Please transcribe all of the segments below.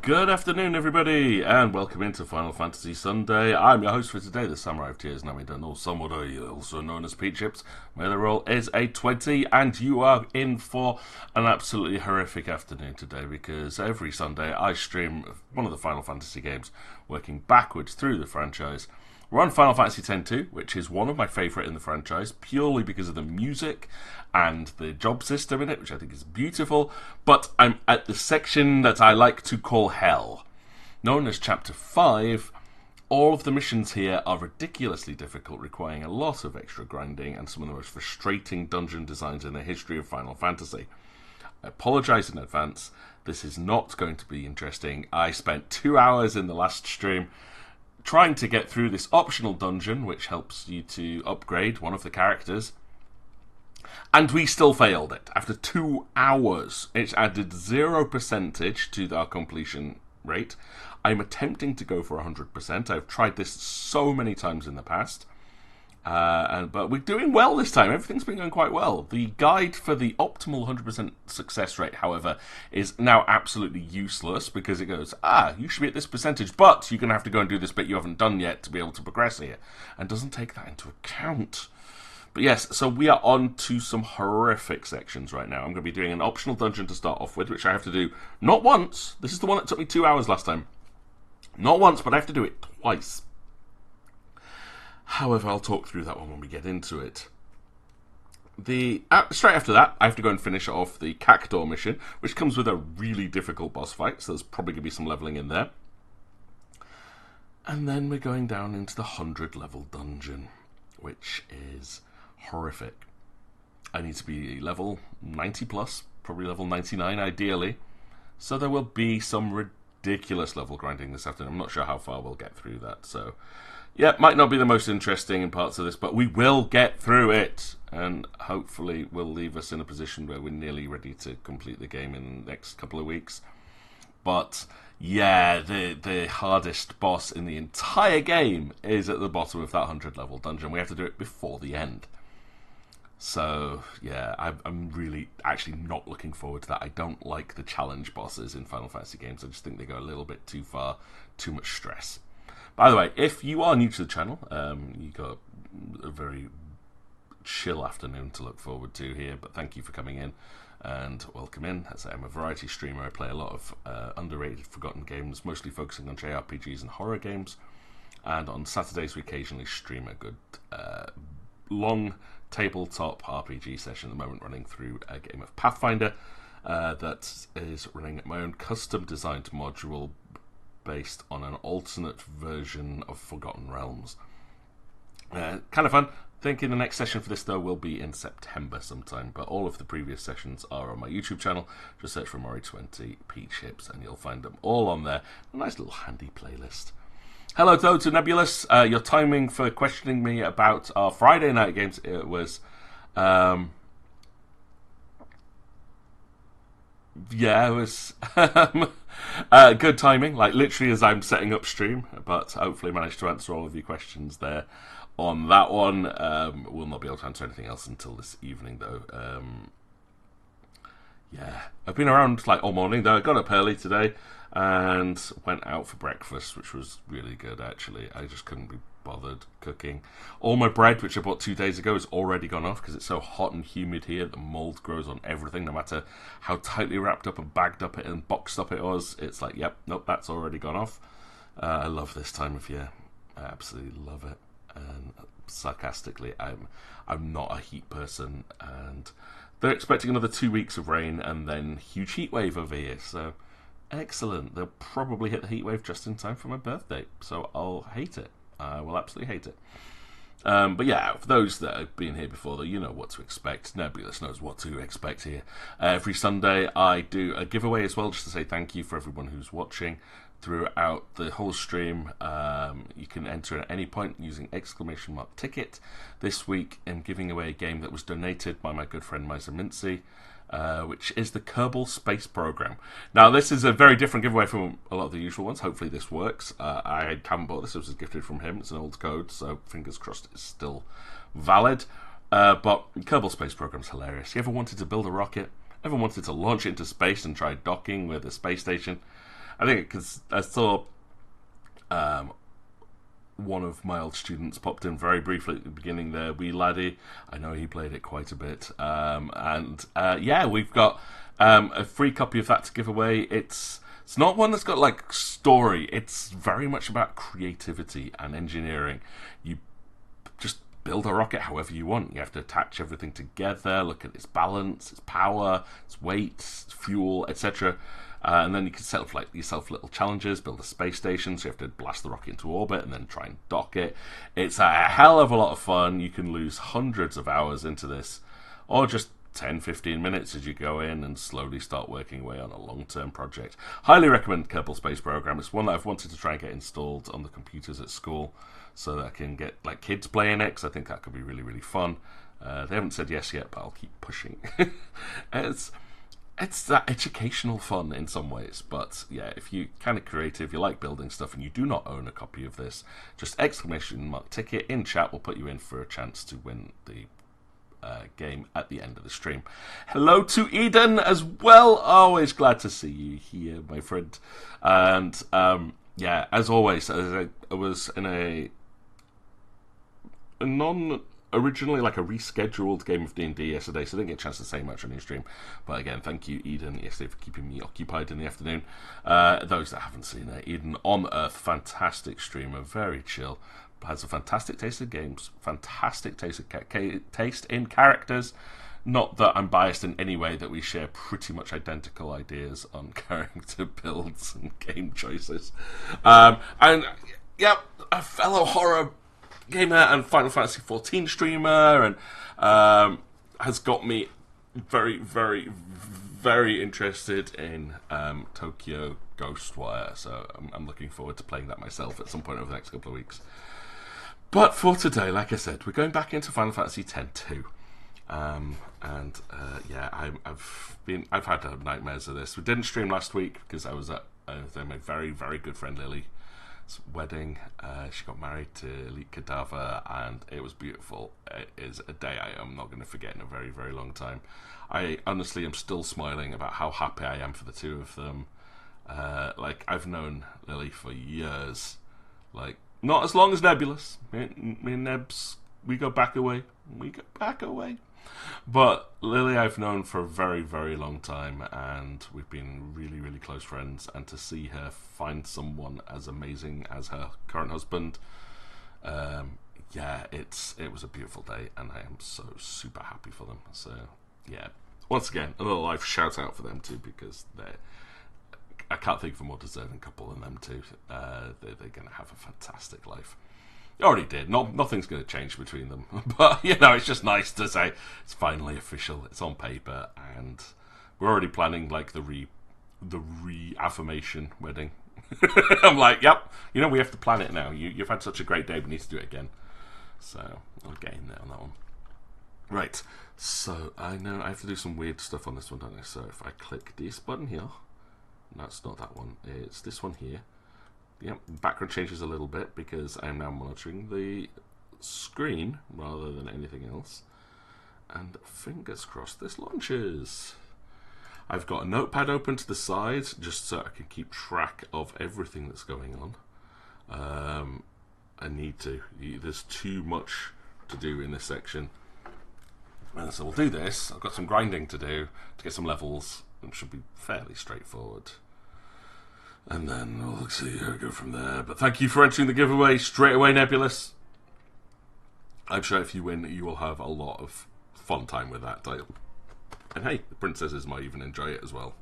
Good afternoon, everybody, and welcome into Final Fantasy Sunday. I'm your host for today, the Samurai of Tears, Namida no Samurai, also known as Peach Chips. My other roll is a 20, and you are in for an absolutely horrific afternoon today, because every Sunday I stream one of the Final Fantasy games, working backwards through the franchise. We're on Final Fantasy X-2, which is one of my favourite in the franchise, purely because of the music and the job system in it, which I think is beautiful. But I'm at the section that I like to call Hell. Known as Chapter 5, all of the missions here are ridiculously difficult, requiring a lot of extra grinding and some of the most frustrating dungeon designs in the history of Final Fantasy. I apologise in advance, this is not going to be interesting. I spent 2 hours in the last stream trying to get through this optional dungeon, which helps you to upgrade one of the characters, and we still failed it. After 2 hours, it's added 0% to our completion rate. I'm attempting to go for 100%. I've tried this so many times in the past, but we're doing well this time. Everything's been going quite well. The guide for the optimal 100% success rate, however, is now absolutely useless, because it goes, you should be at this percentage, but you're going to have to go and do this bit you haven't done yet to be able to progress here, and doesn't take that into account. But yes, so we are on to some horrific sections right now. I'm going to be doing an optional dungeon to start off with, which I have to do not once. This is the one that took me 2 hours last time. Not once, but I have to do it twice. However, I'll talk through that one when we get into it. Straight after that, I have to go and finish off the Cactuar mission, which comes with a really difficult boss fight, so there's probably going to be some leveling in there. And then we're going down into the 100-level dungeon, which is horrific. I need to be level 90 plus, probably level 99 ideally, so there will be some ridiculous level grinding this afternoon. I'm not sure how far we'll get through that, so yeah, might not be the most interesting in parts of this, but we will get through it, and hopefully will leave us in a position where we're nearly ready to complete the game in the next couple of weeks. But yeah, the hardest boss in the entire game is at the bottom of that 100-level dungeon. We have to do it before the end. So yeah, I'm really actually not looking forward to that. I don't like the challenge bosses in Final Fantasy games. I just think they go a little bit too far, too much stress. By the way, if you are new to the channel, you got a very chill afternoon to look forward to here, but thank you for coming in and welcome in. As I'm a variety streamer, I play a lot of underrated, forgotten games, mostly focusing on JRPGs and horror games, and on Saturdays we occasionally stream a good long tabletop RPG session at the moment, running through a game of Pathfinder that is running my own custom designed module based on an alternate version of Forgotten Realms. Kind of fun. I think in the next session for this, though, will be in September sometime, but all of the previous sessions are on my YouTube channel. Just search for MORI20 Peach Chips and you'll find them all on there. A nice little handy playlist. Hello, though, to Nebulous. Your timing for questioning me about our Friday night games, it was yeah, it was good timing, like literally as I'm setting up stream, but hopefully managed to answer all of your questions there on that one. We'll not be able to answer anything else until this evening, though. Yeah, I've been around like all morning, though. I got up early today and went out for breakfast, which was really good, actually. I just couldn't be bothered cooking. All my bread, which I bought 2 days ago, is already gone off because it's so hot and humid here. The mold grows on everything, no matter how tightly wrapped up and bagged up it and boxed up it was. It's like, yep, nope, that's already gone off. I love this time of year. I absolutely love it. And sarcastically, I'm not a heat person, and they're expecting another 2 weeks of rain and then huge heat wave over here. So excellent. They'll probably hit the heat wave just in time for my birthday, so I'll hate it. I will absolutely hate it. But yeah, for those that have been here before, though, you know what to expect. Nebulous knows what to expect here. Every Sunday I do a giveaway as well, just to say thank you for everyone who's watching throughout the whole stream. You can enter at any point using !ticket. This week I'm giving away a game that was donated by my good friend Miser Mincy, which is the Kerbal Space Program. Now, this is a very different giveaway from a lot of the usual ones. Hopefully this works. I haven't bought this. It was gifted from him. It's an old code, so fingers crossed it's still valid. But Kerbal Space Program's hilarious. You ever wanted to build a rocket? Ever wanted to launch it into space and try docking with a space station? I think because I saw one of my old students popped in very briefly at the beginning there, wee laddie. I know he played it quite a bit. Yeah, we've got a free copy of that to give away. It's not one that's got like story. It's very much about creativity and engineering. You just build a rocket however you want. You have to attach everything together, look at its balance, its power, its weight, its fuel, etc. And then you can set up like yourself little challenges, build a space station, so you have to blast the rocket into orbit and then try and dock it. It's a hell of a lot of fun. You can lose hundreds of hours into this, or just 10-15 minutes as you go in and slowly start working away on a long-term project. Highly recommend Kerbal Space Program. It's one that I've wanted to try and get installed on the computers at school so that I can get like kids playing it, because I think that could be really, really fun. They haven't said yes yet, but I'll keep pushing. It's that educational fun in some ways, but yeah, if you're kind of creative, you like building stuff, and you do not own a copy of this, just exclamation mark ticket in chat will put you in for a chance to win the game at the end of the stream. Hello to Eden as well. Always glad to see you here, my friend. And yeah, as always, I was in a originally like a rescheduled game of D&D yesterday, so I didn't get a chance to say much on your stream. But again, thank you, Eden, yesterday for keeping me occupied in the afternoon. Those that haven't seen it, Eden on Earth, fantastic streamer, very chill, has a fantastic taste in games, fantastic taste in characters. Not that I'm biased in any way, that we share pretty much identical ideas on character builds and game choices. And yeah, a fellow horror gamer and Final Fantasy XIV streamer, and has got me very, very, very interested in Tokyo Ghostwire. So I'm looking forward to playing that myself at some point over the next couple of weeks. But for today, like I said, we're going back into Final Fantasy X-2. Yeah, I've had nightmares of this. We didn't stream last week because I was at my very, very good friend Lily's wedding. She got married to Elite Cadaver, and it was beautiful. It is a day I am not going to forget in a very, very long time. I honestly am still smiling about how happy I am for the two of them. Like, I've known Lily for years. Like, not as long as Nebulous. Me and Nebs, we go back away. But Lily I've known for a very, very long time, and we've been really, really close friends. And to see her find someone as amazing as her current husband, yeah, it was a beautiful day, and I am so super happy for them. So yeah, once again, another live shout out for them too, because I can't think of a more deserving couple than them two. They're going to have a fantastic life. Already did. Nothing's going to change between them. But, you know, it's just nice to say it's finally official. It's on paper, and we're already planning, like, the reaffirmation wedding. I'm like, yep, you know, we have to plan it now. You've had such a great day, we need to do it again. So, I'll get in there on that one. Right, so I know I have to do some weird stuff on this one, don't I? So if I click this button here, no, it's not that one, it's this one here. Yep, background changes a little bit because I am now monitoring the screen rather than anything else. And fingers crossed this launches. I've got a notepad open to the side just so I can keep track of everything that's going on. I need to. There's too much to do in this section. And so we'll do this. I've got some grinding to do to get some levels. It should be fairly straightforward. And then we'll see how we go from there. But thank you for entering the giveaway straight away, Nebulous. I'm sure if you win, you will have a lot of fun time with that title. And hey, the princesses might even enjoy it as well.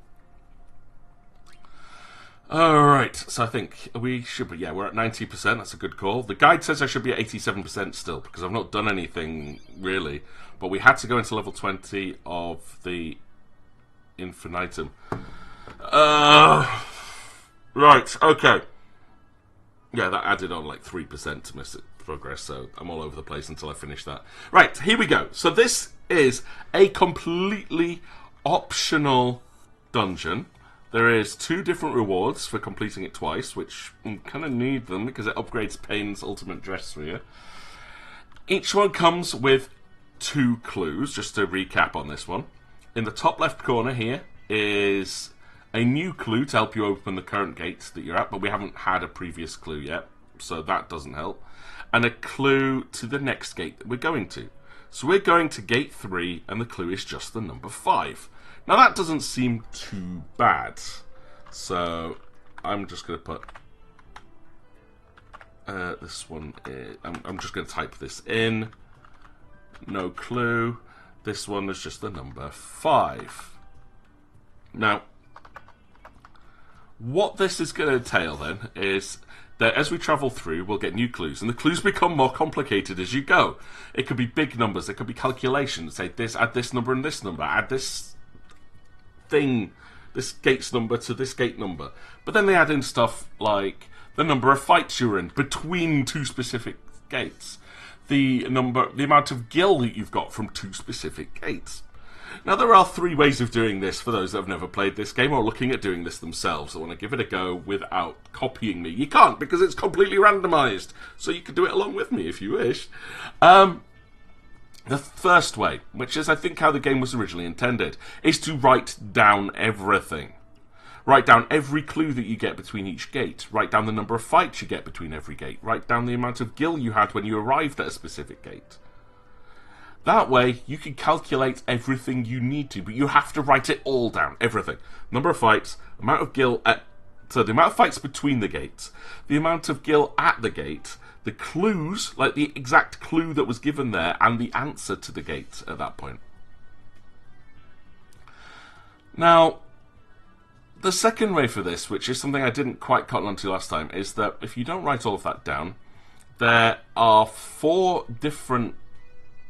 Alright, so I think we should be, yeah, we're at 90%, that's a good call. The guide says I should be at 87% still, because I've not done anything, really. But we had to go into level 20 of the Infinitum. Right, okay. Yeah, that added on like 3% to miss progress, so I'm all over the place until I finish that. Right, here we go. So this is a completely optional dungeon. There is 2 different rewards for completing it twice, which I kind of need them because it upgrades Payne's ultimate dress sphere. Each one comes with 2 clues, just to recap on this one. In the top left corner here is a new clue to help you open the current gate that you're at, but we haven't had a previous clue yet, so that doesn't help. And a clue to the next gate that we're going to. So we're going to gate 3, and the clue is just the number 5. Now that doesn't seem too bad. So I'm just going to put this one. I'm just going to type this in. No clue. This one is just the number 5. Now, what this is going to entail then is that as we travel through, we'll get new clues, and the clues become more complicated as you go. It could be big numbers, it could be calculations. Say this, add this number and this number, add this thing, this gate's number to this gate number. But then they add in stuff like the number of fights you're in between 2 specific gates, the amount of gil that you've got from 2 specific gates. Now, there are 3 ways of doing this for those that have never played this game or looking at doing this themselves. I want to give it a go without copying me. You can't, because it's completely randomized. So you can do it along with me if you wish. The first way, which is I think how the game was originally intended, is to write down everything. Write down every clue that you get between each gate. Write down the number of fights you get between every gate. Write down the amount of gil you had when you arrived at a specific gate. That way, you can calculate everything you need to, but you have to write it all down, everything. Number of fights, amount of gil, so the amount of fights between the gates, the amount of gil at the gate, the clues, like the exact clue that was given there, and the answer to the gate at that point. Now, the second way for this, which is something I didn't quite cotton onto last time, is that if you don't write all of that down, there are 4 different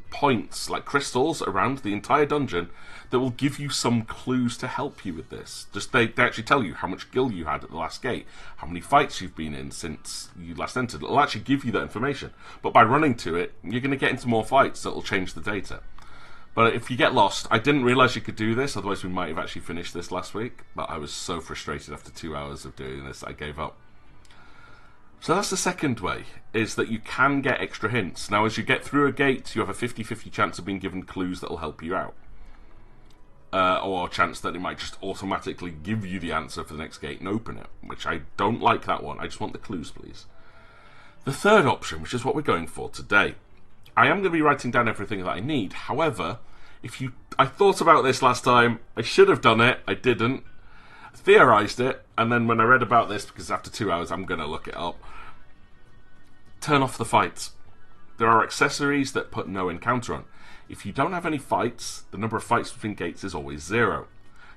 points, like crystals, around the entire dungeon that will give you some clues to help you with this. Just they actually tell you how much gil you had at the last gate, how many fights you've been in since you last entered. It'll actually give you that information. But by running to it, you're going to get into more fights that will change the data. But if you get lost, I didn't realise you could do this, otherwise we might have actually finished this last week. But I was so frustrated after 2 hours of doing this, I gave up. So that's the second way, is that you can get extra hints. Now, as you get through a gate, you have a 50-50 chance of being given clues that will help you out. Or a chance that it might just automatically give you the answer for the next gate and open it, which I don't like that one. I just want the clues, please. The third option, which is what we're going for today. I am going to be writing down everything that I need. However, I thought about this last time. I should have done it. I didn't. Theorized it, and then when I read about this, because after 2 hours I'm going to look it up, turn off the fights. There are accessories that put no encounter on. If you don't have any fights, the number of fights between gates is always 0.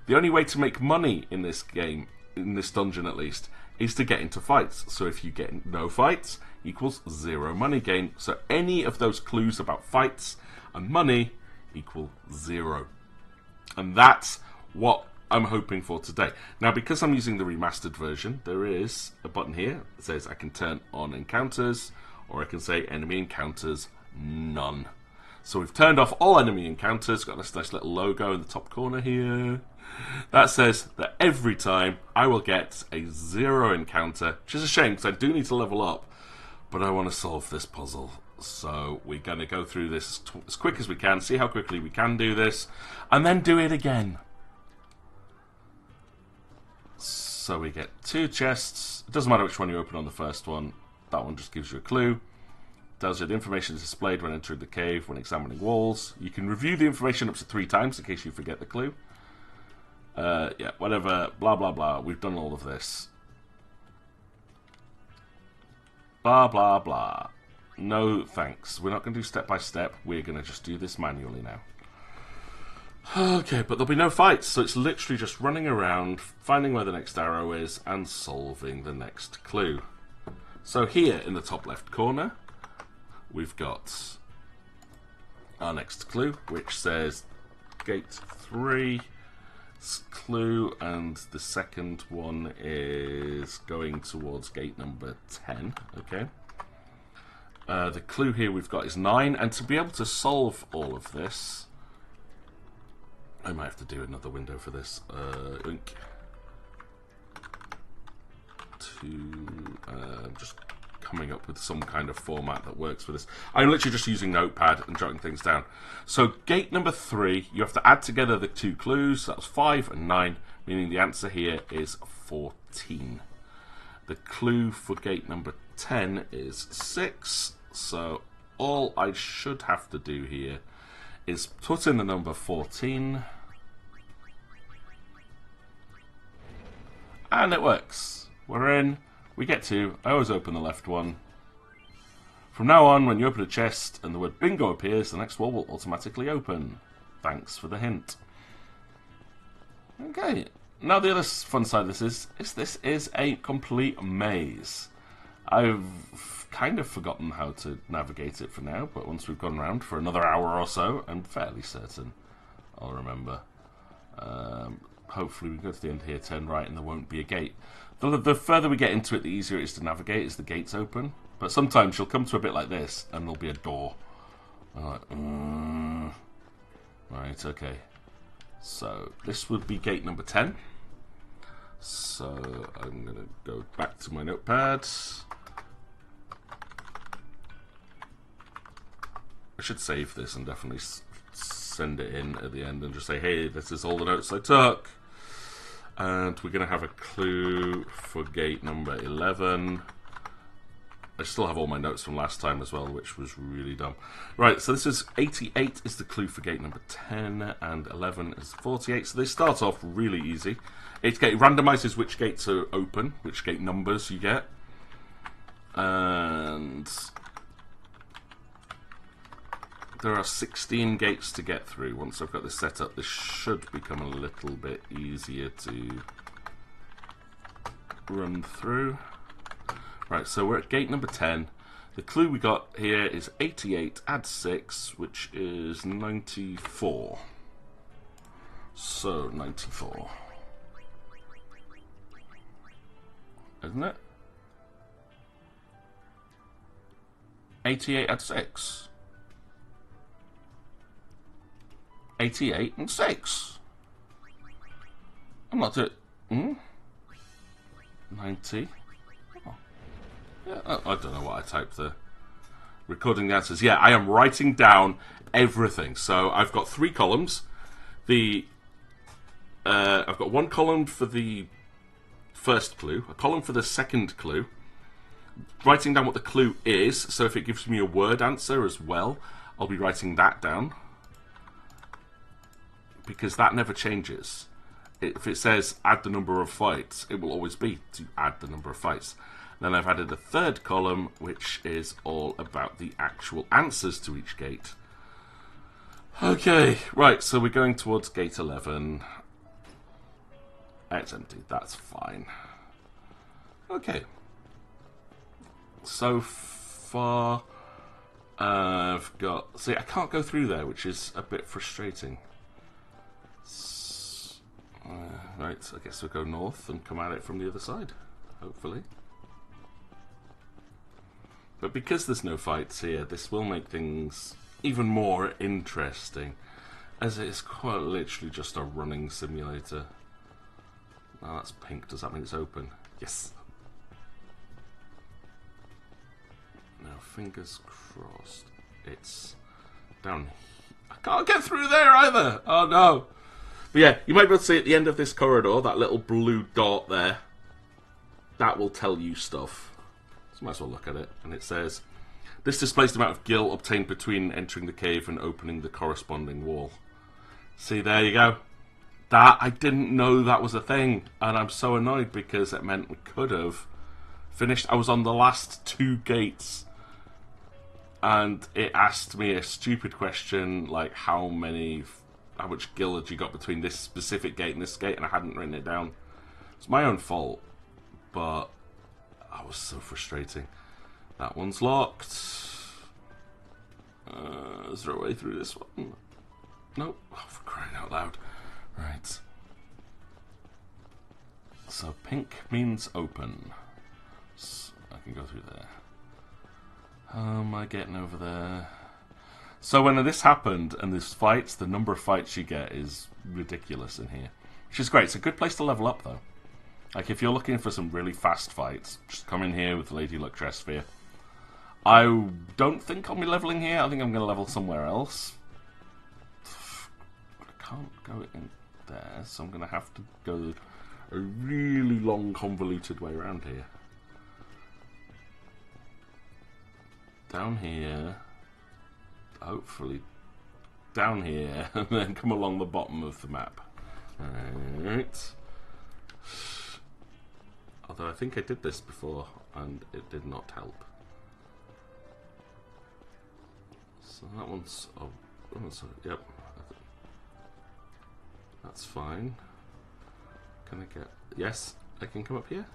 The only way to make money in this game, in this dungeon at least, is to get into fights. So if you get no fights, equals 0 money gain. So any of those clues about fights and money equal 0. And that's what I'm hoping for today. Now, because I'm using the remastered version, there is a button here that says I can turn on encounters, or I can say enemy encounters none. So we've turned off all enemy encounters, got this nice little logo in the top corner here. That says that every time I will get a 0 encounter, which is a shame because I do need to level up, but I want to solve this puzzle. So we're going to go through this as quick as we can, see how quickly we can do this, and then do it again. So we get 2 chests. It doesn't matter which one you open on the first one. That one just gives you a clue. Tells you the information is displayed when entering the cave, when examining walls. You can review the information up to 3 times in case you forget the clue. Yeah, whatever, blah, blah, blah. We've done all of this. Blah, blah, blah. No, thanks. We're not going to do step by step. We're going to just do this manually now. Okay, but there'll be no fights, so it's literally just running around, finding where the next arrow is, and solving the next clue. So here in the top left corner, we've got our next clue, which says Gate 3 clue, and the second one is going towards gate number 10, okay? The clue here we've got is 9, and to be able to solve all of this, I might have to do another window for this. Just coming up with some kind of format that works for this. I'm literally just using Notepad and jotting things down. So gate number 3, you have to add together the 2 clues. That was 5 and 9, meaning the answer here is 14. The clue for gate number 10 is 6. So all I should have to do here is put in the number 14. And it works. We're in. We get 2. I always open the left one. From now on, when you open a chest and the word bingo appears, the next wall will automatically open. Thanks for the hint. Okay. Now the other fun side of this is this is a complete maze. I've kind of forgotten how to navigate it for now, but once we've gone around for another hour or so, I'm fairly certain I'll remember. Hopefully we go to the end here, turn right, and there won't be a gate. The further we get into it, the easier it is to navigate as the gates open. But sometimes you'll come to a bit like this, and there'll be a door. I'm like, right, okay. So this would be gate number 10. So I'm going to go back to my notepad. I should save this and definitely send it in at the end and just say, hey, this is all the notes I took. And we're going to have a clue for gate number 11. I still have all my notes from last time as well, which was really dumb. Right, so this is 88 is the clue for gate number 10, and 11 is 48. So they start off really easy. It randomizes which gates are open, which gate numbers you get. And there are 16 gates to get through. Once I've got this set up, this should become a little bit easier to run through. Right, so we're at gate number 10. The clue we got here is 88, add 6, which is 94. So, 94. Isn't it? 88 add 6. 88 and 6. I'm not doing... 90. Oh. Yeah, I don't know what I typed there. Recording the answers. Yeah, I am writing down everything. So I've got 3 columns. I've got 1 column for the first clue, a column for the second clue, writing down what the clue is. So if it gives me a word answer as well, I'll be writing that down, because that never changes. If it says add the number of fights, it will always be to add the number of fights. Then I've added a third column, which is all about the actual answers to each gate. Okay, right, so we're going towards gate 11. It's empty, that's fine. Okay. So far, I've got... See, I can't go through there, which is a bit frustrating. Right, I guess we'll go north and come at it from the other side, hopefully. But because there's no fights here, this will make things even more interesting, as it is quite literally just a running simulator. Now that's pink, does that mean it's open? Yes! Now fingers crossed, it's down here. I can't get through there either! Oh no! But yeah, you might be able to see at the end of this corridor, that little blue dot there, that will tell you stuff. So might as well look at it. And it says, this displays the amount of gil obtained between entering the cave and opening the corresponding wall. See, there you go. That, I didn't know that was a thing. And I'm so annoyed because it meant we could have finished. I was on the last 2 gates. And it asked me a stupid question, like how much gil had you got between this specific gate and this gate, and I hadn't written it down. It's my own fault, but I was so frustrating. That one's locked. Is there a way through this one? Nope. Oh, for crying out loud. Right. So pink means open. So I can go through there. How am I getting over there? So when this happened and there's fights, the number of fights you get is ridiculous in here. Which is great. It's a good place to level up though. Like if you're looking for some really fast fights, just come in here with Lady Luck Chest Sphere. I don't think I'll be leveling here. I think I'm going to level somewhere else. I can't go in there, so I'm going to have to go a really long, convoluted way around here. Down here. Hopefully down here, and then come along the bottom of the map. Alright. Although I think I did this before, and it did not help. So that one's... Oh, yep. That's fine. Can I get... Yes, I can come up here?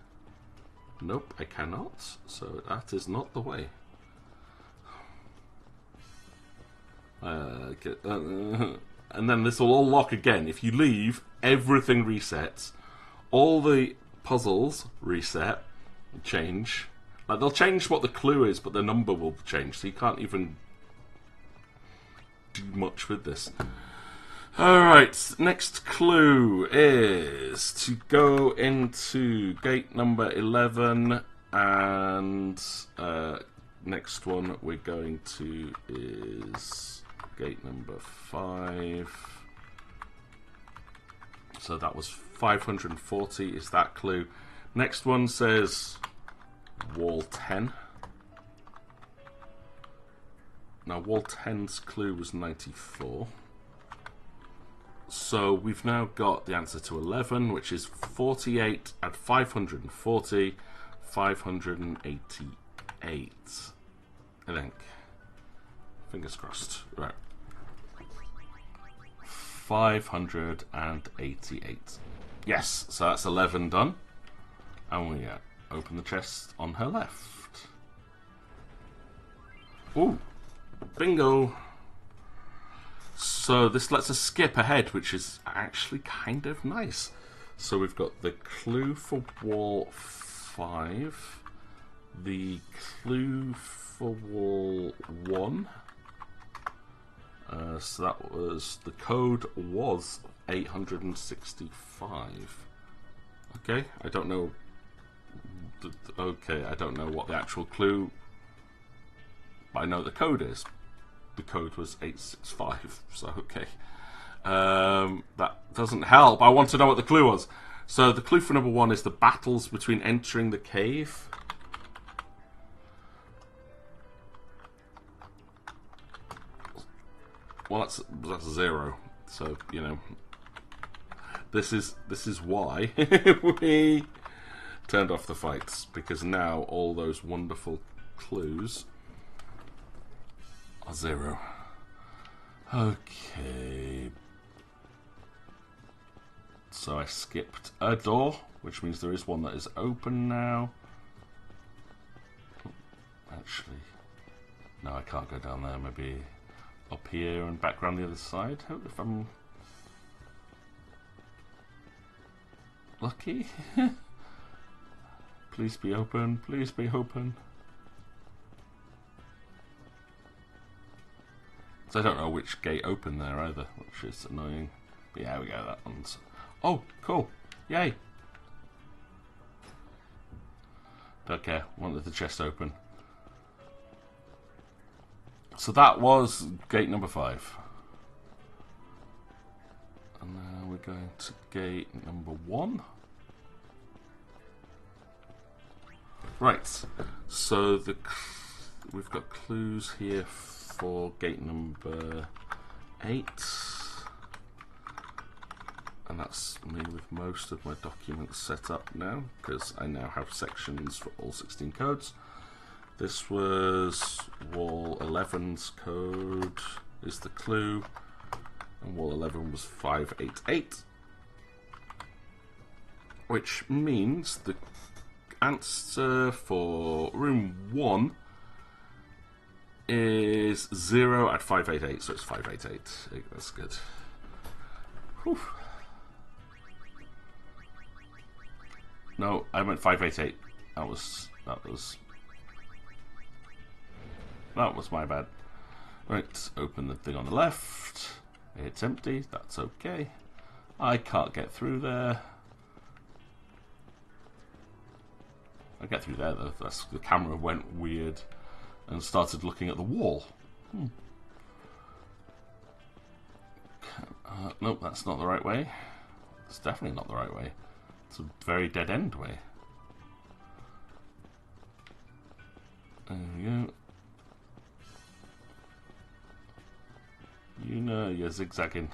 Nope, I cannot. So that is not the way. And then this will all lock again. If you leave, everything resets. All the puzzles reset, change. Like, they'll change what the clue is, but the number will change, so you can't even do much with this. Alright, next clue is to go into gate number 11, and next one we're going to is gate number 5. So that was 540 is that clue. Next one says wall 10. Now wall 10's clue was 94. So we've now got the answer to 11, which is 48 at 540, 588. I think. Fingers crossed. Right. 588. Yes, so that's 11 done. And we open the chest on her left. Ooh, bingo. So this lets us skip ahead, which is actually kind of nice. So we've got the clue for wall 5, the clue for wall 1. So that was, the code was 865. Okay, I don't know. Okay, I don't know what the actual clue, but I know the code is. The code was 865, so okay. That doesn't help. I want to know what the clue was. So the clue for number 1 is the battles between entering the cave. Well, that's 0. So, you know, this is why we turned off the fights, because now all those wonderful clues are 0. Okay. So I skipped a door, which means there is one that is open now. Actually, no, I can't go down there. Maybe up here and back around the other side, if I'm lucky. Please be open, please be open. So I don't know which gate opened there either, which is annoying. But yeah, we go, that one's... Oh, cool. Yay. Don't care, wanted the chest open. So that was gate number 5. And now we're going to gate number 1. Right, so we've got clues here for gate number 8. And that's me with most of my documents set up now, because I now have sections for all 16 codes. This was wall 11's code is the clue, and wall 11 was 588, which means the answer for room 1 is 0 at 588, so it's 588. That's good. Whew. No, I meant 588. That was my bad. Right, open the thing on the left. It's empty. That's okay. I can't get through there. I get through there though. The camera went weird. and started looking at the wall. Nope, that's not the right way. It's definitely not the right way. It's a very dead-end way. There we go. You know you're zigzagging.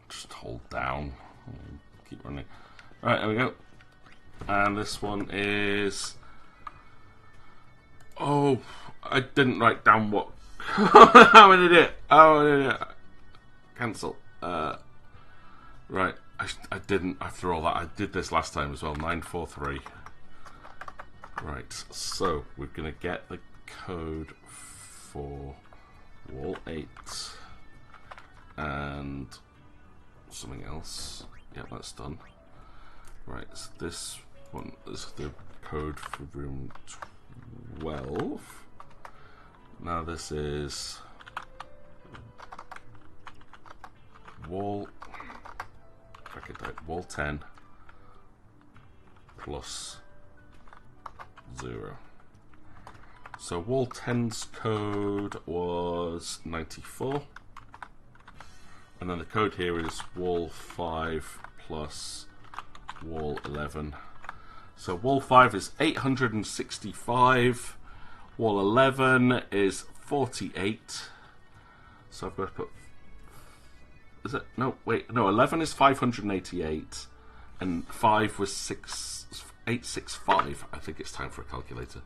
Just hold down. Keep running. Right, there we go. And this one is... Oh, I didn't write down what... I'm an idiot. Oh, an idiot. Cancel. Right, I didn't, after all that, I did this last time as well, 943. Right, so we're going to get the code for wall 8 and something else. Yep, that's done. Right, so this one is the code for room 12. Now this is wall 10 plus 0. So wall 10's code was 94, and then the code here is wall 5 plus wall 11. So wall 5 is 865, wall 11 is 48. So I've got to put... Is it? No, wait. No, 11 is 588, and 5 was 865. I think it's time for a calculator.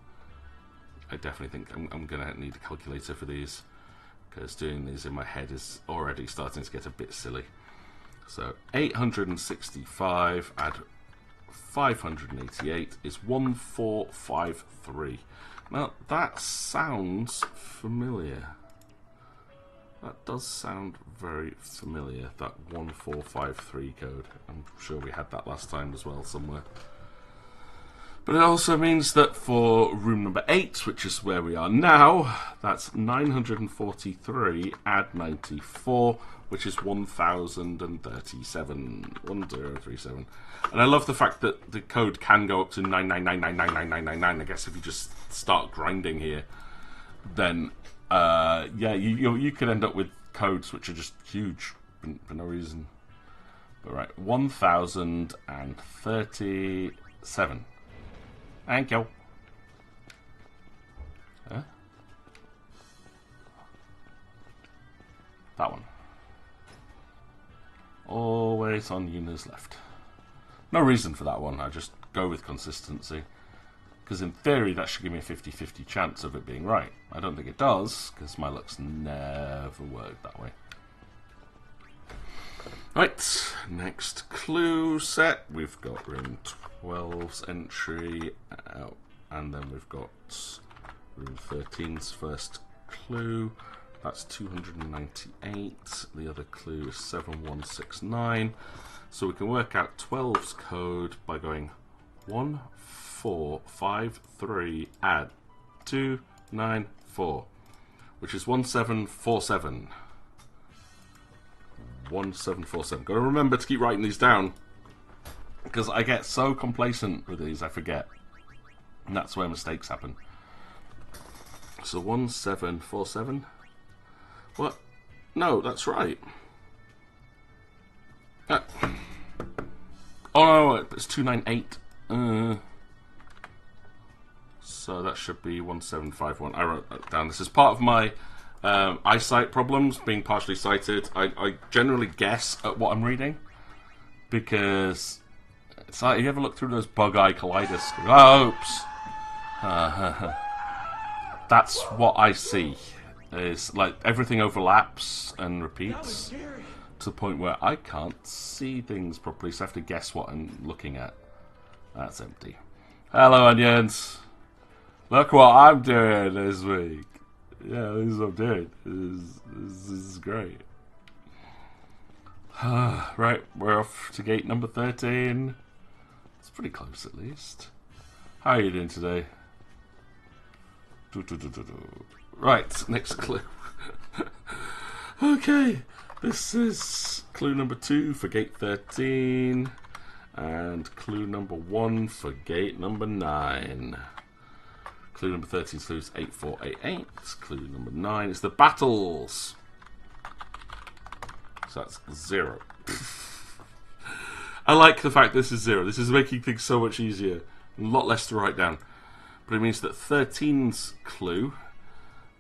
I definitely think I'm going to need a calculator for these, because doing these in my head is already starting to get a bit silly. So 865 add 588 is 1453. Now that sounds familiar. That does sound very familiar, that 1453 code. I'm sure we had that last time as well somewhere. But it also means that for room number 8, which is where we are now, that's 943 add 94, which is 1037. 1037. And I love the fact that the code can go up to 999999999. I guess if you just start grinding here, then yeah, you could end up with codes which are just huge for no reason. But right, 1037. Thank you. Huh? That one. Always on Yuna's left. No reason for that one, I just go with consistency. Because in theory that should give me a 50-50 chance of it being right. I don't think it does, because my luck's never worked that way. Right, next clue set. We've got room 12's entry, and then we've got room 13's first clue. That's 298. The other clue is 7169. So we can work out 12's code by going 1453 add 294, which is 1747. 1747. Got to remember to keep writing these down, because I get so complacent with these I forget, and that's where mistakes happen. So 1747. What? No, that's right. Oh no, it's 298. So that should be 1751. I wrote that down. This is part of my eyesight problems, being partially sighted. I generally guess at what I'm reading, because it's like, you ever look through those bug-eye kaleidoscopes? Oh, oops. That's what I see. It's like everything overlaps and repeats to the point where I can't see things properly, so I have to guess what I'm looking at. That's empty. Hello, onions. Look what I'm doing this week. Yeah, this is what I'm doing. This is great. Right, we're off to gate number 13. It's pretty close, at least. How are you doing today? Right, next clue. Okay, this is clue number 2 for gate 13. And clue number 1 for gate number 9. Clue number 13 is 8488. Clue number 9 is the battles. So that's 0. I like the fact this is 0. This is making things so much easier. A lot less to write down. But it means that 13's clue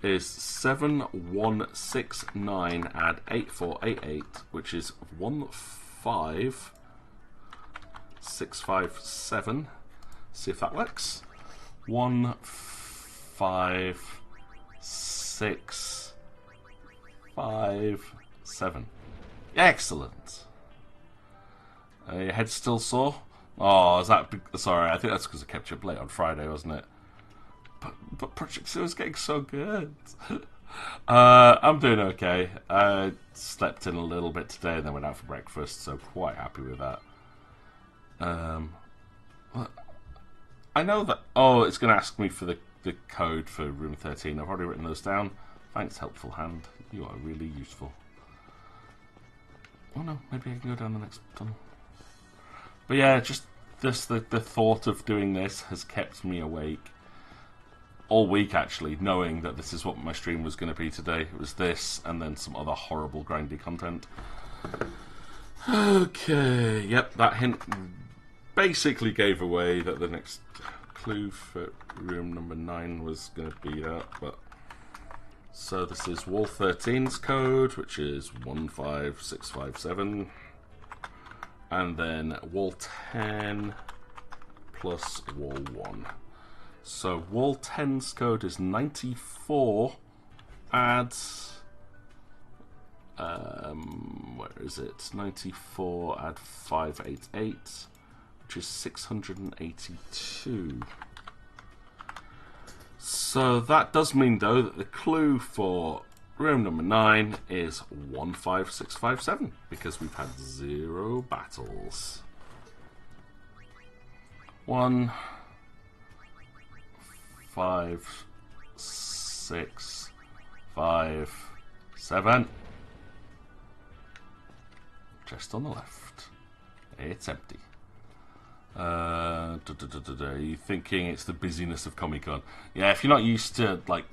is 7169 add 8488, which is 15657. See if that works. 15657. Excellent. Your head's still sore? Oh, is that... Sorry, I think that's because I kept you up late on Friday, wasn't it? But Project Zero is getting so good. I'm doing okay. I slept in a little bit today and then went out for breakfast, so quite happy with that. I know that... Oh, it's going to ask me for the code for room 13. I've already written those down. Thanks, helpful hand. You are really useful. Oh no, maybe I can go down the next tunnel. But yeah, just the thought of doing this has kept me awake all week, actually, knowing that this is what my stream was going to be today. It was this, and then some other horrible grindy content. Okay, yep, that hint basically gave away that the next clue for room number 9 was going to be that, but... So this is wall 13's code, which is 15657. And then wall 10 plus wall 1. So wall 10's code is 94. Add... where is it? 94 add 588, which is 682. So that does mean, though, that the clue for room number 9 is 15657, because we've had 0 battles. 1, 5, 6, 5, 7. Just on the left. It's empty. Are you thinking it's the busyness of Comic-Con? Yeah, if you're not used to like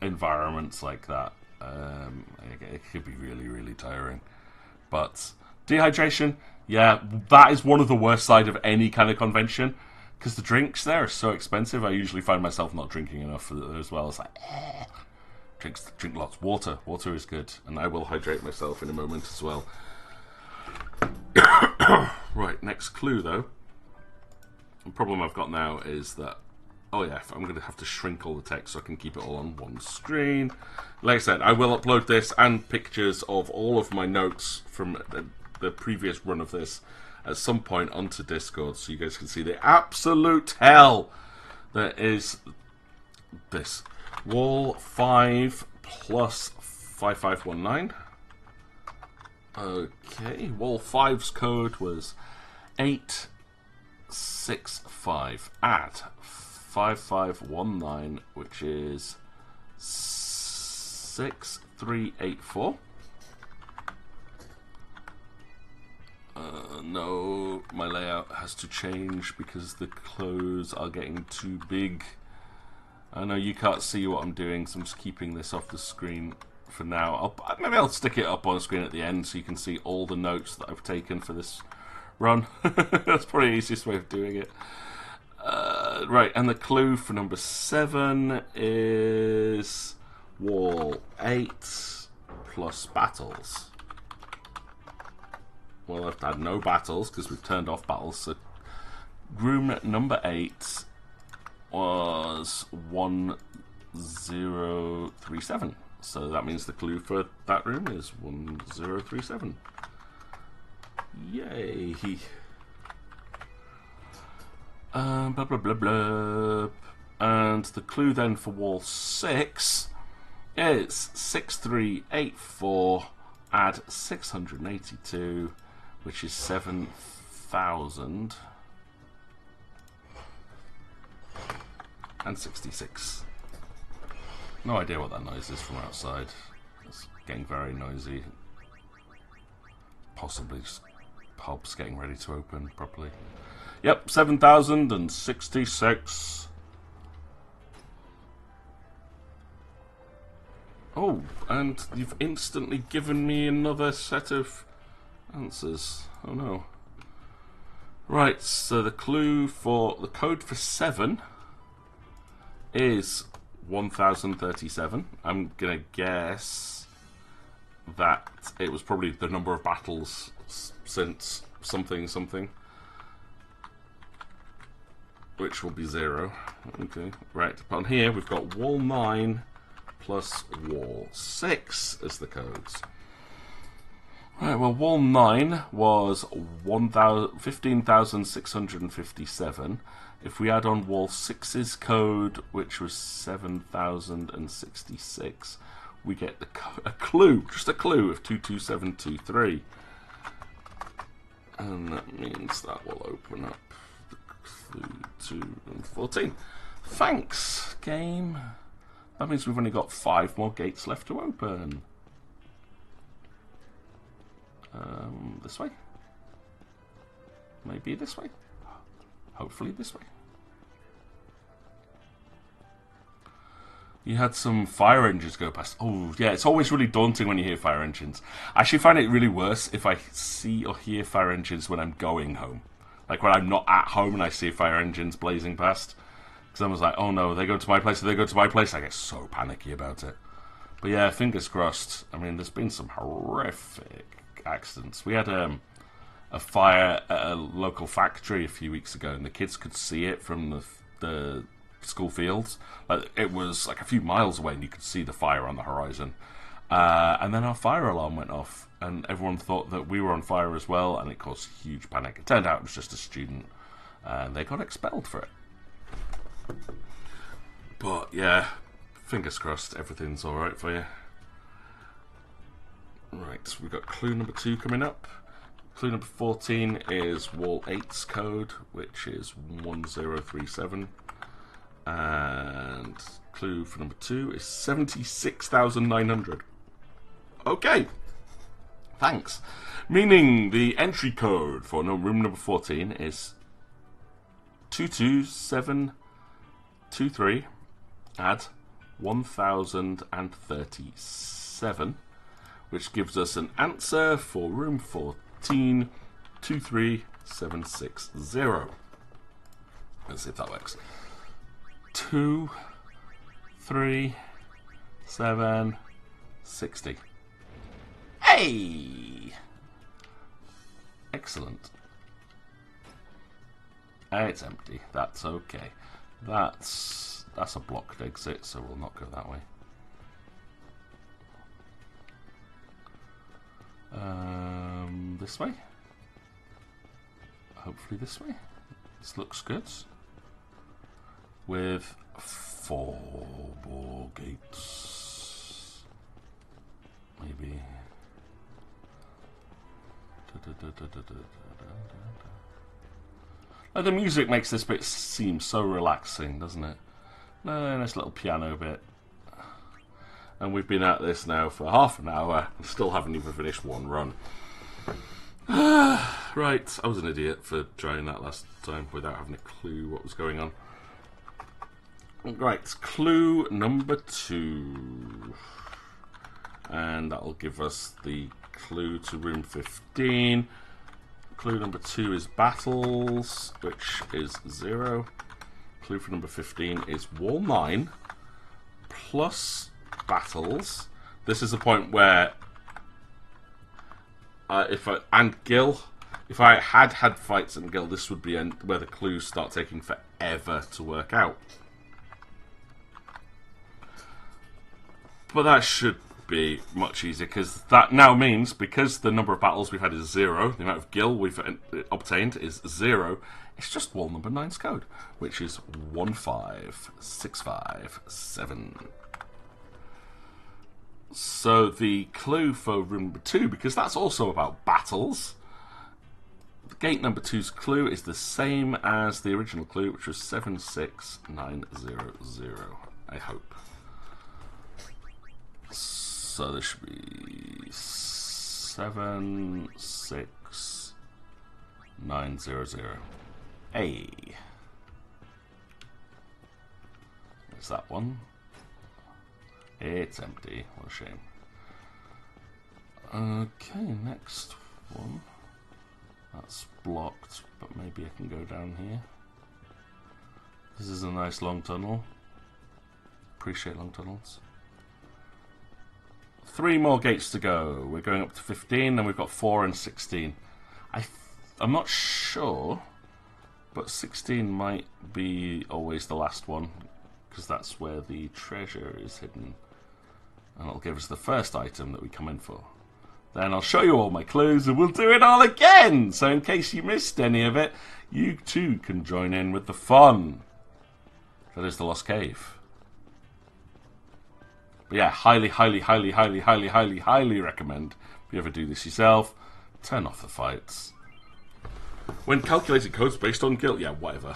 environments like that, it could be really, really tiring. But dehydration, yeah, that is one of the worst side of any kind of convention, because the drinks there are so expensive. I usually find myself not drinking enough as well. It's like, drink lots. Water is good, and I will hydrate myself in a moment as well. Right, next clue though. The problem I've got now is that, oh yeah, I'm going to have to shrink all the text so I can keep it all on one screen. Like I said, I will upload this and pictures of all of my notes from the previous run of this at some point onto Discord, so you guys can see the absolute hell that is this. Wall 5 plus 5519. Okay, wall 5's code was 865. Add 5519, which is 6384. No, my layout has to change because the clothes are getting too big. I know you can't see what I'm doing, so I'm just keeping this off the screen for now. Maybe I'll stick it up on the screen at the end so you can see all the notes that I've taken for this run. That's probably the easiest way of doing it. Right, and the clue for number 7 is wall 8 plus battles. Well, I've had no battles because we've turned off battles. So room number 8 was 1037. So that means the clue for that room is 1037. Yay! Blah blah blah blah. And the clue then for wall 6 is 6384. Add 682, which is 7,066. No idea what that noise is from outside. It's getting very noisy. Possibly just pub's getting ready to open properly. Yep, 7,066. Oh, and you've instantly given me another set of answers. Oh no. Right, so the code for 7 is 1037. I'm gonna guess that it was probably the number of battles since something, which will be 0. Okay, right. On here we've got wall 9 plus wall 6 as the codes. Right, well, wall 9 was 15,657. If we add on wall 6's code, which was 7,066, we get a clue, just a clue of 22723. And that means that will open up the clue to 14. Thanks, game. That means we've only got 5 more gates left to open. This way? Maybe this way? Hopefully this way. You had some fire engines go past. Oh, yeah, it's always really daunting when you hear fire engines. I actually find it really worse if I see or hear fire engines when I'm going home. Like when I'm not at home and I see fire engines blazing past. Because I was like, oh no, they go to my place, they go to my place. I get so panicky about it. But yeah, fingers crossed. I mean, there's been some horrific accidents. We had a fire at a local factory a few weeks ago, and the kids could see it from the school fields. Like, it was like a few miles away, and you could see the fire on the horizon. And then our fire alarm went off, and everyone thought that we were on fire as well, and it caused huge panic. It turned out it was just a student, and they got expelled for it. But yeah, fingers crossed, everything's all right for you. Right, so we've got clue number 2 coming up. Clue number 14 is wall 8's code, which is 1037. And clue for number 2 is 76,900. Okay, thanks. Meaning the entry code for room number 14 is 22723. Add 1037. Which gives us an answer for room 14, 23760. Let's see if that works. 2, 3, 7, 60. Hey! Excellent. It's empty. That's okay. That's a blocked exit, so we'll not go that way. This way? Hopefully this way. This looks good. With 4 more gates. Maybe. Oh, the music makes this bit seem so relaxing, doesn't it? Nice little piano bit. And we've been at this now for half an hour and still haven't even finished one run. Right, I was an idiot for trying that last time without having a clue what was going on. Right, clue number 2. And that'll give us the clue to room 15. Clue number 2 is battles, which is 0. Clue for number 15 is wall 9 plus battles. This is the point where if I had fights in Gil, this would be where the clues start taking forever to work out. But that should be much easier, because that now means, because the number of battles we've had is 0, the amount of Gil we've obtained is 0, it's just wall number 9's code, which is 15657. So the clue for room number 2, because that's also about battles, gate number 2's clue is the same as the original clue, which was 76900, I hope. So there should be 7, 6, 900. Hey. There's that one. It's empty. What a shame. Okay, next one. That's blocked, but maybe I can go down here. This is a nice long tunnel. Appreciate long tunnels. 3 more gates to go. We're going up to 15, and we've got 4 and 16. I'm not sure, but 16 might be always the last one, because that's where the treasure is hidden. And it'll give us the first item that we come in for. Then I'll show you all my clues and we'll do it all again! So in case you missed any of it, you too can join in with the fun. That is the Lost Cave. But yeah, highly recommend, if you ever do this yourself, turn off the fights. When calculating codes based on guilt, yeah, whatever.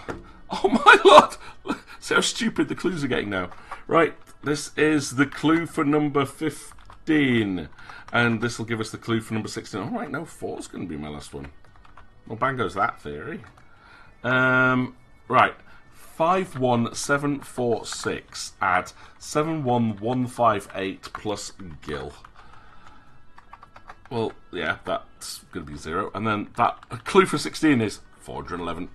Oh my lord! See how stupid the clues are getting now. Right, this is the clue for number 15. And this will give us the clue for number 16. Alright, no, 4's going to be my last one. Well, bang goes that theory. Right. 51746 add 71158 plus gil. Well, yeah, that's going to be 0. And then that clue for 16 is 411.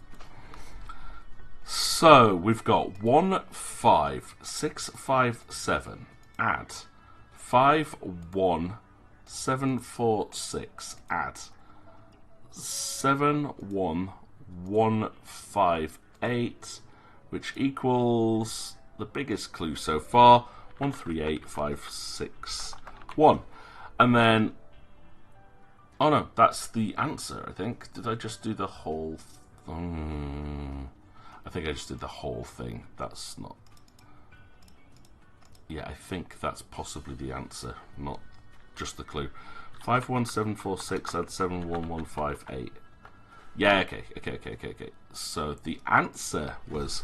So we've got 15657 add 51746 add 71158, which equals the biggest clue so far, 138561. And then, oh no, that's the answer, I think. Did I just do the whole thing? I think I just did the whole thing. That's not... Yeah, I think that's possibly the answer, not just the clue. 51746 add 71158. Yeah, okay. So the answer was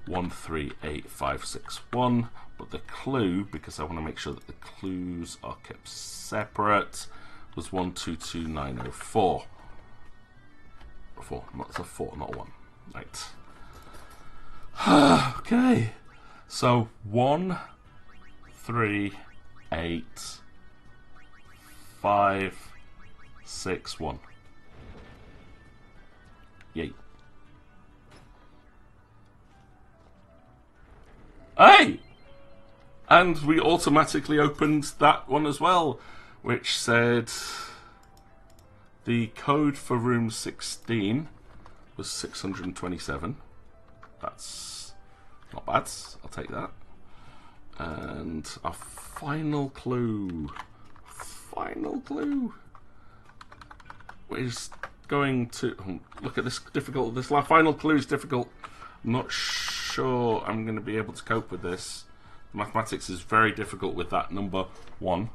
138561, but the clue, because I want to make sure that the clues are kept separate, was 122904. 4, that's a 4, not a 1. Right. Okay. So 138561. Yay. Hey! And we automatically opened that one as well, which said the code for room 16 was 627. That's not bad. I'll take that. And our final clue is going to look at this difficult. This final clue is difficult. I'm not sure I'm going to be able to cope with this. Mathematics is very difficult with that number 1.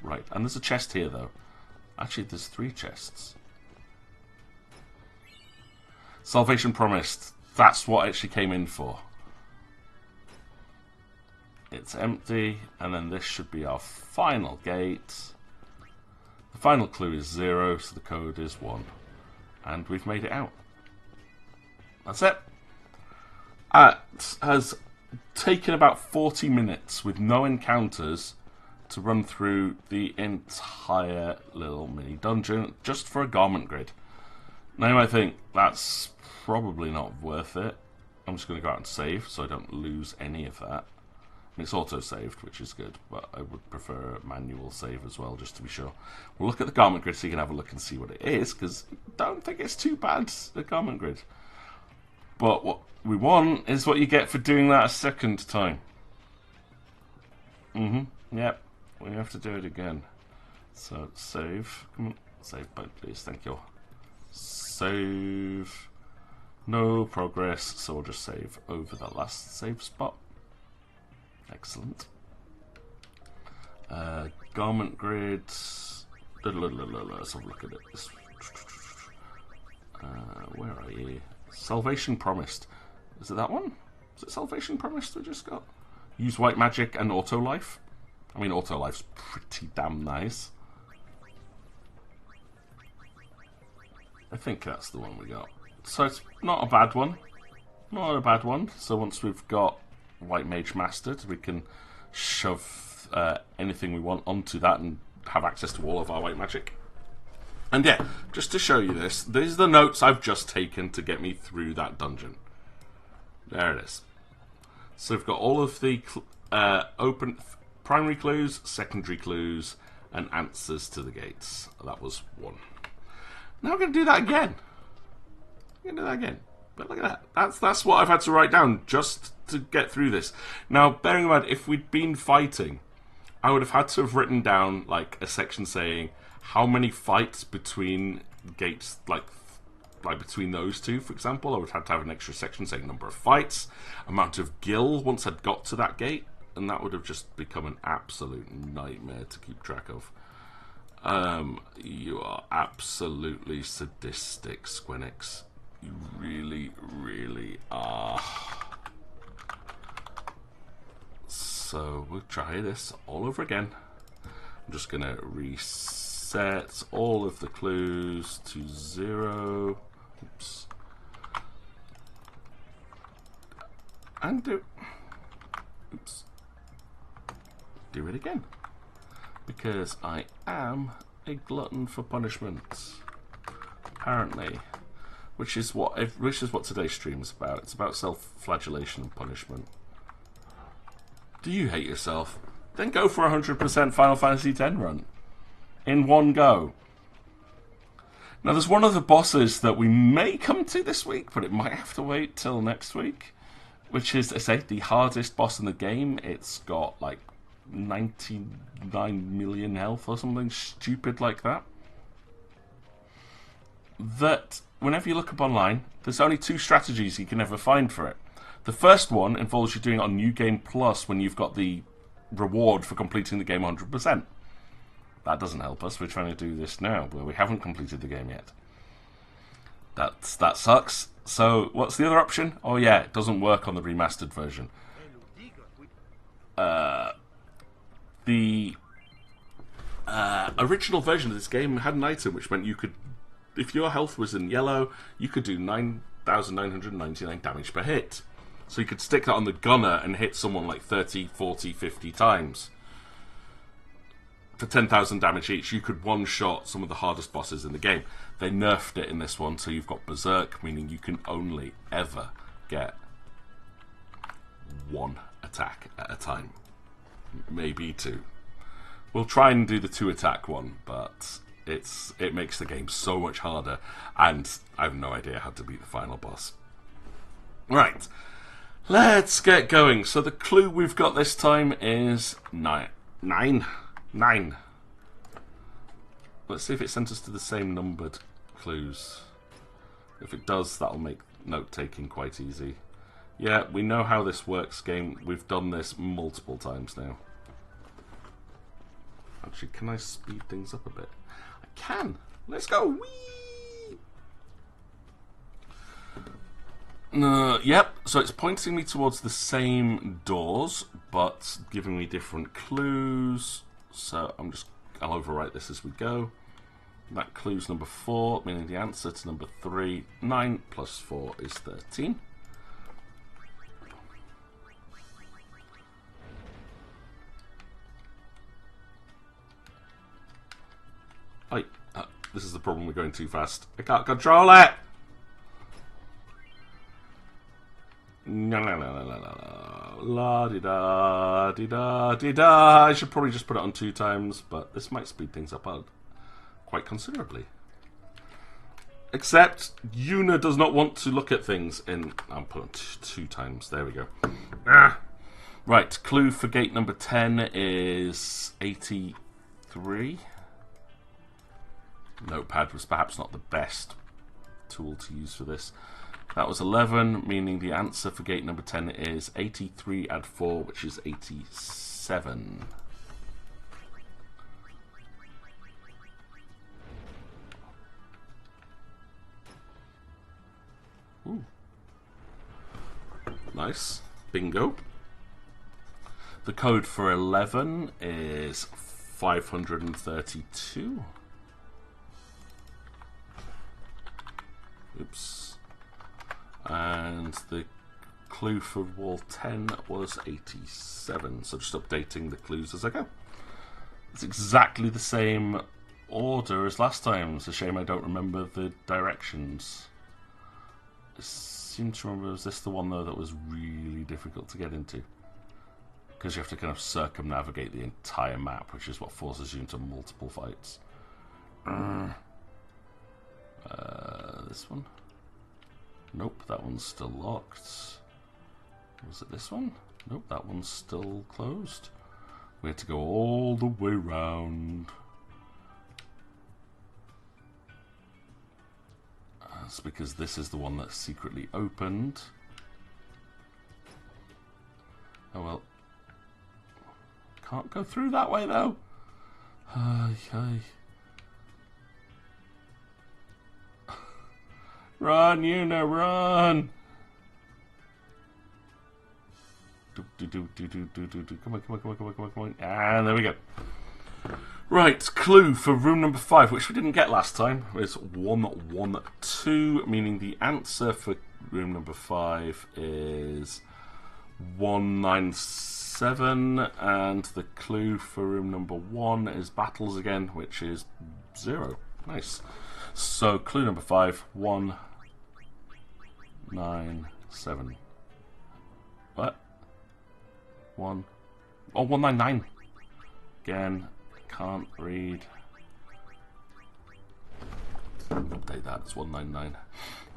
Right, and there's a chest here though. Actually, there's 3 chests. Salvation promised. That's what I actually came in for. It's empty, and then this should be our final gate. The final clue is 0, so the code is 1. And we've made it out. That's it. It has taken about 40 minutes with no encounters to run through the entire little mini dungeon just for a garment grid. Now you might think that's probably not worth it. I'm just going to go out and save so I don't lose any of that. It's auto-saved, which is good, but I would prefer a manual save as well, just to be sure. We'll look at the garment grid so you can have a look and see what it is, because I don't think it's too bad, the garment grid. But what we want is what you get for doing that a second time. Yep, we have to do it again. So, save. Come on, save point, please, thank you. Save. No progress, so we'll just save over the last save spot. Excellent. Garment grids. Let's have a look at it. Where are you? Salvation promised. Is it that one? Is it Salvation promised we just got? Use white magic and auto life. I mean, auto life's pretty damn nice. I think that's the one we got. So it's not a bad one. Not a bad one. So once we've got White Mage mastered, we can shove anything we want onto that and have access to all of our white magic. And yeah, just to show you this, these are the notes I've just taken to get me through that dungeon. There it is. So we've got all of the open primary clues, secondary clues, and answers to the gates. That was one. Now we're going to do that again. We're going to do that again. But look at that. That's what I've had to write down just to get through this. Now, bearing in mind, if we'd been fighting, I would have had to have written down like a section saying how many fights between gates, like between those two, for example. I would have to have an extra section saying number of fights, amount of gil once I'd got to that gate, and that would have just become an absolute nightmare to keep track of. You are absolutely sadistic, Squinix. You really, really are. So we'll try this all over again. I'm just going to reset all of the clues to 0. Oops. And do it again. Because I am a glutton for punishment. Apparently. Which is what today's stream is about. It's about self-flagellation and punishment. Do you hate yourself? Then go for 100% Final Fantasy X run. In one go. Now there's one of the bosses that we may come to this week, but it might have to wait till next week. Which is, I say, the hardest boss in the game. It's got like 99 million health or something stupid like that. That, whenever you look up online, there's only 2 strategies you can ever find for it. The first one involves you doing it on New Game Plus when you've got the reward for completing the game 100%. That doesn't help us. We're trying to do this now, but we haven't completed the game yet. That sucks. So, what's the other option? Oh yeah, it doesn't work on the remastered version. The original version of this game had an item which meant you could, if your health was in yellow, you could do 9,999 damage per hit. So you could stick that on the gunner and hit someone like 30, 40, 50 times. For 10,000 damage each, you could one-shot some of the hardest bosses in the game. They nerfed it in this one, so you've got Berserk, meaning you can only ever get 1 attack at a time. Maybe 2. We'll try and do the 2-attack one, but it makes the game so much harder, and I have no idea how to beat the final boss. Right, let's get going. So the clue we've got this time is 9. 9. Let's see if it sent us to the same numbered clues. If it does, that'll make note-taking quite easy. Yeah, we know how this works, game. We've done this multiple times now. Actually, can I speed things up a bit? I can. Let's go. Whee! Yep, so it's pointing me towards the same doors, but giving me different clues. So I'll overwrite this as we go. That clue's number 4, meaning the answer to number 3. 9 plus 4 is 13. This is the problem, we're going too fast. I can't control it! La-di-da-di-da-di-da-di-da. I should probably just put it on 2 times, but this might speed things up quite considerably. Except, Yuna does not want to look at things in... I'll put it on 2 times. There we go. Right, clue for gate number 10 is 83. Notepad was perhaps not the best tool to use for this. That was 11, meaning the answer for gate number 10 is 83 add 4, which is 87. Ooh. Nice. Bingo. The code for 11 is 532. Oops. And the clue for wall 10 was 87. So just updating the clues as I go. It's exactly the same order as last time. It's a shame I don't remember the directions. I seem to remember, was this the one though that was really difficult to get into? Because you have to kind of circumnavigate the entire map, which is what forces you into multiple fights. This one? Nope, that one's still locked. Was it this one? Nope, that one's still closed. We had to go all the way round. That's because this is the one that's secretly opened. Oh well. Can't go through that way though. Run, Una, run! Come on. And there we go. Right, clue for room number 5, which we didn't get last time, is 112, meaning the answer for room number 5 is 197, and the clue for room number 1 is battles again, which is 0. Nice. So clue number 5, 197. What? 199. Again, can't read. Update that, it's 199.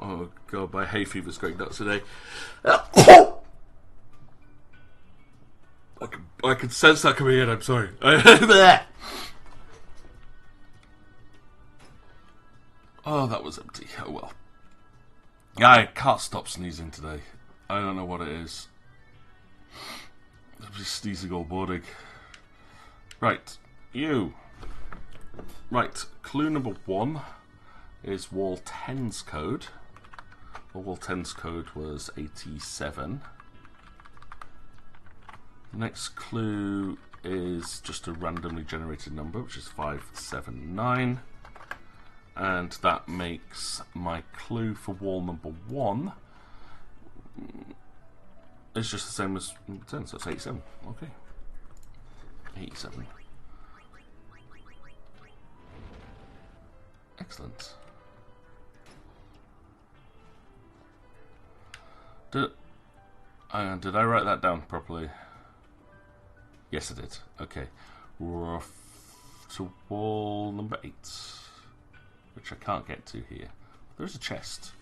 Oh god, my hay fever's going nuts today. I can sense that coming in, I'm sorry. Oh, that was empty. Oh well. Yeah, I can't stop sneezing today. I don't know what it is. I'm just sneezing all morning. Right, you. Right, clue number 1 is wall 10's code. Well, wall 10's code was 87. The next clue is just a randomly generated number, which is 579. And that makes my clue for wall number 1 is just the same as 10, so it's 87. Okay. 87. Excellent. Did I write that down properly? Yes, I did. Okay. We're off to wall number 8, which I can't get to here. There's a chest.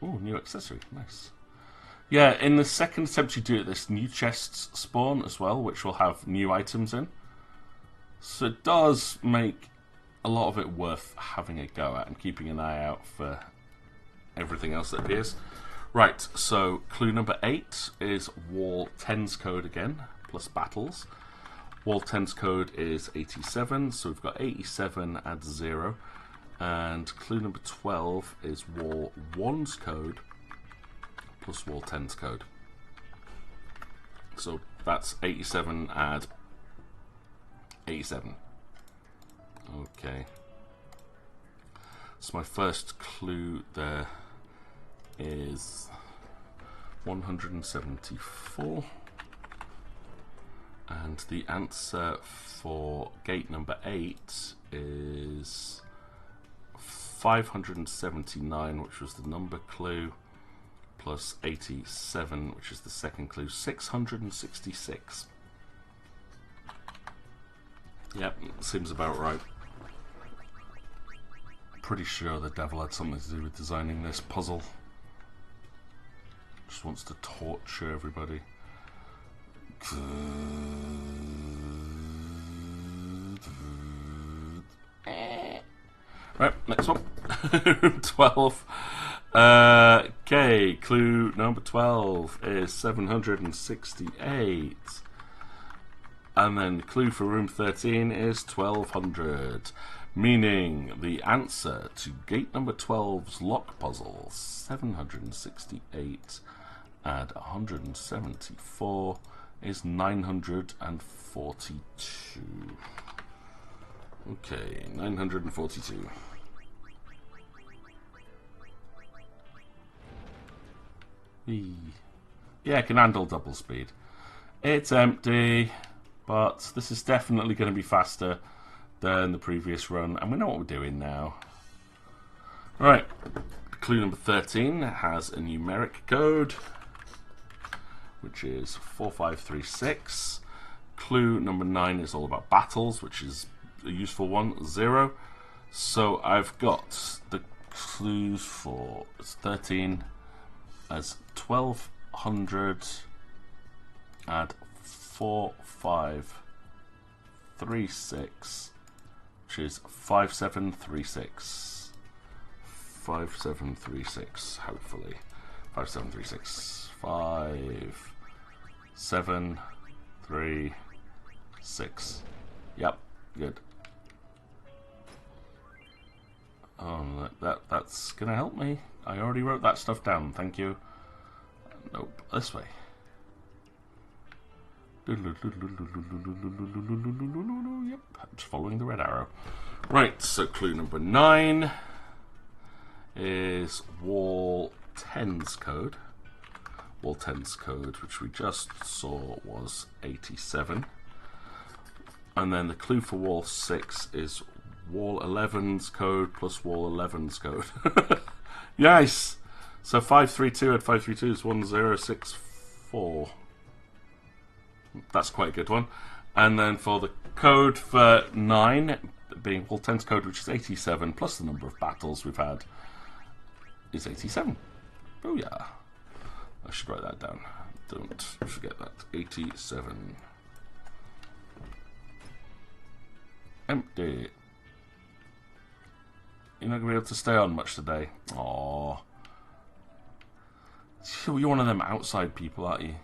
Oh, new accessory. Nice. Yeah, in the second attempt you do it, this new chests spawn as well, which will have new items in. So it does make a lot of it worth having a go at and keeping an eye out for everything else that appears. Right, so clue number 8 is wall 10's code again, plus battles. Wall 10's code is 87, so we've got 87 add 0. And clue number 12 is wall 1's code plus wall 10's code. So that's 87 add 87. Okay. So my first clue there is 174. And the answer for gate number 8 is 579, which was the number clue, plus 87, which is the second clue, 666. Yep, seems about right. Pretty sure the devil had something to do with designing this puzzle. Just wants to torture everybody. Right, next one. 12. Okay, clue number 12 is 768. And then clue for room 13 is 1200. Meaning the answer to gate number 12's lock puzzle, 768 add 174, is 942. Okay, 942. Whee. Yeah, it can handle double speed. It's empty, but this is definitely going to be faster than the previous run, and we know what we're doing now. Right, clue number 13 has a numeric code, which is 4536. Clue number 9 is all about battles, which is a useful one, 0. So I've got the clues for 13 as 1200 add 4536, which is 5736. 5736, hopefully. 5736. 5736. Yep, good. Oh, that's gonna help me. I already wrote that stuff down, thank you. Nope, this way. Yep, just following the red arrow. Right, so clue number 9 is wall 10's code. Wall 10's code, which we just saw, was 87. And then the clue for wall 6 is wall 11's code plus wall 11's code. Nice! So 532 and 532 is 1064. That's quite a good one. And then for the code for 9, being wall 10's code, which is 87, plus the number of battles we've had, is 87. Oh yeah. I should write that down. Don't forget that. 87. Empty. You're not going to be able to stay on much today. Aww. You're one of them outside people, aren't you?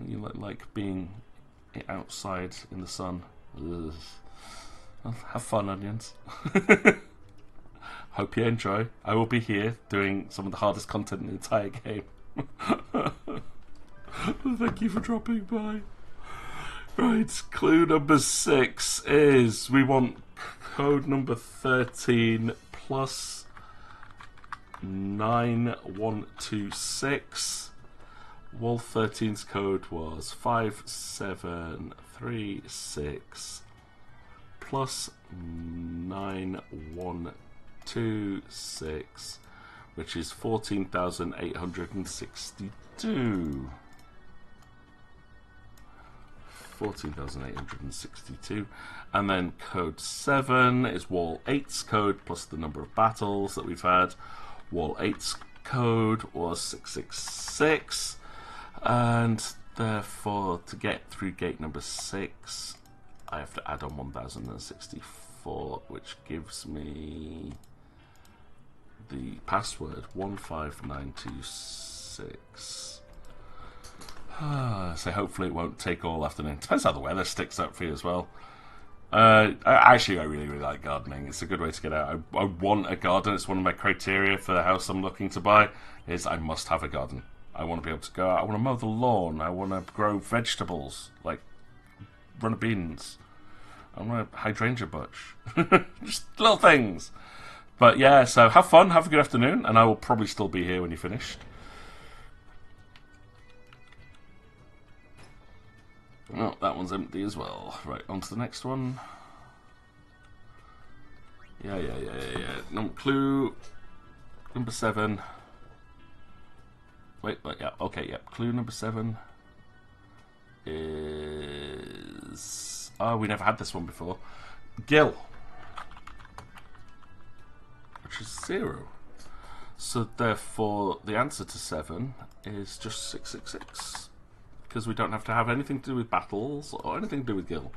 You like being outside in the sun. Ugh. Well, have fun, onions. Hope you enjoy. I will be here doing some of the hardest content in the entire game. Thank you for dropping by. Right, clue number 6 is we want code number 13 plus 9126. Wall 13's code was 5736 plus 9126, which is 14,862. 14,862. And then code 7 is wall 8's code plus the number of battles that we've had. Wall 8's code was 666. And therefore, to get through gate number 6, I have to add on 1064, which gives me the password 15926. So hopefully it won't take all afternoon. Depends how the weather sticks up for you as well. I really like gardening. It's a good way to get out. I want a garden. It's one of my criteria for the house I'm looking to buy, is I must have a garden. I want to be able to go out. I want to mow the lawn. I want to grow vegetables, like runner beans. I want a hydrangea bush. Just little things. But yeah, so have fun. Have a good afternoon. And I will probably still be here when you're finished. Oh, that one's empty as well. Right, on to the next one. Yeah. Clue number 7. Wait, yeah, okay, yeah. Clue number 7 is... Oh, we never had this one before. Gill. Which is 0. So therefore, the answer to 7 is just 666. Because we don't have to have anything to do with battles or anything to do with Gill.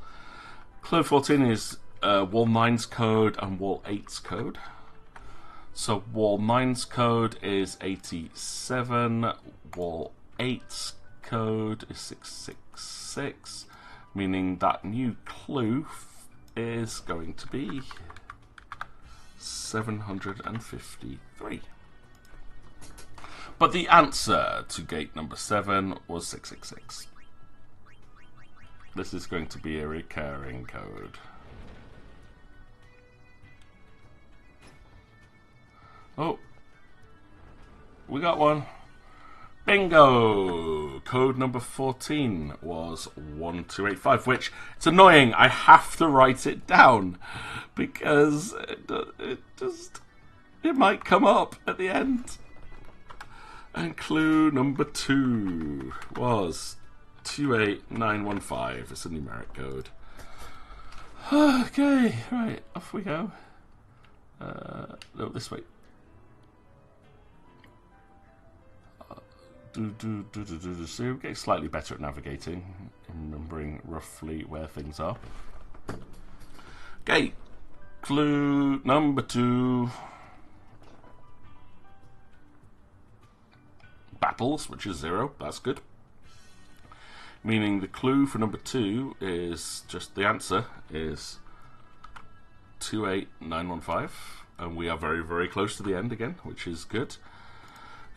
Clue 14 is wall 9's code and wall 8's code. So wall 9's code is 87, wall 8's code is 666, meaning that new clue is going to be 753. But the answer to gate number 7 was 666. This is going to be a recurring code. Oh, we got one. Bingo! Code number 14 was 1285, which, it's annoying, I have to write it down because it might come up at the end. And clue number 2 was 28915. It's a numeric code. Okay, right, off we go. No, this way. So we're getting slightly better at navigating, remembering roughly where things are. Okay, clue number 2. Battles, which is 0. That's good. Meaning the clue for number 2 is just the answer is 28915, and we are very, very close to the end again, which is good.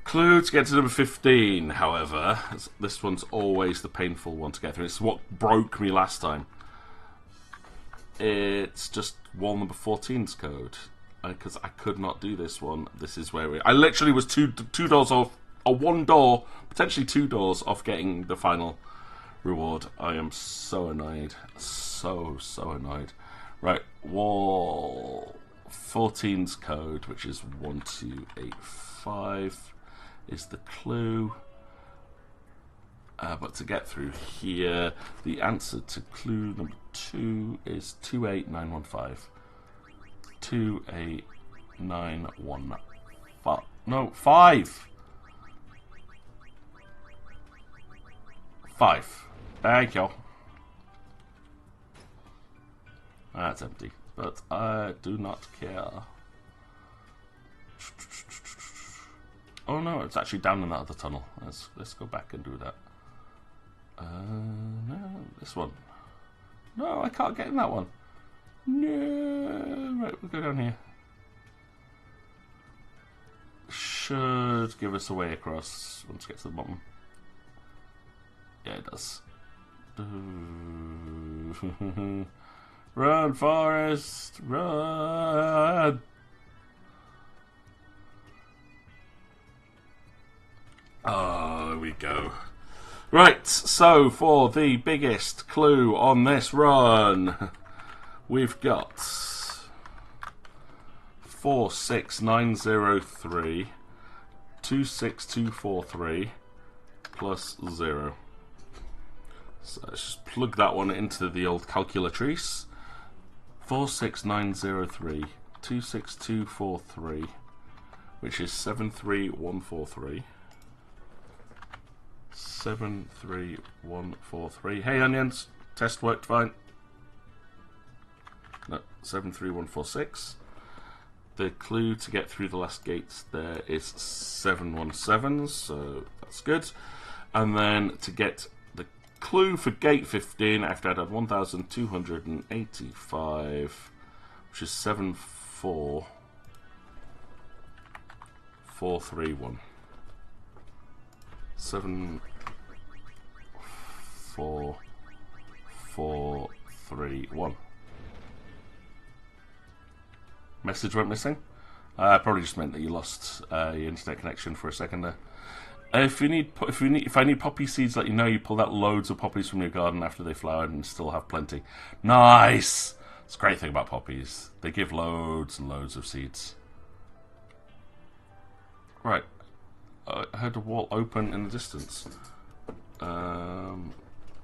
Clue to get to number 15, however, this one's always the painful one to get through. It's what broke me last time. It's just wall number 14's code, because I could not do this one. This is where I literally was two doors off, or one door, potentially 2 doors off getting the final reward. I am so annoyed, so annoyed. Right, wall 14's code, which is 1285. Is the clue, but to get through here, the answer to clue number 2 is 28915. 28915. No, 5. 5. Thank you. That's empty, but I do not care. Oh no, it's actually down in that other tunnel. Let's go back and do that. No, this one. No, I can't get in that one. No, right, we'll go down here. Should give us a way across once we get to the bottom. Yeah, it does. Run, Forest, run! Oh, there we go. Right, so for the biggest clue on this run, we've got 46903 26243 plus 0. So let's just plug that one into the old calculatrice. 46903 26243, which is 73143. 73143. Hey onions, test worked fine. No, 73146. The clue to get through the last gates there is 717, so that's good. And then to get the clue for gate 15, I have to add 1285, which is 74431. 74431. Message went missing. Probably just meant that you lost your internet connection for a second there. If I need poppy seeds, let you know. You pull out loads of poppies from your garden after they flowered and still have plenty. Nice. It's a great thing about poppies. They give loads and loads of seeds. Right. I heard a wall open in the distance.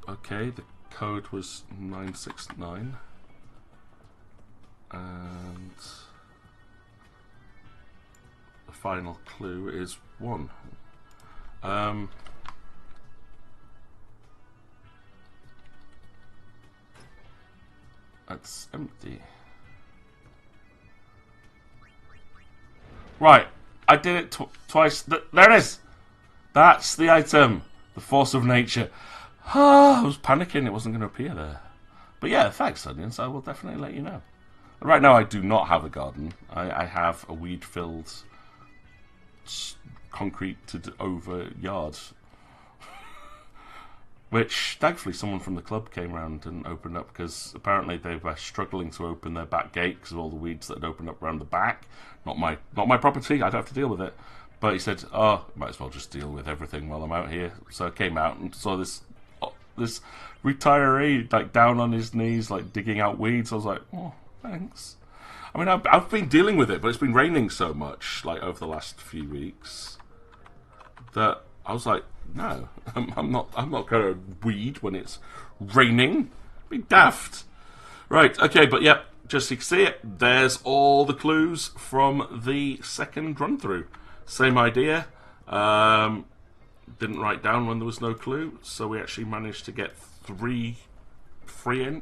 Okay, the code was 969. And the final clue is 1. That's empty. Right. I did it twice. There it is! That's the item. The force of nature. I was panicking it wasn't going to appear there. But yeah, thanks, Onions. I will definitely let you know. Right now I do not have a garden. I have a weed-filled, concrete-over yard. Which, thankfully, someone from the club came around and opened up, because apparently they were struggling to open their back gate because of all the weeds that had opened up around the back. Not my property, I'd have to deal with it. But he said, "Oh, might as well just deal with everything while I'm out here." So I came out and saw this retiree like down on his knees, like digging out weeds. I was like, "Oh, thanks." I mean, I've been dealing with it, but it's been raining so much, like over the last few weeks, that I was like, "No, I'm not going to weed when it's raining. Be daft." Right, okay, but yep, just so you can see it, there's all the clues from the second run through. Same idea. Didn't write down when there was no clue, so we actually managed to get three free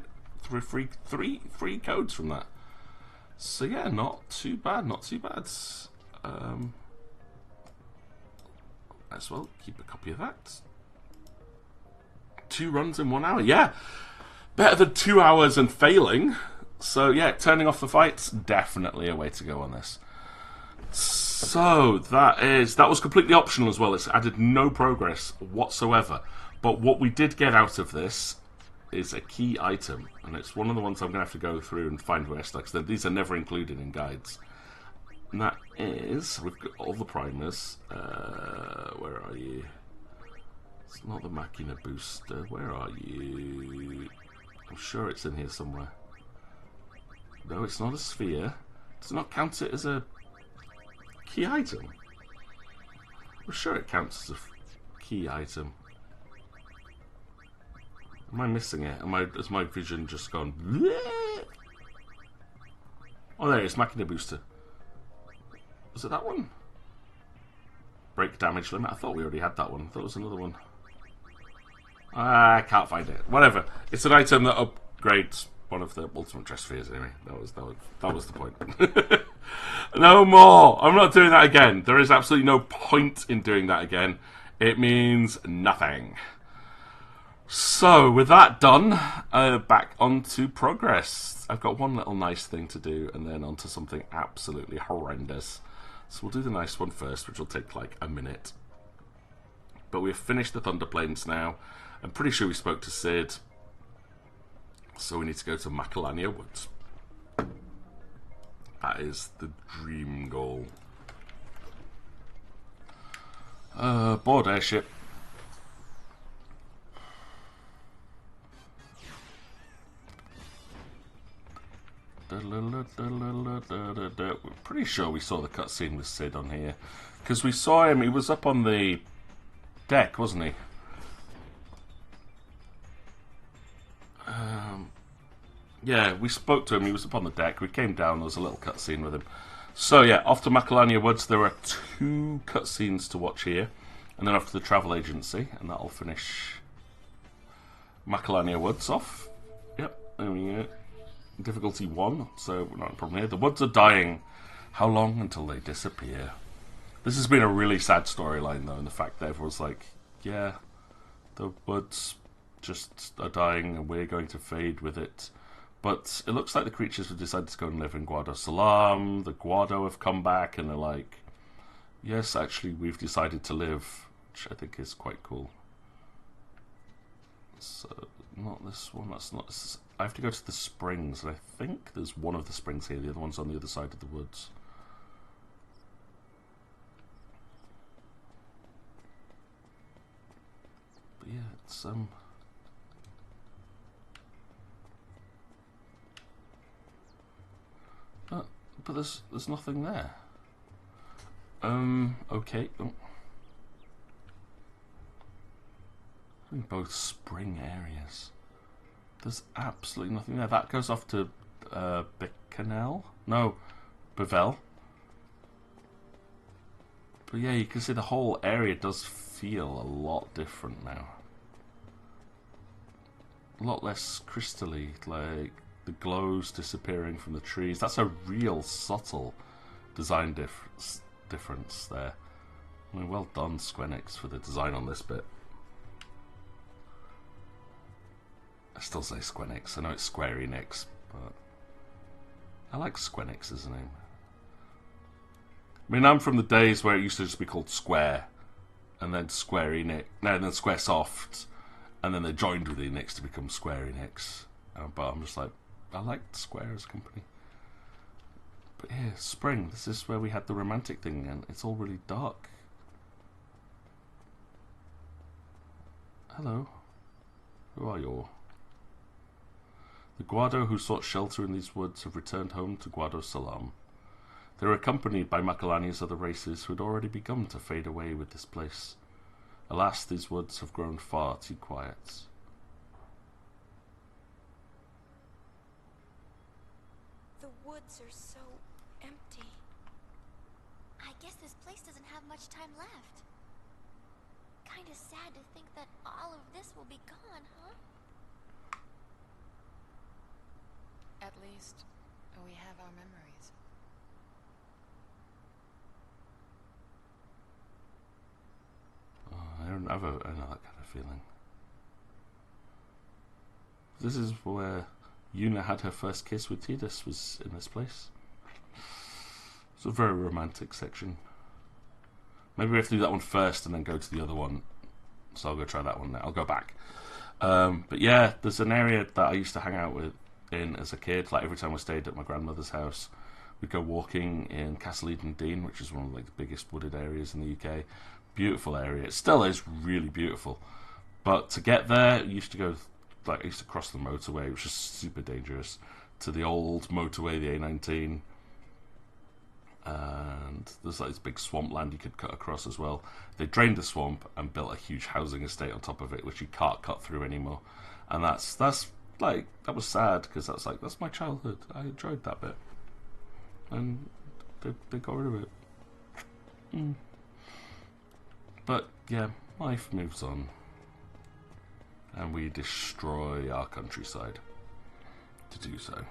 codes from that. So yeah, not too bad, not too bad. As well, keep a copy of that. 2 runs in 1 hour, yeah. Better than 2 hours and failing. So yeah, turning off the fights, definitely a way to go on this. So that was completely optional as well. It's added no progress whatsoever. But what we did get out of this is a key item, and it's one of the ones I'm going to have to go through and find where it's because these are never included in guides. And that is, we've got all the primers. Where are you? It's not the Machina booster. Where are you? I'm sure it's in here somewhere. No, it's not a sphere. Does it not count it as a key item? I'm sure it counts as a key item. Am I missing it? Has my vision just gone? Bleh? Oh, there it is. Machina booster. Was it that one? Break damage limit. I thought we already had that one. I thought it was another one. I can't find it. Whatever. It's an item that upgrades one of the ultimate dress spheres. Anyway, that was the point. No more. I'm not doing that again. There is absolutely no point in doing that again. It means nothing. So with that done, back onto progress. I've got one little nice thing to do, and then onto something absolutely horrendous. So we'll do the nice one first, which will take like a minute. But we've finished the Thunder Plains now. I'm pretty sure we spoke to Sid. So we need to go to Macalania Woods. That is the dream goal. Board airship. We're pretty sure we saw the cutscene with Sid on here. Because we saw him, he was up on the deck, wasn't he? Yeah, we spoke to him, he was up on the deck, we came down, there was a little cutscene with him. So yeah, off to Macalania Woods, there are 2 cutscenes to watch here. And then off to the travel agency, and that'll finish Macalania Woods off. Yep, there we go. Difficulty 1, so not a problem here. The woods are dying. How long until they disappear? This has been a really sad storyline, though, and the fact that everyone's like, yeah, the woods just are dying and we're going to fade with it. But it looks like the creatures have decided to go and live in Guado Salam. The Guado have come back and they're like, yes, actually, we've decided to live, which I think is quite cool. So, not this one, that's not... I have to go to the springs, and I think there's one of the springs here, the other one's on the other side of the woods. But yeah, it's but there's nothing there. Okay. Oh. In both spring areas. There's absolutely nothing there. That goes off to Bicanel? No, Bevel. But yeah, you can see the whole area does feel a lot different now. A lot less crystally, like the glow's disappearing from the trees. That's a real subtle design difference there. I mean, well done, Squenix, for the design on this bit. I still say Squenix. I know it's Square Enix, but I like Squenix as a name. I mean, I'm from the days where it used to just be called Square, and then Square Enix, no, and then Squaresoft, and then they joined with Enix to become Square Enix. But I'm just like, I liked Square as a company. But here, spring. This is where we had the romantic thing again. It's all really dark. Hello. Who are you? The Guado who sought shelter in these woods have returned home to Guado Salam. They were accompanied by Macalania's other races who had already begun to fade away with this place. Alas, these woods have grown far too quiet. The woods are so empty. I guess this place doesn't have much time left. Kinda sad to think that all of this will be gone, huh? At least, we have our memories. I know that kind of feeling. This is where Yuna had her first kiss with Tidus, was in this place. It's a very romantic section. Maybe we have to do that one first and then go to the other one. So I'll go try that one now. I'll go back. But yeah, there's an area that I used to hang out in as a kid. Like every time I stayed at my grandmother's house, we'd go walking in Castle Eden Dean, which is one of like the biggest wooded areas in the UK. Beautiful area. It still is really beautiful. But to get there, you used to go, like I used to cross the motorway, which is super dangerous, to the old motorway, the A19. And there's like this big swampland you could cut across as well. They drained the swamp and built a huge housing estate on top of it, which you can't cut through anymore. And that's like, that was sad, because that's my childhood. I enjoyed that bit. And they got rid of it. But yeah, life moves on. And we destroy our countryside to do so.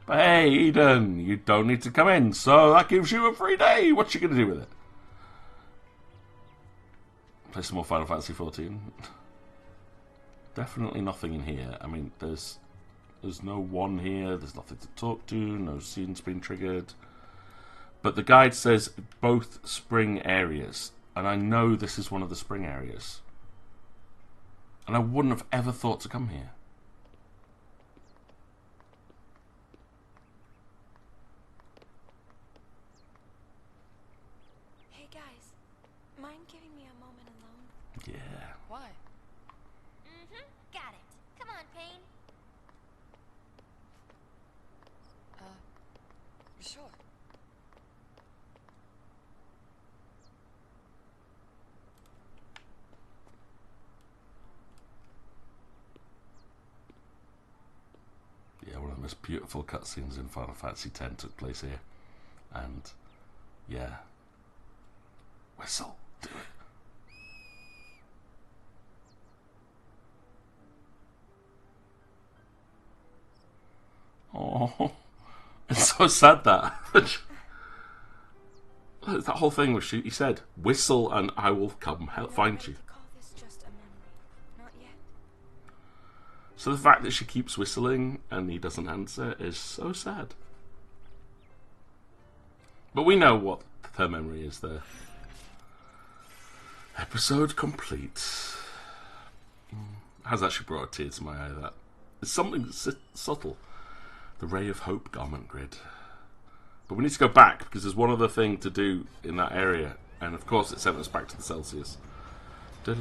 But hey, Eden, you don't need to come in, so that gives you a free day. What you going to do with it? Play some more Final Fantasy XIV. Definitely nothing in here. I mean, there's no one here. There's nothing to talk to. No scene's been triggered. But the guide says both spring areas. And I know this is one of the spring areas. And I wouldn't have ever thought to come here. Hey guys, mind giving me a moment alone? Yeah. Why? Got it. Come on, Payne. Sure. Yeah, one of the most beautiful cutscenes in Final Fantasy X took place here. And, yeah. Whistle, do it. Oh, it's so sad that. That whole thing was he said, whistle and I will come help find you. Call this just a memory. Not yet. So the fact that she keeps whistling and he doesn't answer is so sad. But we know what her memory is there. Episode complete. Has actually brought a tear to my eye, that. It's something subtle. The Ray of Hope garment grid. But we need to go back, because there's one other thing to do in that area. And of course it sent us back to the Celsius. You're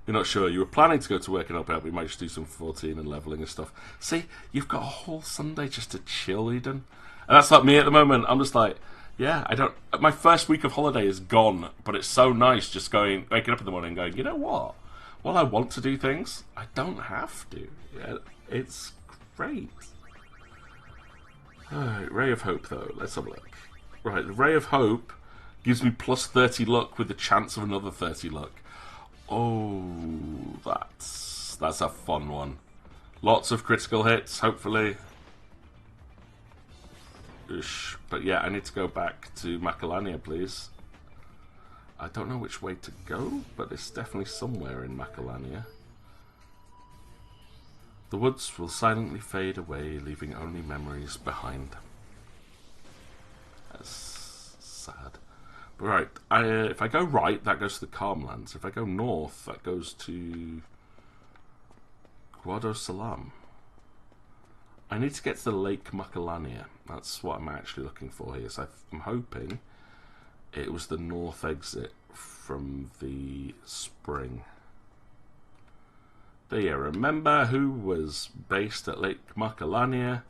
not sure. You were planning to go to work and help out, but you might just do some 14 and leveling and stuff. See, you've got a whole Sunday just to chill, Eden. And that's like me at the moment. I'm just like, yeah, I don't. My first week of holiday is gone, but it's so nice just waking up in the morning and going, you know what? While I want to do things, I don't have to. Yeah, it's great. Alright, Ray of Hope, though. Let's have a look. Right, the Ray of Hope gives me plus 30 luck with the chance of another 30 luck. Oh, that's a fun one. Lots of critical hits, hopefully. Oosh. But yeah, I need to go back to Macalania, please. I don't know which way to go, but it's definitely somewhere in Macalania. The woods will silently fade away, leaving only memories behind them. That's sad. But right, if I go right, that goes to the Calmlands. If I go north, that goes to Guado Salam. I need to get to the Lake Macalania. That's what I'm actually looking for here. So I'm hoping it was the north exit from the spring. Do you remember who was based at Lake Macalania?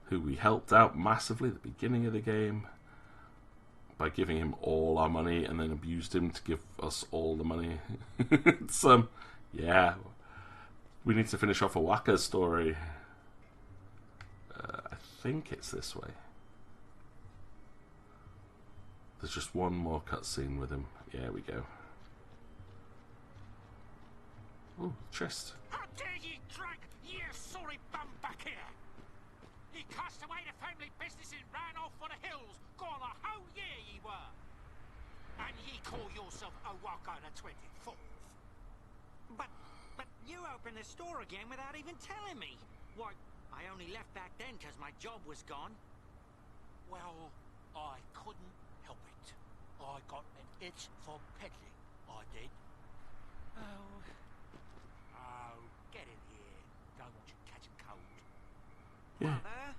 Who we helped out massively at the beginning of the game by giving him all our money and then abused him to give us all the money. It's, yeah. We need to finish off a Waka's story. I think it's this way. There's just one more cutscene with him. Yeah, we go. Oh, chest. How dare ye drag ye sorry bum back here? Ye cast away the family business and ran off for the hills, gone a whole year ye were. And ye call yourself a Waka the 24th. But you opened the store again without even telling me. Why, I only left back then because my job was gone. Well, I couldn't help it. I got an itch for peddling, I did. Oh, get in here. Don't want you catching cold. Yeah. Mother?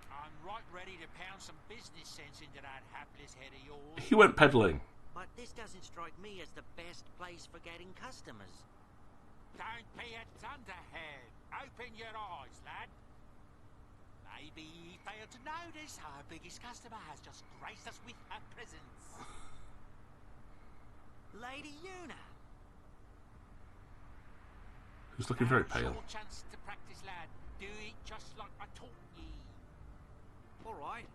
I'm right ready to pound some business sense into that hapless head of yours. He went peddling. But this doesn't strike me as the best place for getting customers. Don't be a dunderhead. Open your eyes, lad. Maybe you failed to notice our biggest customer has just graced us with her presence. Lady Una. Who's looking very Now's pale. your chance to practice, lad. Do it just like I taught ye. All right.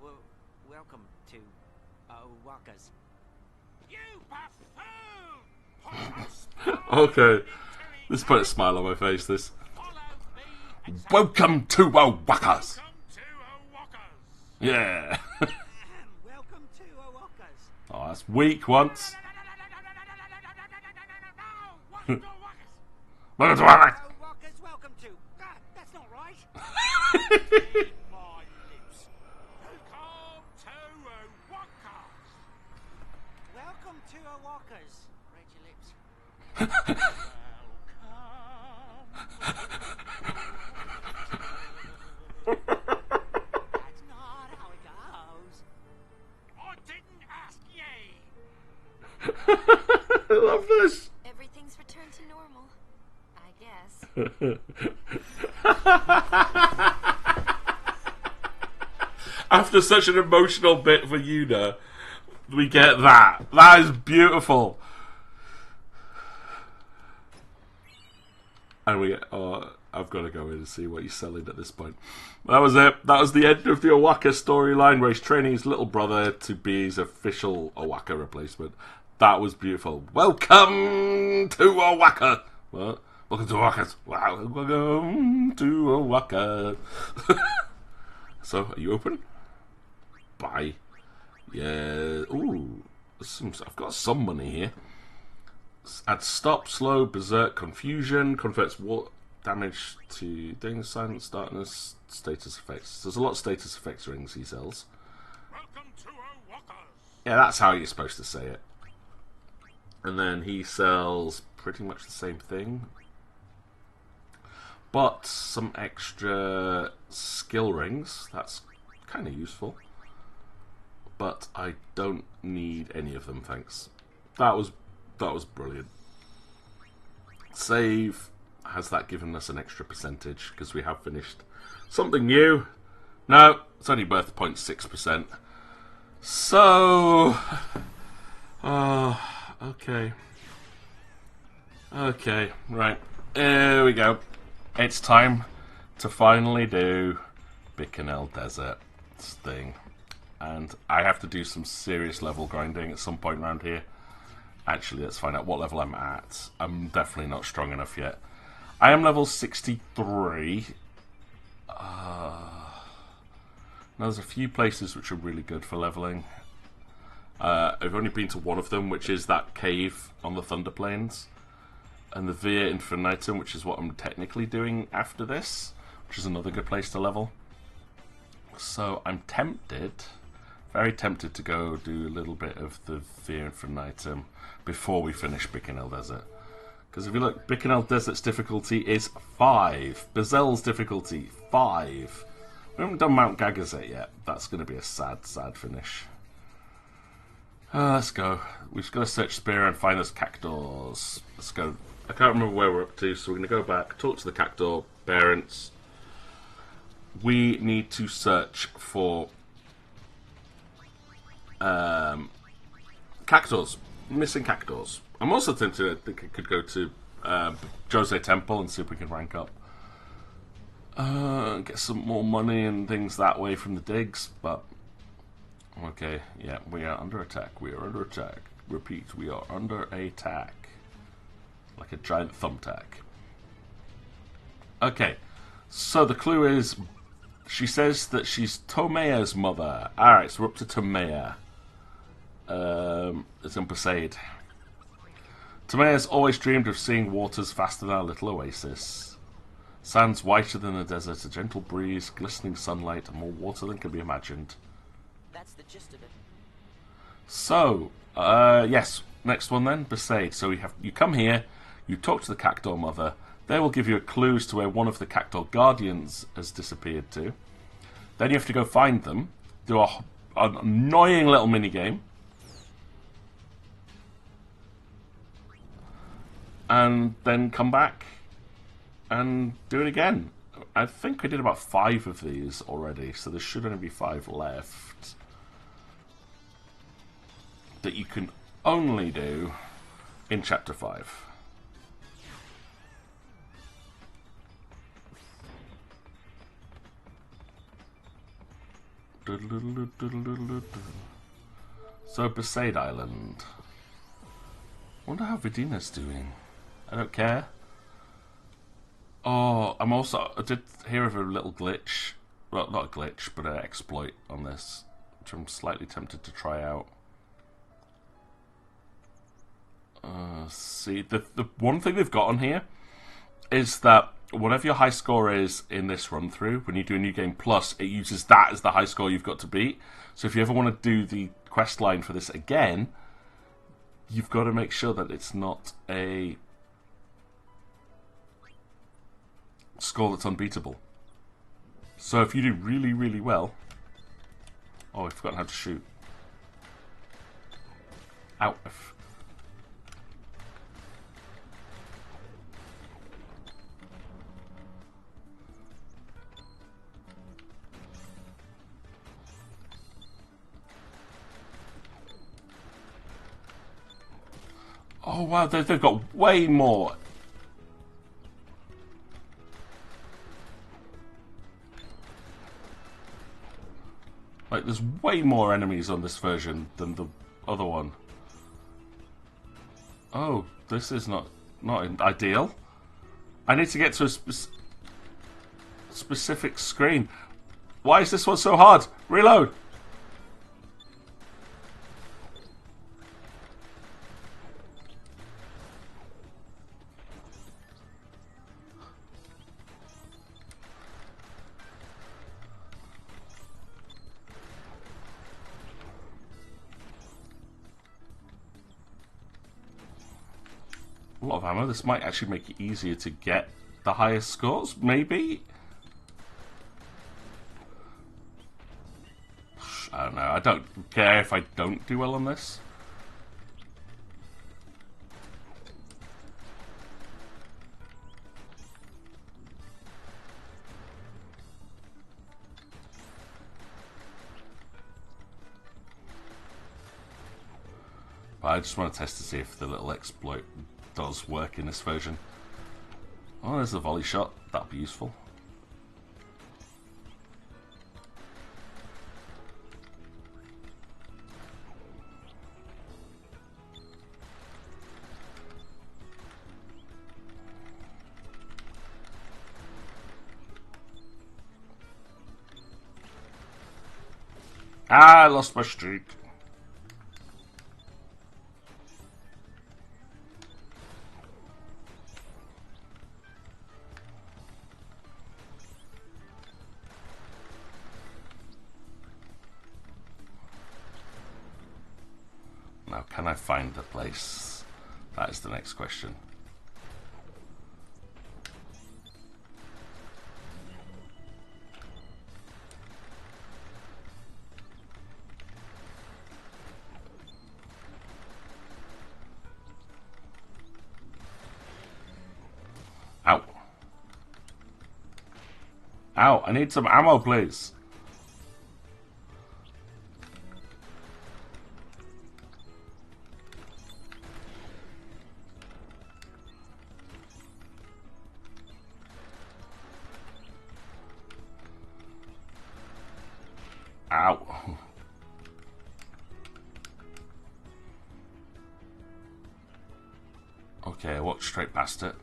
Well, welcome to Waka's. You buffoon! Okay. This put a smile on my face, this. Follow me and say, Welcome to Wakas. welcome to Waka's. Yeah. Welcome to Waka's. Oh, that's weak once. Welcome to Waka's. Welcome to Wakas. Waka's, welcome to. Ah, that's not right. Read my lips. Welcome to Waka's. Welcome to Waka's. Read your lips. That's not how it goes. I didn't ask ye. I love this. Everything's returned to normal. I guess. After such an emotional bit for Una, we get that. That is beautiful. And we get, oh, I've got to go in and see what he's selling at this point. That was it. That was the end of the Owaka storyline, where he's training his little brother to be his official Owaka replacement. That was beautiful. Welcome to Owaka. What? Welcome to Owaka. Wow. Welcome to Owaka. So, are you open? Bye. Yeah. Ooh. I've got some money here. Add stop, slow, berserk, confusion, converts water damage to danger, silence, darkness, status effects. There's a lot of status effects rings he sells. Welcome to Waka's. Yeah, that's how you're supposed to say it. And then he sells pretty much the same thing, but some extra skill rings. That's kind of useful, but I don't need any of them, thanks. That was brilliant. Save. Has that given us an extra percentage because we have finished something new? No, it's only worth 0.6%. So, okay. Okay, right. Here we go. It's time to finally do Bikanel Desert thing. And I have to do some serious level grinding at some point around here. Actually, let's find out what level I'm at. I'm definitely not strong enough yet. I am level 63. Now there's a few places which are really good for leveling. I've only been to one of them, which is that cave on the Thunder Plains. And the Via Infinitum, which is what I'm technically doing after this, which is another good place to level. So I'm tempted, very tempted to go do a little bit of the Via Infinitum before we finish Bikanel Desert. Because if you look, Bicanel Desert's difficulty is 5. Bazel's difficulty, 5. We haven't done Mount Gagazet yet. That's going to be a sad, sad finish. Let's go. We've just got to search Spear and find those Cactuars. Let's go. I can't remember where we're up to, so we're going to go back, talk to the Cactuar parents. We need to search for Cactuars. Missing Cactuars. I'm also tempted, I think I could go to Jose Temple and see if we can rank up. Get some more money and things that way from the digs, but okay, yeah, we are under attack. We are under attack. Repeat, we are under attack. Like a giant thumbtack. Okay, so the clue is, she says that she's Tomea's mother. Alright, so we're up to Tomea. It's in Perseid. Tomea's always dreamed of seeing waters faster than our little oasis. Sands whiter than the desert, a gentle breeze, glistening sunlight, and more water than can be imagined. That's the gist of it. So, yes, next one then, Perseid. So you come here, you talk to the Cactuar mother. They will give you a clue as to where one of the Cactuar guardians has disappeared to. Then you have to go find them, do an annoying little mini game, and then come back and do it again. I think I did about 5 of these already, so there should only be 5 left that you can only do in Chapter 5. So, Perseid Island. Wonder how Vidina's doing. I don't care. Oh, I did hear of a little glitch. Well, not a glitch, but an exploit on this, which I'm slightly tempted to try out. See, the one thing they've got on here is that whatever your high score is in this run through, when you do a new game plus, it uses that as the high score you've got to beat. So if you ever want to do the quest line for this again, you've got to make sure that it's not a score that's unbeatable. So if you do really, really well... Oh, I've forgotten how to shoot. Ow. Oh wow, they've got way more. Like, there's way more enemies on this version than the other one. Oh, this is not ideal. I need to get to a specific screen. Why is this one so hard? Reload! A lot of ammo. This might actually make it easier to get the highest scores, maybe? I don't know. I don't care if I don't do well on this. But I just want to test to see if the little exploit does work in this version. Oh, there's a volley shot. That'll be useful. Ah, I lost my streak. Now, can I find the place? That is the next question. Ow, I need some ammo, please. Ow. Okay, I walked straight past it.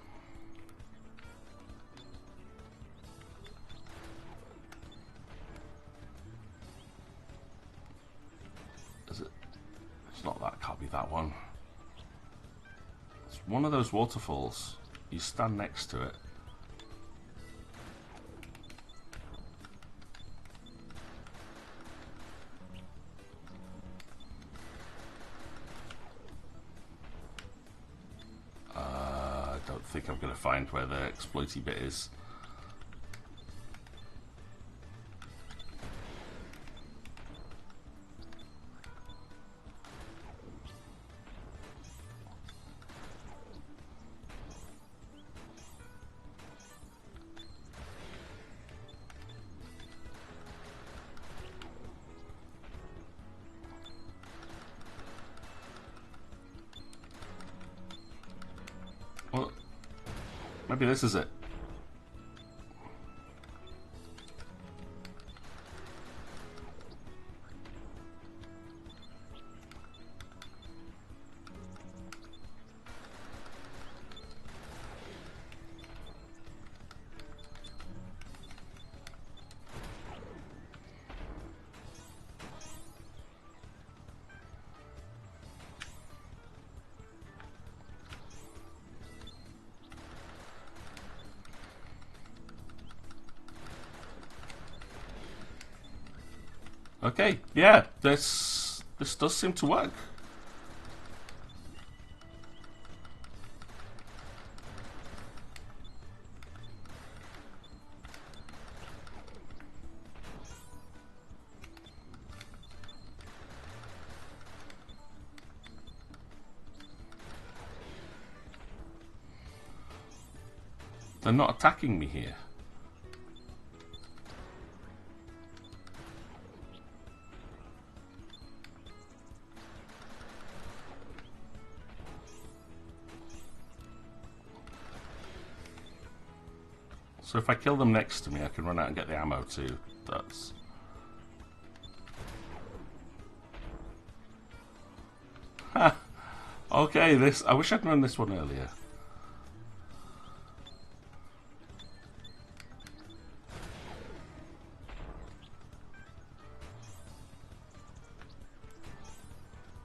Is it? It's not that, can't be that one. It's one of those waterfalls. You stand next to it. I don't think I'm going to find where the exploity bit is. Well, maybe this is it. Okay, yeah, this does seem to work. They're not attacking me here. So if I kill them next to me, I can run out and get the ammo too. That's... Ha! Okay, this... I wish I'd known this one earlier.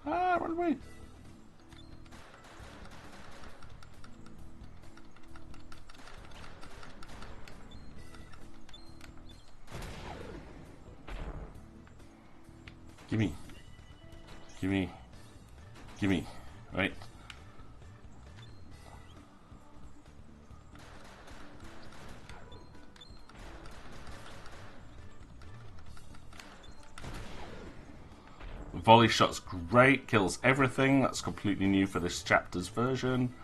Ah, run away! Gimme. Gimme. Gimme. Right. Volley shot's great, kills everything. That's completely new for this chapter's version.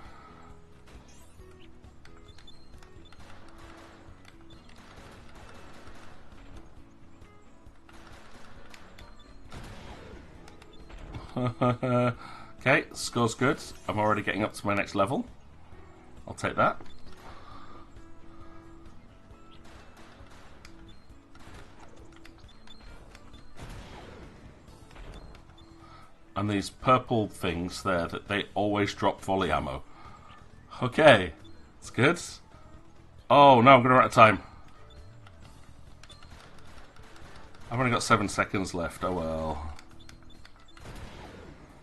Okay, score's good. I'm already getting up to my next level. I'll take that. And these purple things there, that they always drop volley ammo. Okay, it's good. Oh no, I'm going to run out of time. I've only got 7 seconds left, oh well.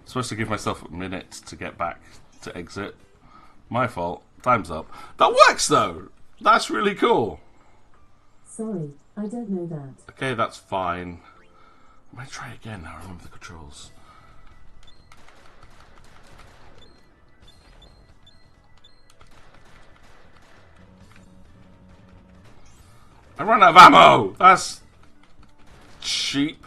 Supposed to give myself a minute to get back to exit. My fault. Time's up. That works though! That's really cool. Sorry, I don't know that. Okay, that's fine. I'm gonna try again now. I remember the controls. I ran out of ammo! That's cheap.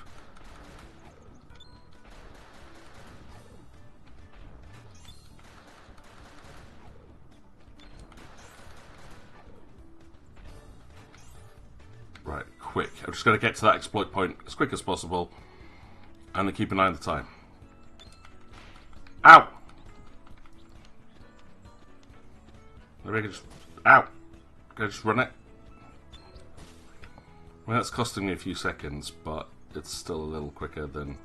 quick. I'm just going to get to that exploit point as quick as possible. And then keep an eye on the time. Ow! Maybe I can just... Ow! Can I just run it? Well, that's costing me a few seconds, but it's still a little quicker than...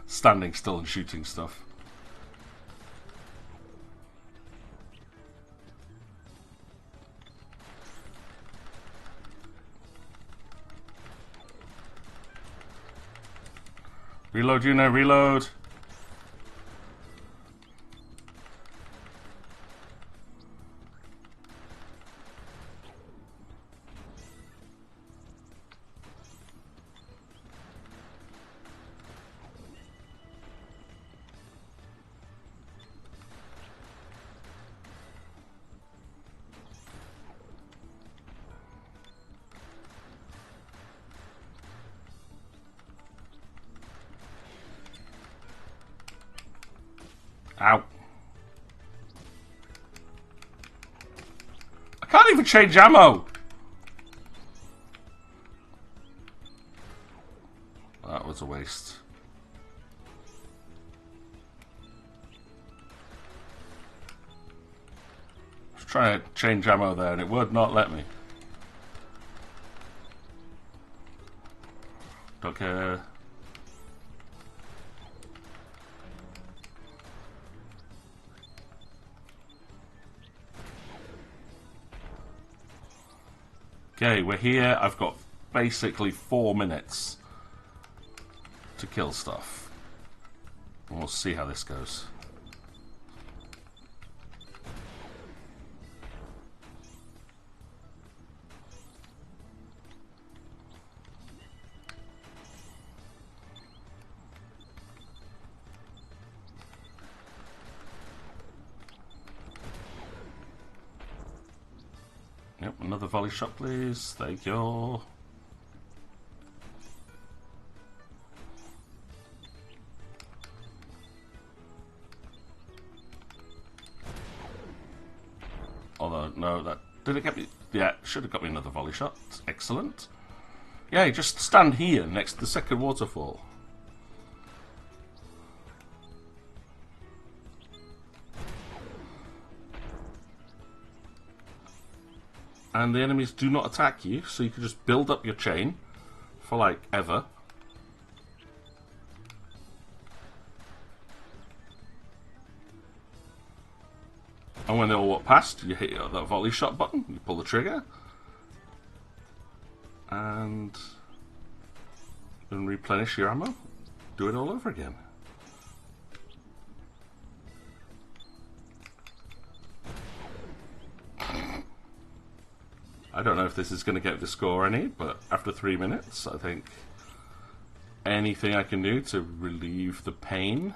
standing still and shooting stuff. Reload, Juno, reload! Ow. I can't even change ammo! That was a waste. I was trying to change ammo there and it would not let me. Don't care. Okay, we're here. I've got basically 4 minutes to kill stuff. And we'll see how this goes. Yep, another volley shot, please. Thank you. Although, no, that... Did it get me... Yeah, it should have got me another volley shot. Excellent. Yeah, just stand here next to the second waterfall. And the enemies do not attack you, so you can just build up your chain for, like, ever. And when they all walk past, you hit that volley shot button, you pull the trigger, and then replenish your ammo. Do it all over again. I don't know if this is going to get the score I need, but after 3 minutes, I think anything I can do to relieve the pain.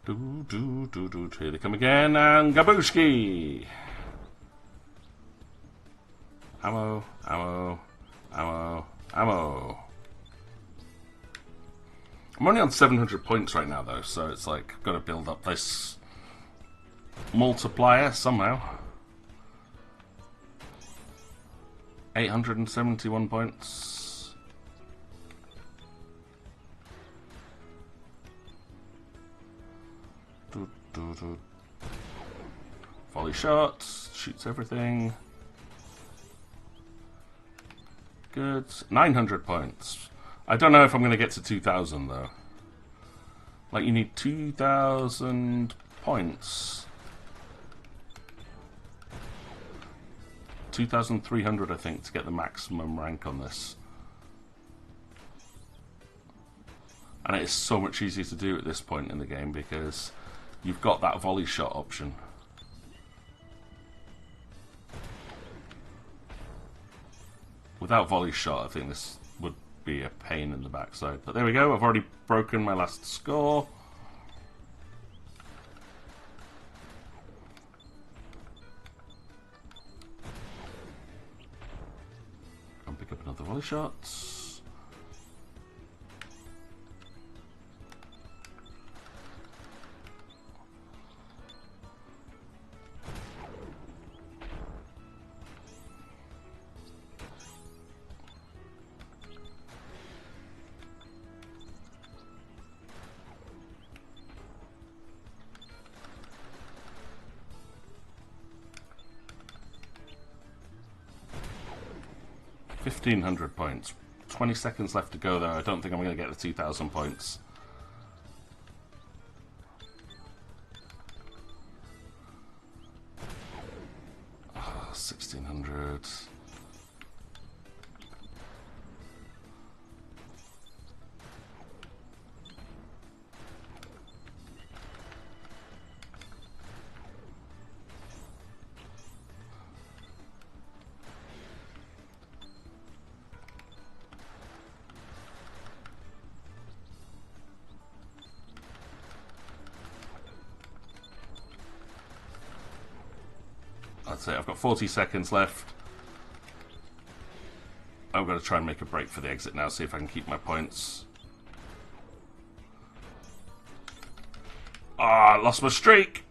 Here they come again, and Gabooshki! Ammo, ammo, ammo, ammo. I'm only on 700 points right now, though, so it's like, I've got to build up this multiplier somehow. 871 points. Volley shot, shoots everything. Good. 900 points. I don't know if I'm going to get to 2,000 though. Like, you need 2,000 points. 2,300, I think, to get the maximum rank on this. And it is so much easier to do at this point in the game because you've got that volley shot option. Without volley shot, I think this would be a pain in the backside. But there we go, I've already broken my last score. Pick up another volley shot. 1,500 points. 20 seconds left to go, though. I don't think I'm going to get the 2,000 points. Oh, 1,600. That's it, I've got 40 seconds left. I'm going to try and make a break for the exit now, see if I can keep my points. Ah, I lost my streak!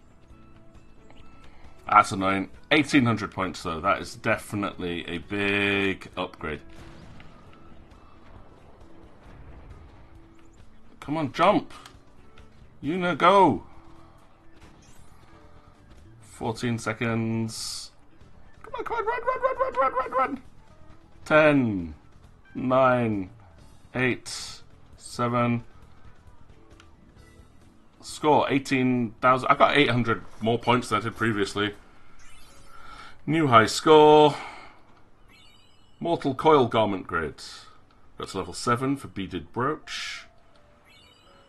That's annoying. 1,800 points though, that is definitely a big upgrade. Come on, jump! You know, go! 14 seconds. Come on, come on, run. 10, 9, 8, 7. Score 18,000. I got 800 more points than I did previously. New high score. Mortal coil garment grid. Got to level 7 for beaded brooch.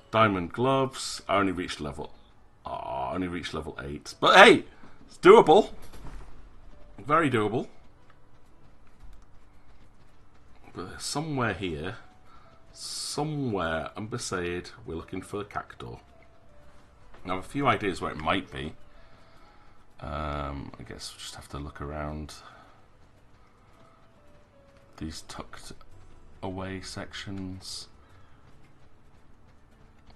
Diamond gloves. I only reached level. I only reached level 8. But hey! It's doable. Very doable. But there's somewhere here, somewhere on Besaid, we're looking for the Cactuar. I have a few ideas where it might be. I guess we'll just have to look around these tucked away sections.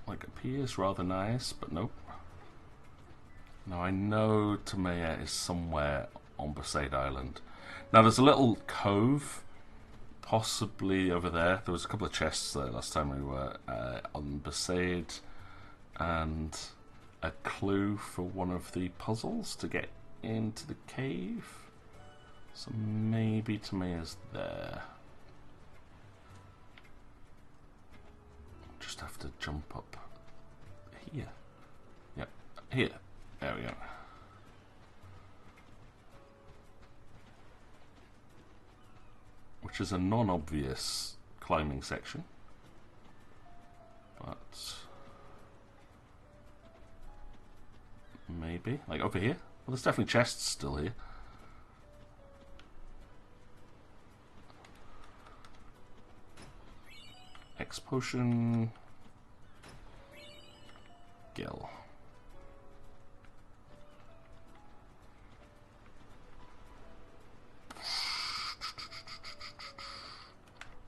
Like up here is rather nice, but nope. Now I know Tamea is somewhere on Besaid Island. Now there's a little cove, possibly over there. There was a couple of chests there last time we were on Besaid, and a clue for one of the puzzles to get into the cave. So maybe Tamea's there. Just have to jump up here. Yep, here. There we go. Which is a non-obvious climbing section. But maybe. Like over here? Well, there's definitely chests still here. X potion. Gil.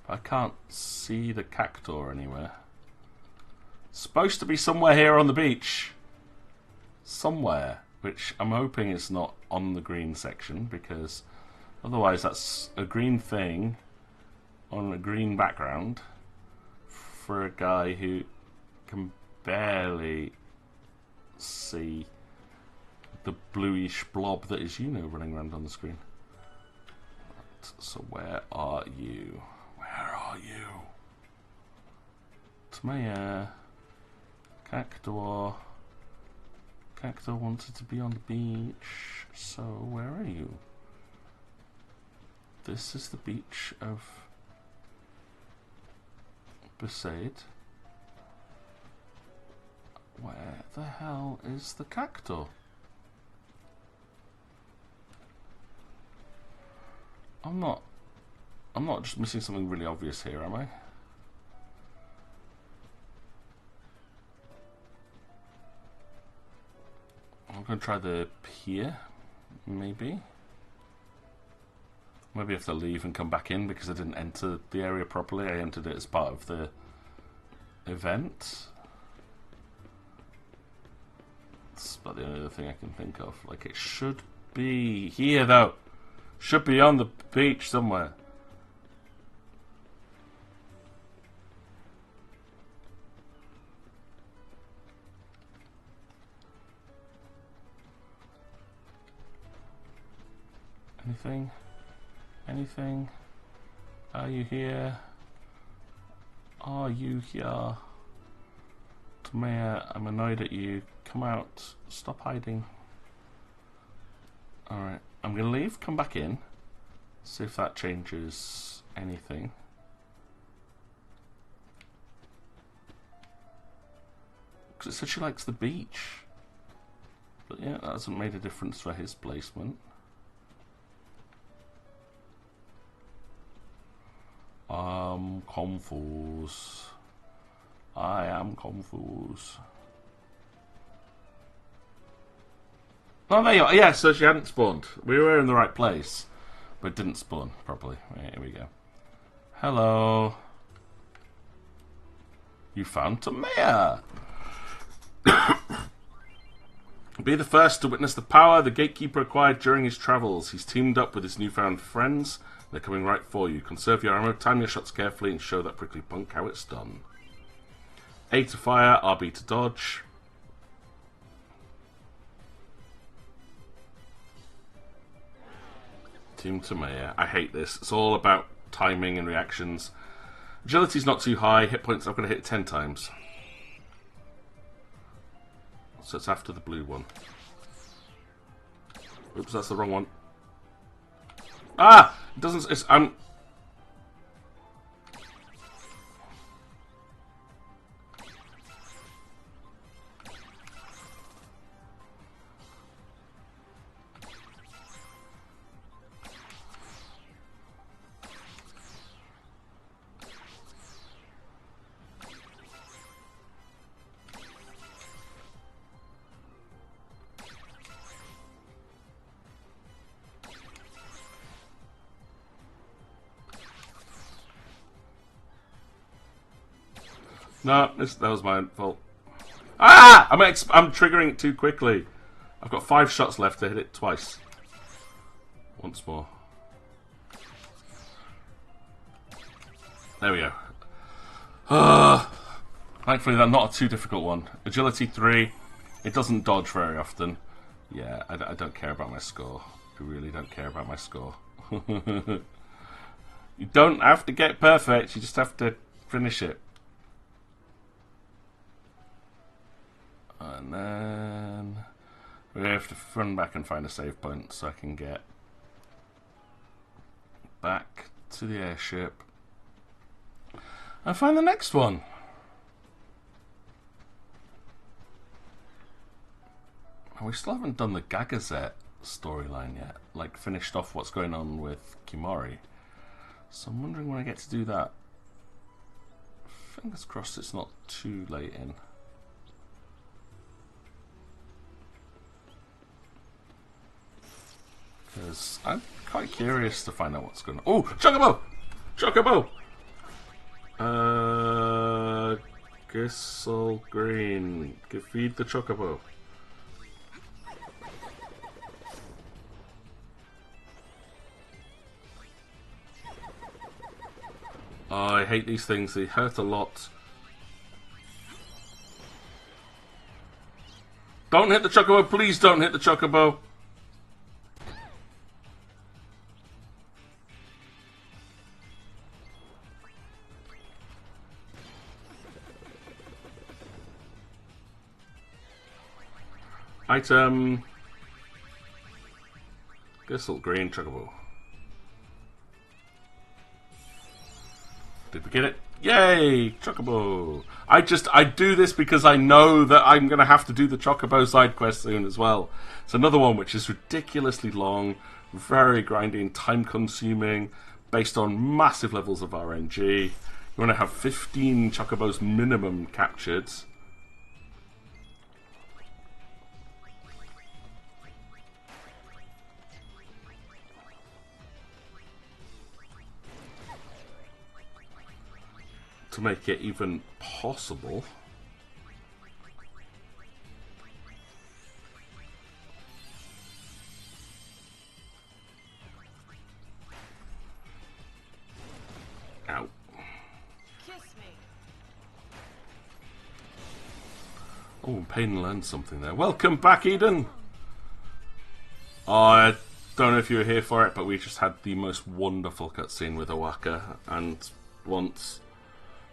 I can't see the Cactuar anywhere. It's supposed to be somewhere here on the beach. Somewhere. Which I'm hoping is not on the green section, because otherwise that's a green thing on a green background for a guy who can barely see the bluish blob that is Yuno running around on the screen. Right, so where are you? Where are you? Tamea. Cactuar. Cactuar wanted to be on the beach. So where are you? This is the beach of Besaid. Where the hell is the Cactuar? I'm not just missing something really obvious here, am I? I'm going to try the pier, maybe. Maybe I have to leave and come back in because I didn't enter the area properly. I entered it as part of the event. That's about the only other thing I can think of. Like, it should be here, though. Should be on the beach somewhere. Anything? Anything? Are you here? Are you here? Tamaya, I'm annoyed at you. Come out. Stop hiding. Alright, I'm gonna leave, come back in. See if that changes anything. Because it said she likes the beach. But yeah, that hasn't made a difference for his placement. I'm confused. I am confused. Oh, there you are. Yeah, so she hadn't spawned. We were in the right place, but it didn't spawn properly. Right, here we go. Hello. You found Tamaya. Be the first to witness the power the gatekeeper acquired during his travels. He's teamed up with his newfound friends. They're coming right for you. Conserve your ammo, time your shots carefully, and show that prickly punk how it's done. A to fire, RB to dodge. Team Tamaya. I hate this. It's all about timing and reactions. Agility's not too high. Hit points, I'm going to hit 10 times. So it's after the blue one. Oops, that's the wrong one. Ah! It doesn't... It's... No, that was my fault. Ah! I'm triggering it too quickly. I've got 5 shots left to hit it twice. Once more. There we go. Thankfully, that's not a too difficult one. Agility 3. It doesn't dodge very often. Yeah, I don't care about my score. I really don't care about my score. You don't have to get perfect. You just have to finish it. And then we have to run back and find a save point so I can get back to the airship and find the next one. And we still haven't done the Gagazet storyline yet, like finished off what's going on with Kimori. So I'm wondering when I get to do that. Fingers crossed it's not too late in. Because I'm quite curious to find out what's going on. Oh, Chocobo! Chocobo! Gissel Green. Feed the Chocobo. Oh, I hate these things. They hurt a lot. Don't hit the Chocobo. Please don't hit the Chocobo. Item. Gissel Green Chocobo. Did we get it? Yay! Chocobo! I do this because I know that I'm going to have to do the Chocobo side quest soon as well. It's another one which is ridiculously long, very grindy and time consuming, based on massive levels of RNG. You want to have 15 Chocobos minimum captured. To make it even possible. Ow. Kiss me. Oh, Payne learned something there. Welcome back, Eden! Oh, don't know if you were here for it, but we just had the most wonderful cutscene with Owaka, and once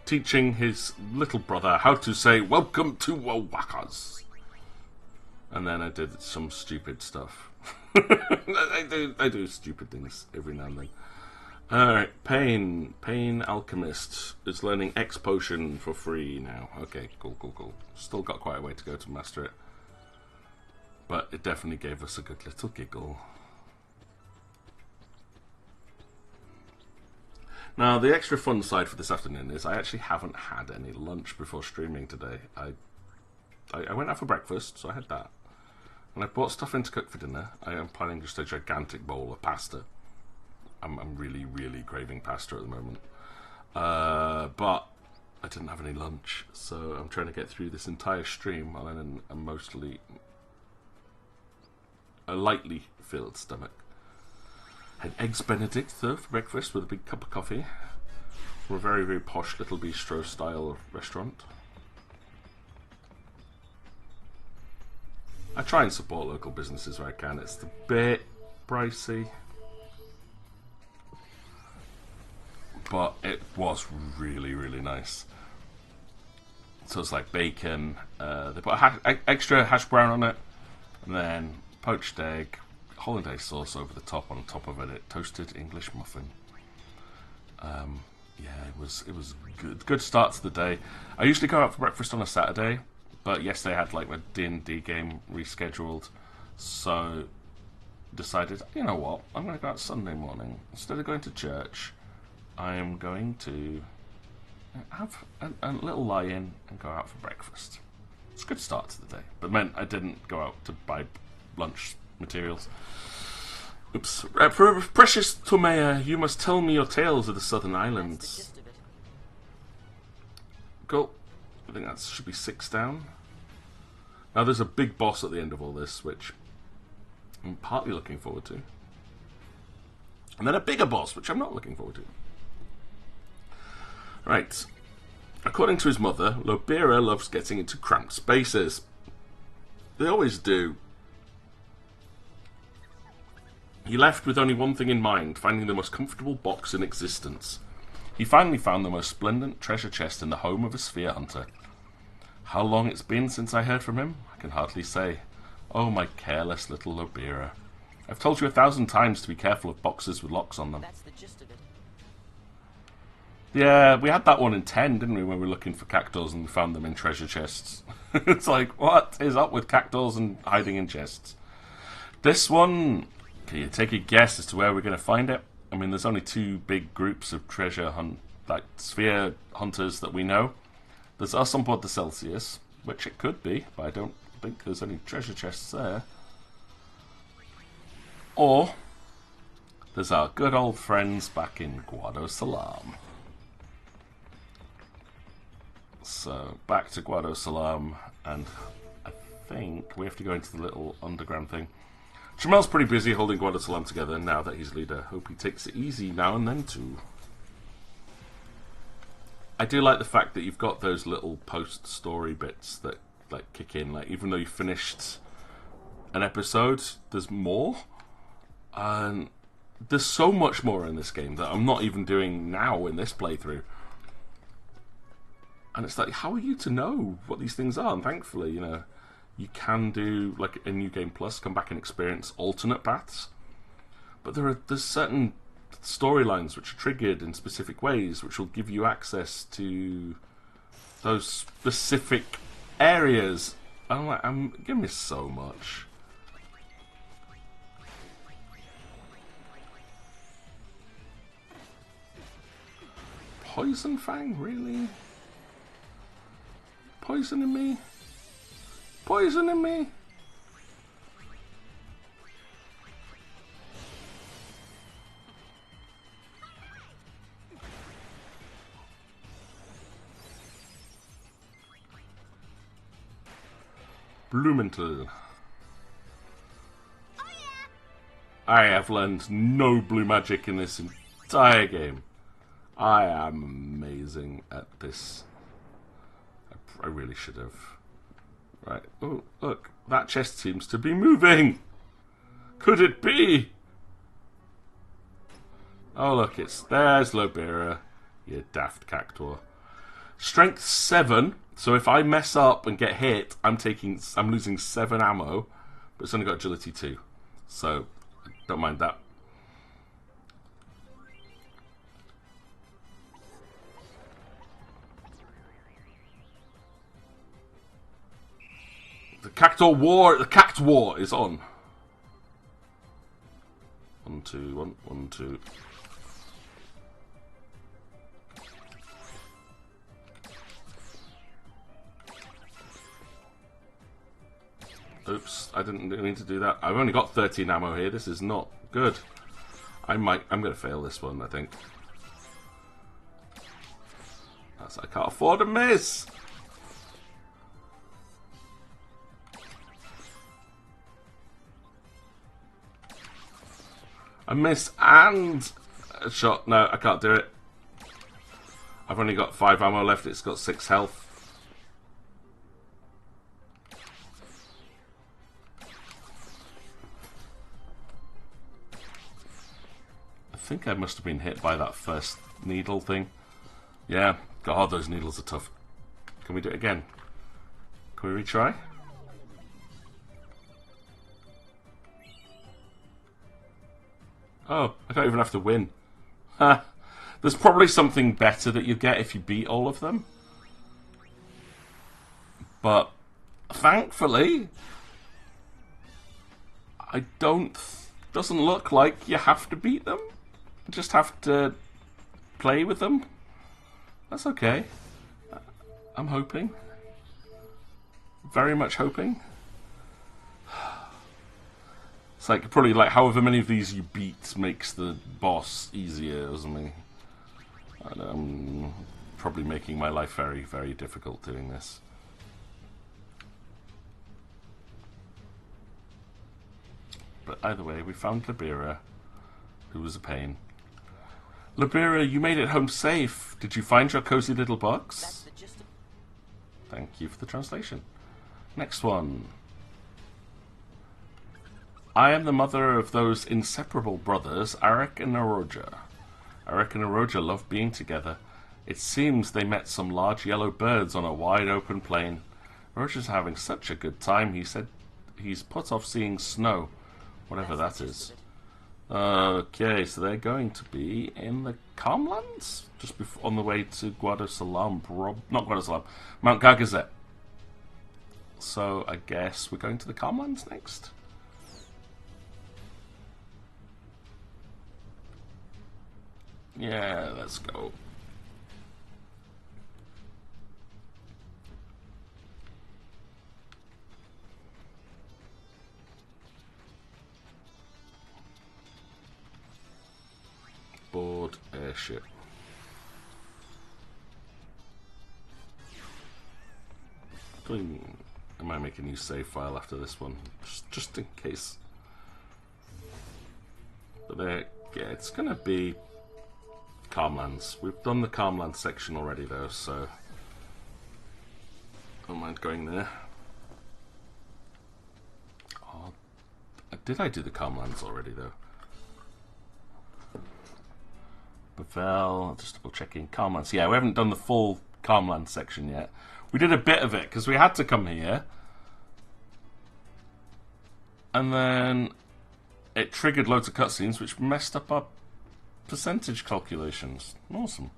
teaching his little brother how to say "Welcome to Owaka's," and then I did some stupid stuff. I do stupid things every now and then. Alright, Pain Alchemist is learning X Potion for free now. Okay, cool. Still got quite a way to go to master it. But it definitely gave us a good little giggle. Now, the extra fun side for this afternoon is I actually haven't had any lunch before streaming today. I went out for breakfast, so I had that. And I bought stuff in to cook for dinner. I am planning just a gigantic bowl of pasta. I'm really, really craving pasta at the moment. But I didn't have any lunch, so I'm trying to get through this entire stream on a lightly filled stomach. Had eggs Benedict, though, for breakfast with a big cup of coffee. From a very, very posh little bistro-style restaurant. I try and support local businesses where I can. It's a bit pricey. But it was really, really nice. So it's like bacon. They put extra hash brown on it. And then poached egg. Hollandaise sauce over the top. On top of it, toasted English muffin. Yeah, it was good start to the day. I usually go out for breakfast on a Saturday. But yesterday I had like my D&D game rescheduled. So decided, you know what? I'm going to go out Sunday morning. Instead of going to church, I am going to have a little lie-in and go out for breakfast. It's a good start to the day, but it meant I didn't go out to buy lunch materials. Oops. Precious Tomea, you must tell me your tales of the Southern Islands. Cool. I think that should be 6 down. Now there's a big boss at the end of all this, which I'm partly looking forward to. And then a bigger boss, which I'm not looking forward to. Right. According to his mother, Lobira loves getting into cramped spaces. They always do. He left with only one thing in mind, finding the most comfortable box in existence. He finally found the most splendid treasure chest in the home of a sphere hunter. How long it's been since I heard from him? I can hardly say. Oh, my careless little Lobira. I've told you 1,000 times to be careful of boxes with locks on them. That's the gist of it. Yeah, we had that one in 10, didn't we, when we were looking for cactuars and we found them in treasure chests. It's like, what is up with cactuars and hiding in chests? This one, can you take a guess as to where we're going to find it? I mean, there's only 2 big groups of sphere hunters that we know. There's us on board the Celsius, which it could be, but I don't think there's any treasure chests there. Or there's our good old friends back in Guado Salam. So, back to Guado Salam, and I think we have to go into the little underground thing. Jamel's pretty busy holding Guado Salam together now that he's leader. Hope he takes it easy now and then too. I do like the fact that you've got those little post-story bits that like kick in. Like, even though you finished an episode, there's more. And there's so much more in this game that I'm not even doing now in this playthrough. And it's like, how are you to know what these things are? And thankfully, you know, you can do, like a New Game Plus, come back and experience alternate paths. But there's certain storylines which are triggered in specific ways, which will give you access to those specific areas. I'm like, give me so much. Poison Fang, really? Poisoning me? Poisoning me? Blumenthal. Oh yeah. I have learned no blue magic in this entire game. I am amazing at this. I really should have. Right. Oh, look. That chest seems to be moving. Could it be? Oh look, there's Lobira, you daft Cactuar. Strength 7, so if I mess up and get hit, I'm losing 7 ammo, but it's only got agility 2, so don't mind that. The Cactuar is on. 1, 2, 1, 1, 2. Oops, I didn't mean to do that. I've only got 13 ammo here. This is not good. I'm going to fail this one, I think. I can't afford to miss. I miss and a shot. No, I can't do it. I've only got 5 ammo left. It's got 6 health. I think I must have been hit by that first needle thing. Yeah, God, those needles are tough. Can we do it again? Can we retry? Oh, I don't even have to win. Ha! There's probably something better that you get if you beat all of them. But thankfully, doesn't look like you have to beat them. You just have to play with them. That's okay. I'm hoping. Very much hoping. It's like probably like however many of these you beat makes the boss easier or something. I'm probably making my life very, very difficult doing this. But either way, we found Lobira, who was a pain. Lobira, you made it home safe. Did you find your cozy little box? That's the gist of... Thank you for the translation. Next one. I am the mother of those inseparable brothers, Arik and Aroja. Arik and Aroja love being together. It seems they met some large yellow birds on a wide open plain. Aroja's having such a good time, he said he's put off seeing snow, whatever that is. Okay, so they're going to be in the Calmlands? Just before, on the way to Guadosalam, not Guadosalam, Mount Gargazet. So I guess we're going to the Calmlands next. Yeah, let's go. Board airship. I might make a new save file after this one, just in case. But there, yeah, it's gonna be Calmlands. We've done the Calmlands section already though, so I don't mind going there. Oh, did I do the Calmlands already though? Bavel, just double checking. Calmlands. Yeah, we haven't done the full Calmlands section yet. We did a bit of it because we had to come here. And then it triggered loads of cutscenes which messed up our percentage calculations. Awesome.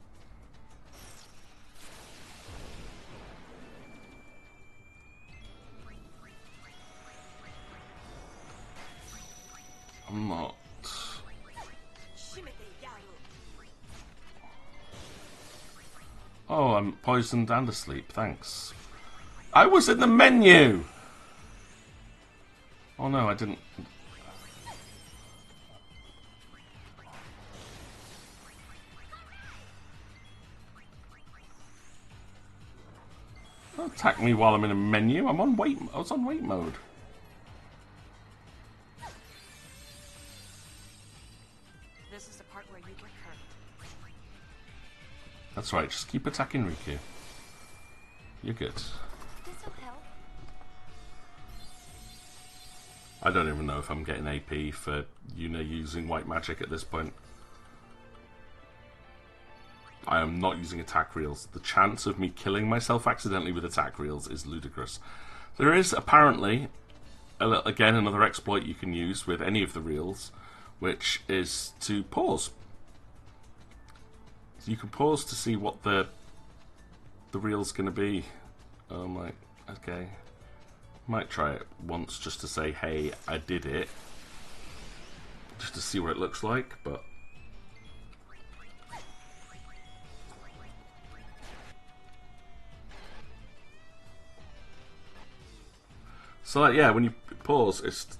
I'm not. Oh, I'm poisoned and asleep, thanks. I was in the menu! Oh no, I didn't. Don't attack me while I'm in a menu. I'm on wait. I was on wait mode. This is the part where you get hurt. That's right. Just keep attacking Riku. You're good. This'll help. I don't even know if I'm getting AP for Yuna using white magic at this point. I am not using attack reels. The chance of me killing myself accidentally with attack reels is ludicrous. There is apparently, again, another exploit you can use with any of the reels, which is to pause. So you can pause to see what the reel's going to be. Oh my, okay. Might try it once just to say, hey, I did it. Just to see what it looks like, but... So, like, yeah, when you pause, it's...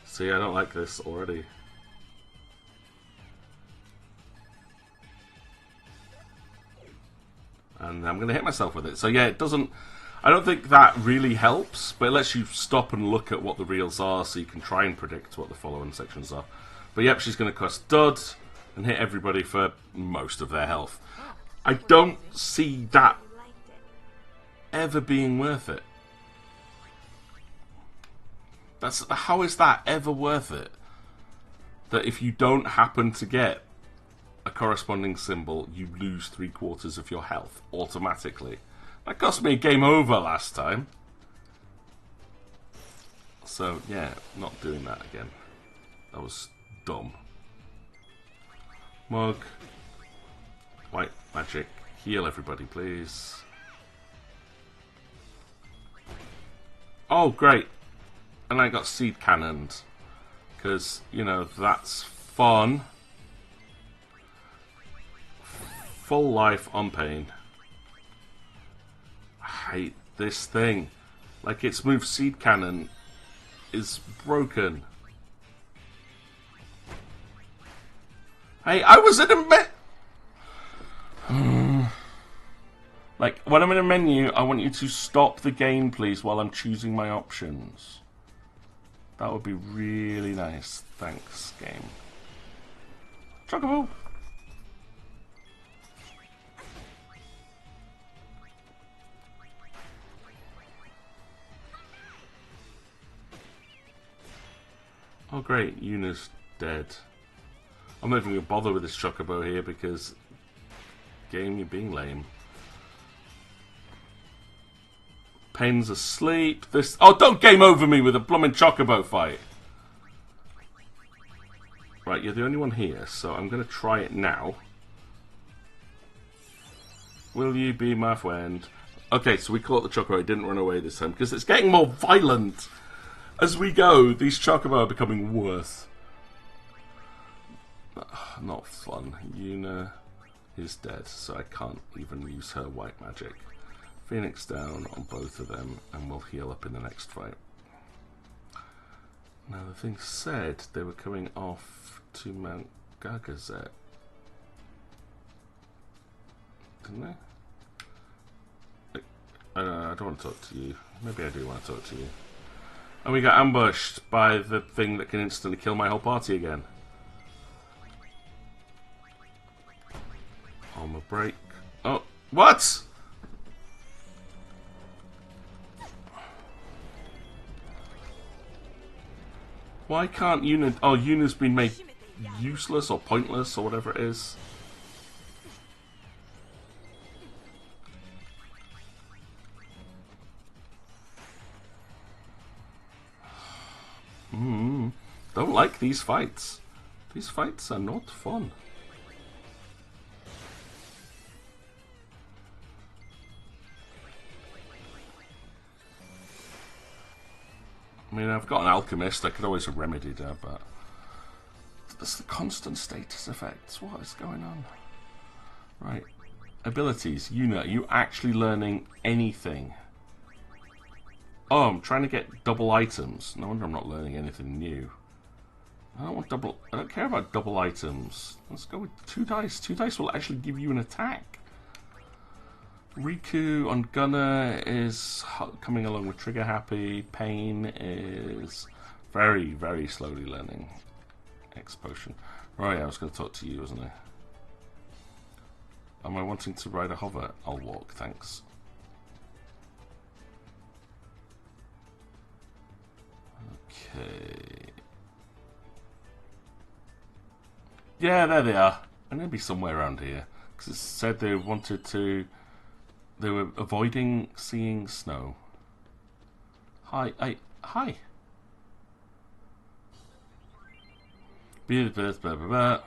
See, I don't like this already. And I'm going to hit myself with it. So, yeah, it doesn't... I don't think that really helps, but it lets you stop and look at what the reels are so you can try and predict what the following sections are. But, yep, she's going to cast Dud and hit everybody for most of their health. I don't see that ever being worth it. How is that ever worth it? That if you don't happen to get a corresponding symbol, you lose 3/4 of your health automatically. That cost me a game over last time. So, yeah, not doing that again. That was dumb. Mug. White magic. Heal everybody, please. Oh, great. And I got seed cannoned. Because, you know, that's fun. Full life on pain. I hate this thing. Like, its move seed cannon is broken. Hey, I was in a like, when I'm in a menu, I want you to stop the game, please, while I'm choosing my options. That would be really nice. Thanks, game. Chocobo! Oh great, Yuna's dead. I'm not even going to bother with this Chocobo here because... Game, you're being lame. Pain's asleep. This... Oh, don't game over me with a blooming Chocobo fight! Right, you're the only one here, so I'm going to try it now. Will you be my friend? Okay, so we caught the Chocobo. It didn't run away this time because it's getting more violent! As we go, these Chocobo are becoming worse. Not fun. Yuna is dead, so I can't even use her white magic. Phoenix down on both of them, and we'll heal up in the next fight. Now, the thing said they were coming off to Mount Gagazet. Didn't they? I don't want to talk to you. Maybe I do want to talk to you. And we got ambushed by the thing that can instantly kill my whole party again. Armor break. Oh, what? Why can't Yuna... Oh, Yuna's been made useless or pointless or whatever it is. Don't like these fights. These fights are not fun. I mean, I've got an alchemist. I could always have remedied her, but it's the constant status effects. What is going on? Right. Abilities. Yuna, are you actually learning anything? Oh, I'm trying to get double items. No wonder I'm not learning anything new. I don't want double... I don't care about double items. Let's go with 2 dice. 2 dice will actually give you an attack. Riku on Gunner is coming along with Trigger Happy. Pain is very, very slowly learning X Potion. Right, I was going to talk to you, wasn't I? Am I wanting to ride a hover? I'll walk, thanks. Okay. Yeah, there they are. And they'll be somewhere around here. Because it said they wanted to... They were avoiding seeing snow. Hi. Blah, blah, blah, blah, blah.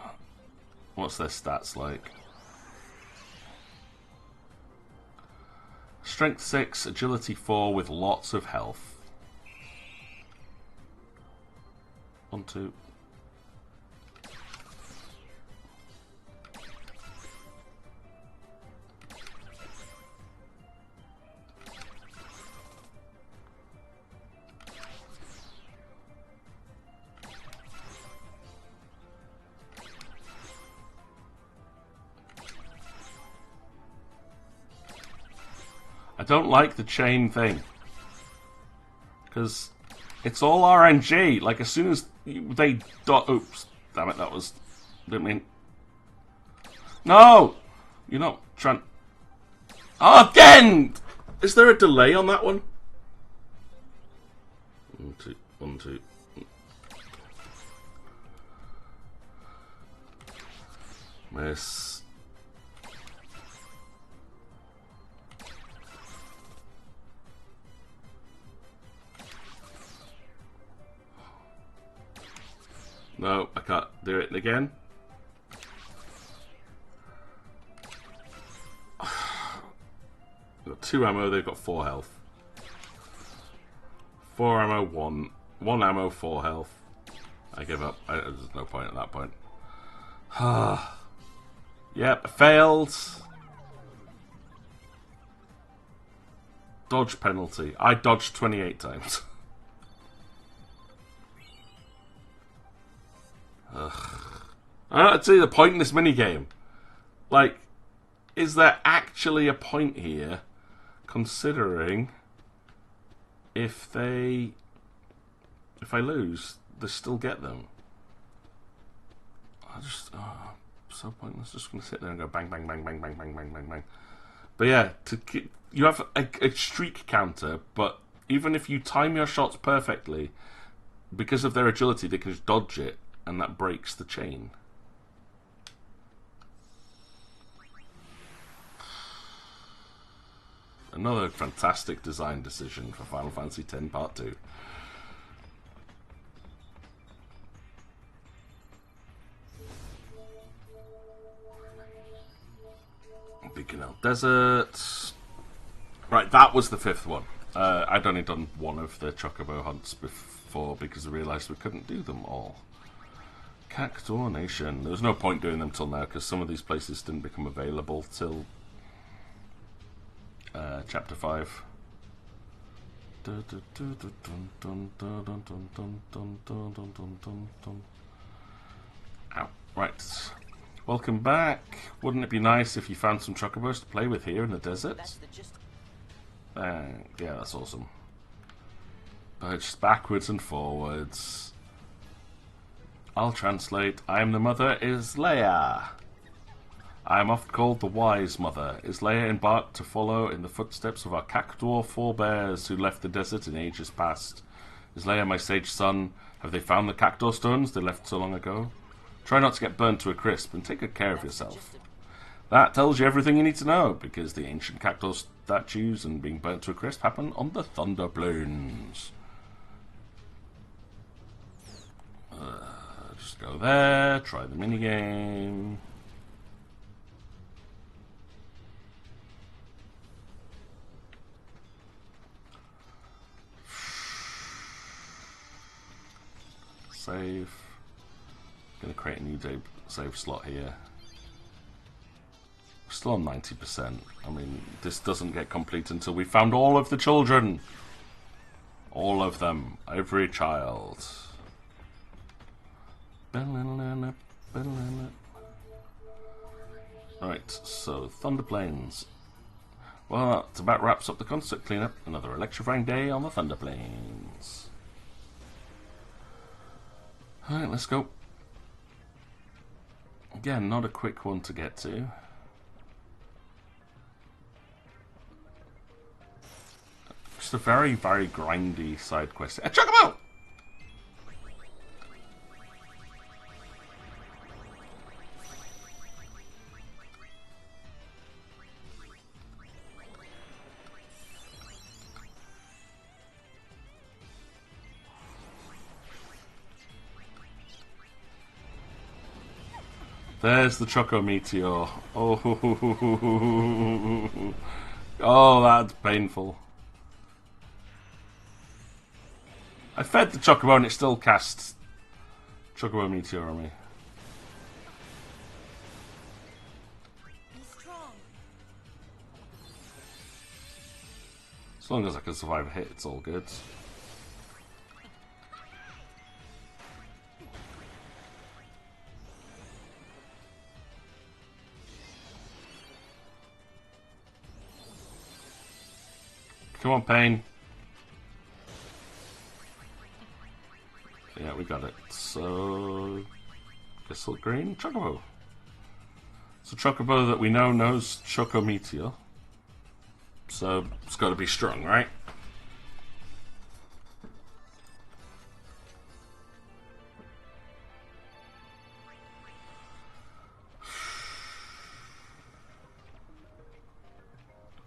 What's their stats like? Strength 6, agility 4 with lots of health. 1, 2. I don't like the chain thing. Because it's all RNG. Like, as soon as they... Oops. Damn it, that was... Didn't mean... No! You're not trying... Oh, again! Is there a delay on that one? 1, 2, 1, 2. Miss... No, I can't do it again. I've got 2 ammo, they've got 4 health. 4 ammo, 1. 1 ammo, 4 health. I give up. There's no point at that point. Yep, failed. Dodge penalty. I dodged 28 times. I don't see the point in this minigame. Like, is there actually a point here, considering if I lose, they still get them? So pointless. Just gonna sit there and go bang, bang, bang, bang, bang, bang, bang, bang, bang. But yeah, you have a streak counter, but even if you time your shots perfectly, because of their agility, they can just dodge it. And that breaks the chain. Another fantastic design decision for Final Fantasy X Part 2. Beacon Desert. Right, that was the 5th one. I'd only done one of the Chocobo hunts before because I realised we couldn't do them all. Cactuar Nation. There was no point doing them till now because some of these places didn't become available till Chapter 5. Ow. Right. Welcome back. Wouldn't it be nice if you found some chocobos to play with here in the desert? Yeah, that's awesome. But just backwards and forwards. I'll translate. I am the mother, is Leia. I am often called the wise mother. Is Leia embarked to follow in the footsteps of our Cactuar forebears who left the desert in ages past? Is Leia my sage son? Have they found the Cactuar stones they left so long ago? Try not to get burnt to a crisp and take good care of yourself. That tells you everything you need to know, because the ancient Cactuar statues and being burnt to a crisp happen on the Thunder Plains. Just go there, try the minigame. Save. Gonna create a new save slot here. We're still on 90%. I mean, this doesn't get complete until we found all of the children. All of them. Every child. Right, so Thunder Plains. Well, that about wraps up the concert cleanup. Another electrifying day on the Thunder Plains. Alright, let's go. Again, not a quick one to get to. Just a very, very grindy side quest. Check them out! There's the Choco Meteor. Oh, oh, that's painful. I fed the Chocobo and it still casts Chocobo Meteor on me. Be strong. As long as I can survive a hit, it's all good. Come on, Pain. Yeah, we got it. So, guess what? Green Chocobo. It's a Chocobo that we know knows Choco Meteor. So it's got to be strong, right?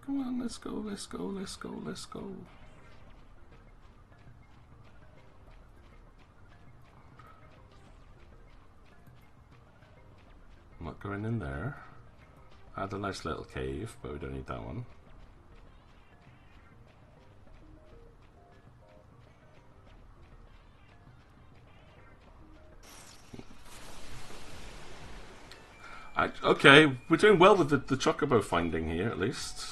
Come on, let's go, let's go, let's go, let's go. I'm not going in there. I had a nice little cave, but we don't need that one. Okay, we're doing well with the Chocobo finding here, at least.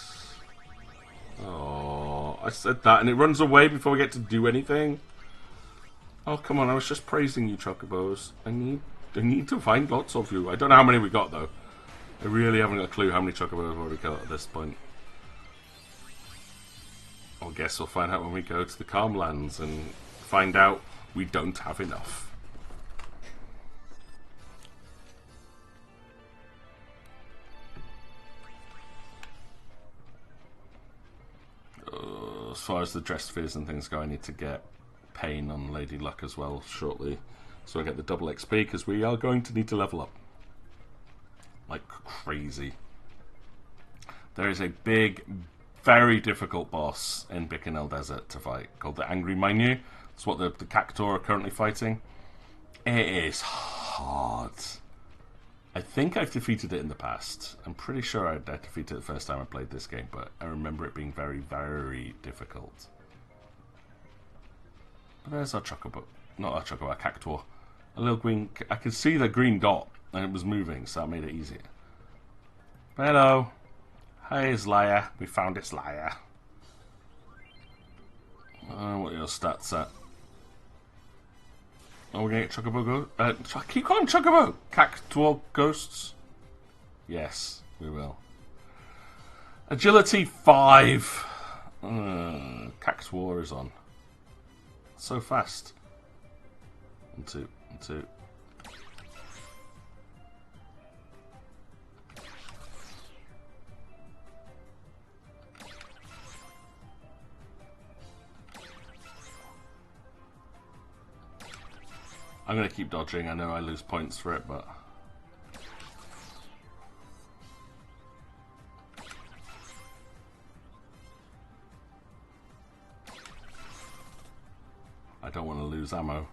Oh, I said that, and it runs away before we get to do anything. Oh, come on, I was just praising you, Chocobos. I need to find lots of you. I don't know how many we got, though. I really haven't got a clue how many Chocobos we've already got at this point. I guess we'll find out when we go to the Calmlands and find out we don't have enough. As far as the dress fears and things go, I need to get Pain on Lady Luck as well shortly, so I get the double XP, because we are going to need to level up like crazy. There is a big, very difficult boss in Bikanel Desert to fight called the Angry Minu. That's what the Cactuar are currently fighting. It is hard. I think I've defeated it in the past. I'm pretty sure I defeated it the first time I played this game, but I remember it being very, very difficult. But there's our Chocobo. Not our Chocobo, our Cactuar. A little green... I could see the green dot, and it was moving, so that made it easier. Hello. Hey, Slayer. We found it, Slayer. What are your stats at? Oh, we're going to get Chocobo Ghost? Keep calling Chocobo! Cactuar Ghosts? Yes, we will. Agility 5! Cactuar is on. So fast. 1, 2, 1, 2. I'm going to keep dodging. I know I lose points for it, but... I don't want to lose ammo.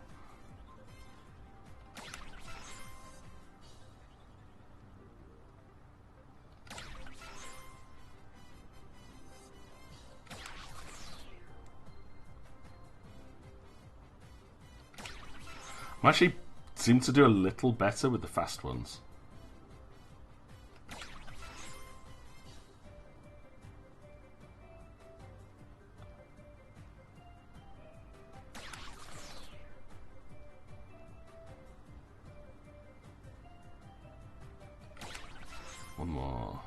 I actually seem to do a little better with the fast ones. One more.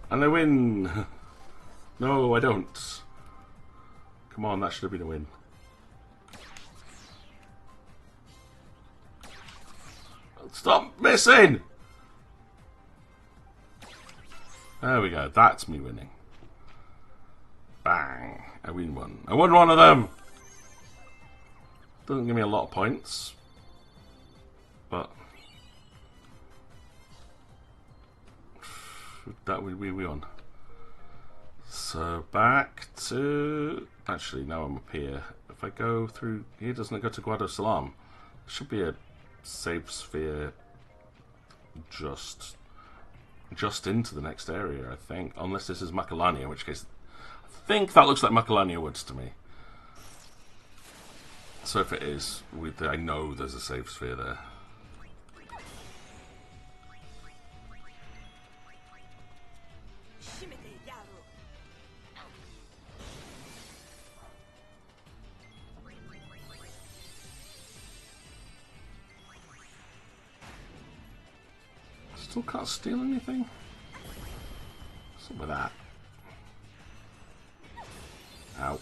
And I win! No, I don't. Come on, that should have been a win. Stop missing! There we go, that's me winning. Bang! I win one. I won one of them! Doesn't give me a lot of points. But... that we won. So back to... Actually, now I'm up here. If I go through here, doesn't it go to Guado Salam? There should be a save sphere just into the next area, I think. Unless this is Macalania, in which case I think that looks like Macalania Woods to me. So if it is, I know there's a save sphere there. Still can't steal anything? What's up with that? Ow.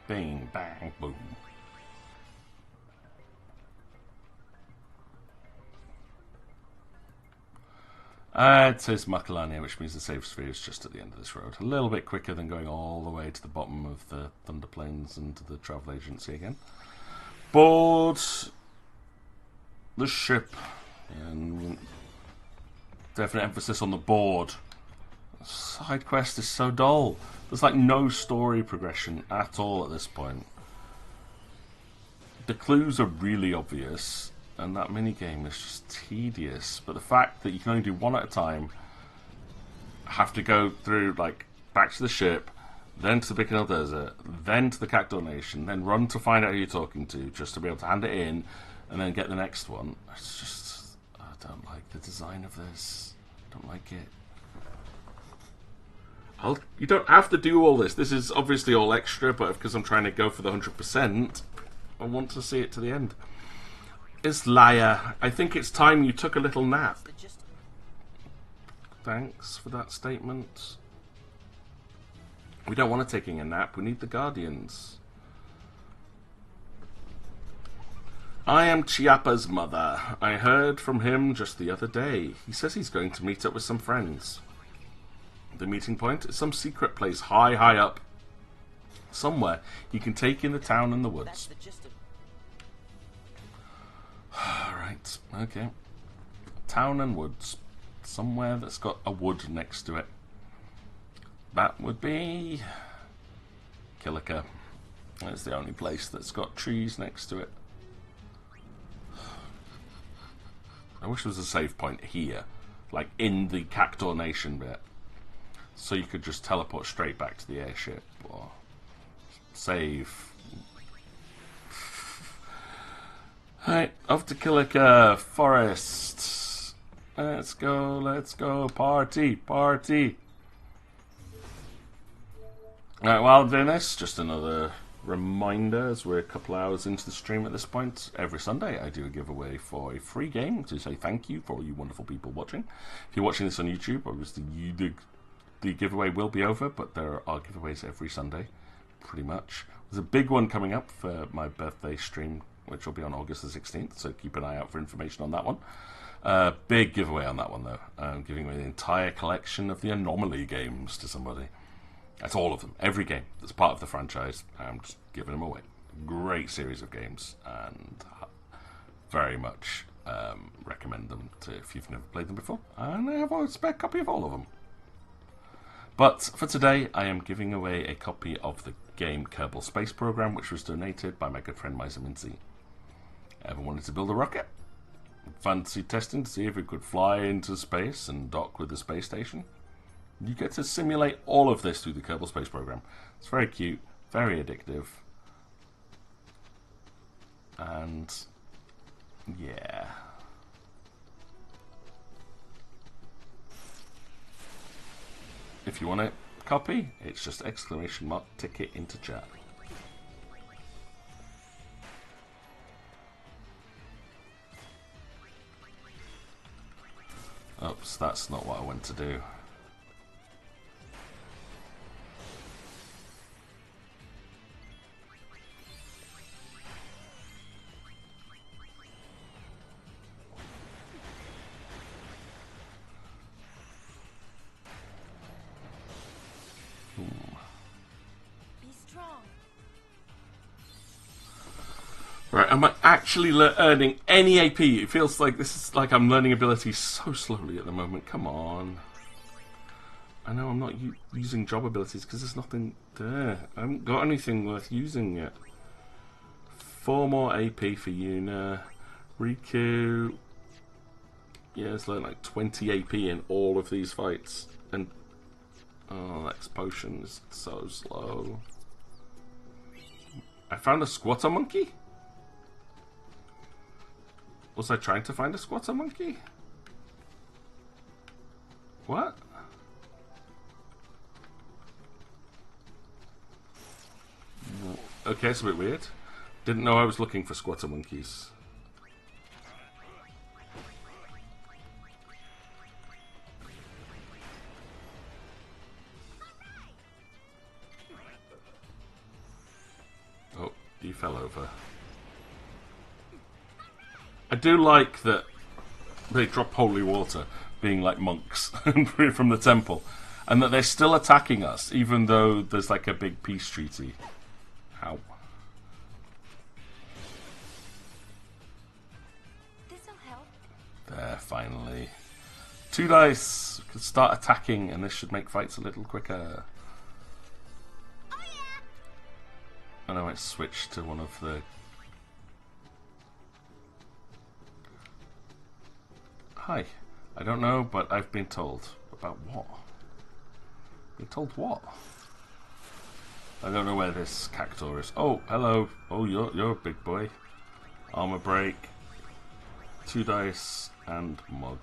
Bing, bang, boom. It says Macalania, which means the save sphere is just at the end of this road. A little bit quicker than going all the way to the bottom of the Thunder Plains and to the travel agency again. Board the ship. And definite emphasis on the board. Side quest is so dull. There's like no story progression at all at this point. The clues are really obvious, and that minigame is just tedious. But the fact that you can only do one at a time, have to go through, like, back to the ship, then to the Bikanel Desert, then to the Cactuar Nation, then run to find out who you're talking to, just to be able to hand it in, and then get the next one. It's just, I don't like the design of this. I don't like it. You don't have to do all this. This is obviously all extra, but because I'm trying to go for the 100%, I want to see it to the end. It's liar. I think it's time you took a little nap. Thanks for that statement. We don't want to taking a nap. We need the Guardians. I am Chiappa's mother. I heard from him just the other day. He says he's going to meet up with some friends. The meeting point is some secret place high, high up. Somewhere you can take in the town and the woods. Alright, okay. Town and woods. Somewhere that's got a wood next to it. That would be Kilika. That's the only place that's got trees next to it. I wish there was a save point here. Like in the Cactuar Nation bit. So you could just teleport straight back to the airship. Or save. Alright, off to Kilika Forest. Let's go, party, party. Alright, while I'm doing this, just another reminder, as we're a couple hours into the stream at this point, every Sunday I do a giveaway for a free game to say thank you for all you wonderful people watching. If you're watching this on YouTube, obviously the giveaway will be over, but there are giveaways every Sunday, pretty much. There's a big one coming up for my birthday stream, which will be on August the 16th, so keep an eye out for information on that one. Big giveaway on that one, though. I'm giving away the entire collection of the Anomaly games to somebody. That's all of them. Every game that's part of the franchise, I'm just giving them away. Great series of games, and very much recommend them to if you've never played them before. And I have a spare copy of all of them. But for today, I am giving away a copy of the game Kerbal Space Program, which was donated by my good friend Miser Mincy. Ever wanted to build a rocket? Fancy testing to see if it could fly into space and dock with the space station? You get to simulate all of this through the Kerbal Space Program. It's very cute, very addictive. And yeah. If you want a copy, it's just !ticket into chat. Oops, that's not what I went to do. Right, Right, am I actually earning any AP? It feels like this is like I'm learning abilities so slowly at the moment. Come on. I know I'm not using job abilities because there's nothing there. I haven't got anything worth using yet. 4 more AP for Yuna. Riku. Yeah, it's like 20 AP in all of these fights. And oh, X potion is so slow. I found a squatter monkey? Was I trying to find a squatter monkey? What? Okay, it's a bit weird. Didn't know I was looking for squatter monkeys. Oh, you fell over. I do like that they drop holy water, being like monks from the temple, and that they're still attacking us, even though there's like a big peace treaty. How? This'll help. There, finally. 2 dice. We can start attacking, and this should make fights a little quicker. Oh yeah. And I might switch to one of the... Hi. I don't know, but I've been told. About what? Been told what? I don't know where this Cactuar is. Oh, hello. Oh, you're a big boy. Armor break. 2 dice and mug.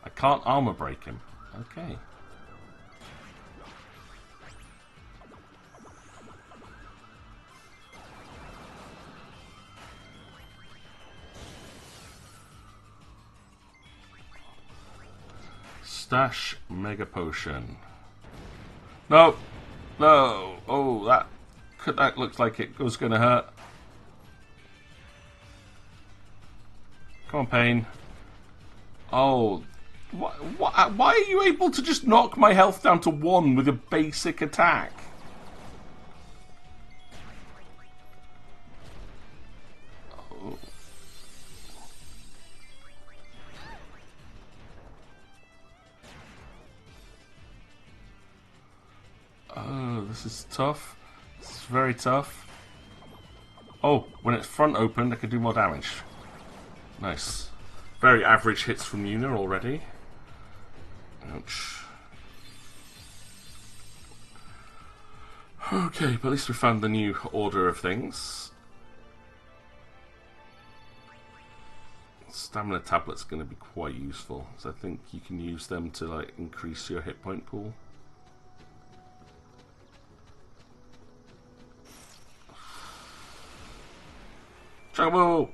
I can't armor break him. Okay. Stash Mega Potion. No! No! Oh, that looks like it was gonna hurt. Come on, Pain. Oh, why are you able to just knock my health down to 1 with a basic attack? Oh. Oh, this is tough. This is very tough. Oh, when it's front open, I can do more damage. Nice. Very average hits from Yuna already. Ouch. Okay, but at least we found the new order of things. Stamina tablet's going to be quite useful, so I think you can use them to like increase your hit point pool. Trouble!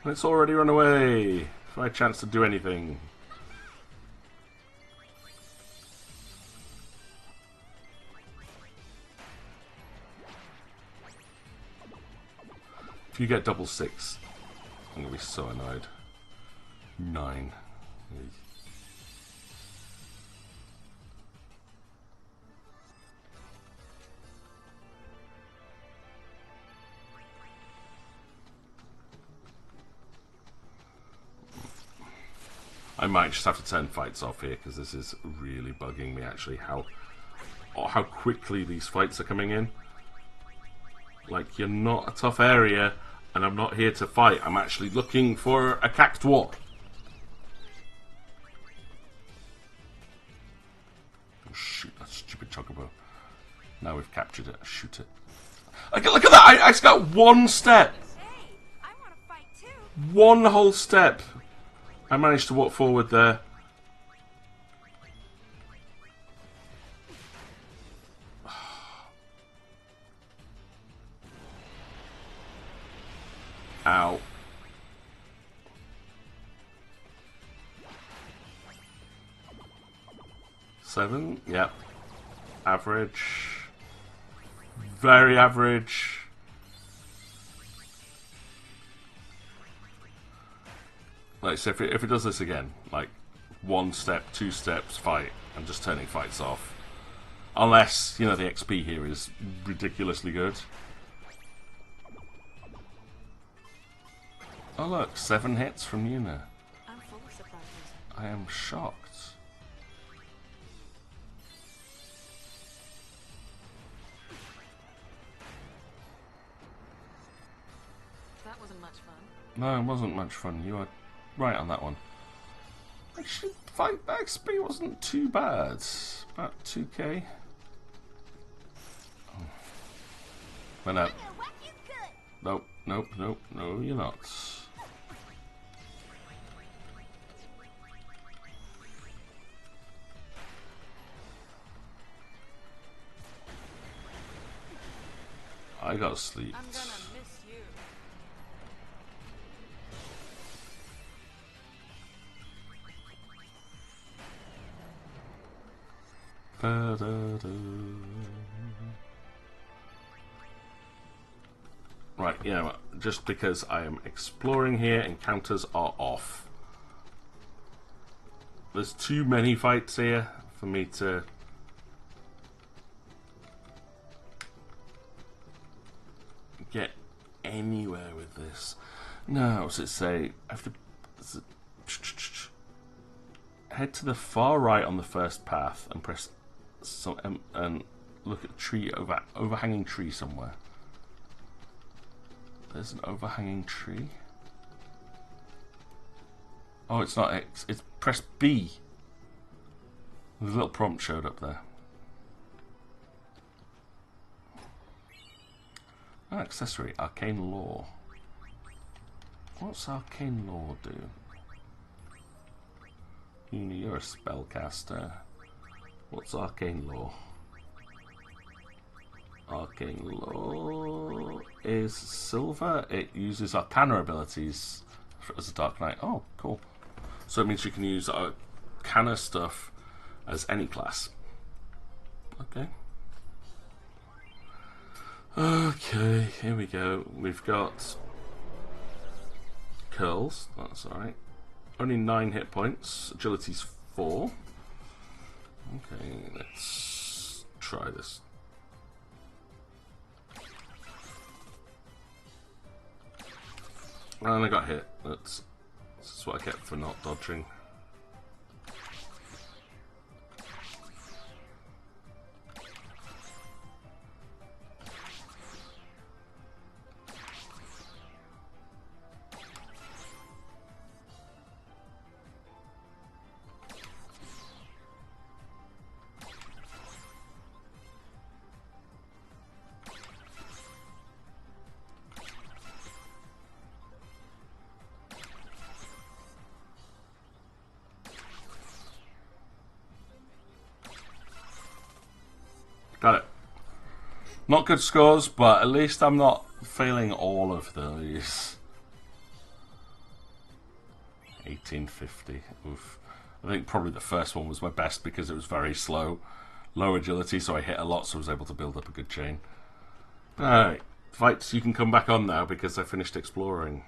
It's already run away. If I had a chance to do anything. If you get double 6, I'm gonna be so annoyed. 9. I might just have to turn fights off here because this is really bugging me actually how quickly these fights are coming in. Like, you're not a tough area and I'm not here to fight. I'm actually looking for a Cactuar. Oh shoot, that stupid chocobo. Now we've captured it. Shoot it. Look at that! I just got 1 step! Hey, I want to fight too. 1 whole step! I managed to walk forward there. Ow. Seven, yep. Average. Very average. Like, so if it does this again, like 1 step, 2 steps, fight, I'm just turning fights off. Unless, you know, the XP here is ridiculously good. Oh look, 7 hits from Yuna. I'm full of surprises. I am shocked. That wasn't much fun. No, it wasn't much fun. You are right on that one. Actually, fight XP wasn't too bad. About 2k. Oh. But no. Nope, nope, nope, no, you're not. I gotta sleep. I'm gonna miss you. Right, you know what? Just because I am exploring here, encounters are off. There's too many fights here for me to... get anywhere with this. No, what's it say? I have to... head to the far right on the first path and press some and look at a tree overhanging tree somewhere. There's an overhanging tree. Oh, it's not X. It's press B. The little prompt showed up there. Oh, accessory, arcane lore. What's arcane lore do? You're a spellcaster. What's arcane lore? Arcane lore is silver. It uses arcana abilities as a Dark Knight. Oh, cool. So it means you can use arcana stuff as any class. Okay. Okay, here we go. We've got curls. That's alright. Only 9 hit points. Agility's 4. Okay, let's try this. And I got hit. That's what I get for not dodging. Got it. Not good scores, but at least I'm not failing all of these. 1850. Oof. I think probably the first one was my best because it was very slow. Low agility, so I hit a lot, so I was able to build up a good chain. Alright. Fights, you can come back on now because I finished exploring.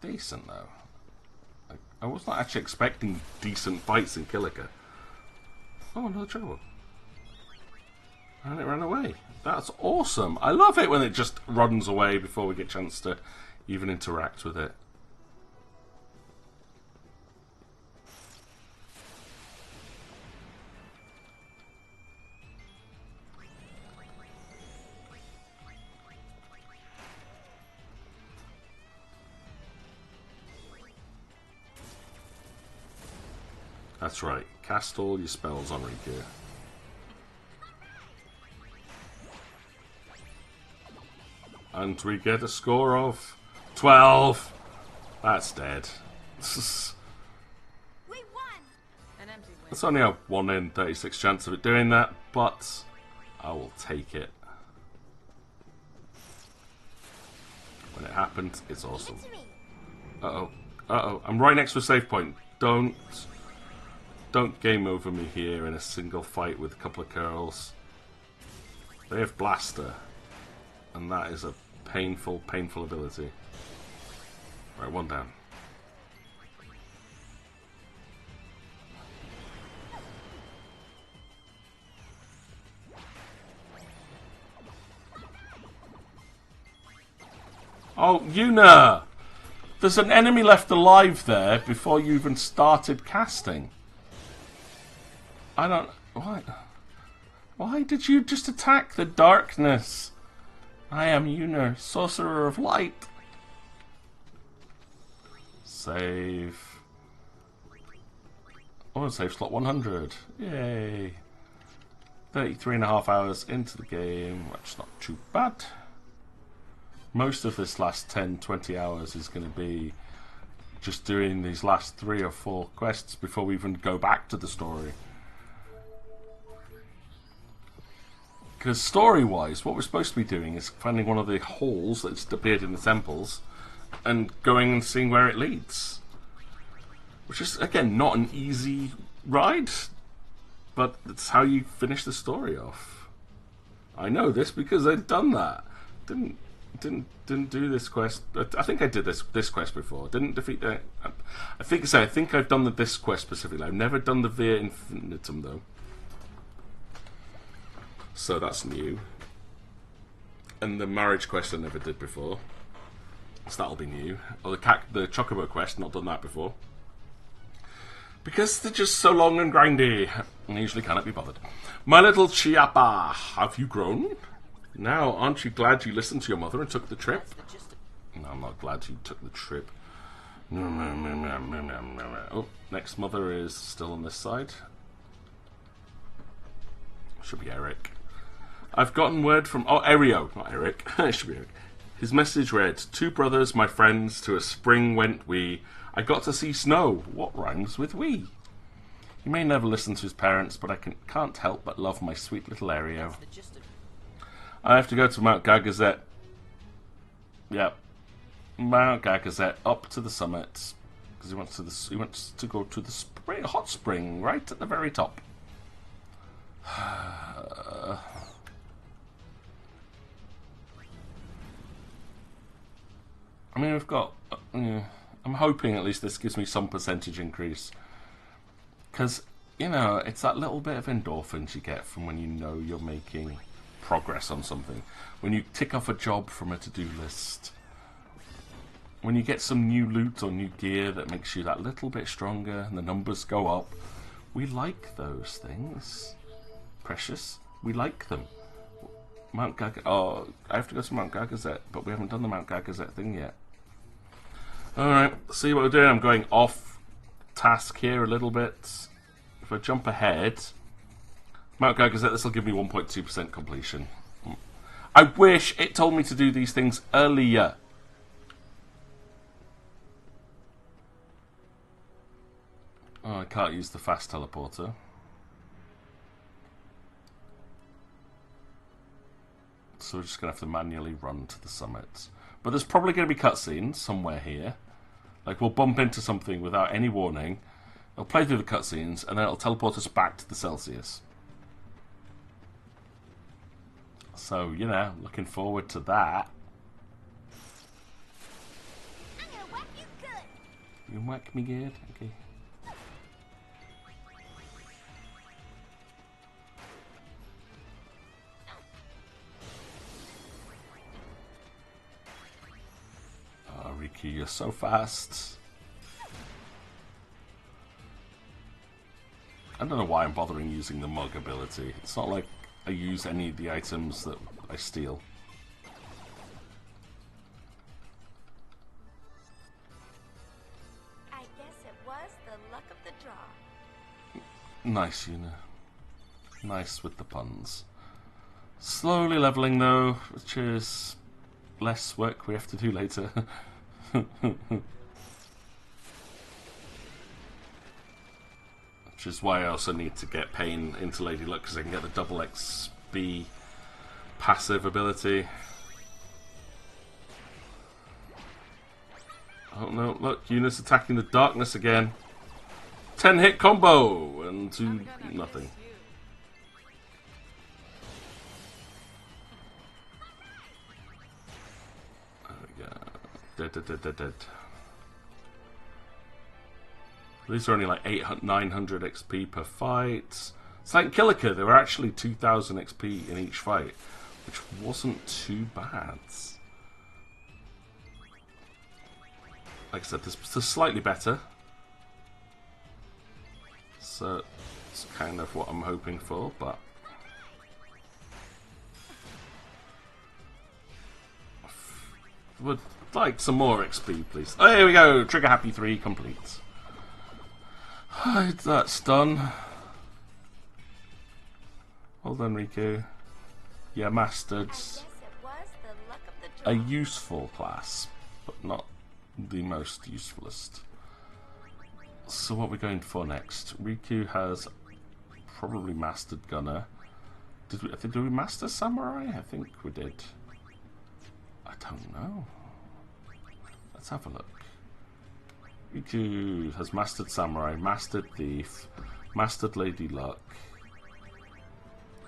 Decent, though. I was not actually expecting decent fights in Kilika. Oh, another trouble. And it ran away. That's awesome. I love it when it just runs away before we get a chance to even interact with it. That's right. Cast all your spells on Riku. And we get a score of 12. That's dead. We won. An empty win. It's only a 1 in 36 chance of it doing that, but I will take it. When it happened, it's awesome. Uh-oh. Uh-oh. I'm right next to a save point. Don't game over me here in a single fight with a couple of curls. They have Blaster. And that is a painful, painful ability. Right, one down. Oh, Yuna! There's an enemy left alive there before you even started casting. I don't... What? Why did you just attack the darkness? I am Yuna, sorcerer of light. Save. Oh, save slot 100. Yay. 33.5 hours into the game. That's not too bad. Most of this last 10-20 hours is going to be just doing these last 3 or 4 quests before we even go back to the story. Because story-wise, what we're supposed to be doing is finding one of the holes that's appeared in the temples and going and seeing where it leads. Which is, again, not an easy ride, but it's how you finish the story off. I know this because I've done that. Didn't do this quest. I think I did this quest before. Didn't defeat the... I think I've done this quest specifically. I've never done the Via Infinitum, though. So that's new. And the marriage quest I never did before. So that'll be new. Or the Chocobo quest, not done that before. Because they're just so long and grindy. And I usually cannot be bothered. My little Chiappa, have you grown? Now, aren't you glad you listened to your mother and took the trip? No, I'm not glad you took the trip. Oh, next mother is still on this side. Should be Eric. I've gotten word from... Oh, Aereo, not Eric. It should be Eric. His message read, 2 brothers, my friends, to a spring went we. I got to see snow. What rhymes with we? He may never listen to his parents, but I can't help but love my sweet little Aereo. I have to go to Mount Gagazet. Yep. Mount Gagazet, up to the summit. Because he wants to go to the hot spring, right at the very top. I mean, we've got... I'm hoping at least this gives me some percentage increase. Because, you know, it's that little bit of endorphins you get from when you know you're making progress on something. When you tick off a job from a to-do list. When you get some new loot or new gear that makes you that little bit stronger and the numbers go up. We like those things. Precious. We like them. Mount Gagazet. Oh, I have to go to Mount Gagazet, but we haven't done the Mount Gagazet thing yet. Alright, see what we're doing. I'm going off task here a little bit. If I jump ahead, Mount Gagazet, this will give me 1.2% completion. I wish it told me to do these things earlier. Oh, I can't use the fast teleporter. So we're just going to have to manually run to the summit. But there's probably going to be cutscenes somewhere here. Like, we'll bump into something without any warning. It'll play through the cutscenes, and then it'll teleport us back to the Celsius. So, you know, looking forward to that. I'm gonna whack you good. You whack me good? Okay. Oh, Riki, you're so fast. I don't know why I'm bothering using the mug ability. It's not like I use any of the items that I steal. I guess it was the luck of the draw. Nice, Una. Nice with the puns. Slowly leveling though, which is less work we have to do later. Which is why I also need to get Pain into Lady Luck, because I can get the double XP passive ability. Oh no, look, Eunice attacking the darkness again. 10-hit combo and do nothing. There we go. Dead. These are only like 900 XP per fight. It's like Killiker, there were actually 2000 XP in each fight, which wasn't too bad. like I said, this is slightly better. So it's kind of what I'm hoping for, but would like some more XP, please. Oh, here we go. Trigger Happy 3 complete. That's done. Well done, Riku. Yeah, mastered a useful class, but not the most usefulest. So what are we going for next? Riku has probably mastered Gunner. Did we master Samurai? I think we did. I don't know. Let's have a look. Riku has mastered Samurai, mastered Thief, mastered Lady Luck.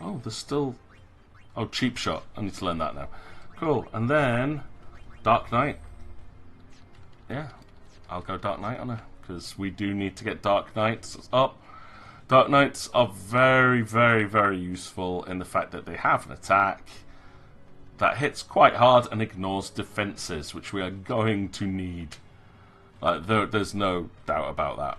Oh, there's still... Oh, Cheap Shot. I need to learn that now. Cool. And then Dark Knight. Yeah, I'll go Dark Knight on her, because we do need to get Dark Knights up. Dark Knights are very, very, very useful in the fact that they have an attack that hits quite hard and ignores defenses, which we are going to need. There's no doubt about that.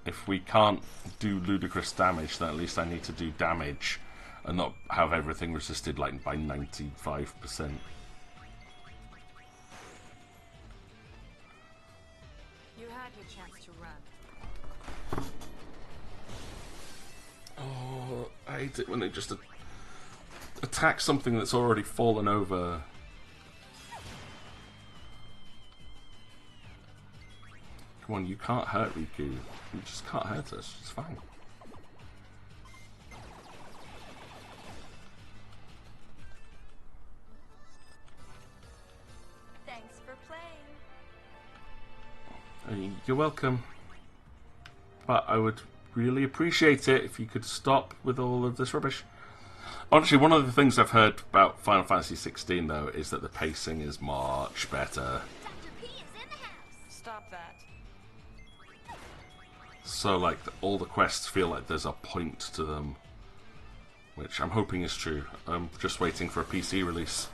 If we can't do ludicrous damage, then at least I need to do damage and not have everything resisted like by 95%. You had your chance to run. Oh, I hate it when they just attack something that's already fallen over. Come on, you can't hurt Riku. You just can't hurt us. It's fine. Thanks for playing. You're welcome. But I would really appreciate it if you could stop with all of this rubbish. Honestly, one of the things I've heard about Final Fantasy 16 though is that the pacing is much better. Dr. P is in the house. Stop that. So like all the quests feel like there's a point to them, which I'm hoping is true. I'm just waiting for a PC release.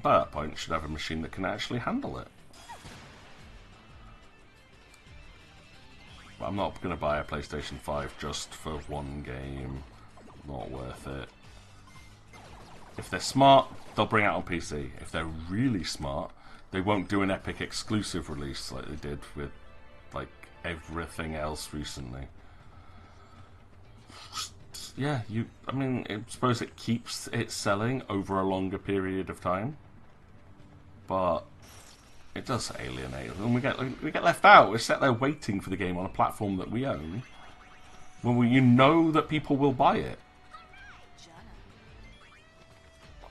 By that point, I should have a machine that can actually handle it. But I'm not going to buy a PlayStation 5 just for one game. Not worth it. If they're smart, they'll bring it out on PC. If they're really smart, they won't do an Epic exclusive release like they did with like everything else recently. Yeah, I mean, I suppose it keeps it selling over a longer period of time, but it does alienate, and we get left out. We're sat there waiting for the game on a platform that we own, when you know that people will buy it.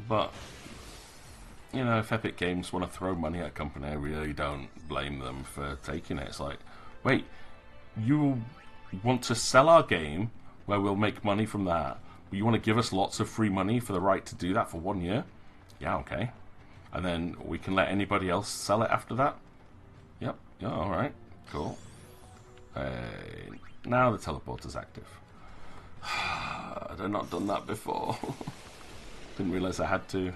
But you know, if Epic Games want to throw money at a company, I really don't blame them for taking it. It's like, wait, you want to sell our game where we'll make money from that, but you want to give us lots of free money for the right to do that for 1 year? Yeah, okay. And then we can let anybody else sell it after that? Yep, yeah, alright, cool. Now the teleporter's active. I've not done that before. Didn't realise I had to.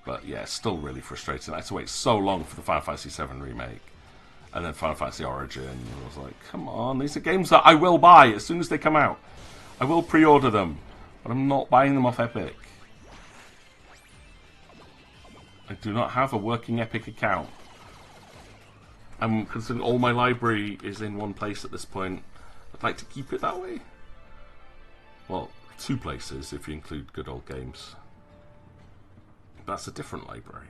But yeah, it's still really frustrating. I had to wait so long for the Final Fantasy VII Remake. And then Final Fantasy Origin. I was like, come on, these are games that I will buy as soon as they come out. I will pre-order them. But I'm not buying them off Epic. I do not have a working Epic account. I'm considering all my library is in one place at this point. I'd like to keep it that way. Well, 2 places if you include Good Old Games. That's a different library.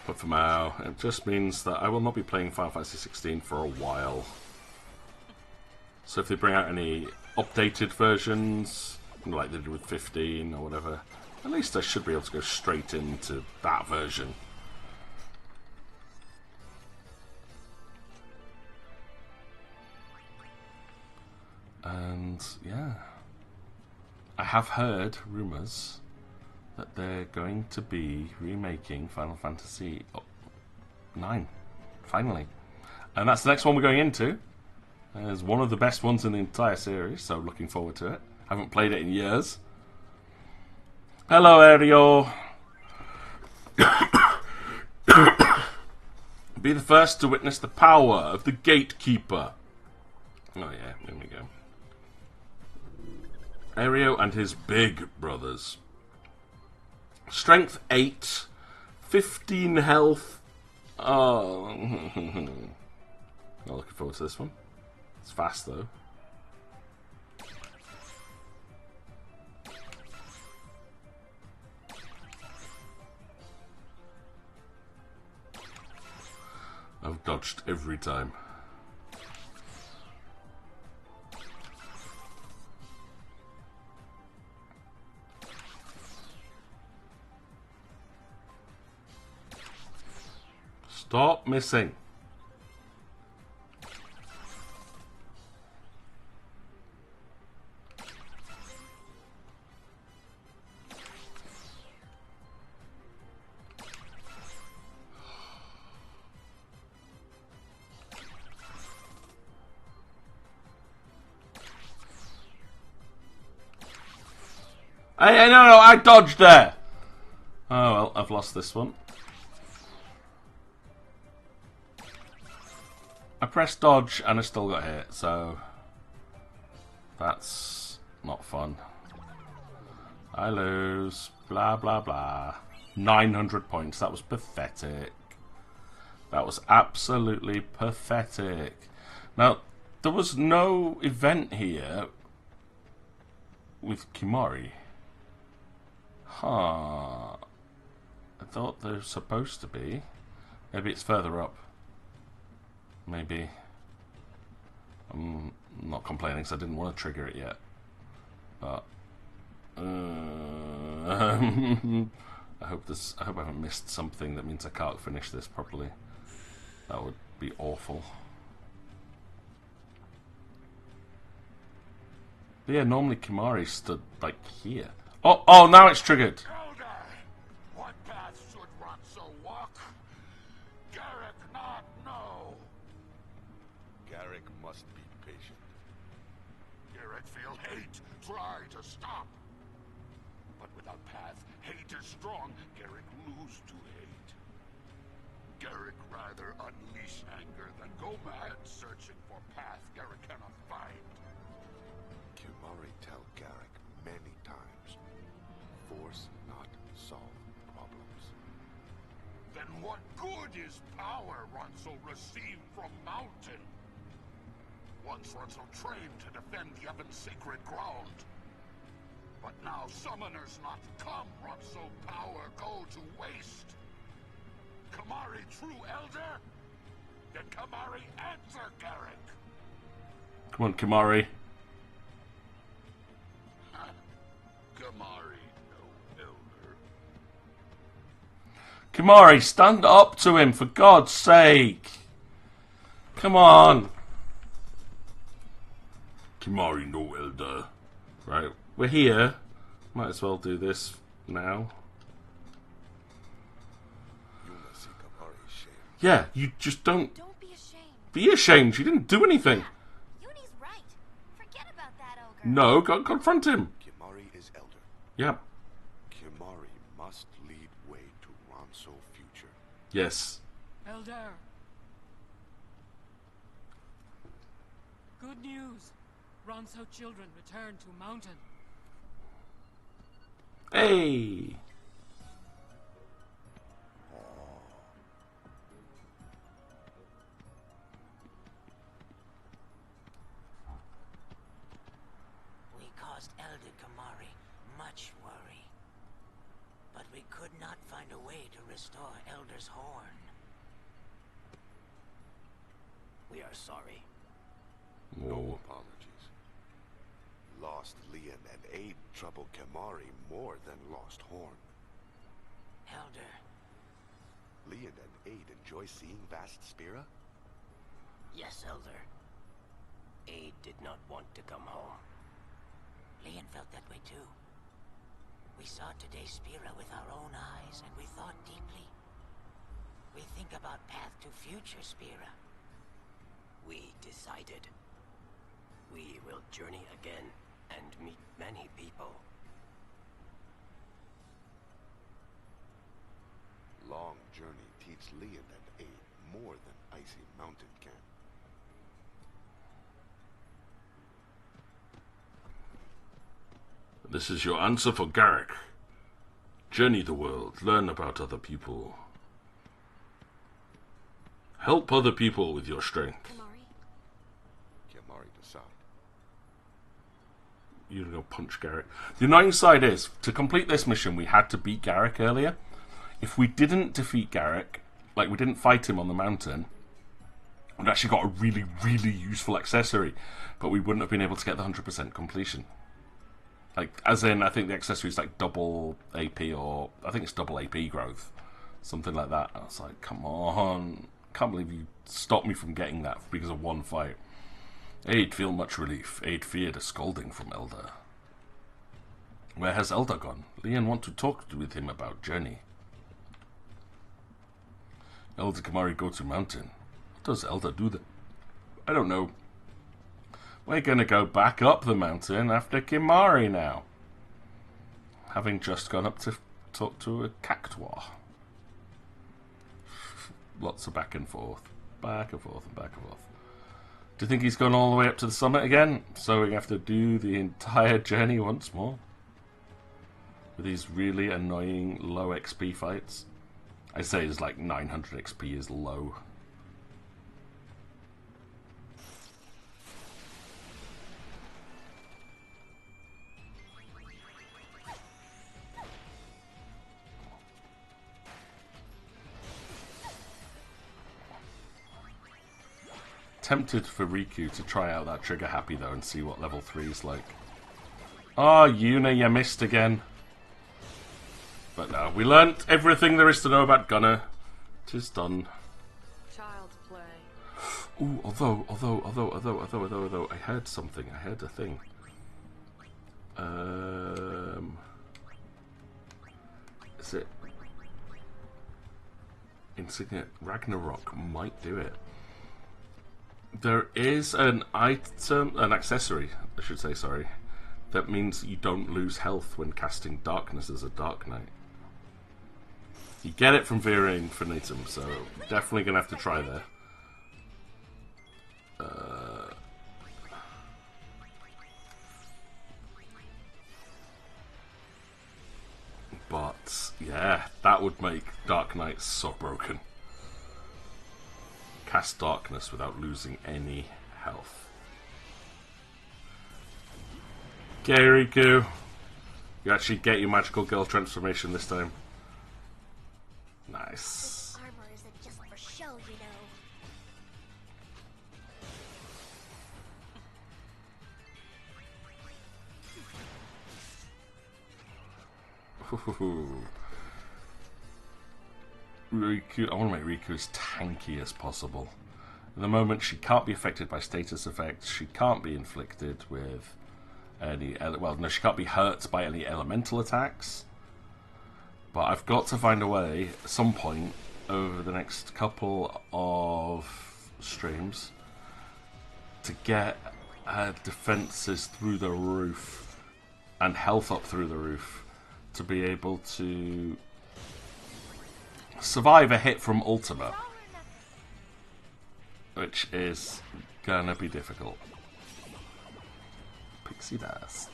But for now, it just means that I will not be playing Final Fantasy 16 for a while. So if they bring out any updated versions, like they did with 15 or whatever, at least I should be able to go straight into that version. And yeah, I have heard rumours that they're going to be remaking Final Fantasy 9, finally. And that's the next one we're going into. It's one of the best ones in the entire series, so looking forward to it. Haven't played it in years. Hello, Aereo. Be the first to witness the power of the Gatekeeper. Oh yeah, there we go. Aereo and his big brothers. Strength 8, 15 health. Oh, I'm looking forward to this one. It's fast though. I've dodged every time. Stop missing. Hey, no, I dodged there. Oh well, I've lost this one. I pressed dodge and I still got hit, so that's not fun. I lose. Blah, blah, blah. 900 points. That was pathetic. That was absolutely pathetic. Now, there was no event here with Kimori. Huh. I thought there was supposed to be. Maybe it's further up. Maybe. I'm not complaining because I didn't want to trigger it yet. But I hope I haven't missed something that means I can't finish this properly. That would be awful. But yeah, normally Kimari stood like here. Oh, now it's triggered. Elder, what path should Ronso walk? Garrick not know. Garrick must be patient. Garrick feel hate, try to stop. But without path, hate is strong. Garrick lose to hate. Garrick rather unleash anger than go mad searching for path Garrick cannot find. Kimari tell Garrick many times. Force not solve problems. Then what good is power Ronso received from Mountain? Once Ronso trained to defend Yevon's sacred ground. But now summoners not come, Ronso power go to waste. Kimari true elder? Then Kimari answer Garrick. Come on, Kimari. Kimari no elder. Kimari, stand up to him, for God's sake. Come on. Kimari, no elder. Right, we're here. Might as well do this now. You must see Kimari shame. Yeah, you just don't Don't be ashamed. be ashamed. She didn't do anything. Yuni's right. Forget about that ogre. No, go confront him. Kimari is elder. Yeah. Kimari must lead way to Ronso future. Yes. Elder. Good news. Ronso children return to Mountain. Hey. We caused Elder Kimari much worry. But we could not find a way to restore Elder's horn. We are sorry. No apologies. Lost Lian and Aid trouble Kimari more than lost Horn. Elder, Lian and Aid enjoy seeing Vast Spira? yes, Elder. Aid did not want to come home. Lian felt that way too. We saw today's Spira with our own eyes, and we thought deeply. We think about path to future Spira. We decided. We will journey again and meet many people. Long journey teach Leon and Abe more than icy mountain can. This is your answer for Garrick. Journey the world, learn about other people. Help other people with your strength. Kimari decide. You're gonna go punch Garrick. The annoying side is, to complete this mission, we had to beat Garrick earlier. If we didn't defeat Garrick, like we didn't fight him on the mountain, we'd actually got a really, really useful accessory, but we wouldn't have been able to get the 100% completion. Like, as in, I think the accessory is like double AP, or I think it's double AP growth, something like that. I was like, come on, can't believe you stopped me from getting that because of one fight. Aid feel much relief. Aid feared a scolding from Elder. Where has Elder gone? Leon want to talk with him about journey. Elder Kimari go to mountain. What does Elder do then? I don't know. We're gonna go back up the mountain after Kimari now. Having just gone up to talk to a Cactuar. Lots of back and forth. Back and forth and back and forth. Do you think he's gone all the way up to the summit again? So we have to do the entire journey once more? With these really annoying low XP fights? I say it's like 900 XP is low. Tempted for Riku to try out that trigger happy though and see what level 3 is like. Oh, Yuna, you missed again. But no, we learnt everything there is to know about Gunner. 'Tis done. Child's play. Ooh, although, I heard something. I heard a thing. Is it Insignia? Ragnarok might do it. There is an item, an accessory, I should say, sorry, that means you don't lose health when casting Darkness as a Dark Knight. You get it from Vera Infinitum, so definitely going to have to try there. But, yeah, that would make Dark Knight so broken. Cast Darkness without losing any health. Okay, Riku. You actually get your magical girl transformation this time. Nice. This armor isn't just for show, you know. Riku, I want to make Riku as tanky as possible. At the moment, she can't be affected by status effects. She can't be inflicted with any... Well, no, she can't be hurt by any elemental attacks. But I've got to find a way, at some point, over the next couple of streams, to get her defenses through the roof and health up through the roof to be able to survive a hit from Ultima, which is gonna be difficult. Pixie Dust.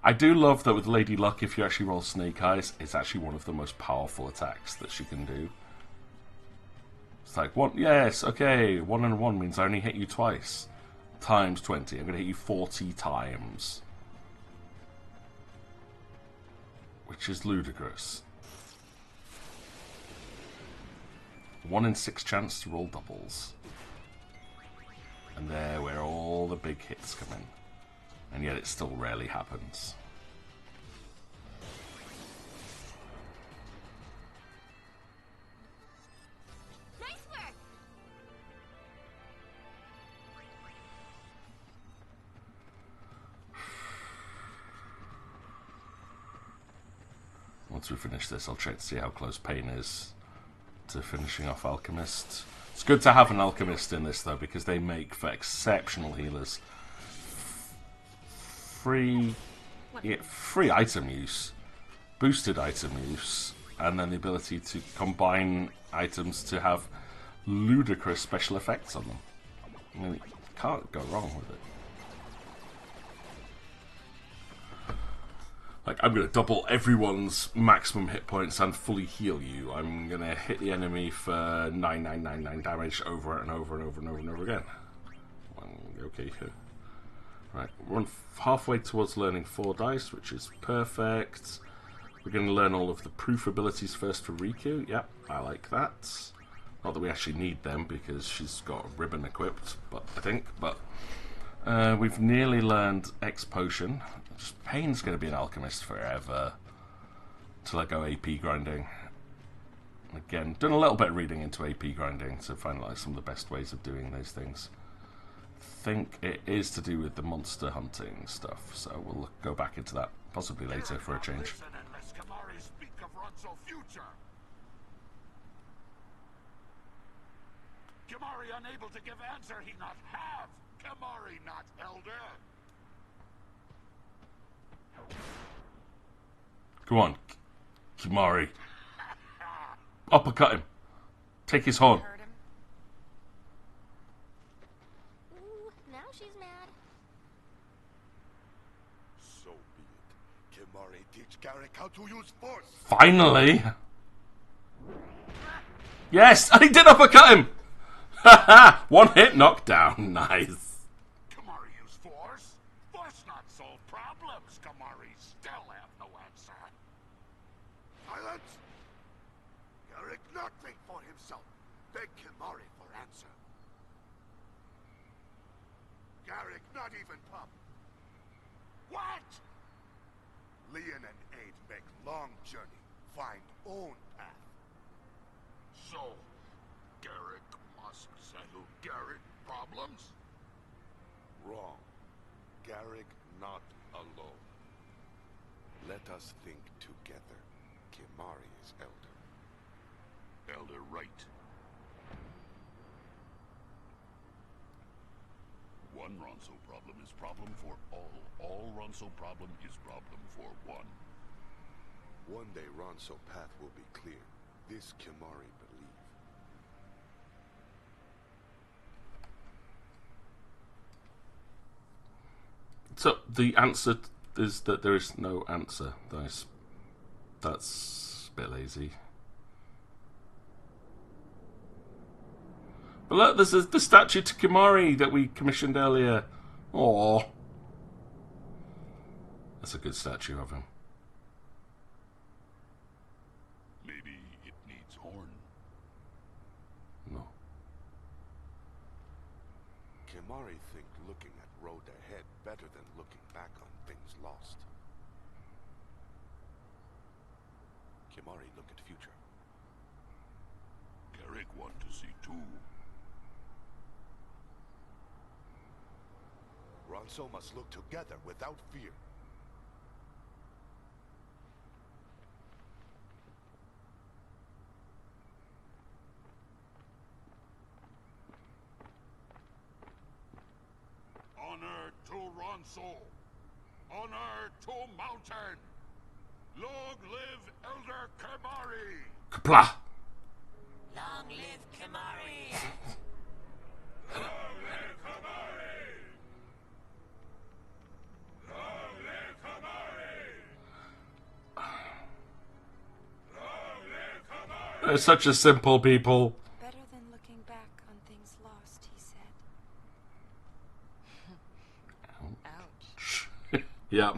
I do love that with Lady Luck, if you actually roll Snake Eyes, it's actually one of the most powerful attacks that she can do. It's like, one, yes, okay, 1 and 1 means I only hit you twice. Times 20, I'm gonna hit you 40 times. Which is ludicrous. 1 in 6 chance to roll doubles. And there where all the big hits come in. And yet it still rarely happens. Nice work. once we finish this, I'll check to see how close Pain is to finishing off Alchemist. It's good to have an Alchemist in this, though, because they make for exceptional healers. Free item use, boosted item use, and then the ability to combine items to have ludicrous special effects on them. I mean, you can't go wrong with it. Like, I'm going to double everyone's maximum hit points and fully heal you. I'm going to hit the enemy for 9999 damage over and over and over and over and over again. Okay. Right, we're halfway towards learning 4 dice, which is perfect. We're going to learn all of the proof abilities first for Riku. Yep, I like that. Not that we actually need them, because she's got a ribbon equipped, but I think. But we've nearly learned X Potion. Pain's going to be an alchemist forever till I go AP grinding. Again, done a little bit of reading into AP grinding to find like some of the best ways of doing those things. I think it is to do with the monster hunting stuff, so we'll go back into that possibly later for a change. Kimari unable to give answer, he not have. Kimari not elder. Come on, Kimari. Uppercut him. Take his horn. Ooh, now she's mad. So be it. Kimari teach Garrick how to use force. Finally. Yes, and he did uppercut him. Haha, 1 hit knockdown. Nice. Kimari use force? Force not solve problems. Kimari still have no answer. Silence! Garrick not think for himself. Beg Kimari for answer. Garrick not even pop. What? Leon and Aid make long journey. Find own path. So, Garrick must settle Garrick problems? Wrong. Garrick not alone. Let us think together. Kimari is elder. Elder right. One Ronso problem is problem for all. All Ronso problem is problem for one. One day Ronso path will be clear. This Kimari believe. So the answer is that there is no answer. That's a bit lazy. But look, there's the statue to Kimari that we commissioned earlier. Aww. That's a good statue of him. Maybe it needs horn. No. Kimari think looking at road ahead better than looking back on things lost. Kimari look at future. Garrick want to see too. Ronso must look together without fear. Honor to Ronso. Honor to Mountain. Long live Elder Kimari. Kapla! Long live Kimari! Long live Kimari! Long live Kimari! Long live Kimari! They're such a simple people. Better than looking back on things lost, he said. Ouch. Yeah.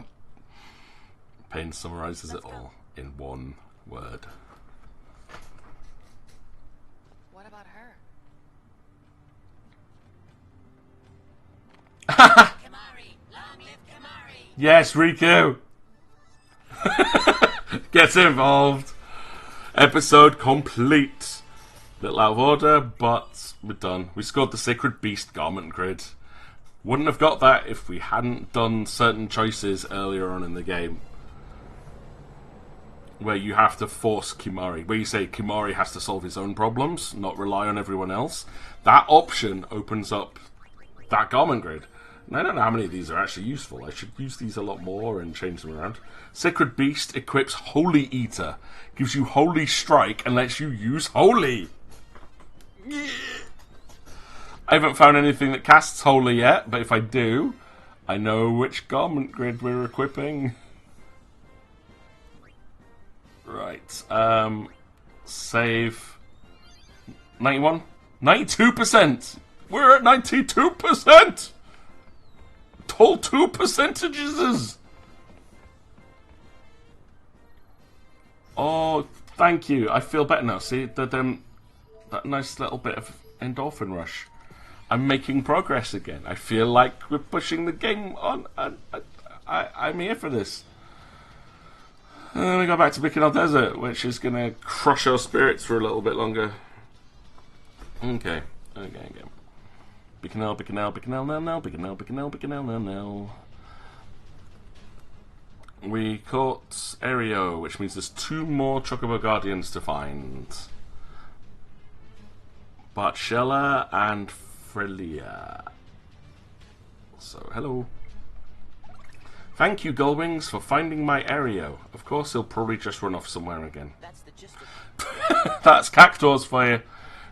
Pain summarizes it all in one word. What about her? Kimari! Long live Kimari! Yes, Riku! Gets involved. Episode complete. Little out of order, but we're done. We scored the Sacred Beast Garment Grid. Wouldn't have got that if we hadn't done certain choices earlier on in the game. where you have to force Kimari, where you say Kimari has to solve his own problems, not rely on everyone else. That option opens up that garment grid. And I don't know how many of these are actually useful. I should use these a lot more and change them around. Sacred Beast equips Holy Eater. Gives you Holy Strike and lets you use Holy. Yeah. I haven't found anything that casts Holy yet, but if I do, I know which garment grid we're equipping. Right. Save. 91? 92%! We're at 92%! Whole 2 percentages! Oh, thank you. I feel better now. See, that nice little bit of endorphin rush. I'm making progress again. I feel like we're pushing the game on. I'm here for this. And then we go back to Bikanal Desert, which is going to crush our spirits for a little bit longer. Okay. Bikanal, now. We caught Aereo, which means there's 2 more Chocobo Guardians to find. Bartshella and Frelia. So, hello. Thank you, Gullwings, for finding my Aereo. Of course, he'll probably just run off somewhere again. That's the gist of it. That's Cactuars for you.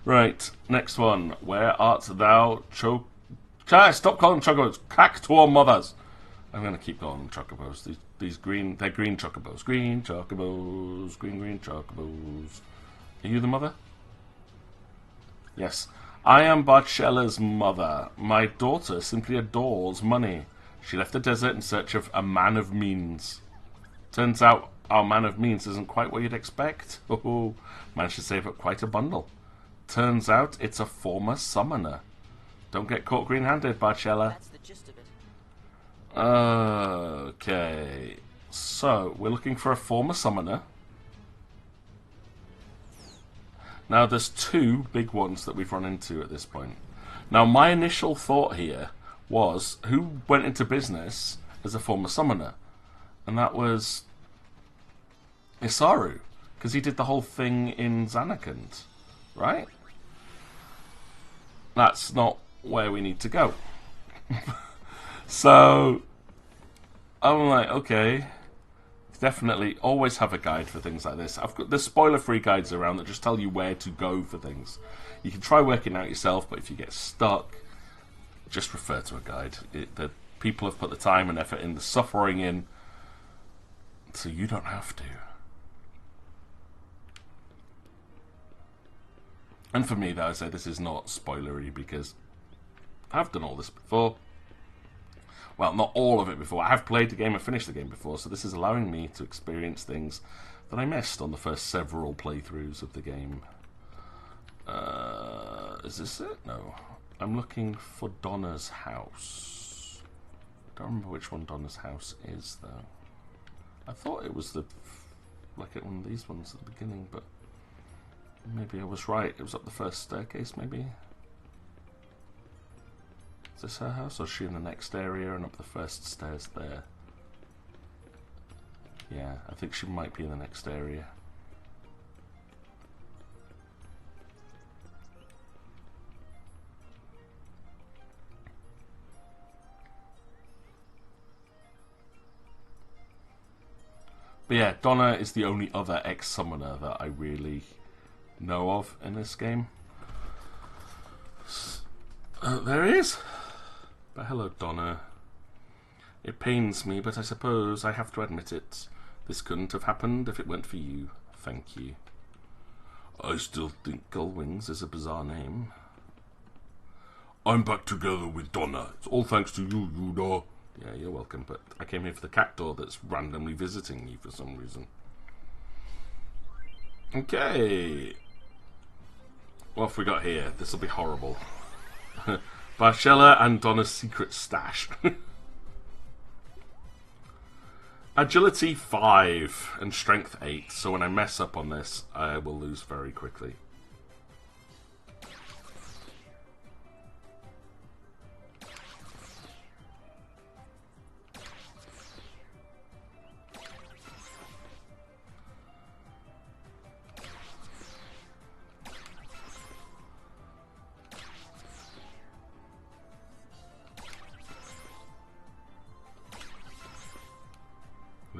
Right, next one. Where art thou, stop calling them Chocobos. Cactuar mothers. I'm going to keep calling them Chocobos. These green, they're green Chocobos. Green Chocobos. Green Chocobos. Are you the mother? Yes. I am Bartschella's mother. My daughter simply adores money. She left the desert in search of a man of means. Turns out our man of means isn't quite what you'd expect. Oh, managed to save up quite a bundle. Turns out it's a former summoner. Don't get caught green-handed, Bartshella. That's the gist of it. Okay. So, we're looking for a former summoner. Now, there's 2 big ones that we've run into at this point. Now, my initial thought here was, who went into business as a former summoner? And that was Isaru, because he did the whole thing in Zanarkand, right? That's not where we need to go. So, I'm like, okay, definitely always have a guide for things like this. I've got the spoiler-free guides around that just tell you where to go for things. You can try working out yourself, but if you get stuck, just refer to a guide. The people have put the time and effort in, the suffering in, so you don't have to. And for me, though, I say this is not spoilery because I've done all this before. Well, not all of it before. I have played the game and finished the game before, so this is allowing me to experience things that I missed on the first several playthroughs of the game. Is this it? No. I'm looking for Donna's house. I don't remember which one Donna's house is, though. I thought it was like one of these ones at the beginning, but maybe I was right. It was up the first staircase, maybe? Is this her house, or is she in the next area and up the first stairs there? Yeah, I think she might be in the next area. But yeah, Donna is the only other ex-summoner that I really know of in this game. There he is. But hello, Donna. It pains me, but I suppose I have to admit it. This couldn't have happened if it weren't for you. Thank you. I still think Gullwings is a bizarre name. I'm back together with Donna. It's all thanks to you, Yuda. Yeah, you're welcome, but I came here for the Cactuar that's randomly visiting you for some reason. Okay. What have we got here? This will be horrible. Bartshella and Donna's secret stash. Agility 5 and Strength 8, so when I mess up on this, I will lose very quickly.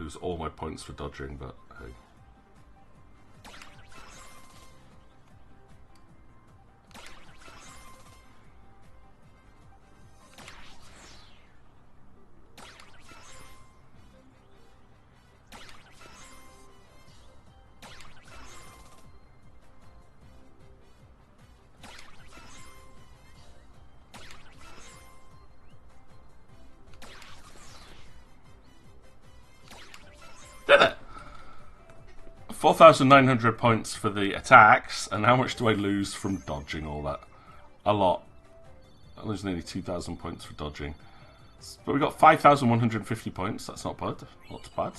lose all my points for dodging, but hey. Did it! 4,900 points for the attacks, and how much do I lose from dodging all that? A lot. I lose nearly 2,000 points for dodging. But we got 5,150 points. That's not bad. Not bad.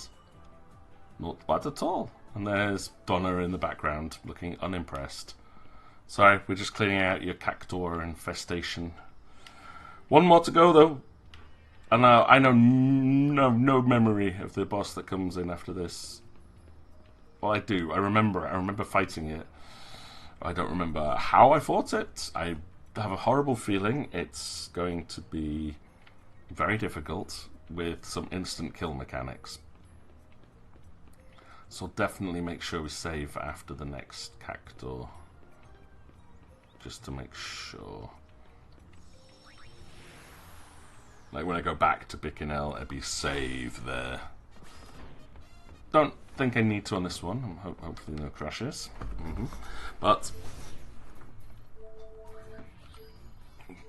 Not bad at all. And there's Donna in the background, looking unimpressed. Sorry, we're just cleaning out your Cactuar infestation. One more to go, though. And I know no memory of the boss that comes in after this. Well, I do. I remember fighting it. I don't remember how I fought it. I have a horrible feeling it's going to be very difficult with some instant kill mechanics. So definitely make sure we save after the next Cactuar. Just to make sure. Like when I go back to Bikinel, it'd be save there. Don't think I need to on this one. Hopefully no crashes. But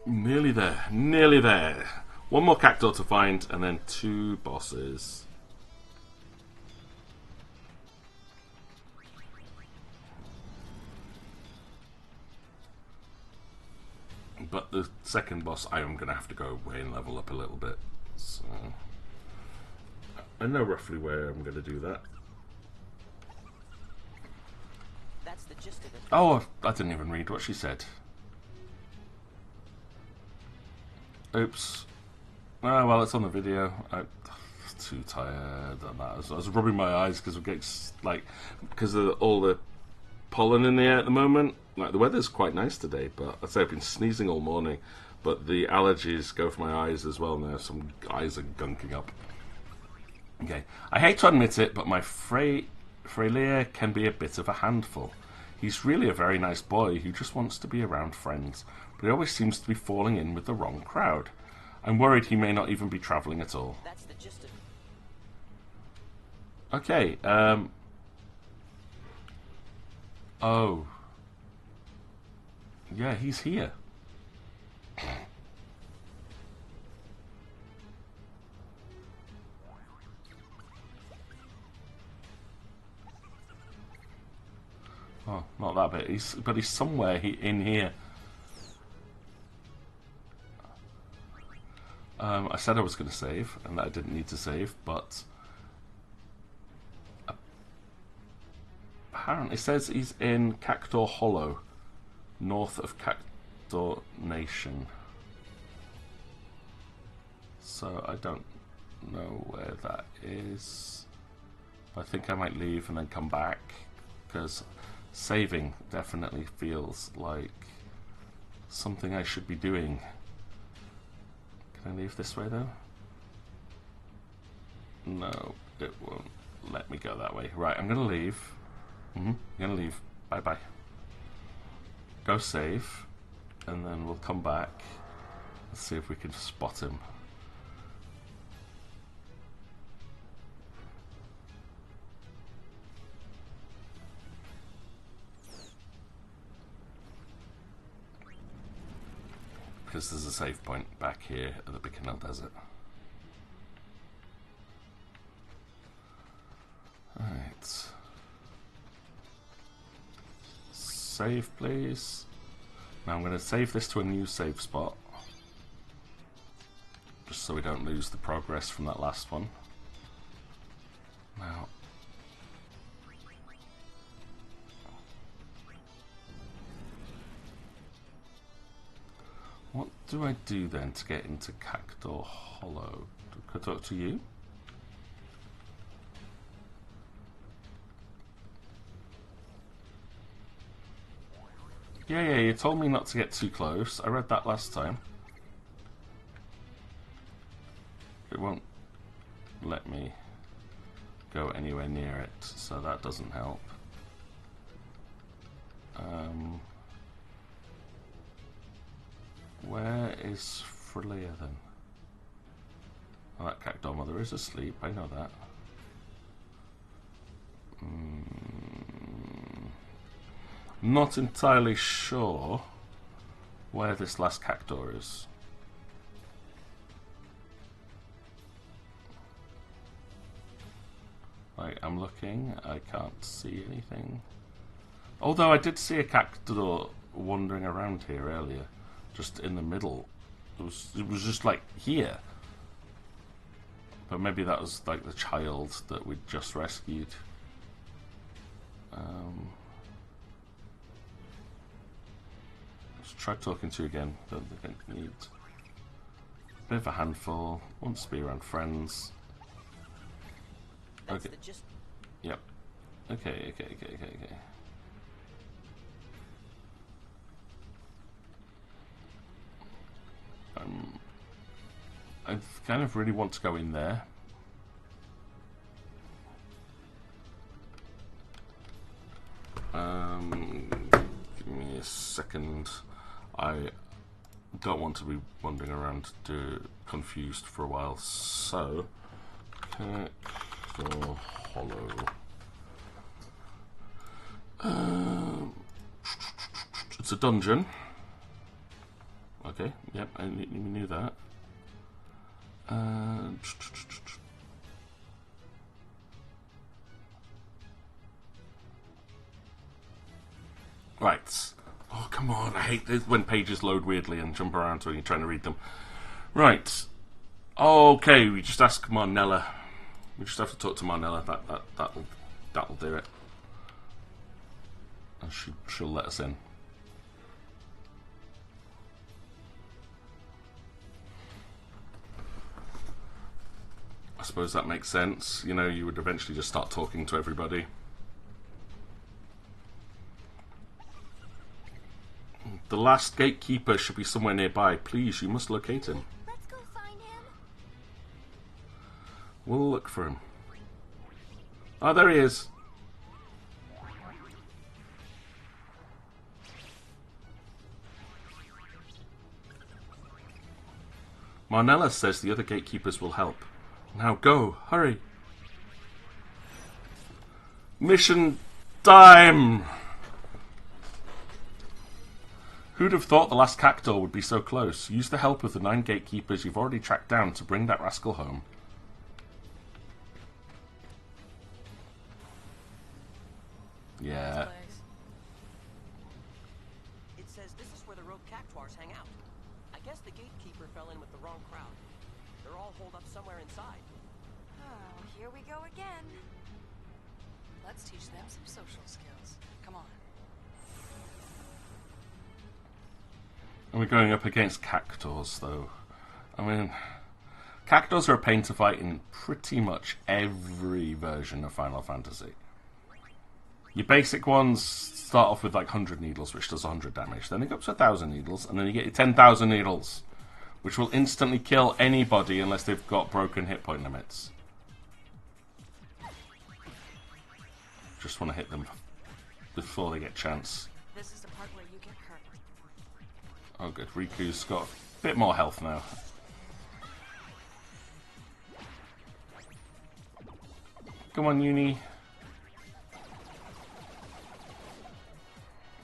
nearly there. Nearly there. One more Cactuar to find, and then 2 bosses. But the second boss, I am going to have to go away and level up a little bit. So I know roughly where I'm going to do that. That's the gist of it. Oh, I didn't even read what she said. Oops. Oh, well, it's on the video. I'm too tired. I was rubbing my eyes because because of all the pollen in the air at the moment. Like, the weather's quite nice today, but I'd say I've been sneezing all morning. But the allergies go for my eyes as well now. Some eyes are gunking up. Okay, I hate to admit it, but my Freylier can be a bit of a handful. He's really a very nice boy who just wants to be around friends, but he always seems to be falling in with the wrong crowd. I'm worried he may not even be travelling at all. That's the gist of it. Okay, oh. Yeah, he's here. Oh, not that bit. But he's somewhere in here. I said I was going to save, and that I didn't need to save, but apparently it says he's in Cactuar Hollow, north of Cactuar Nation. So I don't know where that is. I think I might leave and then come back, because saving definitely feels like something I should be doing. Can I leave this way though? No, it won't let me go that way. Right, I'm gonna leave. I'm gonna leave. Bye bye. Go save, and then we'll come back and see if we can spot him. Because there's a save point back here at the Bikinel Desert. Alright. Save, please. Now I'm going to save this to a new save spot. Just so we don't lose the progress from that last one. Now. What do I do then to get into Cactuar Hollow? Could I talk to you? Yeah, you told me not to get too close. I read that last time. It won't let me go anywhere near it, so that doesn't help. Where is Frelia then? Oh, that Cactuar mother is asleep, I know that. Not entirely sure where this last Cactuar is. Right, I'm looking, I can't see anything. Although I did see a Cactuar wandering around here earlier, just in the middle. It was just like here. But maybe that was like the child that we'd just rescued. Let's try talking to you again. Don't think I need. Bit of a handful. Wants to be around friends. That's Okay. the gist. Yep. Okay. I kind of really want to go in there. Give me a second. I don't want to be wandering around confused for a while, so Cactuar Hollow. It's a dungeon. Okay, yep, I knew that. Right. Oh, come on. I hate this when pages load weirdly and jump around when you're trying to read them. Right. Okay, we just ask Marnella. We just have to talk to Marnella. That'll do it. And she'll let us in. I suppose that makes sense. You know, you would eventually just start talking to everybody. The last gatekeeper should be somewhere nearby. Please, you must locate him. Let's go find him. We'll look for him. Oh, there he is. Marnella says the other gatekeepers will help. Now go, hurry. Mission time! Who'd have thought the last Cactuar would be so close? Use the help of the 9 gatekeepers you've already tracked down to bring that rascal home. Yeah. It says this is where the rogue Cactuars hang out. I guess the gatekeeper fell in with the wrong crowd. They're all holed up somewhere inside. Oh, here we go again. Let's teach them some social skills. Come on. And we're going up against Cactuars, though. I mean, Cactuars are a pain to fight in pretty much every version of Final Fantasy. Your basic ones start off with like 100 needles, which does 100 damage. Then they go up to 1,000 needles, and then you get your 10,000 needles, which will instantly kill anybody unless they've got broken hit point limits. Just want to hit them before they get chance. This is the part where you get hurt. Oh good, Riku's got a bit more health now. Come on, Uni.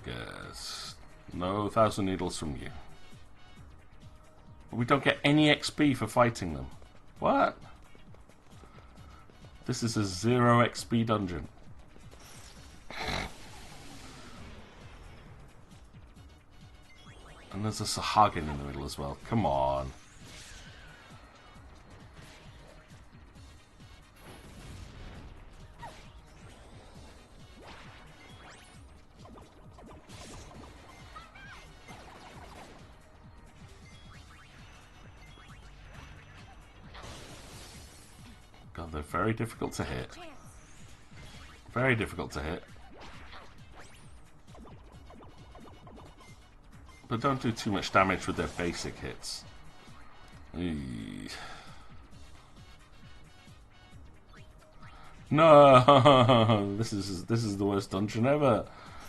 Yes. No 1,000 needles from you. We don't get any XP for fighting them. What? This is a 0 XP dungeon. And there's a Sahagin in the middle as well. Come on. God, they're very difficult to hit. Very difficult to hit. But don't do too much damage with their basic hits. Eee. No, this is the worst dungeon ever.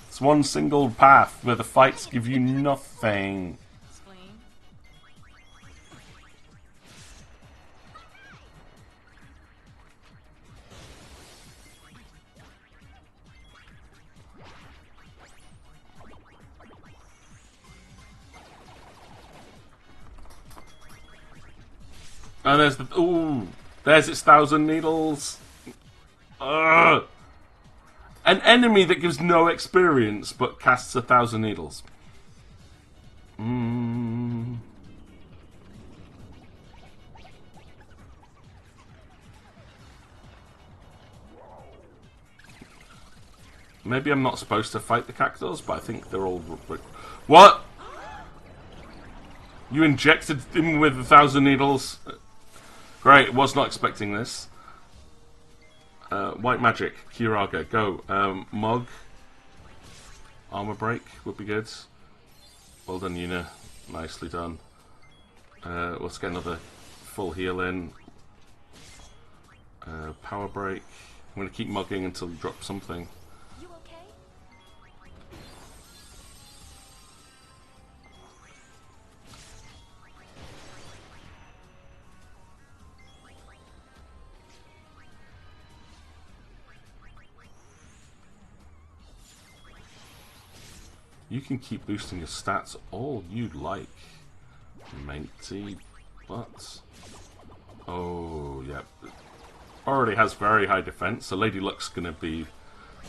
It's one single path where the fights give you nothing. Spleen. And there's the there's its 1,000 needles. Ugh. An enemy that gives no experience but casts 1,000 needles. Maybe I'm not supposed to fight the Cactuars, but I think they're all... What? You injected him with 1,000 needles? Great, was not expecting this. White magic, Kiraga, go. Mog. Armor break would be good. Well done, Yuna. Nicely done. Let's get another full heal in. Power break. I'm going to keep mugging until you drop something. You okay? You can keep boosting your stats all you like, matey, but... Oh, yeah. Already has very high defense, so Lady Luck's going to be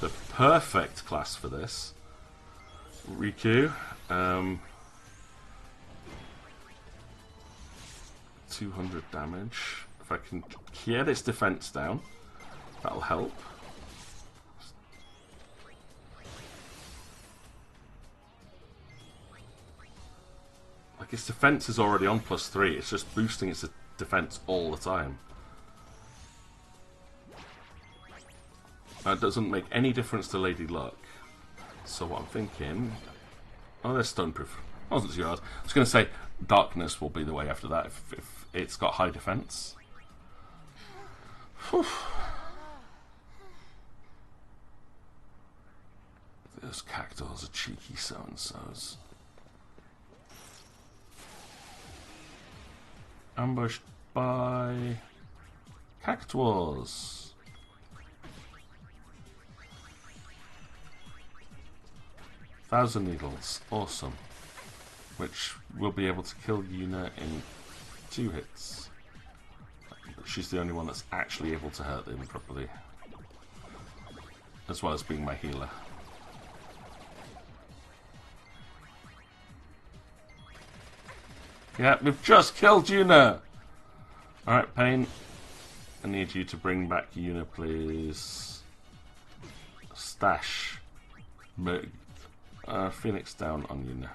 the perfect class for this. Riku, 200 damage. If I can get its defense down, that'll help. Like, its defense is already on +3, it's just boosting its defense all the time. That doesn't make any difference to Lady Luck. So what I'm thinking... Oh, there's Stoneproof. I wasn't too hard. I was going to say Darkness will be the way after that if it's got high defense. Whew. Those Cactuars are cheeky so-and-sos. Ambushed by Cactuars. Thousand Needles, awesome. Which will be able to kill Yuna in 2 hits. She's the only one that's actually able to hurt him properly. As well as being my healer. Yeah, we've just killed Yuna! Alright, Pain. I need you to bring back Yuna, please. Stash. Phoenix down on Yuna.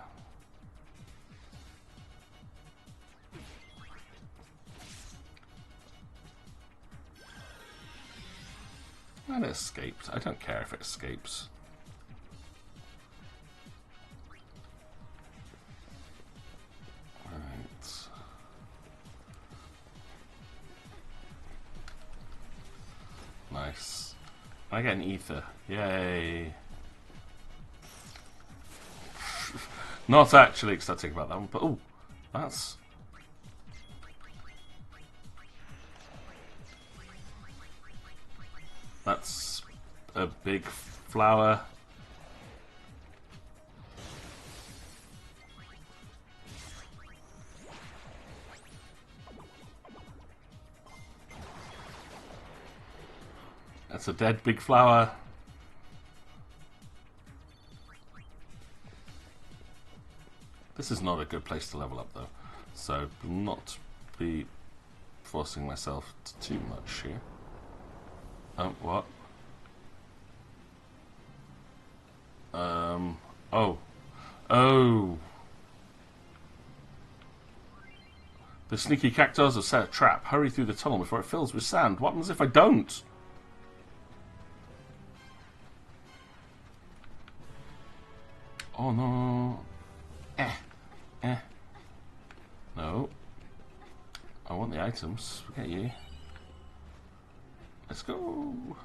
And it escaped. I don't care if it escapes. Right. Nice. I get an ether. Yay. Not actually ecstatic about that one, but oh, that's... That's a big flower. That's a dead big flower. This is not a good place to level up though, so do not be forcing myself to too much here. What? Oh. The sneaky Cactuars have set a trap. Hurry through the tunnel before it fills with sand. What happens if I don't? Oh no. No. I want the items. Forget you. Let's go. Well,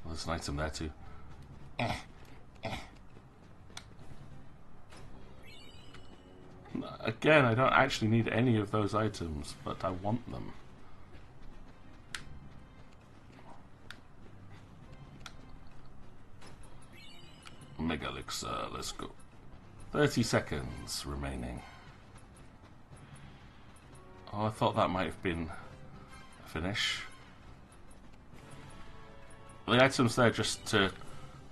there's an item there too. Again, I don't actually need any of those items, but I want them. Mega Elixir, let's go. 30 seconds remaining. Oh, I thought that might have been a finish. The items there just to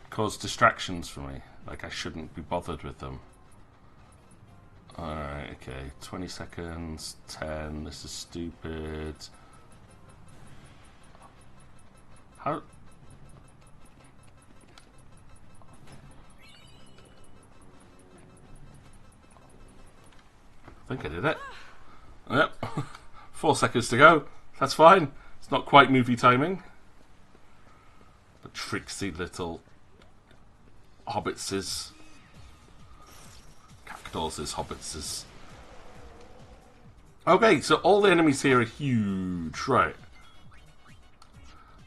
cause distractions for me. Like, I shouldn't be bothered with them. Alright, okay. 20 seconds. 10. This is stupid. How... I think I did it. Yep. 4 seconds to go. That's fine. It's not quite movie timing. The tricksy little hobbitses. Cactuars, hobbitses. Okay, so all the enemies here are huge, right?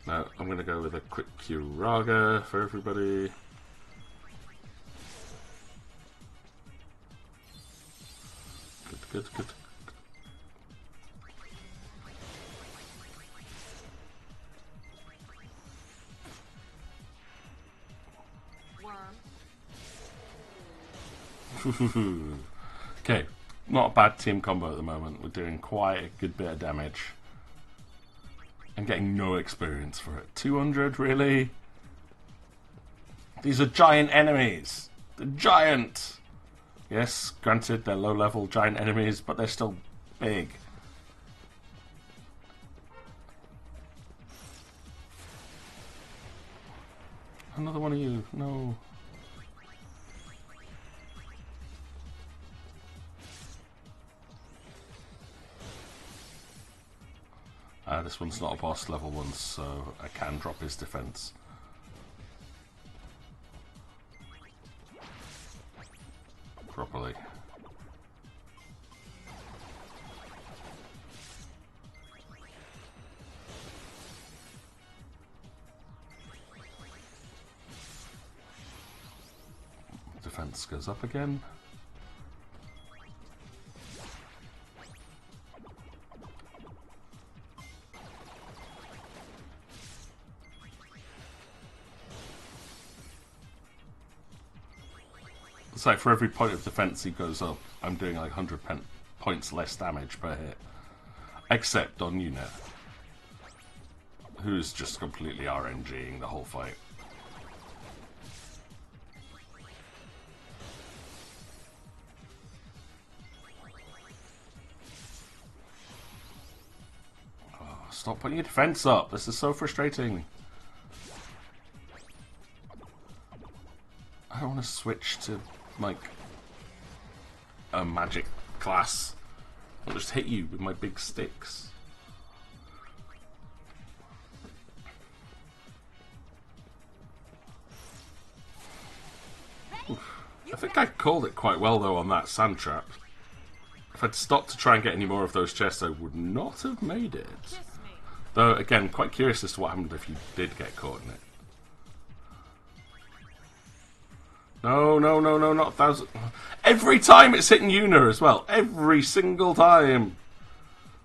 Now, I'm going to go with a quick Curaga for everybody. Good, good. Okay, not a bad team combo at the moment. We're doing quite a good bit of damage. And getting no experience for it. 200, really? These are giant enemies! They're giant! Yes, granted, they're low-level giant enemies, but they're still big. Another one of you. No. This one's not a boss level one, so I can drop his defense. Properly. Defense goes up again. It's like for every point of defense he goes up, I'm doing like 100 points less damage per hit. Except on Yuna, who's just completely RNGing the whole fight. Oh, stop putting your defense up. This is so frustrating. I don't want to switch to like a magic class. I'll just hit you with my big sticks. Oof. I think I called it quite well though on that sand trap. If I'd stopped to try and get any more of those chests, I would not have made it. Though again, quite curious as to what happened if you did get caught in it. No, no, no, no, not 1,000. Every time it's hitting Yuna as well. Every single time.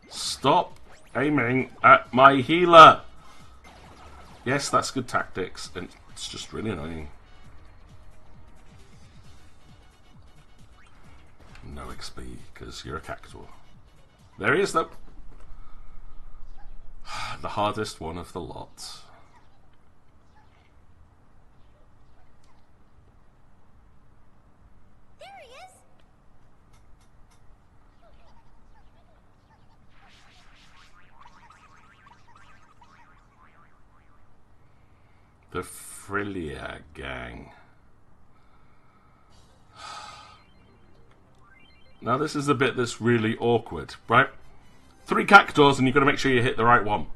Stop aiming at my healer. Yes, that's good tactics. And it's just really annoying. No XP, because you're a Cactuar. There he is, though. The hardest one of the lot. The Frilia gang. Now this is the bit that's really awkward, right? 3 Cactuars and you've got to make sure you hit the right one.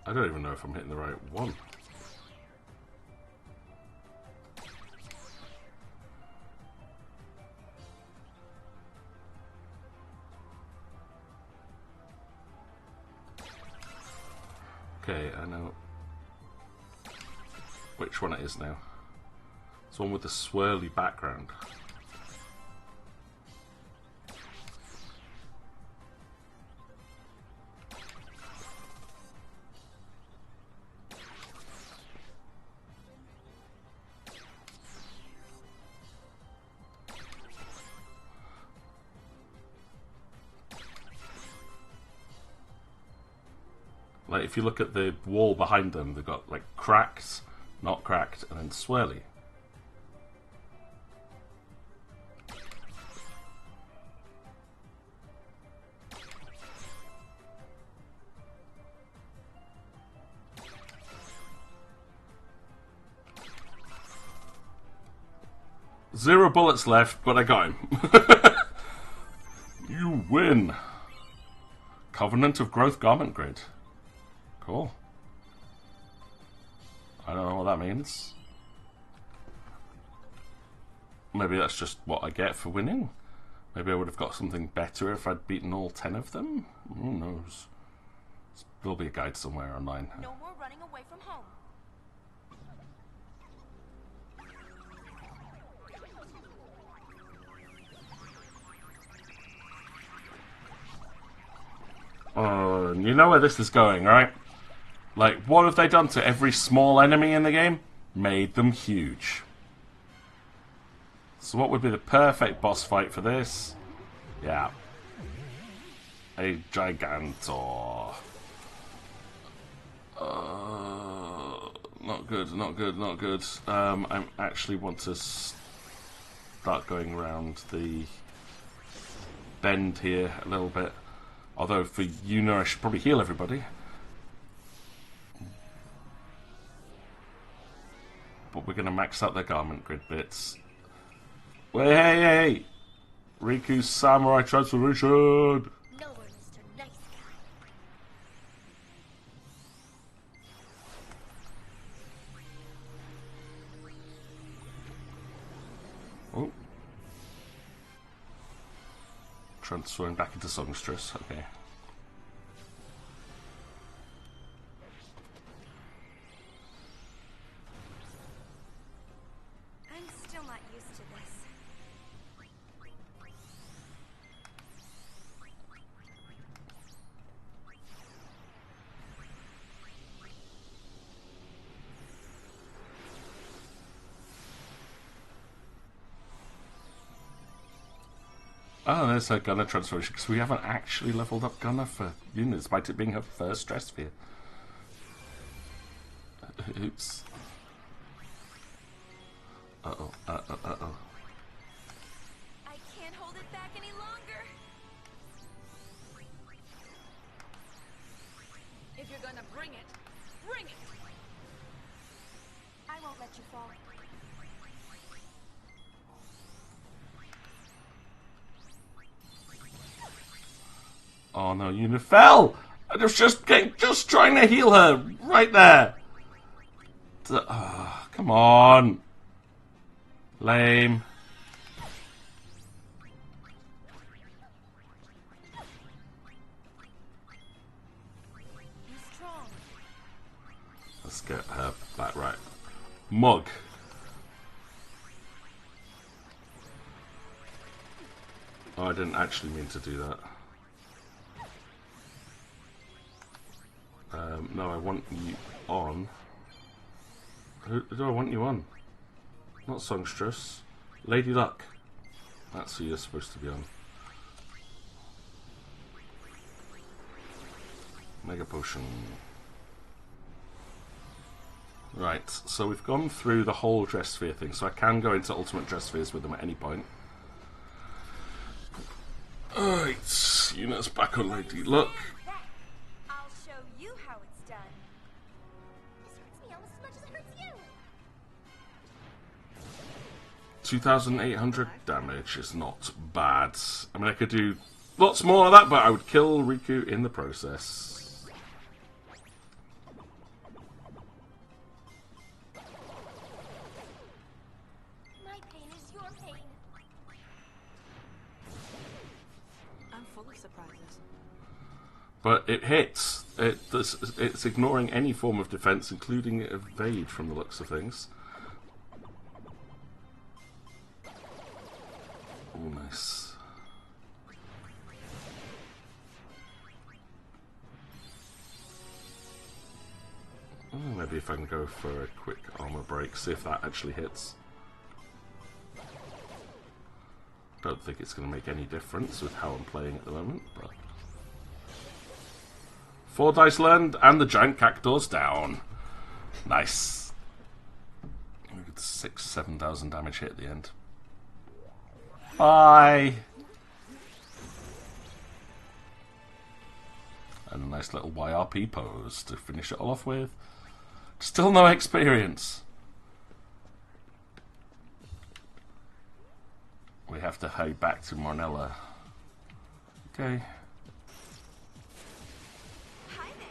I don't even know if I'm hitting the right one. Okay, I know which one it is now. It's one with the swirly background. Like, if you look at the wall behind them, they've got, like, cracked, not cracked, and then swirly. Zero bullets left, but I got him. You win. Covenant of Growth Garment Grid. Cool. I don't know what that means. Maybe that's just what I get for winning. Maybe I would have got something better if I'd beaten all 10 of them. Who knows? There'll be a guide somewhere online. No more running away from home. You know where this is going, right? Like, what have they done to every small enemy in the game? Made them huge. So what would be the perfect boss fight for this? Yeah. A Gigantor. Not good, not good, not good. I actually want to start going around the bend here a little bit. Although for Yuna I should probably heal everybody. But we're going to max out their garment grid bits. Wait, hey, hey! Riku's Samurai Transformation! Nowhere, Mr. Nice Guy. Oh. Transferring back into Songstress, okay. I'm still not used to this. Oh, there's her Gunner transformation, because we haven't actually leveled up Gunner for Yuna, despite it being her first dress sphere. Oops. Uh-oh, uh-oh. I can't hold it back any longer. If you're gonna bring it, bring it! I won't let you fall. Oh no, Yuna fell! I was just trying to heal her right there! Come on! Lame. Be strong. Let's get her back right. Mug. Oh, I didn't actually mean to do that. No, I want you on. Who do I want you on? Not Songstress. Lady Luck. That's who you're supposed to be on. Mega Potion. Right, so we've gone through the whole dress sphere thing, so I can go into ultimate dress spheres with them at any point. Alright, Yuna's back on Lady Luck. I'll show you how it's done. This hurts me almost as much as it hurts you. 2,800 damage is not bad. I mean, I could do lots more of that, but I would kill Riku in the process. surprises. But it hits. It's ignoring any form of defense, including evade from the looks of things. Oh, nice. Maybe if I can go for a quick armor break, see if that actually hits. Don't think it's going to make any difference with how I'm playing at the moment, but 4 dice learned, and the giant cactuars down. Nice. 6,000-7,000 damage hit at the end. Bye. And a nice little YRP pose to finish it all off with. Still no experience. We have to head back to Marnella. Okay. Hi there.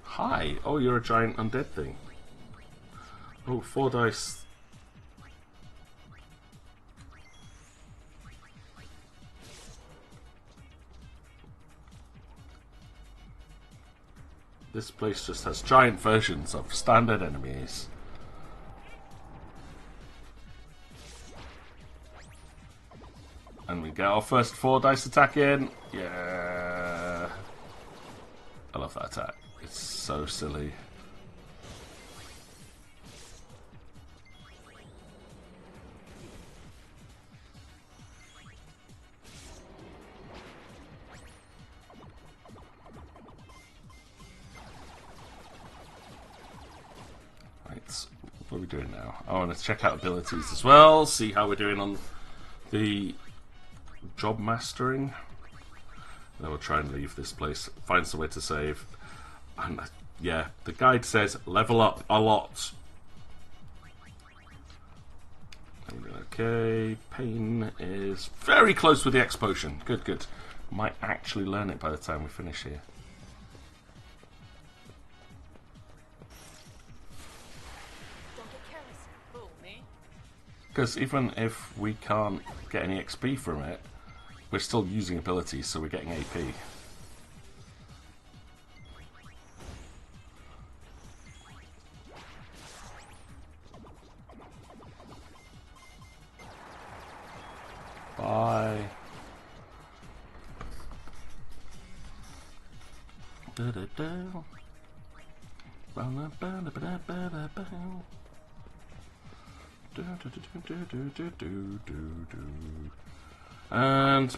Hi. Oh, you're a giant undead thing. Oh, 4 dice. This place just has giant versions of standard enemies. And we get our first 4 dice attack in. Yeah. I love that attack. It's so silly. Right, what are we doing now? I want to check out abilities as well, see how we're doing on the job mastering. Then we'll try and leave this place, find somewhere to save. And yeah, the guide says level up a lot. Okay, pain is very close with the X potion. Good, good. Might actually learn it by the time we finish here. Don't get careless. Who, me? Because even if we can't get any XP from it, we're still using abilities, so we're getting AP. Bye.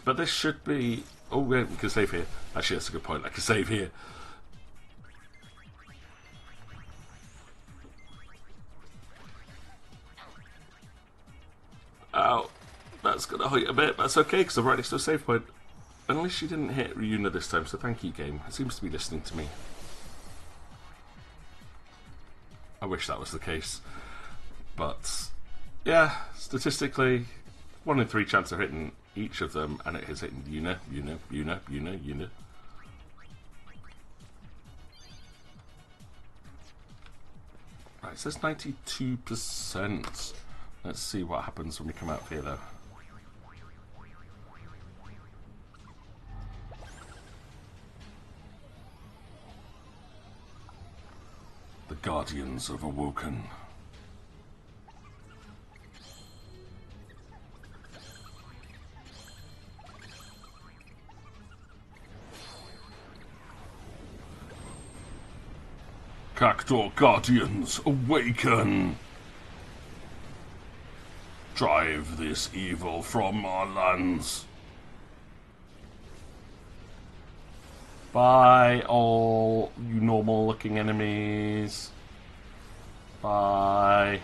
But this should be. Oh, wait, we can save here. Actually, that's a good point. I can save here. Ow. That's going to hurt a bit. That's okay, because I'm right next to a save point. At least she didn't hit Ryuna this time, so thank you, game. It seems to be listening to me. I wish that was the case. But, yeah, statistically, 1 in 3 chance of hitting each of them, and it is hitting Yuna. Right, it says 92%. Let's see what happens when we come out here, though. The Guardians have awoken. Cactuar Guardians, awaken! Drive this evil from our lands. Bye, all you normal-looking enemies. Bye.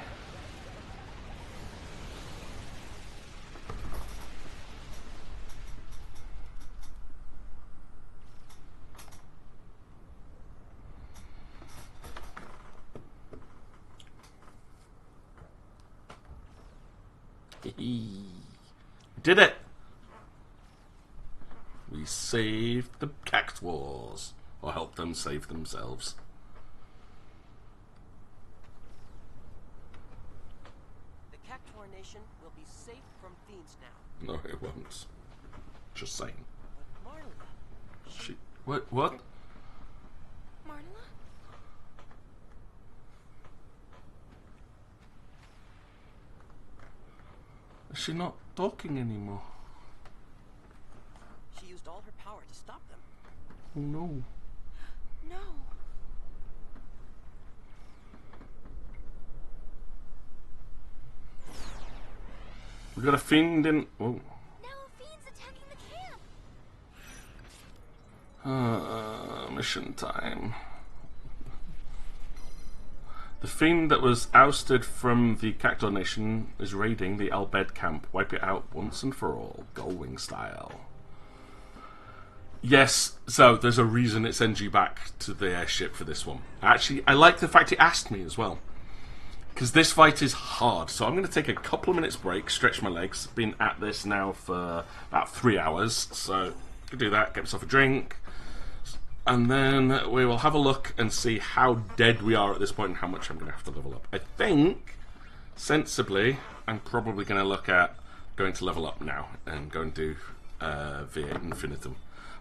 Did it! We saved the Cactuars, or helped them save themselves. The Cactuar Nation will be safe from fiends now. No, it won't. Just saying. But Marla, What? What? Marla? Is she not talking anymore? She used all her power to stop them. Oh no. No. We got a fiend in. Oh. Now a fiend's attacking the camp. Mission time. The fiend that was ousted from the Cactuar Nation is raiding the Albed camp. Wipe it out once and for all, Gullwing style. Yes, so there's a reason it sends you back to the airship for this one. Actually, I like the fact it asked me as well, because this fight is hard. So I'm going to take a couple of minutes break, stretch my legs. Been at this now for about 3 hours, so I can do that, get myself a drink. And then we will have a look and see how dead we are at this point and how much I'm going to have to level up. I think, sensibly, I'm probably going to look at going to level up now and go and do V8 Infinitum.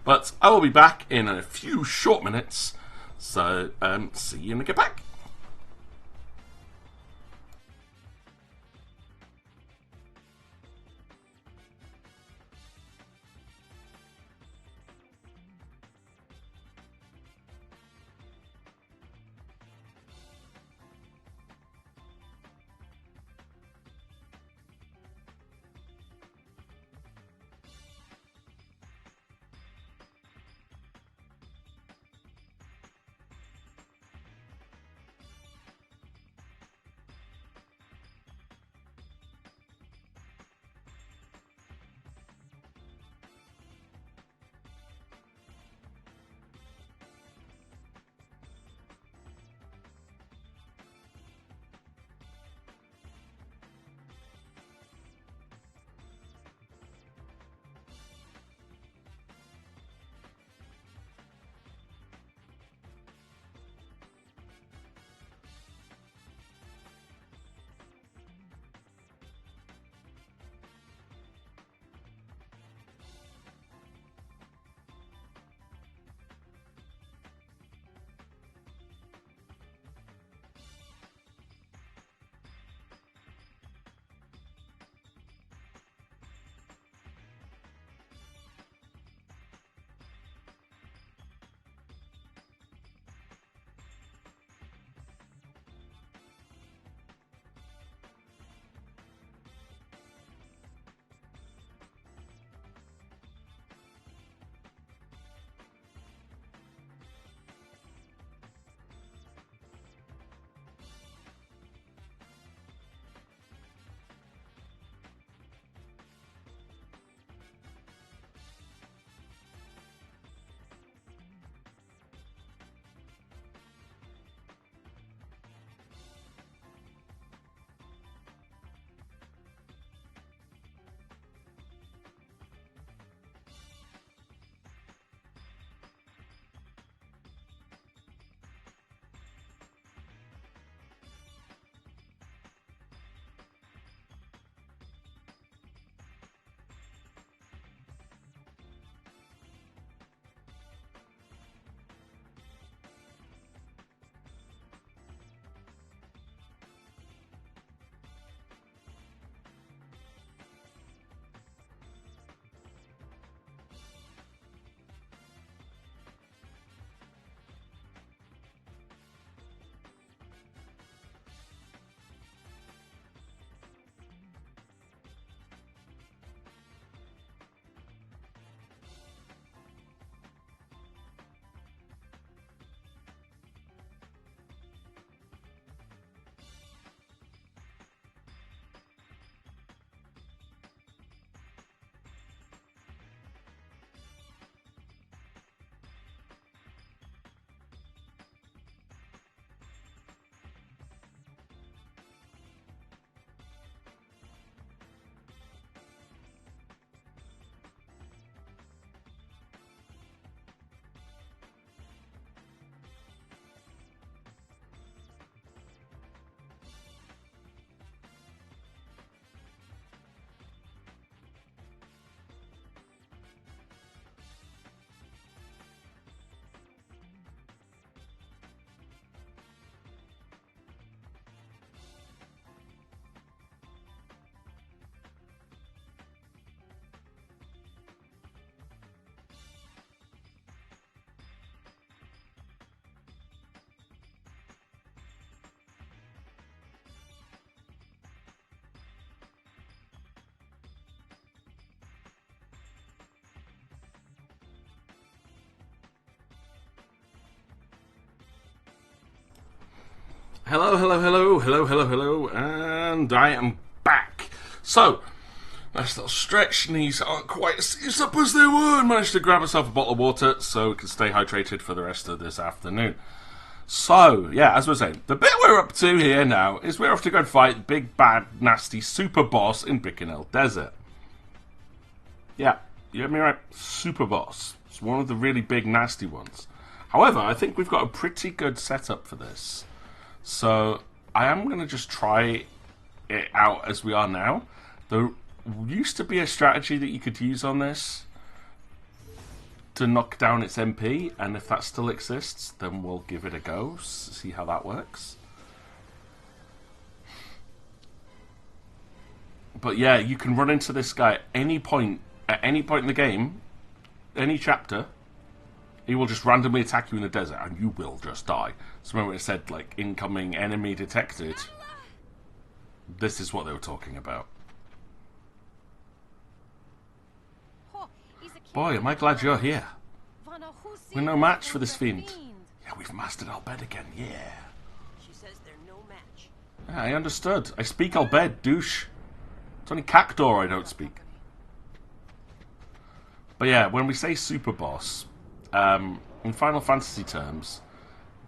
But I will be back in a few short minutes, so see you when I get back. Hello, hello, hello, hello, hello, hello, and I am back. So, nice little stretch, knees aren't quite as up as they were, and managed to grab myself a bottle of water so we can stay hydrated for the rest of this afternoon. So, yeah, as we're saying, the bit we're up to here now is we're off to go and fight the big, bad, nasty super boss in Bikanel Desert. Yeah, you heard me right, super boss. It's one of the really big, nasty ones. However, I think we've got a pretty good setup for this. So, I am going to just try it out as we are now. There used to be a strategy that you could use on this to knock down its MP, and if that still exists, then we'll give it a go, see how that works. But yeah, you can run into this guy at any point in the game, any chapter. He will just randomly attack you in the desert, and you will just die. So remember it said, like, incoming enemy detected? This is what they were talking about. Boy, am I glad you're here. We're no match for this fiend. Yeah, we've mastered Albed again, yeah. She says they're no match. Yeah, I understood. I speak Albed, douche. It's only Cactuar I don't speak. But yeah, when we say super boss, in Final Fantasy terms,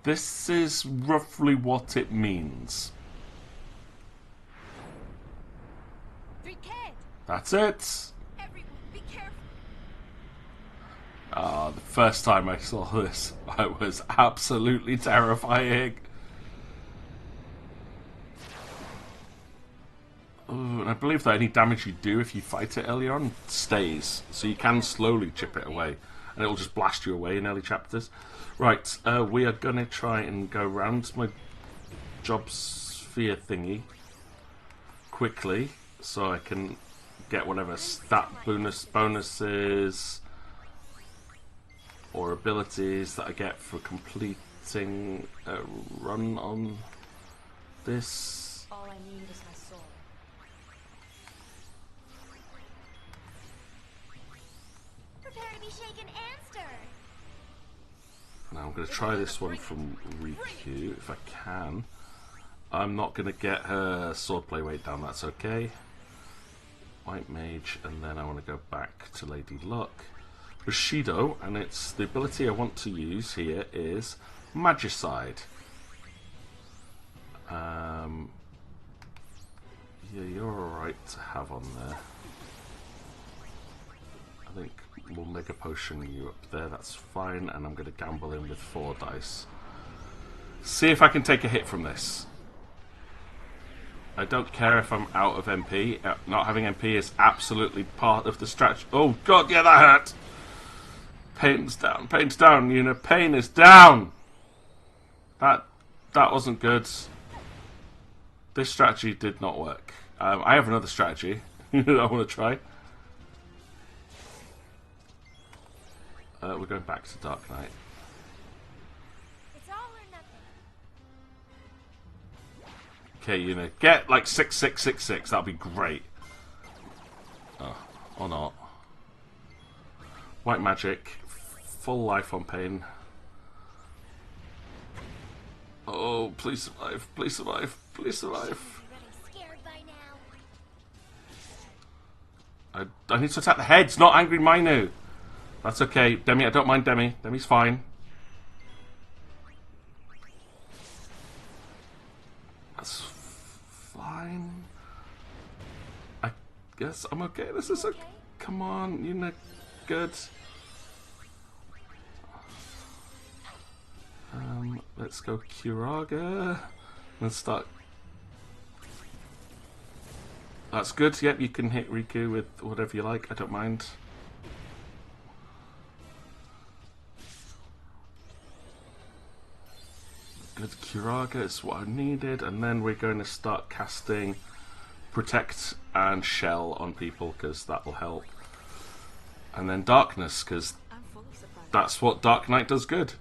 this is roughly what it means. That's it. The first time I saw this, I was absolutely terrifying. Ooh, and I believe that any damage you do if you fight it early on stays, so you can slowly chip it away, and it will just blast you away in early chapters. Right, we are going to try and go round my job sphere thingy quickly, so I can get whatever stat bonuses or abilities that I get for completing a run on this. All I need is my soul. Prepare to be shaken and stirred. Now I'm going to try this one from Riku if I can. I'm not going to get her swordplay weight down, that's okay. White Mage, and then I want to go back to Lady Luck. Bushido, and it's the ability I want to use here is Magicide. Yeah, you're alright to have on there. I think we'll Mega Potion you up there, that's fine, and I'm going to gamble in with 4 dice. See if I can take a hit from this. I don't care if I'm out of MP. Not having MP is absolutely part of the strategy. Oh god, yeah, that hurt! Pain's down, you know, pain is down! That wasn't good. This strategy did not work. I have another strategy that I want to try. We're going back to Dark Knight. It's all or nothing. Okay, you know, get like 6-6-6-6, that'll be great. Oh, or not. White magic, full life on pain. Oh, please survive, please survive, please survive. Scared by now. I need to attack the heads, not Angry Minu. That's okay, Demi, I don't mind Demi. Demi's fine. That's fine. I guess I'm okay. This is okay. Come on, you know, good. Let's go Kiraga. Let's start. That's good. Yep, you can hit Riku with whatever you like. I don't mind. Good, Kiraga is what I needed, and then we're going to start casting Protect and Shell on people because that will help. And then Darkness because that's what Dark Knight does good.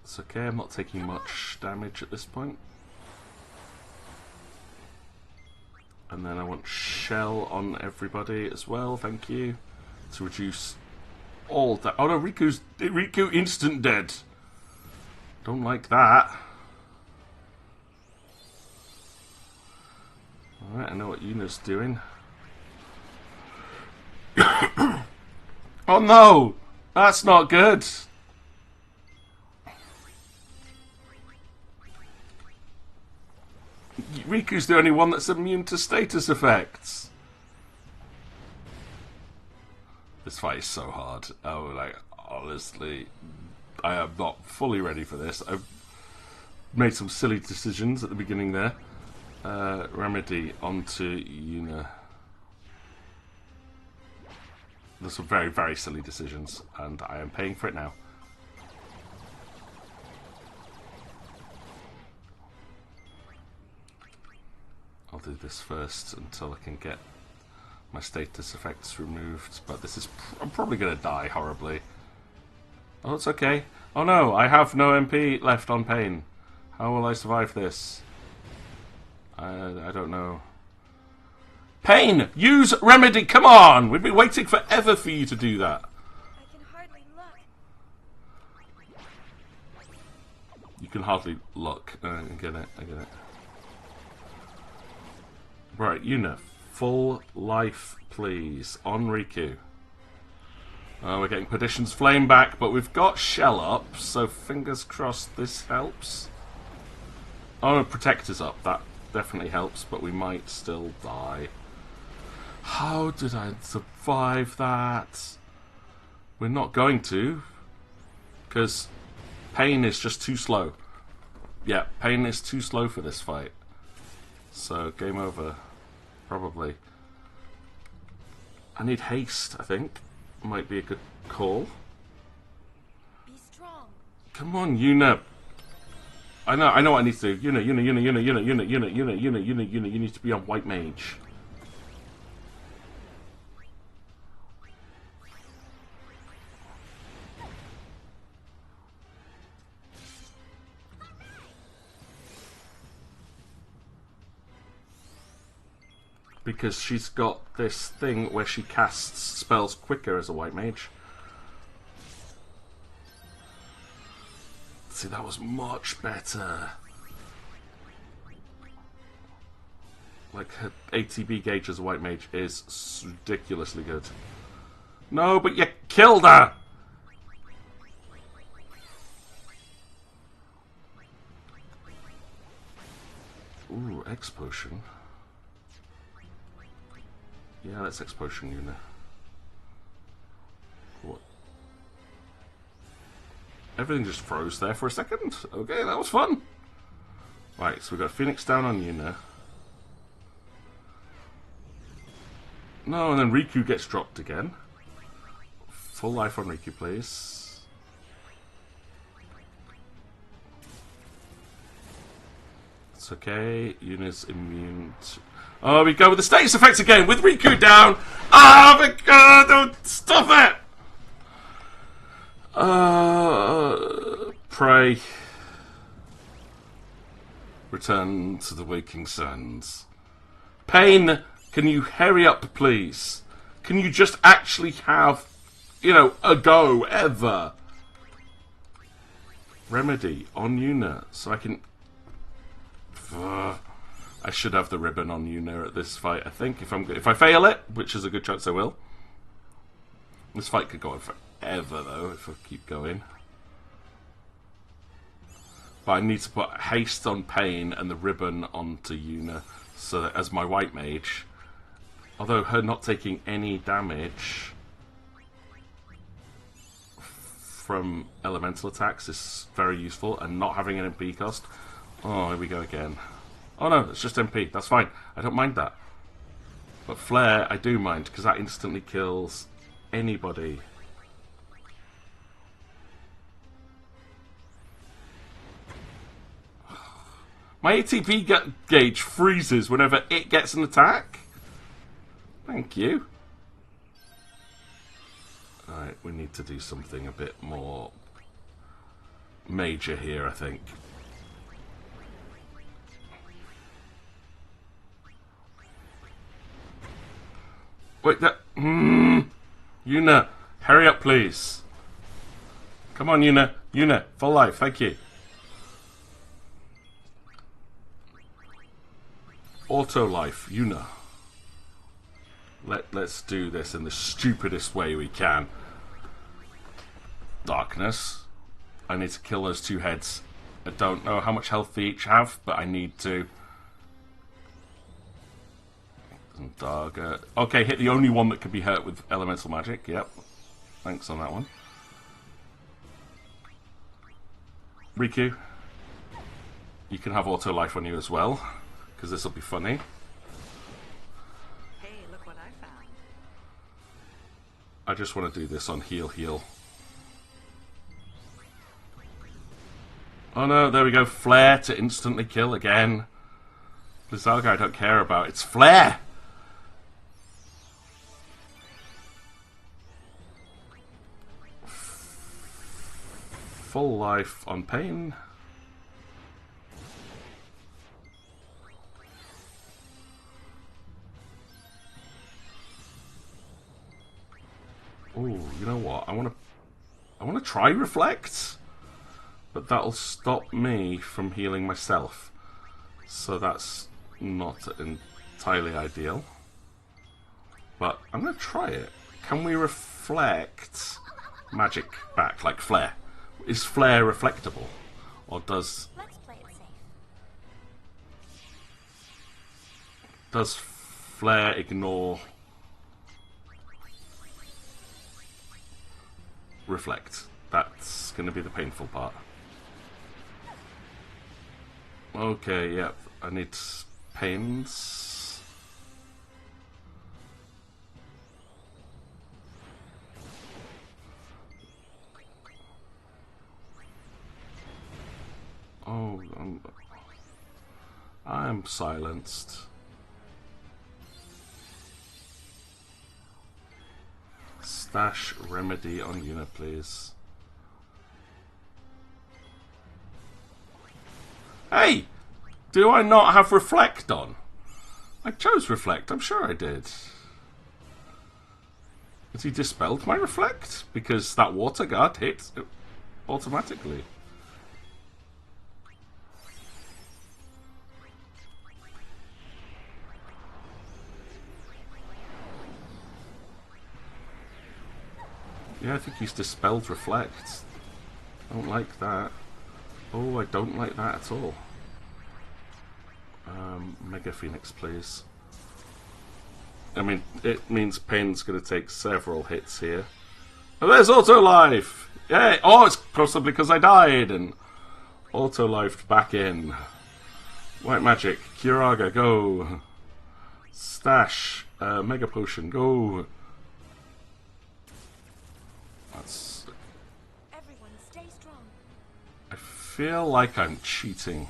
It's okay, I'm not taking much damage at this point. And then I want Shell on everybody as well, thank you. To reduce all that. Oh no, Riku instant dead. Don't like that. Alright, I know what Yuna's doing. Oh no! That's not good! Riku's the only one that's immune to status effects. This fight is so hard. Oh, like, honestly, I am not fully ready for this. I've made some silly decisions at the beginning there. Remedy onto Yuna. Those were very, very silly decisions, and I am paying for it now. I'll do this first until I can get my status effects removed, but this is... I'm probably going to die horribly. Oh, it's okay. Oh no, I have no MP left on Pain. How will I survive this? I don't know. Pain! Use Remedy! Come on! We've been waiting forever for you to do that. I can hardly look. You can hardly look. I get it. Right, Yuna. Full life, please. On Riku. Oh, we're getting Perdition's Flame back, but we've got Shell up, so fingers crossed this helps. Oh, no, Protector's up. That definitely helps, but we might still die. How did I survive that? We're not going to, because Pain is just too slow. Yeah, Pain is too slow for this fight. So, game over. Probably. I need haste, I think. Might be a good call. Be strong. Come on, Yuna. I know what I need to do. Yuna, you need to be on White Mage. Because she's got this thing where she casts spells quicker as a White Mage. See, that was much better. Like, her ATB gauge as a White Mage is ridiculously good. No, but you killed her! Ooh, X potion. Yeah, that's X potion, Yuna. What? Everything just froze there for a second. Okay, that was fun. Right, so we've got Phoenix down on Yuna. No, and then Riku gets dropped again. Full life on Riku, please. It's okay. Yuna's immune to... Oh, we go with the status effects again with Riku down. Ah, my God! Don't stop it. Pray. Return to the waking sands. Pain, can you hurry up, please? Can you just actually have, you know, a go ever? Remedy on Yuna, so I can. I should have the ribbon on Yuna at this fight. I think if I fail it, which is a good chance I will. This fight could go on forever though if I keep going. But I need to put haste on Pain and the ribbon onto Yuna so that as my White Mage, although her not taking any damage from elemental attacks is very useful, and not having an MP cost. Oh, here we go again. Oh no, it's just MP. That's fine. I don't mind that. But Flare, I do mind, because that instantly kills anybody. My ATP gauge freezes whenever it gets an attack. Thank you. Alright, we need to do something a bit more major here, I think. Wait, that... Yuna, Hurry up, please. Come on, Yuna. Yuna, full life. Thank you. Auto life, Yuna. Let's do this in the stupidest way we can. Darkness. I need to kill those two heads. I don't know how much health they each have, but I need to. And Darga. Okay, hit the only one that can be hurt with elemental magic. Yep. Thanks on that one. Riku. You can have auto life on you as well, because this will be funny. Hey, look what I found. I just want to do this on heal, heal. Oh no, there we go. Flare to instantly kill again. Blizzaga I don't care about. It's flare! Full life on pain. Oh, you know what? I want to try reflect, but that'll stop me from healing myself. So that's not entirely ideal. But I'm going to try it. Can we reflect magic back like flare? Is flare reflectable, or does Let's play it safe. does flare ignore reflect? That's going to be the painful part. Okay, yep. I need pains. Oh, I'm silenced. Stash remedy on Yuna, please. Hey! Do I not have reflect on? I chose reflect, I'm sure I did. Has he dispelled my reflect? Because that water guard hit automatically. Yeah, I think he's dispelled reflect. I don't like that. Oh, I don't like that at all. Mega Phoenix, please. I mean, it means Pain's going to take several hits here. Oh, there's Auto Life! Yay! Oh, it's possibly because I died and Auto Lifed back in. White Magic, Curaga, go! Stash, Mega Potion, go! That's... Everyone, stay strong. I feel like I'm cheating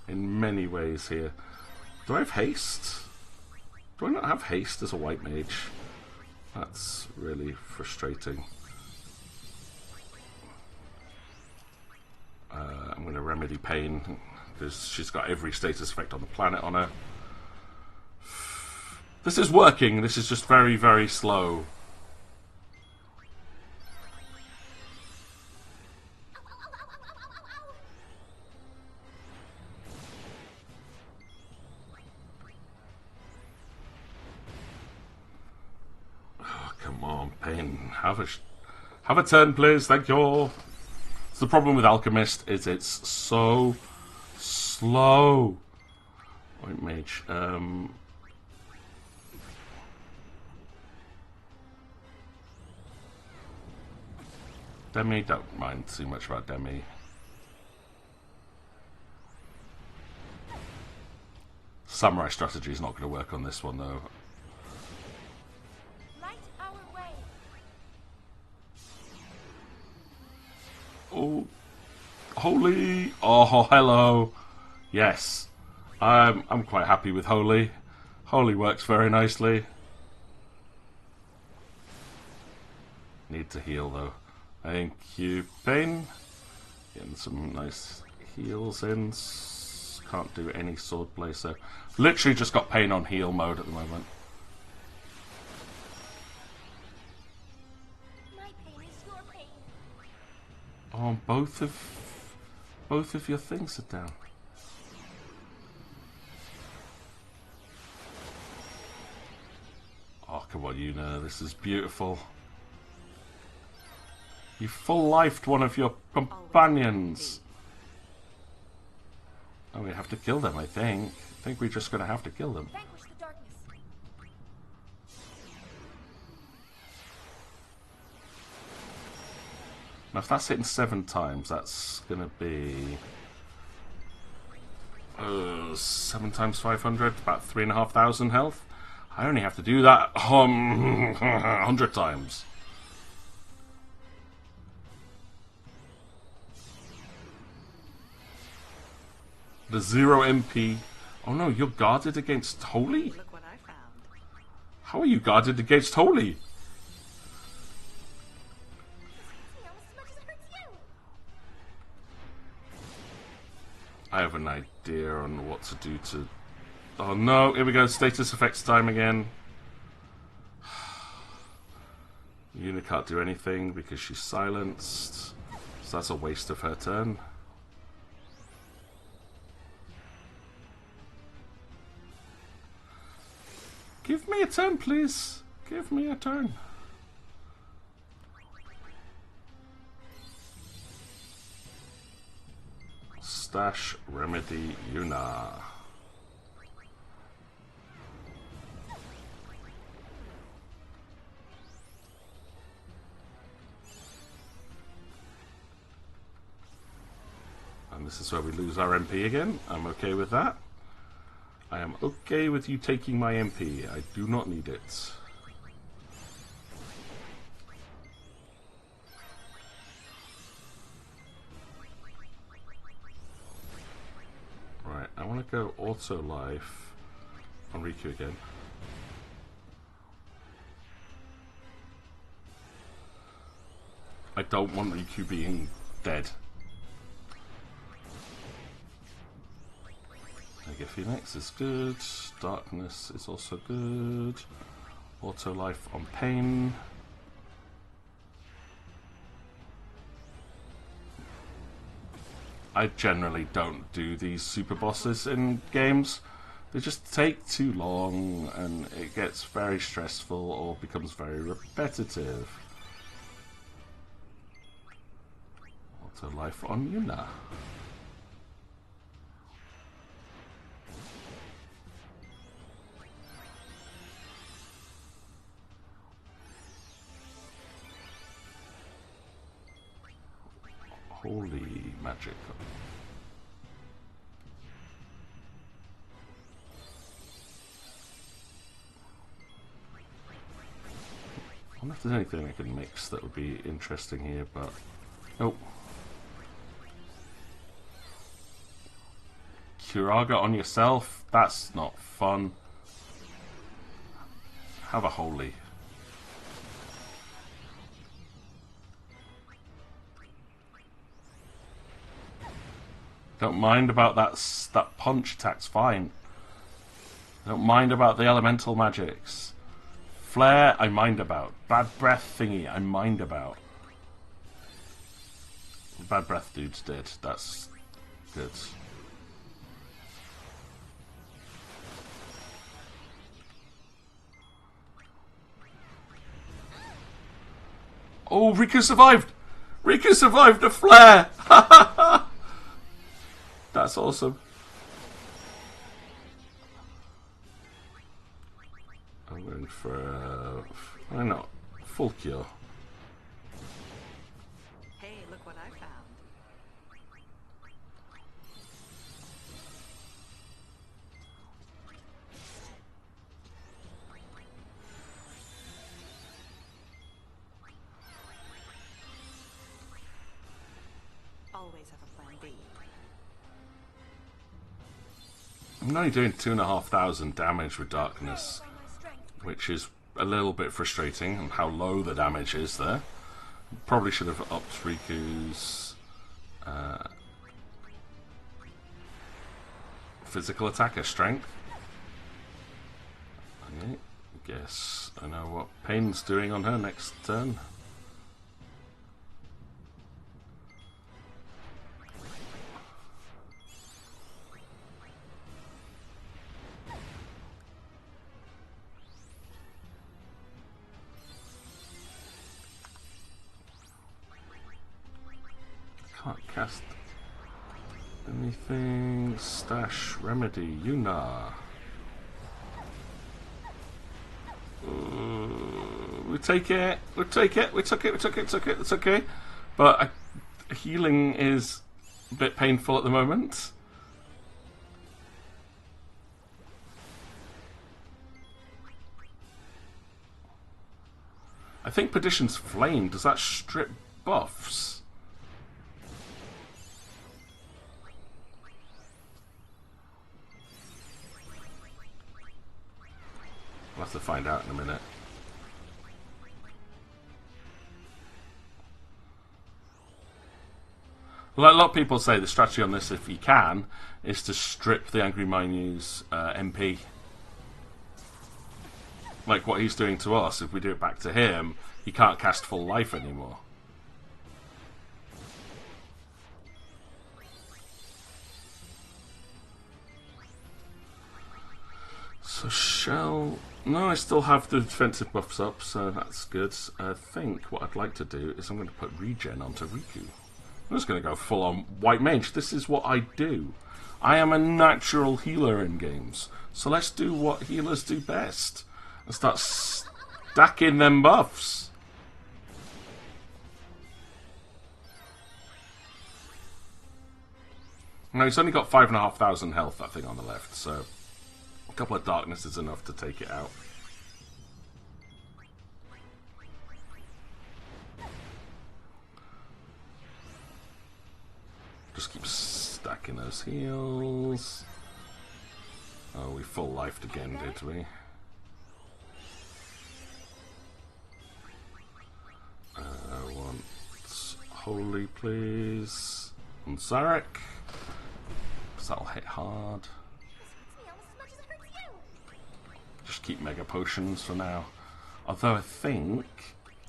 in many ways here. Do I have haste? Do I not have haste as a white mage? That's really frustrating. I'm going to remedy pain because she's got every status effect on the planet on her. This is working. This is just very, very slow. Come on, Pain. Have a turn, please. Thank you. So the problem with Alchemist is it's so slow. White Mage. Demi, don't mind too much about Demi. Samurai strategy is not going to work on this one, though. Oh, holy! Oh, hello. Yes, I'm quite happy with holy. Holy works very nicely. Need to heal though. Thank you, Pain. Getting some nice heals in. Can't do any sword play, so literally just got Pain on heal mode at the moment. Oh, both of your things are down. Oh, come on, Yuna, this is beautiful. You full-lifed one of your companions. Oh, we have to kill them, I think. I think we're just going to have to kill them. Vanquish the darkness. Now, if that's hitting 7 times, that's going to be 7 times 500, about 3,500 health. I only have to do that 100 times. The 0 MP. Oh no, you're guarded against Holy? Look what I found. How are you guarded against Holy? I have an idea on what to do to... Oh no, here we go, status effects time again. Yuna can't do anything because she's silenced. So that's a waste of her turn. Give me a turn, please. Give me a turn. Stash Remedy Yuna. And this is where we lose our MP again. I'm okay with that. I am okay with you taking my MP. I do not need it. Right, I want to go auto life on Riku again. I don't want Riku being dead. Mega Phoenix is good. Darkness is also good. Auto life on Pain. I generally don't do these super bosses in games. They just take too long and it gets very stressful or becomes very repetitive. Auto life on Yuna. Holy magic. I wonder if there's anything I can mix that would be interesting here, but nope. Curaga on yourself? That's not fun. Have a holy. Don't mind about that punch attack's fine. Don't mind about the elemental magics. Flare, I mind about. Bad breath thingy, I mind about. Bad breath dude's dead. That's good. Oh, Riku survived! Riku survived a flare! That's awesome. I'm going for why not? Full cure. Hey, look what I found. Always have a plan B. I'm only doing 2,500 damage with darkness, which is a little bit frustrating, and how low the damage is there. Probably should have upped Riku's physical attacker strength. Okay, guess I know what Pain's doing on her next turn. Can't cast anything. Stash, remedy, Yuna. We take it. We take it. We took it. We took it. Took it. It's okay. But healing is a bit painful at the moment. I think Perdition's Flame, does that strip buffs? We'll have to find out in a minute. Well, a lot of people say the strategy on this, if you can, is to strip the Angry Minu's MP. Like what he's doing to us, if we do it back to him, he can't cast full life anymore. So shall... No, I still have the defensive buffs up, so that's good. I think what I'd like to do is I'm going to put regen onto Riku. I'm just going to go full on white mage. This is what I do. I am a natural healer in games. So let's do what healers do best. And start stacking them buffs. Now he's only got 5,500 health, that thing on the left, so a couple of darkness is enough to take it out. Just keep stacking those heals. Oh, we full lifed again, did we? I want Holy, please. And Zarek. Because that'll hit hard. Just keep Mega Potions for now. Although I think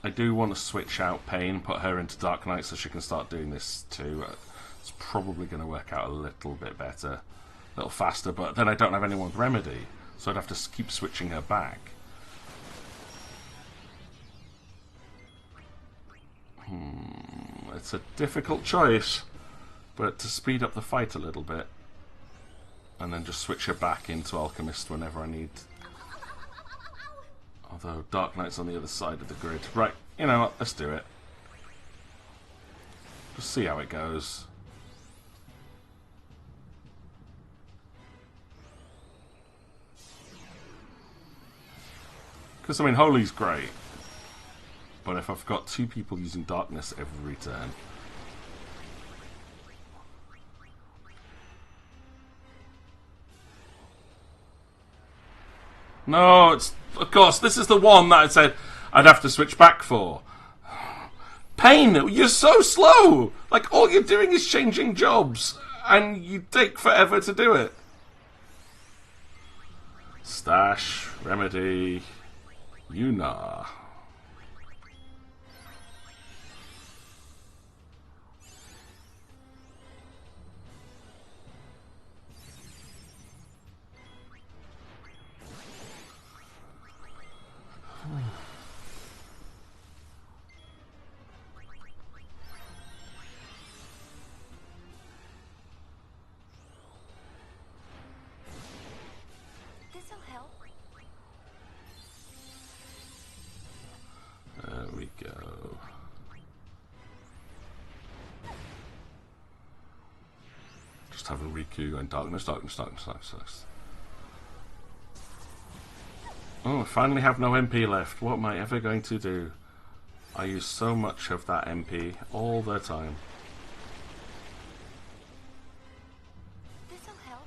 I do want to switch out Pain, put her into Dark Knight so she can start doing this too. It's probably going to work out a little bit better. A little faster, but then I don't have anyone with Remedy. So I'd have to keep switching her back. It's a difficult choice, but to speed up the fight a little bit, and then just switch her back into Alchemist whenever I need. Although Dark Knight's on the other side of the grid. Right, you know what, let's do it. Just see how it goes. Because, I mean, Holy's great. But if I've got two people using Darkness every turn... No, it's... Of course, this is the one that I said I'd have to switch back for. Pain, you're so slow! Like, all you're doing is changing jobs. And you take forever to do it. Stash, Remedy, Yuna. This'll help. There we go. Just have a Riku and Darkness. Oh, I finally have no MP left. What am I ever going to do? I use so much of that MP all the time. This'll help.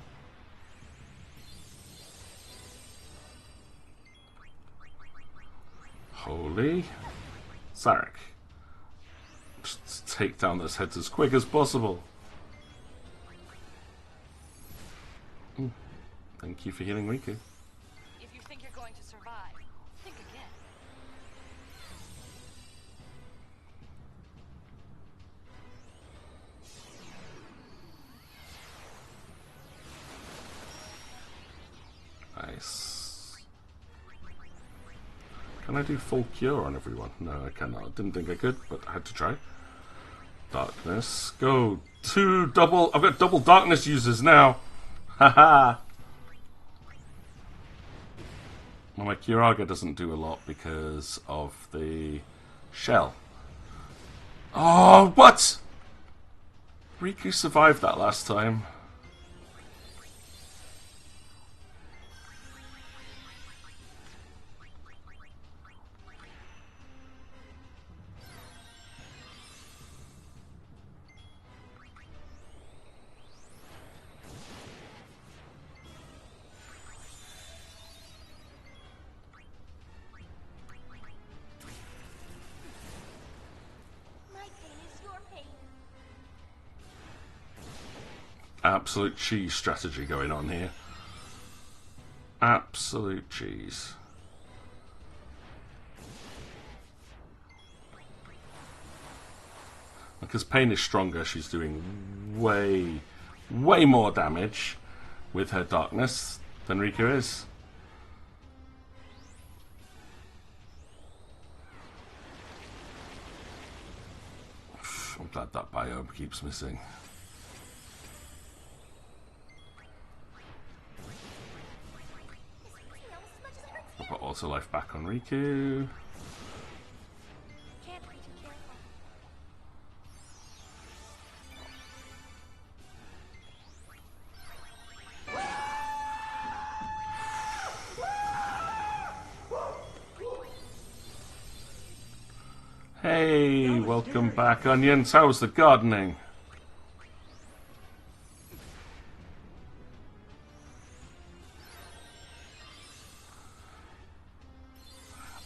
Holy. Zarek. Just take down those heads as quick as possible. Thank you for healing Riku. If you think you're going to survive, think again. Nice. Can I do full cure on everyone? No, I cannot. Didn't think I could, but I had to try. Darkness. Go. 2 double. I've got double darkness users now. Haha. Well, my Kiraga doesn't do a lot because of the shell. Oh, what? Riku survived that last time. Absolute cheese strategy going on here. Absolute cheese. Because Pain is stronger, she's doing way more damage with her darkness than Riku is. I'm glad that biome keeps missing. I've got auto life back on Riku. Can't be too careful. Hey, welcome back, Onions. How's the gardening?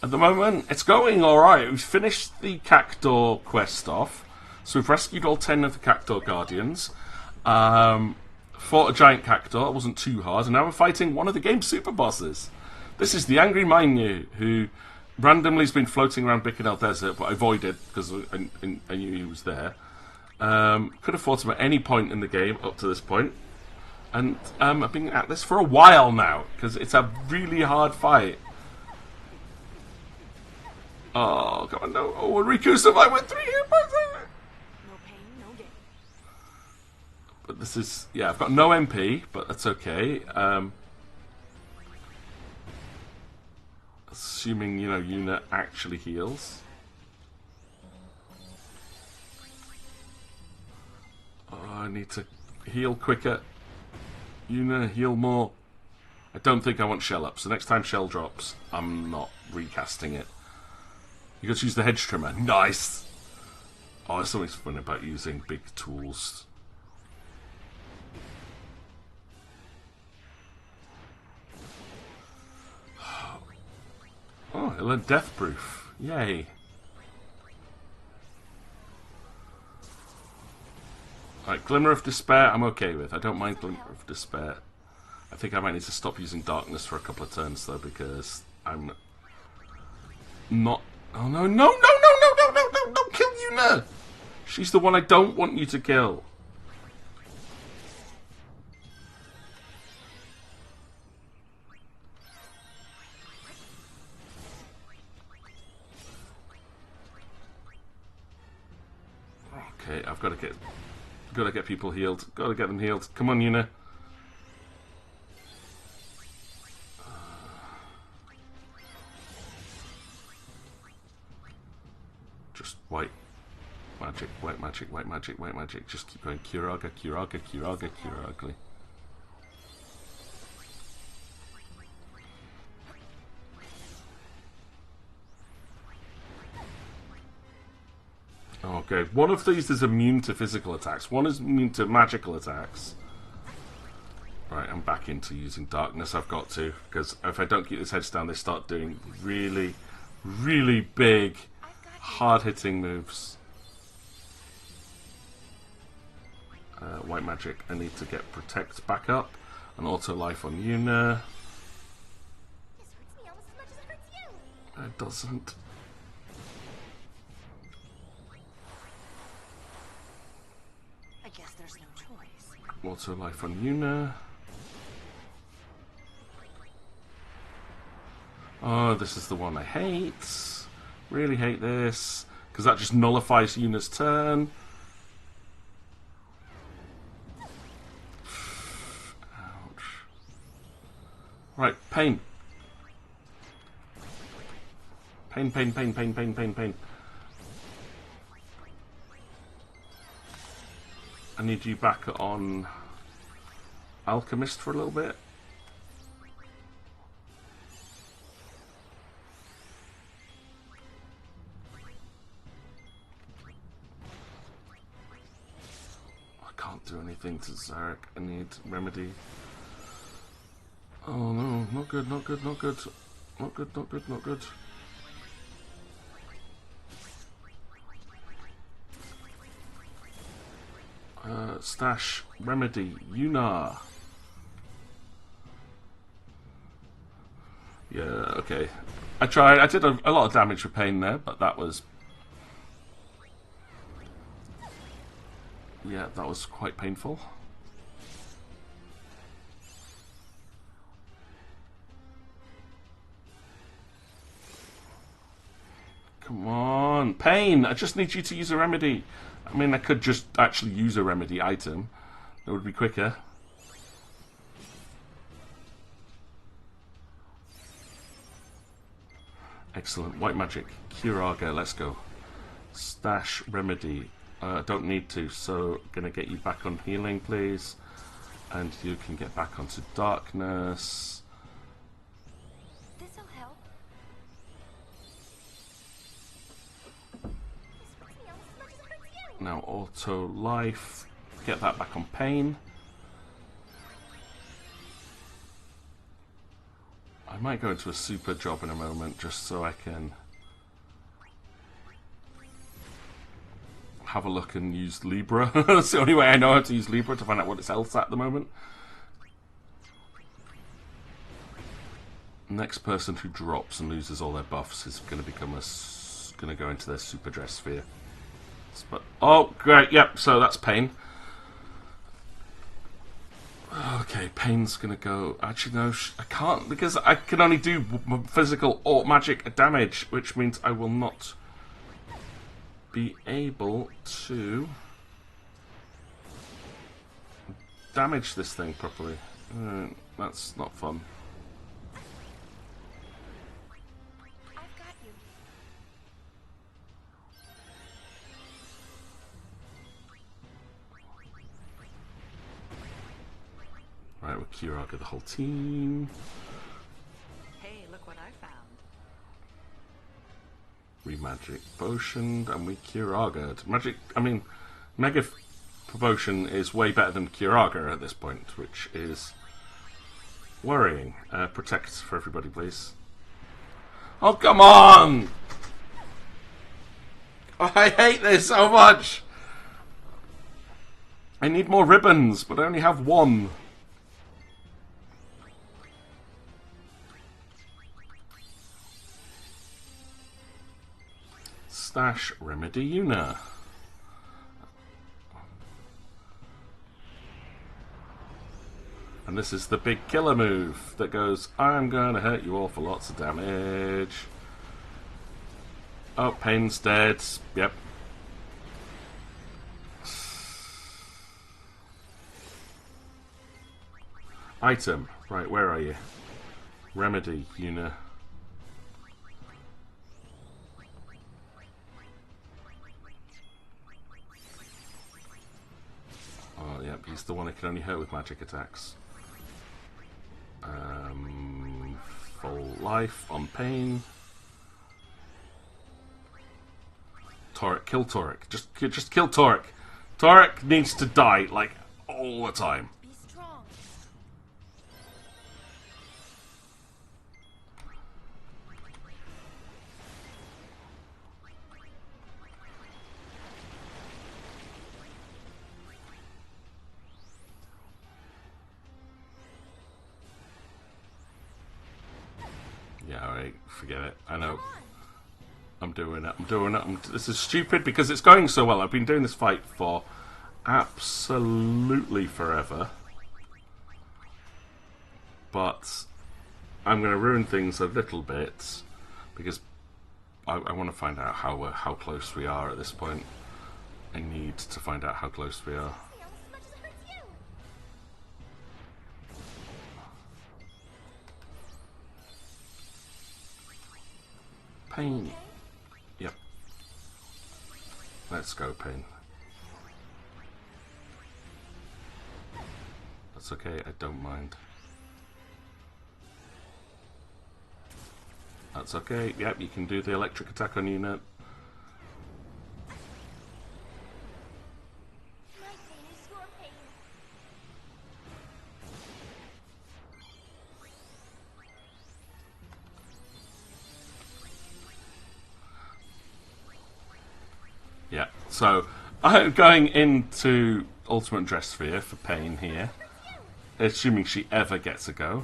At the moment, it's going alright. We've finished the Cactuar quest off. So we've rescued all 10 of the Cactuar Guardians. Fought a giant Cactuar. It wasn't too hard. And now we're fighting one of the game's super bosses. This is the Angry Mainu, who randomly has been floating around Bikanel Desert, but I avoided because I knew he was there. Could have fought him at any point in the game up to this point. And I've been at this for a while now, because it's a really hard fight. Oh, come on, no. Oh, Riku survived with 3 hit points. No pain, no gain. But this is... Yeah, I've got no MP, but that's okay. Assuming, you know, Yuna actually heals. Oh, I need to heal quicker. Yuna, heal more. I don't think I want Shell up, so next time Shell drops, I'm not recasting it. You got to use the hedge trimmer. Nice! Oh, there's something fun about using big tools. Oh, it learned Death Proof. Yay. Alright, Glimmer of Despair I'm okay with. I don't mind Glimmer of Despair. I think I might need to stop using Darkness for a couple of turns though, because I'm not... Oh no, no, no, no, no, no, no, no, don't kill Yuna! She's the one I don't want you to kill. Okay, I've got to get people healed. Got to get them healed. Come on, Yuna. Just white magic, white magic, white magic, white magic. Just keep going. Kiraga, Kiraga, Kiraga, Kiragli. Okay, one of these is immune to physical attacks. One is immune to magical attacks. Right, I'm back into using darkness. I've got to, because if I don't keep this heads down, they start doing really, really big, hard-hitting moves. White magic. I need to get protect back up, and auto life on Yuna. This hurts me almost as much as it hurts you. It doesn't. I guess there's no choice. Auto life on Yuna. Oh, this is the one I hate. Really hate this. Because that just nullifies Yuna's turn. Right, pain. Pain, pain, pain, pain, pain, pain, pain. I need you back on Alchemist for a little bit. I can't do anything to Zarek. I need Remedy. Oh no, not good, not good, not good. Not good, not good, not good. Stash, Remedy, Yuna. Yeah, okay. I tried. I did a lot of damage with pain there, but that was... yeah, that was quite painful. Come on, pain! I just need you to use a remedy. I mean, I could just actually use a remedy item. That would be quicker. Excellent. White magic. Curaga, let's go. Stash remedy. Don't need to, so gonna get you back on healing, please. And you can get back onto darkness. This'll help. Now auto life. Get that back on pain. I might go into a super job in a moment just so I can have a look and use Libra. That's the only way I know how to use Libra, to find out what its health's at the moment. Next person who drops and loses all their buffs is going to become going to go into their super dress sphere. But oh great, yep. So that's pain. Okay, pain's gonna go. Actually, no, I can't because I can only do physical or magic damage, which means I will not be able to damage this thing properly. That's not fun. I've got you. Right, we'll Curaga the whole team. Hey, look what I found. We magic potioned and we Curaga'd. Magic, I mean, Mega Potion is way better than Curaga at this point, which is worrying. Protect for everybody, please. Oh, come on! I hate this so much! I need more ribbons, but I only have one. Stash remedy Yuna. And this is the big killer move that goes, I'm gonna hurt you all for lots of damage. Oh, pain's dead. Yep. Item. Right, where are you? Remedy Yuna. Oh, yep, he's the one that can only hurt with magic attacks. Full life on pain. Torek, kill Torek. Just kill Torek. Torek needs to die, like, all the time. Be strong. Yeah, alright, forget it. I know. I'm doing it. I'm doing it. This is stupid because it's going so well. I've been doing this fight for absolutely forever. But I'm going to ruin things a little bit because I want to find out how close we are at this point. I need to find out how close we are. Pain. Yep. Let's go, Pain. That's okay, I don't mind. That's okay, yep, you can do the electric attack on unit. My pain is your pain. Yeah, so I'm going into Ultimate Dress Sphere for Pain here, assuming she ever gets a go.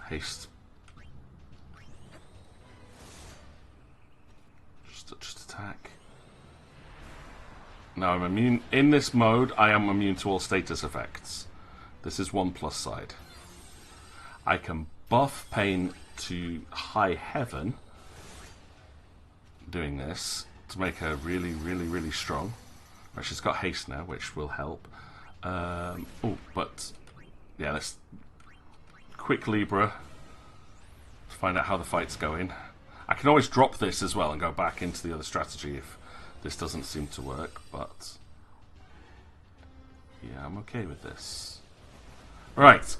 Haste. Just attack. Now I'm immune. In this mode, I am immune to all status effects. This is one plus side. I can buff Pain to high heaven doing this to make her really, really, really strong. Right, she's got haste now, which will help. Oh, but yeah, let's quick Libra to find out how the fight's going. I can always drop this as well and go back into the other strategy if this doesn't seem to work, but yeah, I'm okay with this. Right.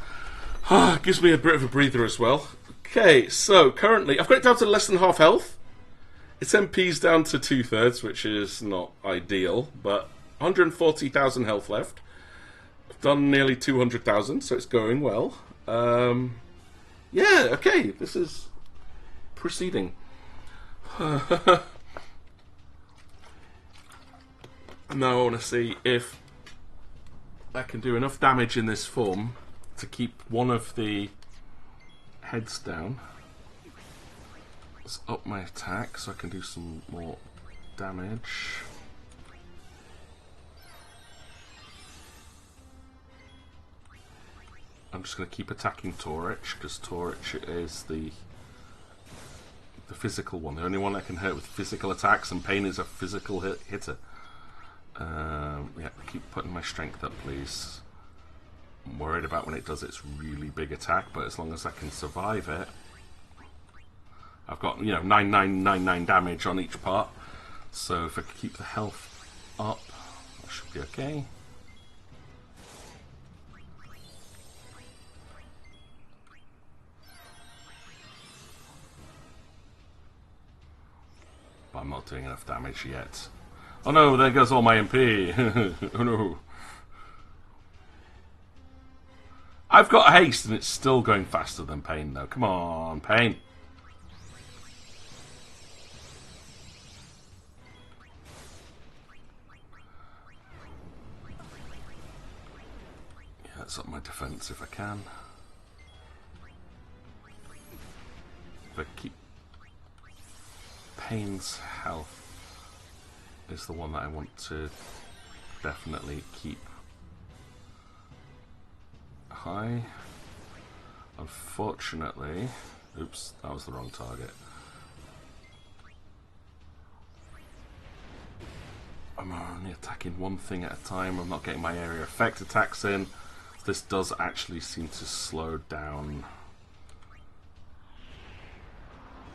Gives me a bit of a breather as well. Okay, so currently I've got it down to less than half health. Its MP's down to 2/3, which is not ideal, but 140,000 health left. I've done nearly 200,000, so it's going well. Yeah, okay, this is proceeding. Now I want to see if I can do enough damage in this form to keep one of the heads down. Let's up my attack so I can do some more damage. I'm just going to keep attacking Torich, because Torich is the physical one. The only one I can hurt with physical attacks, and Pain is a physical hitter. Yeah, keep putting my strength up, please. I'm worried about when it does its really big attack, but as long as I can survive it. I've got, 9999 damage on each part, so if I can keep the health up, that should be okay. But I'm not doing enough damage yet. Oh no, there goes all my MP. Oh no. I've got haste and it's still going faster than Pain though. Come on, Pain. Yeah, let's up my defense if I can. If I keep Pain's health is the one that I want to definitely keep high. Unfortunately, oops, that was the wrong target. I'm only attacking one thing at a time. I'm not getting my area effect attacks in. This does actually seem to slow down.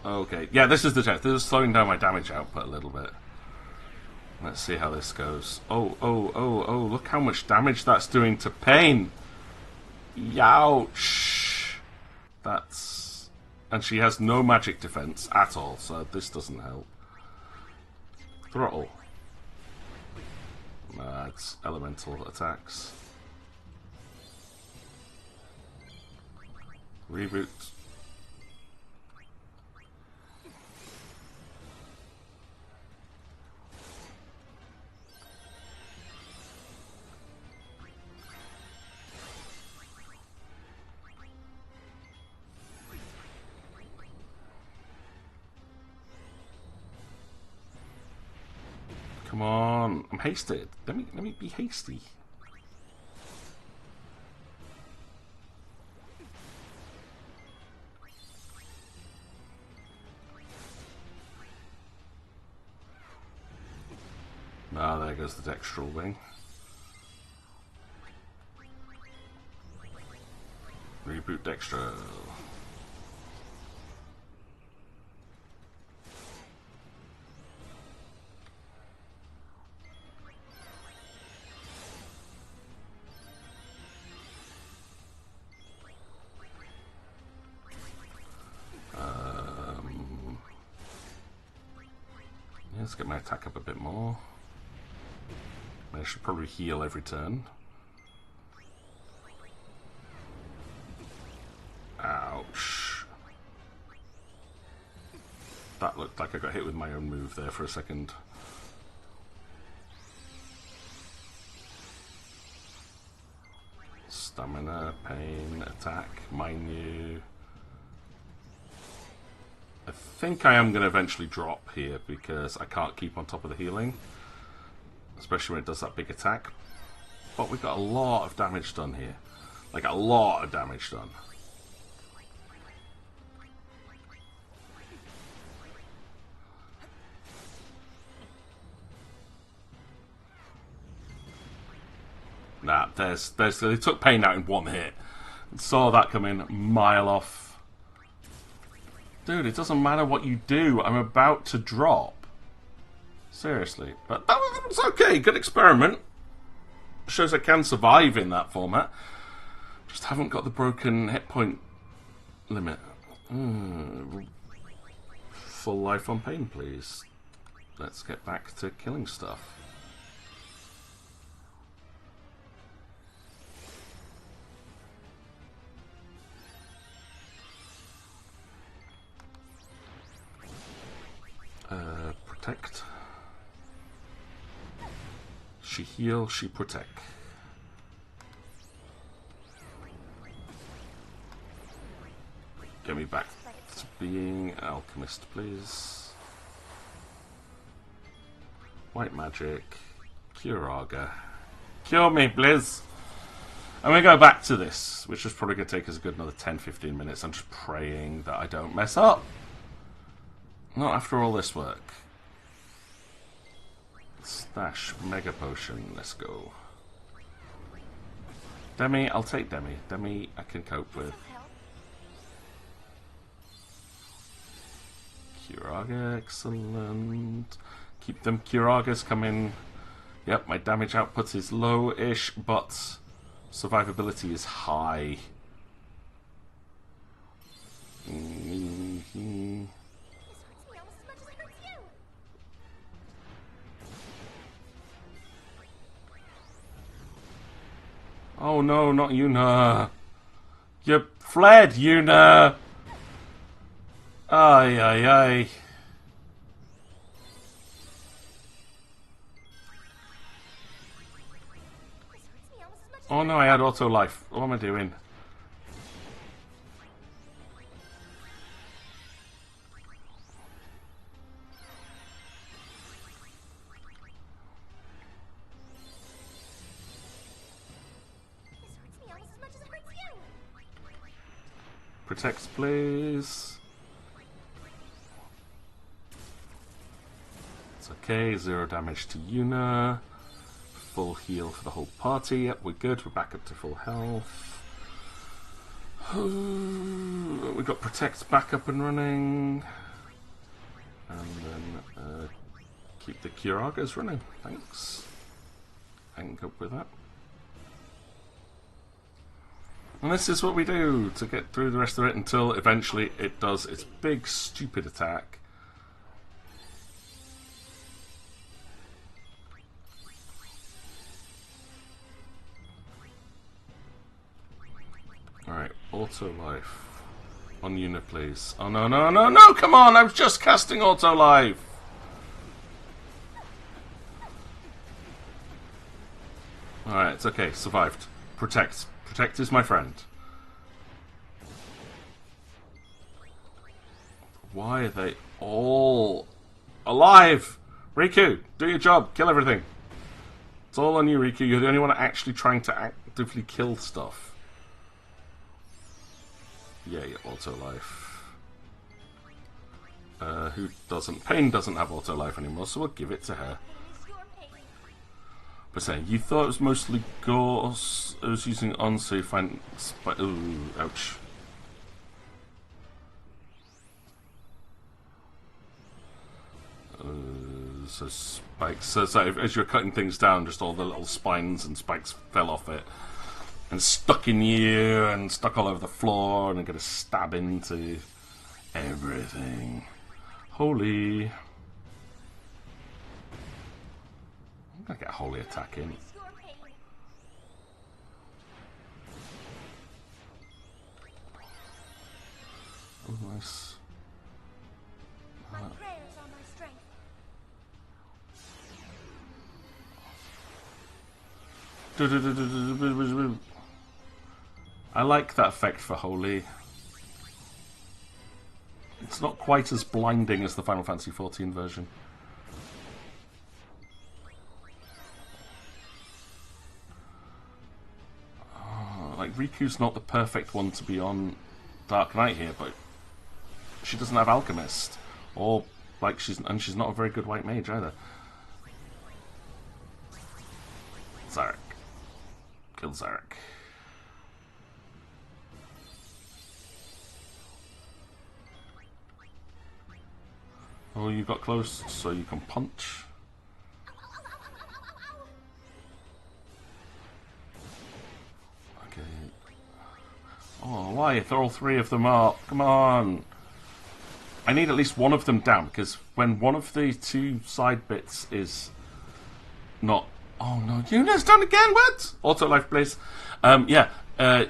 Okay, yeah, this is the chance. This is slowing down my damage output a little bit. Let's see how this goes. Oh, look how much damage that's doing to Pain. Youch. That's... And she has no magic defense at all, so this doesn't help. Throttle. It's elemental attacks. Reboot. Come on, I'm hasted. Let me be hasty. goes the dextral wing. Reboot dextral. Let's get my attack up a bit more. I should probably heal every turn. Ouch. That looked like I got hit with my own move there for a second. Stamina, pain, attack, minute. I think I am going to eventually drop here because I can't keep on top of the healing. Especially when it does that big attack. But we got a lot of damage done here. Like a lot of damage done. Nah, they took pain out in one hit. Saw that coming a mile off. Dude, it doesn't matter what you do. I'm about to drop. Seriously. But that was okay. Good experiment. Shows I can survive in that format. Just haven't got the broken hit point limit. Full life on pain, please. Let's get back to killing stuff. Protect. She heal, she protect. Get me back to being alchemist, please. White magic. Curaga. Cure me, please. And we go back to this, which is probably going to take us a good another 10-15 minutes. I'm just praying that I don't mess up. Not after all this work. Stash mega potion. Let's go. Demi, I'll take Demi. Demi, I can cope with. Curaga, excellent. Keep them Curagas coming. Yep, my damage output is low-ish, but survivability is high. Oh no, not Yuna. You fled, Yuna. Ay, ay, ay. Oh no, I had auto life. What am I doing? Protect, please. It's okay. 0 damage to Yuna. Full heal for the whole party. Yep, we're good. We're back up to full health. We've got Protect back up and running. And then keep the Curagas running. Thanks. I can cope with that. And this is what we do to get through the rest of it until eventually it does its big stupid attack. Alright, auto life. On Yuna, please. Oh no, no, no, no, come on! I was just casting auto life! Alright, it's okay, survived. Protect. Protect is my friend. Why are they all alive? Riku, do your job. Kill everything. It's all on you, Riku. You're the only one actually trying to actively kill stuff. Yeah, your auto life. Who doesn't? Pain doesn't have auto life anymore, so we'll give it to her. But saying, you thought it was mostly gauze. I was using unsafe and ooh, ouch. So spikes. So as you're cutting things down, just all the little spines and spikes fell off it and stuck in you and stuck all over the floor, and I'm gonna stab into everything. Holy! I'm gonna get a holy attack in. Oh, nice. My prayers are my strength. I like that effect for holy. It's not quite as blinding as the Final Fantasy XIV version. Like, Riku's not the perfect one to be on Dark Knight here, but she doesn't have Alchemist, or like she's not a very good white mage either. Zarek, kill Zarek. Oh, you got close, so you can punch. Okay. Oh, why? Throw all three of them up. Come on. I need at least one of them down, because when one of the two side bits is not... Oh no, Yuna's done again, what? Auto life, please. Yeah,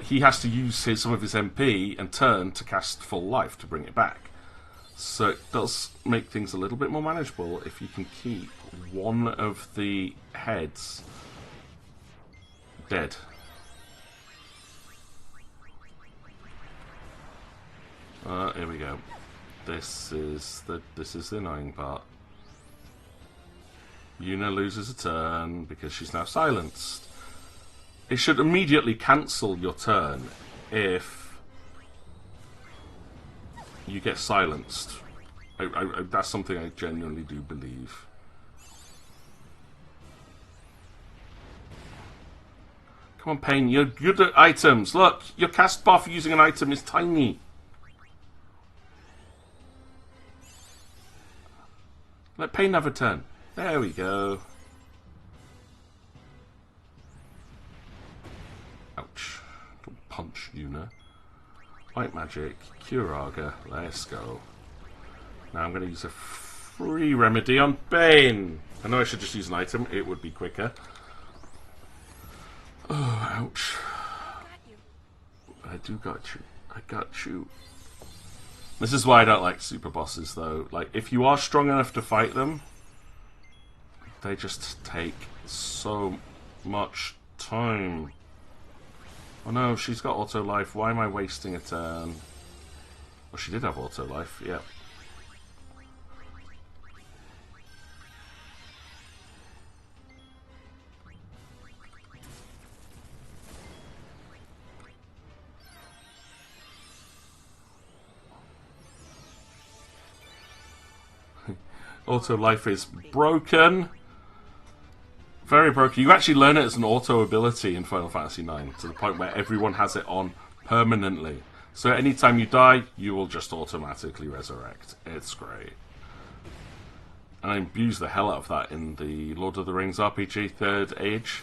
he has to use some of his MP and turn to cast full life to bring it back. So it does make things a little bit more manageable if you can keep one of the heads dead. Here we go. This is the annoying part. Yuna loses a turn because she's now silenced. It should immediately cancel your turn if you get silenced. That's something I genuinely do believe. Come on, Pain, you're good at items. Look, your cast bar for using an item is tiny. Let Pain have a turn. There we go. Ouch. Don't punch, Yuna. White magic, Curaga, let's go. Now I'm going to use a free remedy on Bane. I know I should just use an item, it would be quicker. Oh, ouch. I do got you. I got you. This is why I don't like super bosses, though. Like, if you are strong enough to fight them, they just take so much time. Oh no, she's got auto life. Why am I wasting a turn? Well, she did have auto life, yeah. Auto life is broken. Very broken. You actually learn it as an auto ability in Final Fantasy IX, to the point where everyone has it on permanently. So anytime you die, you will just automatically resurrect. It's great. And I abuse the hell out of that in the Lord of the Rings RPG Third Age.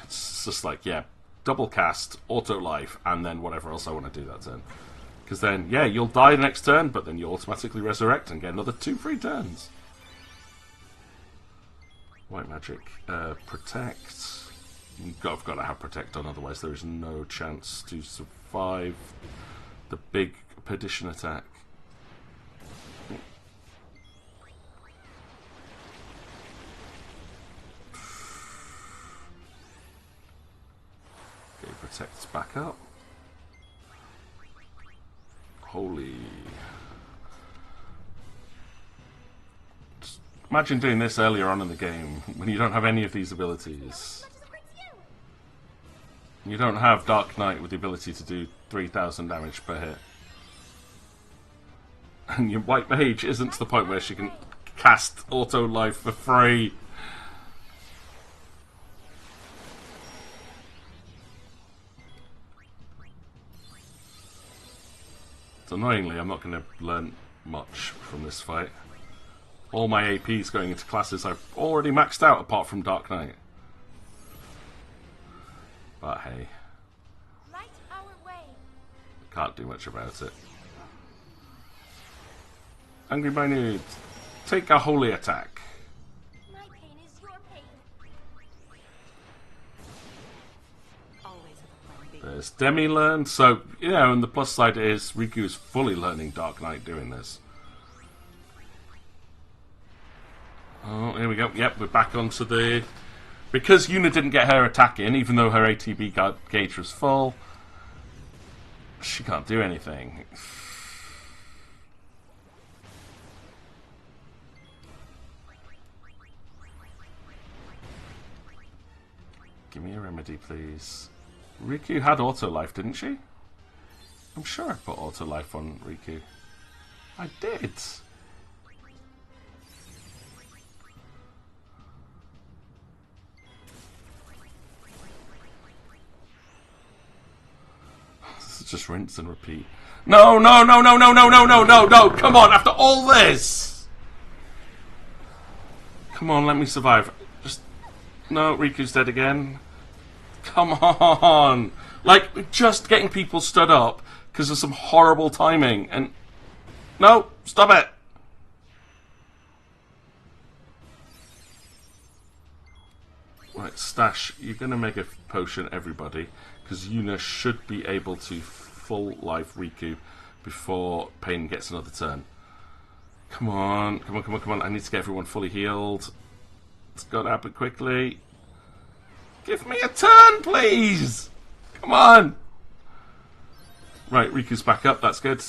It's just like, yeah, double cast, auto life, and then whatever else I want to do that turn. Because then, yeah, you'll die the next turn, but then you automatically resurrect and get another 2 free turns. White magic. Protect. I've got to have protect on, otherwise there is no chance to survive the big perdition attack. Okay, protects back up. Holy. Just imagine doing this earlier on in the game when you don't have any of these abilities. You don't have Dark Knight with the ability to do 3,000 damage per hit. And your White Mage isn't to the point where she can cast auto life for free. Annoyingly, I'm not going to learn much from this fight. All my APs going into classes I've already maxed out apart from Dark Knight. But hey. Right our way. Can't do much about it. Angry Minute, take a holy attack. My pain is your pain. Always have a plan B. There's Demi learned, so, you know, and the plus side is Riku is fully learning Dark Knight doing this. Oh, here we go. Yep, we're back onto the... Because Yuna didn't get her attack in, even though her ATB gauge was full, she can't do anything. Give me a remedy, please. Riku had auto life, didn't she? I'm sure I put auto life on Riku. I did. This is just rinse and repeat. No, no, no, no, no, no, no, no, no, no! Come on, after all this! Come on, let me survive. Just... No, Riku's dead again. Come on! Like, just getting people stood up because of some horrible timing, and... No! Stop it! Right, Stash, you're going to make a potion, everybody, because Yuna should be able to full life Riku before Pain gets another turn. Come on, come on, come on, come on. I need to get everyone fully healed. It's got to happen quickly. Give me a turn, please! Come on! Right, Riku's back up, that's good.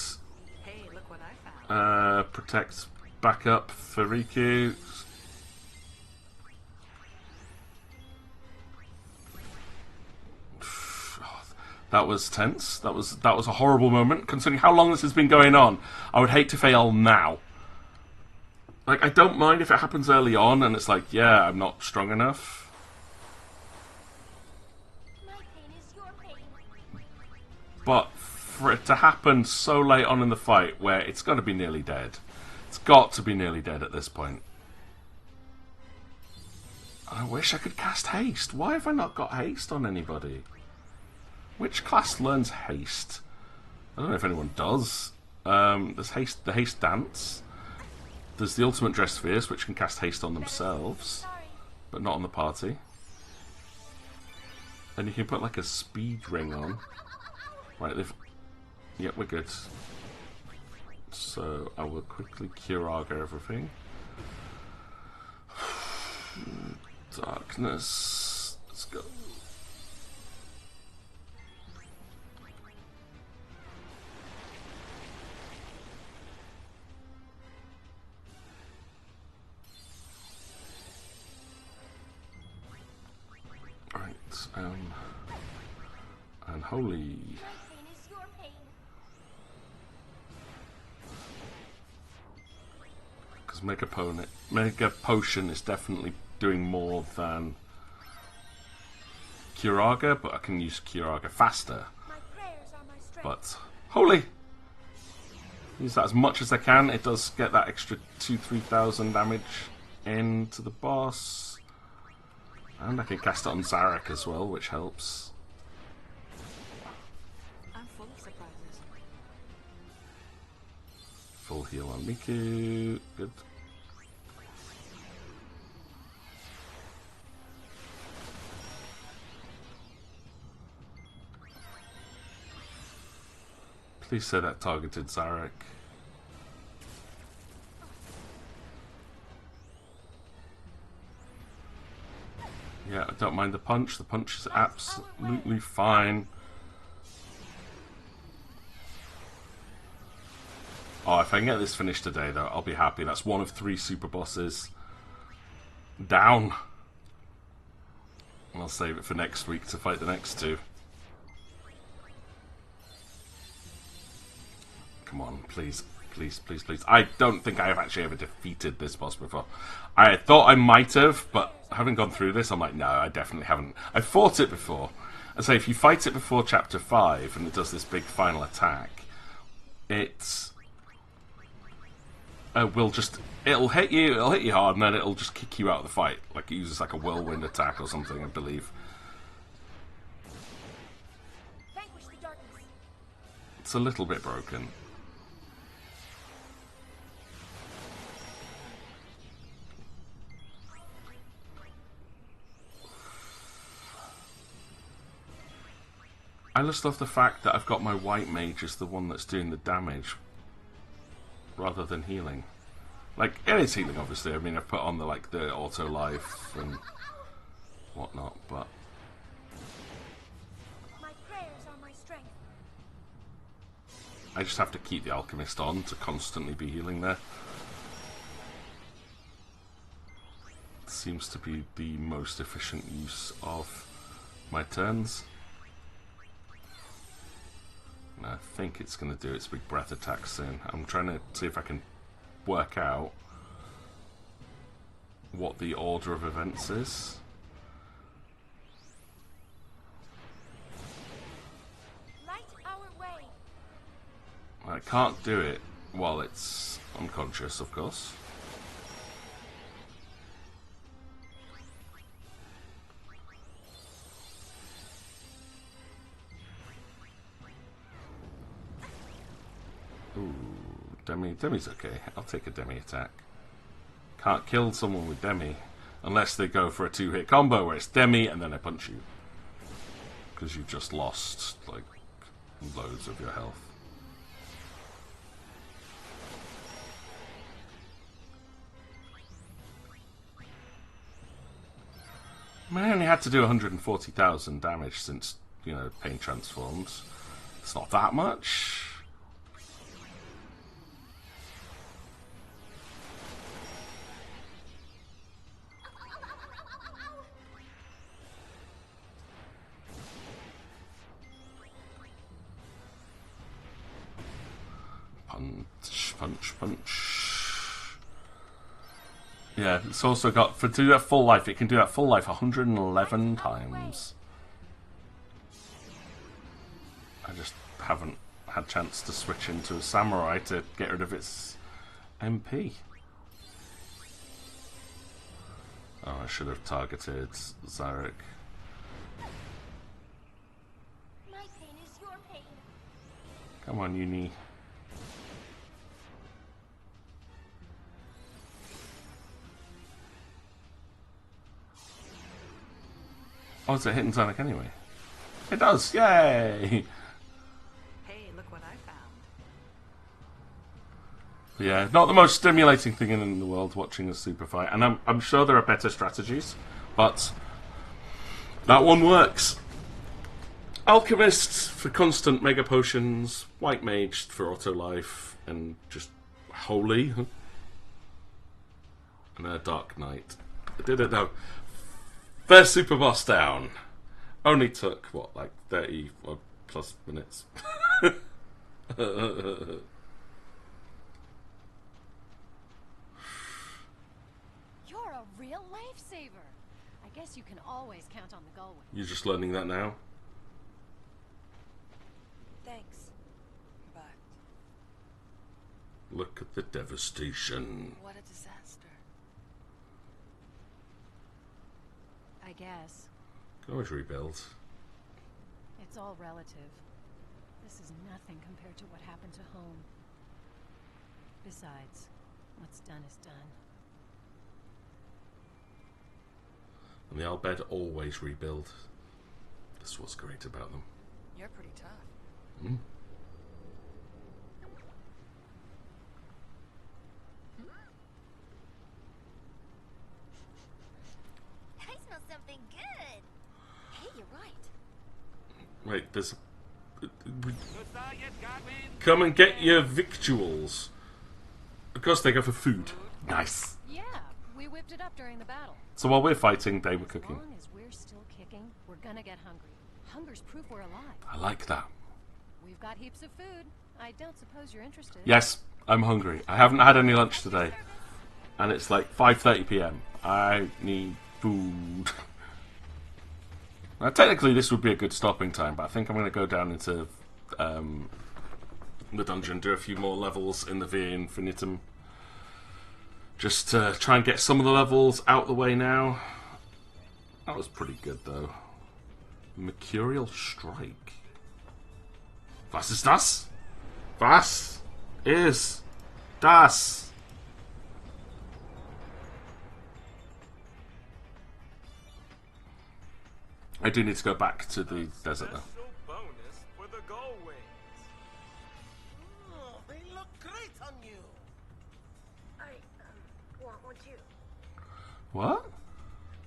Hey, look what I found. Protect back up for Riku. That was tense. That was a horrible moment, considering how long this has been going on. I would hate to fail now. Like, I don't mind if it happens early on and it's like, yeah, I'm not strong enough. My pain is your pain. But for it to happen so late on in the fight where it's got to be nearly dead. It's got to be nearly dead at this point. I wish I could cast haste. Why have I not got haste on anybody? Which class learns haste? I don't know if anyone does. There's haste, the haste dance. There's the ultimate dress fierce, which can cast haste on themselves, but not on the party. And you can put like a speed ring on. Right, yeah, we're good. So I will quickly Curaga everything. Darkness. Let's go. Right, and holy. My pain is your pain. Because Mega Potion is definitely doing more than Curaga, but I can use Curaga faster. My prayers are my strength. But holy! Use that as much as I can. It does get that extra 2,000-3,000 damage into the boss. And I can cast it on Zarek as well, which helps. I'm full of surprises. Full heal on Miku. Good. Please say that targeted Zarek. Yeah, I don't mind the punch. The punch is absolutely fine. Oh, if I can get this finished today, though, I'll be happy. That's one of 3 super bosses down. And I'll save it for next week to fight the next 2. Come on, please. Please, please, please. I don't think I have actually ever defeated this boss before. I thought I might have, but having gone through this, I'm like, no, I definitely haven't. I fought it before. I say, if you fight it before Chapter 5, and it does this big final attack, it will just, it'll hit you hard, and then it'll just kick you out of the fight. Like it uses like a whirlwind attack or something, I believe. Vanquish the darkness. It's a little bit broken. I just love the fact that I've got my white mage as the one that's doing the damage rather than healing. Like, it is healing, obviously. I mean, I've put on the the auto life and whatnot, but My prayers are my strength. I just have to keep the alchemist on to constantly be healing there. It seems to be the most efficient use of my turns. I think it's going to do its big breath attack soon. I'm trying to see if I can work out what the order of events is. Light our way. I can't do it while it's unconscious, of course. Ooh, Demi's okay. I'll take a Demi attack. Can't kill someone with Demi unless they go for a 2-hit combo where it's Demi and then I punch you. Because you've just lost, like, loads of your health. I mean, I only had to do 140,000 damage since, you know, Pain transforms. It's not that much. Punch, punch, punch. Yeah, it's also got, to do that full life, it can do that full life 111 times. I just haven't had a chance to switch into a samurai to get rid of its MP. Oh, I should have targeted Zarek. My pain is your pain. Come on, Uni. Oh, is it hitting Zarek anyway? It does! Yay! Hey, look what I found. Yeah, not the most stimulating thing in the world watching a super fight, and I'm sure there are better strategies, but that one works. Alchemists for constant mega potions, White Mage for auto life, and just Holy, and a Dark Knight. I did it though. First super boss down. Only took what, like 30 or plus minutes. You're a real lifesaver. I guess you can always count on the Gullwing. You're just learning that now? Thanks. But Look at the devastation. what a disaster. I guess. Can always rebuild. It's all relative. This is nothing compared to what happened to home. Besides, what's done is done. And the Albed always rebuild. That's what's great about them. You're pretty tough. Hmm? I smell something good. Hey, you're right. Wait, there's... Come and get your victuals. Of course they go for food. Nice. Yeah, we whipped it up during the battle. So while we're fighting, they were cooking. As long as we're still kicking, we're gonna get hungry. Hunger's proof we're alive. I like that. We've got heaps of food. I don't suppose you're interested. Yes, I'm hungry. I haven't had any lunch today. And it's like 5:30 PM. I need food. Now, technically this would be a good stopping time, but I think I'm going to go down into the dungeon, do a few more levels in the Via Infinitum. Just to try and get some of the levels out the way now. That was pretty good though. Mercurial Strike. Was ist das? Was ist das? I do need to go back to the desert though. Bonus for the gull wings. Oh, they look great on you. I want one too. What?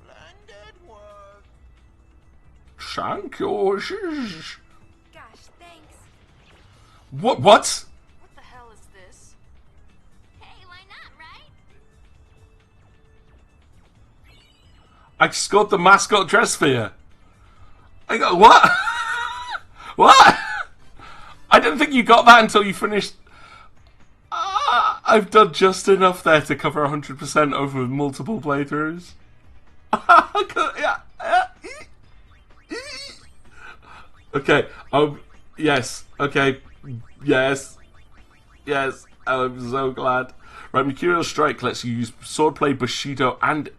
Splendid work. Cactuars. Gosh, thanks. What? What the hell is this? Hey, why not, right? I scored the mascot dress for you. I got what? What? I didn't think you got that until you finished. I've done just enough there to cover 100% over multiple playthroughs. Okay. Yes. Okay. Yes. Yes. I'm so glad. Right. Mercurial Strike lets you use Swordplay, Bushido, and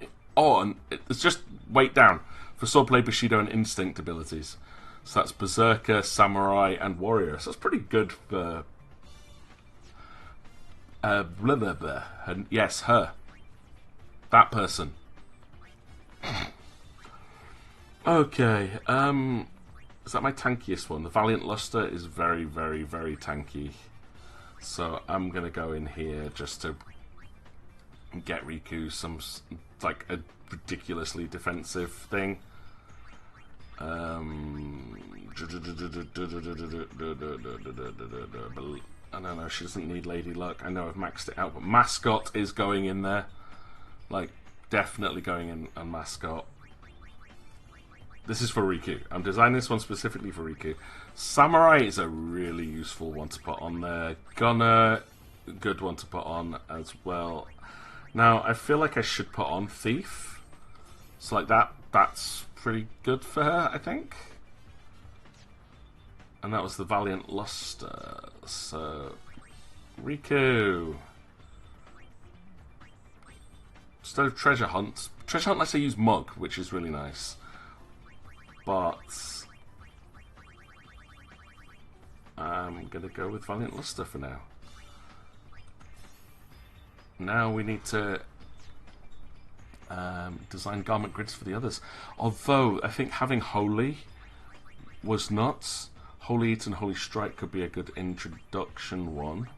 it's just weight down for Swordplay, Bushido, and Instinct abilities. So that's Berserker, Samurai, and Warrior. So that's pretty good for. Blah, blah, blah. And yes, her. That person. Okay. Is that my tankiest one? The Valiant Luster is very, very, very tanky. So I'm gonna go in here just to get Riku some like a ridiculously defensive thing. I don't know, she doesn't need Lady Luck. I know I've maxed it out, but Mascot is going in there. Like, definitely going in on Mascot. This is for Riku. I'm designing this one specifically for Riku. Samurai is a really useful one to put on there. Gunner, good one to put on as well. Now, I feel like I should put on Thief. So like that's pretty good for her, I think. And that was the Valiant Luster. So, Riku. Instead of Treasure Hunt lets her use Mug, which is really nice. But I'm going to go with Valiant Luster for now. Now we need to design garment grids for the others. Although, I think having Holy was nuts. Holy Eat and Holy Strike could be a good introduction one.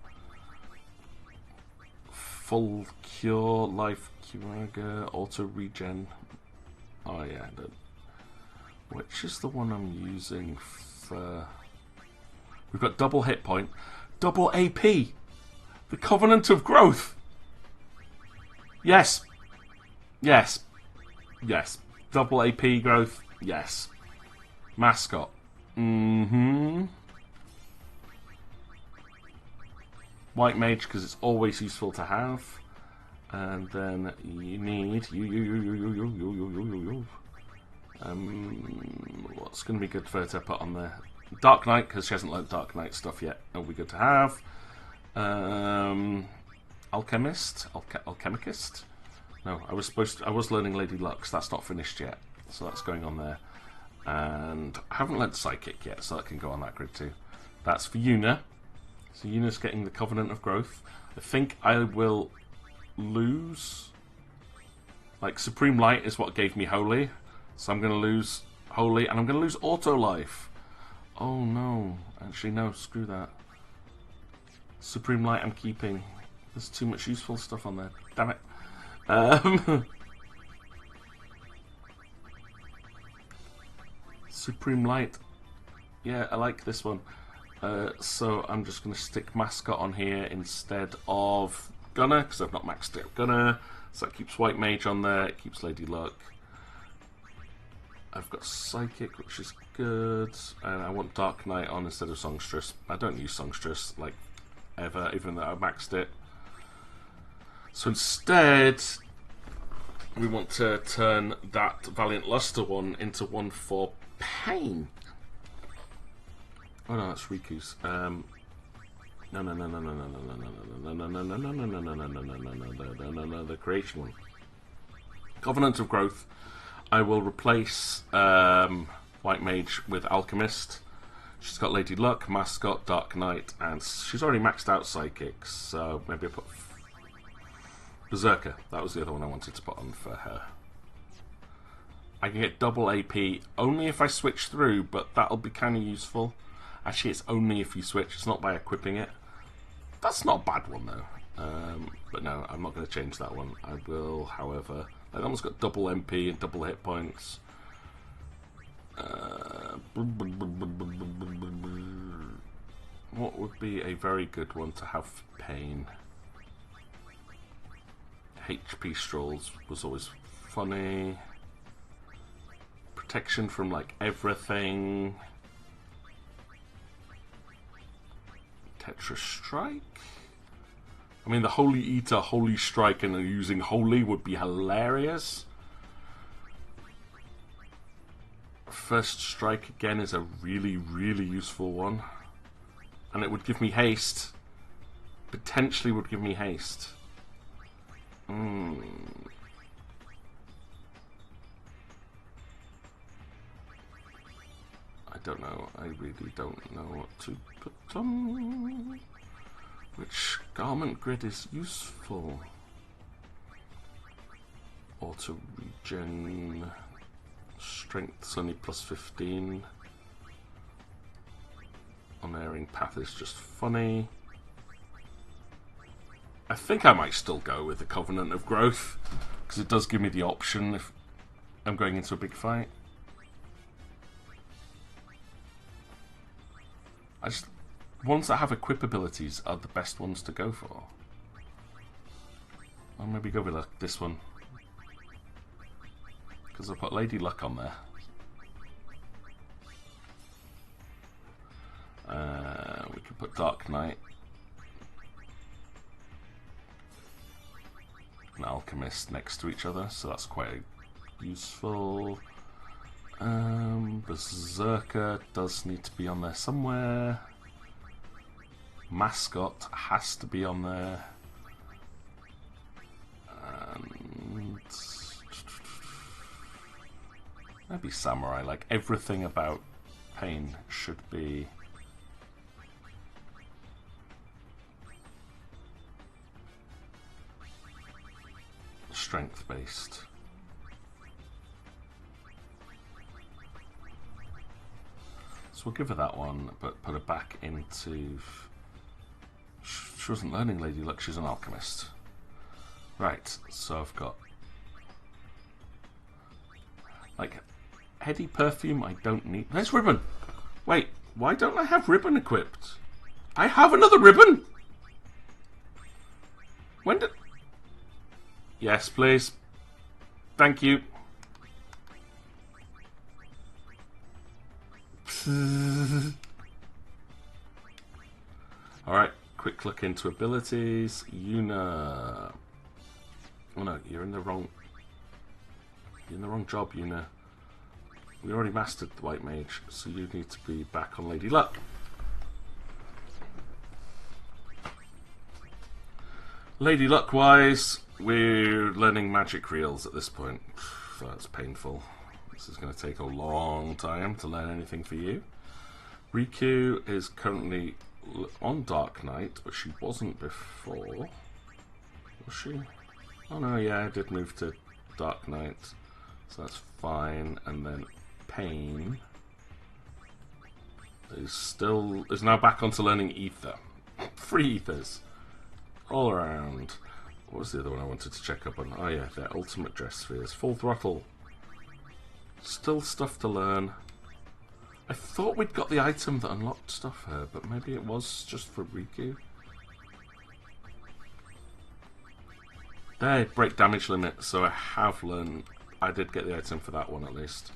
Full Cure, Life Cure, Auto Regen. Oh yeah, which is the one I'm using for... We've got double hit point, double AP, the Covenant of Growth. Yes. Yes. Yes. Double AP growth. Yes. Mascot. White Mage, because it's always useful to have. And then you need what's going to be good for her to put on there? Dark Knight, because she hasn't learnt Dark Knight stuff yet. That'll be good to have. Alchemist? Alchemicist? No, I was learning Lady Lux. That's not finished yet, so that's going on there. And I haven't learnt Psychic yet, so that can go on that grid too. That's for Yuna. So Yuna's getting the Covenant of Growth. I think I will lose... Like, Supreme Light is what gave me Holy. So I'm going to lose Holy, and I'm going to lose Auto Life. Oh no. Actually, no, screw that. Supreme Light I'm keeping. There's too much useful stuff on there. Damn it. Supreme Light. Yeah, I like this one. So I'm just going to stick Mascot on here instead of Gunner, because I've not maxed out Gunner. So that keeps White Mage on there, it keeps Lady Luck. I've got Psychic, which is good, and I want Dark Knight on instead of Songstress. I don't use Songstress, like, ever, even though I maxed it. So instead, we want to turn that Valiant Luster one into one for Pain. Oh no, that's Riku's. No, the creation one. Covenant of Growth. I will replace White Mage with Alchemist. She's got Lady Luck, Mascot, Dark Knight, and she's already maxed out Psychics, so maybe I put Berserker. That was the other one I wanted to put on for her. I can get double AP only if I switch through, but that'll be kind of useful. Actually, it's only if you switch, it's not by equipping it. That's not a bad one, though. But no, I'm not going to change that one. I will, however... That one's got double MP and double hit points. What would be a very good one to have for Pain? HP Strolls was always funny. Protection from, like, everything. Tetra Strike? I mean, the Holy Eater, Holy Strike, and using Holy would be hilarious. First Strike, again, is a really, really useful one. And it would give me haste. Potentially would give me haste. I don't know. I really don't know what to put on. Which garment grid is useful? Auto regen. Strength's only plus 15. Unerring Path is just funny. I think I might still go with the Covenant of Growth, because it does give me the option if I'm going into a big fight. Ones that have equip abilities are the best ones to go for. I'll maybe go with this one, because I've put Lady Luck on there. We could put Dark Knight and Alchemist next to each other, so that's quite useful. Berserker does need to be on there somewhere. Mascot has to be on there. And maybe Samurai. Like, everything about Pain should be strength based. So we'll give her that one, but put her back into... She wasn't learning Lady Luck, she's an alchemist. Right, so I've got... Like, heady perfume I don't need. There's ribbon! Wait, why don't I have ribbon equipped? I have another ribbon! When did... Yes, please. Thank you. Alright, quick look into abilities. Yuna. Oh no, you're in the wrong job, Yuna. We already mastered the White Mage, so you need to be back on Lady Luck. Lady Luck wise, we're learning magic reels at this point. So that's painful. This is going to take a long time to learn anything for you. Riku is currently on Dark Knight, but she wasn't before. Was she? Oh no, yeah, I did move to Dark Knight, so that's fine. And then Pain is now back onto learning Ether. 3 Ethers all around. What was the other one I wanted to check up on? Oh yeah, their ultimate dress spheres. Full throttle. Still stuff to learn. I thought we'd got the item that unlocked stuff for her, but maybe it was just for Riku. There, break damage limit, so I have learned. I did get the item for that one at least.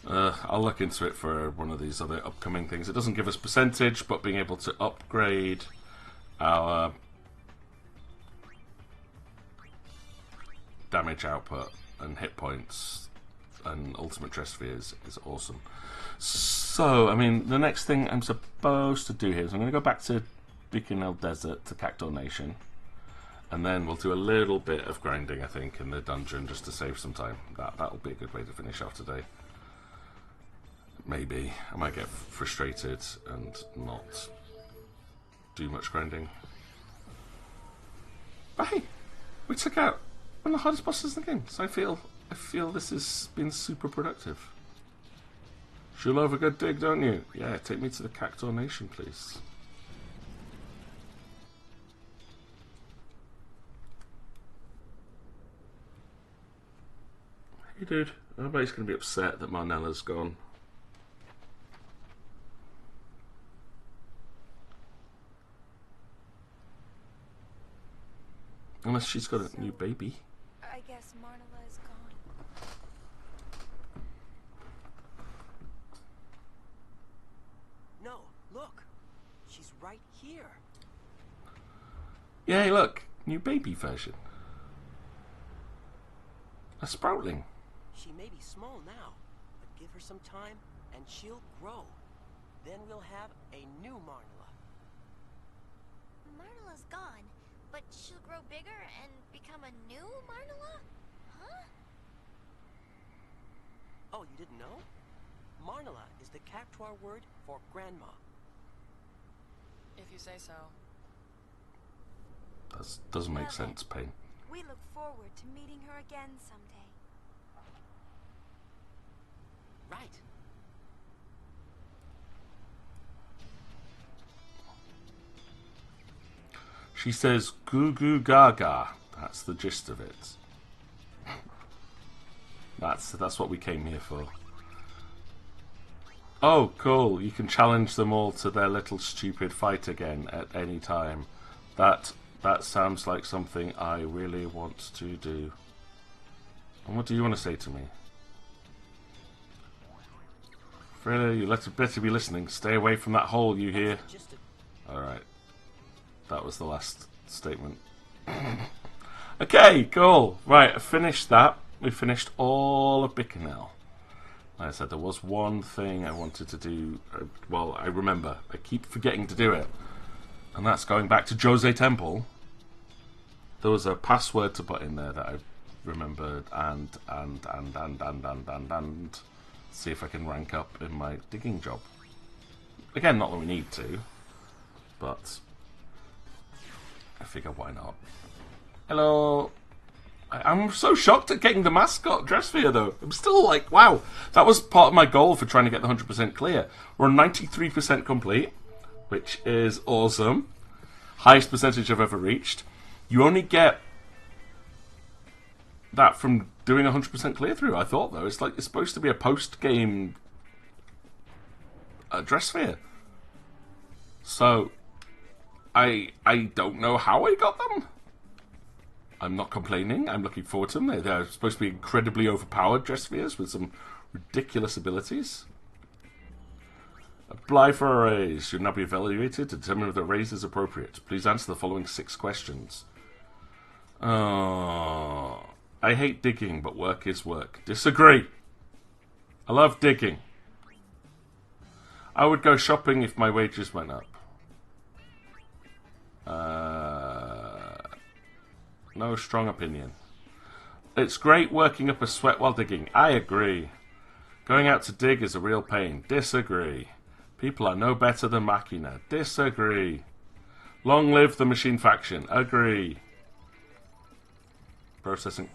I'll look into it for one of these other upcoming things. It doesn't give us percentage, but being able to upgrade our damage output and hit points and ultimate dress spheres is awesome. So, I mean, the next thing I'm supposed to do here is I'm going to go back to Bikinel Desert to Cactuar Nation. And then we'll do a little bit of grinding, I think, in the dungeon just to save some time. That'll be a good way to finish off today. Maybe. I might get frustrated and not do much grinding. But hey, we took out one of the hardest bosses in the game, so I feel this has been super productive. You love a good dig, don't you? Yeah, take me to the Cactuar Nation, please. Hey dude, I bet he's going to be upset that Marnella's gone. Unless she's got a new baby. I guess Marnella is gone. No, look. She's right here. Yay, look. New baby version. A sproutling. She may be small now, but give her some time and she'll grow. Then we'll have a new Marnella. Marnella's gone, but she'll grow bigger and become a new Marnella? Huh? Oh, you didn't know? Marnella is the Cactuar word for grandma. If you say so. That doesn't make sense, Pain. We look forward to meeting her again someday. Right. She says goo goo gaga. That's the gist of it. That's what we came here for. Oh, cool. You can challenge them all to their little stupid fight again at any time. That sounds like something I really want to do. And what do you want to say to me? Freda, you better be listening. Stay away from that hole, you hear? Alright. That was the last statement. Okay, cool. Right, I finished that. We finished all of Bikinel. Like I said, there was one thing I wanted to do. Well, I remember. I keep forgetting to do it. And that's going back to Jose Temple. There was a password to put in there that I remembered and see if I can rank up in my digging job. Again, not that we need to, but I figure why not. Hello. I'm so shocked at getting the mascot dress for you, though. I'm still like, wow. That was part of my goal for trying to get the 100% clear. We're 93% complete, which is awesome. Highest percentage I've ever reached. You only get that from doing 100% clear through, I thought, though. It's like it's supposed to be a post-game dress fair. So, I don't know how I got them. I'm not complaining. I'm looking forward to them. They're supposed to be incredibly overpowered dress spheres with some ridiculous abilities. Apply for a raise. Should now be evaluated to determine if the raise is appropriate. Please answer the following 6 questions. Oh, I hate digging, but work is work. Disagree. I love digging. I would go shopping if my wages went up. No strong opinion. It's great working up a sweat while digging. I agree. Going out to dig is a real pain. Disagree. People are no better than Machina. Disagree. Long live the machine faction. Agree. Processing.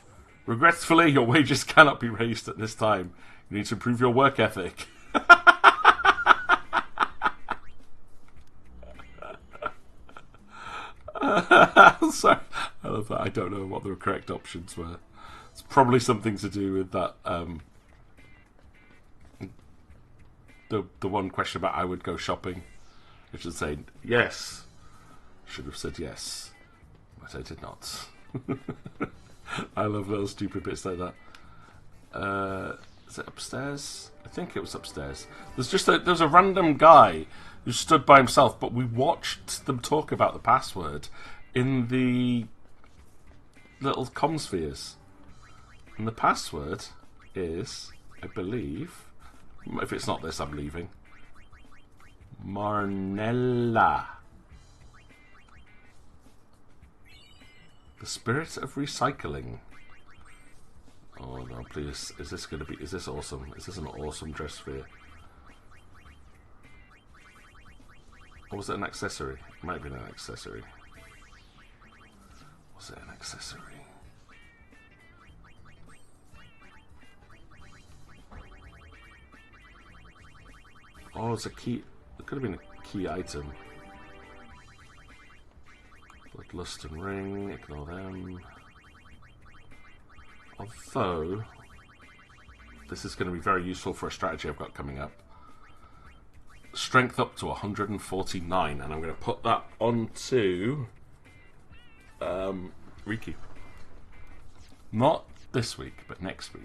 Regretfully, your wages cannot be raised at this time. You need to improve your work ethic. Sorry. I love that. I don't know what the correct options were. It's probably something to do with that. The one question about I would go shopping. I should say yes. Should have said yes, but I did not. I love little stupid bits like that. Is it upstairs? I think it was upstairs. There's a random guy who stood by himself, but we watched them talk about the password in the little comm spheres. And the password is, I believe, if it's not this, I'm leaving. Marnella. The spirit of recycling. Oh no, please. Is this going to be... Is this awesome? Is this an awesome dress sphere? Or was it an accessory? It might have been an accessory. Was it an accessory? Oh, it's a key. It could have been a key item. Bloodlust and ring. Ignore them. Although, this is going to be very useful for a strategy I've got coming up. Strength up to 149, and I'm going to put that onto Riki. Not this week, but next week.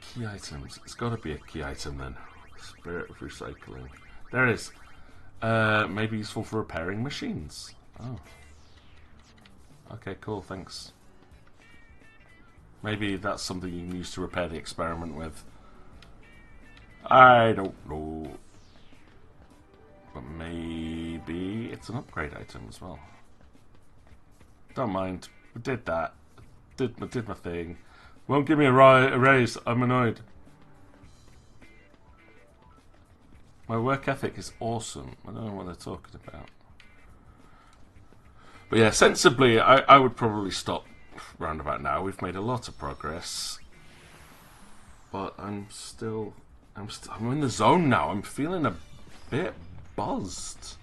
Key items. It's got to be a key item then. Spirit of recycling. There it is. Maybe useful for repairing machines. Oh. Okay, cool, thanks. Maybe that's something you can use to repair the experiment with. I don't know. But maybe it's an upgrade item as well. Don't mind. We did that. Did my thing. Won't give me a raise. I'm annoyed. My work ethic is awesome. I don't know what they're talking about. But yeah, sensibly, I would probably stop round about now. We've made a lot of progress. But I'm in the zone now. I'm feeling a bit buzzed.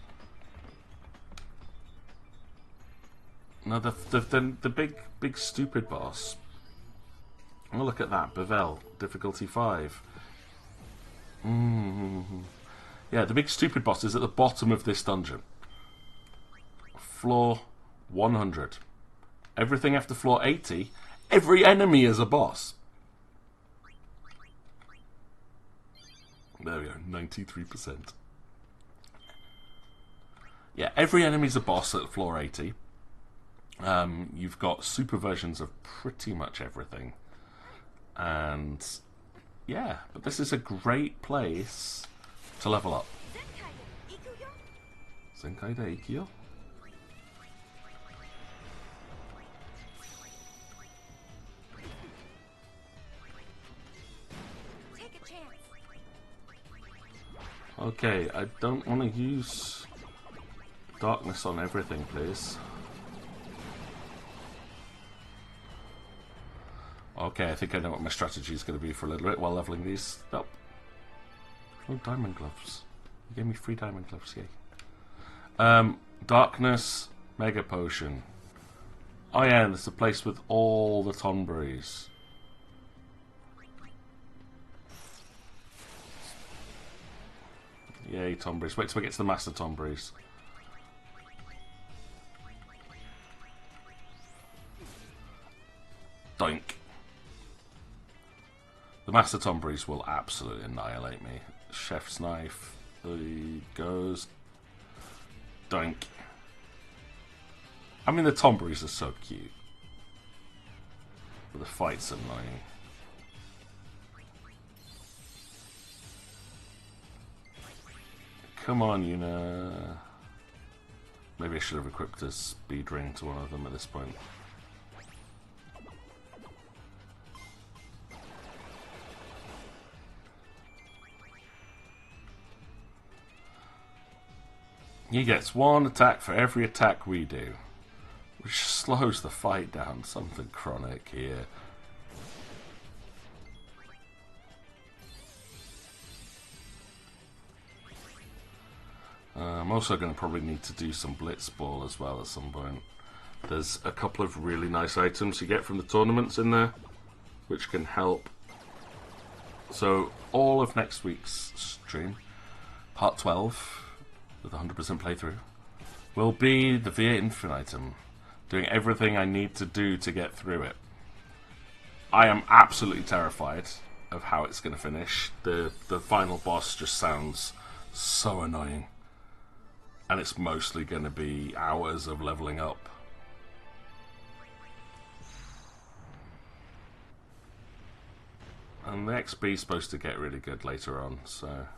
Now the big stupid boss. Oh, look at that, Bevel, difficulty 5. Yeah, the big stupid boss is at the bottom of this dungeon. Floor 100. Everything after floor 80, every enemy is a boss. There we go, 93%. Yeah, every enemy's a boss at floor 80. You've got super versions of pretty much everything. And yeah, but this is a great place to level up. Zenkai de Ikyo? Take a chance. Okay, I don't want to use darkness on everything, please. Okay, I think I know what my strategy is going to be for a little bit while leveling these up. Oh, diamond gloves. You gave me 3 diamond gloves, yay. Darkness, Mega Potion. Oh yeah, there's a place with all the Tonberries. Yay, Tonberries. Wait till we get to the Master Tonberries. Doink. The Master Tonberries will absolutely annihilate me. Chef's Knife. There he goes. Doink. I mean, the Tonberries are so cute. But the fight's annoying. Come on, Yuna. Maybe I should have equipped a speed ring to one of them at this point. He gets 1 attack for every attack we do, which slows the fight down. Something chronic here. I'm also going to probably need to do some Blitzball as well at some point. There's a couple of really nice items you get from the tournaments in there, which can help. So all of next week's stream, part 12, with 100% playthrough, will be the Via Infinitum, doing everything I need to do to get through it. I am absolutely terrified of how it's going to finish. The final boss just sounds so annoying. And it's mostly going to be hours of leveling up. And the XP is supposed to get really good later on, so...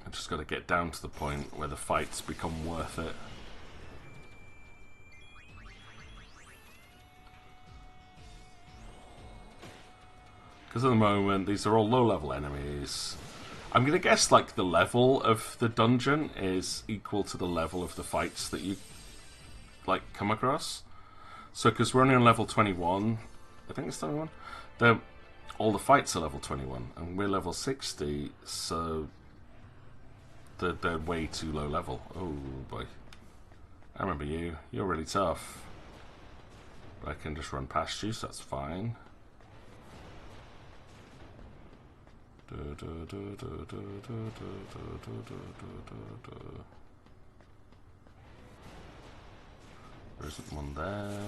I just got to get down to the point where the fights become worth it. Because at the moment, these are all low-level enemies. I'm going to guess, like, the level of the dungeon is equal to the level of the fights that you, like, come across. So, because we're only on level 21, I think it's 21, all the fights are level 21, and we're level 60, so they're way too low level. Oh, boy. I remember you. You're really tough. But I can just run past you, so that's fine. There isn't one there.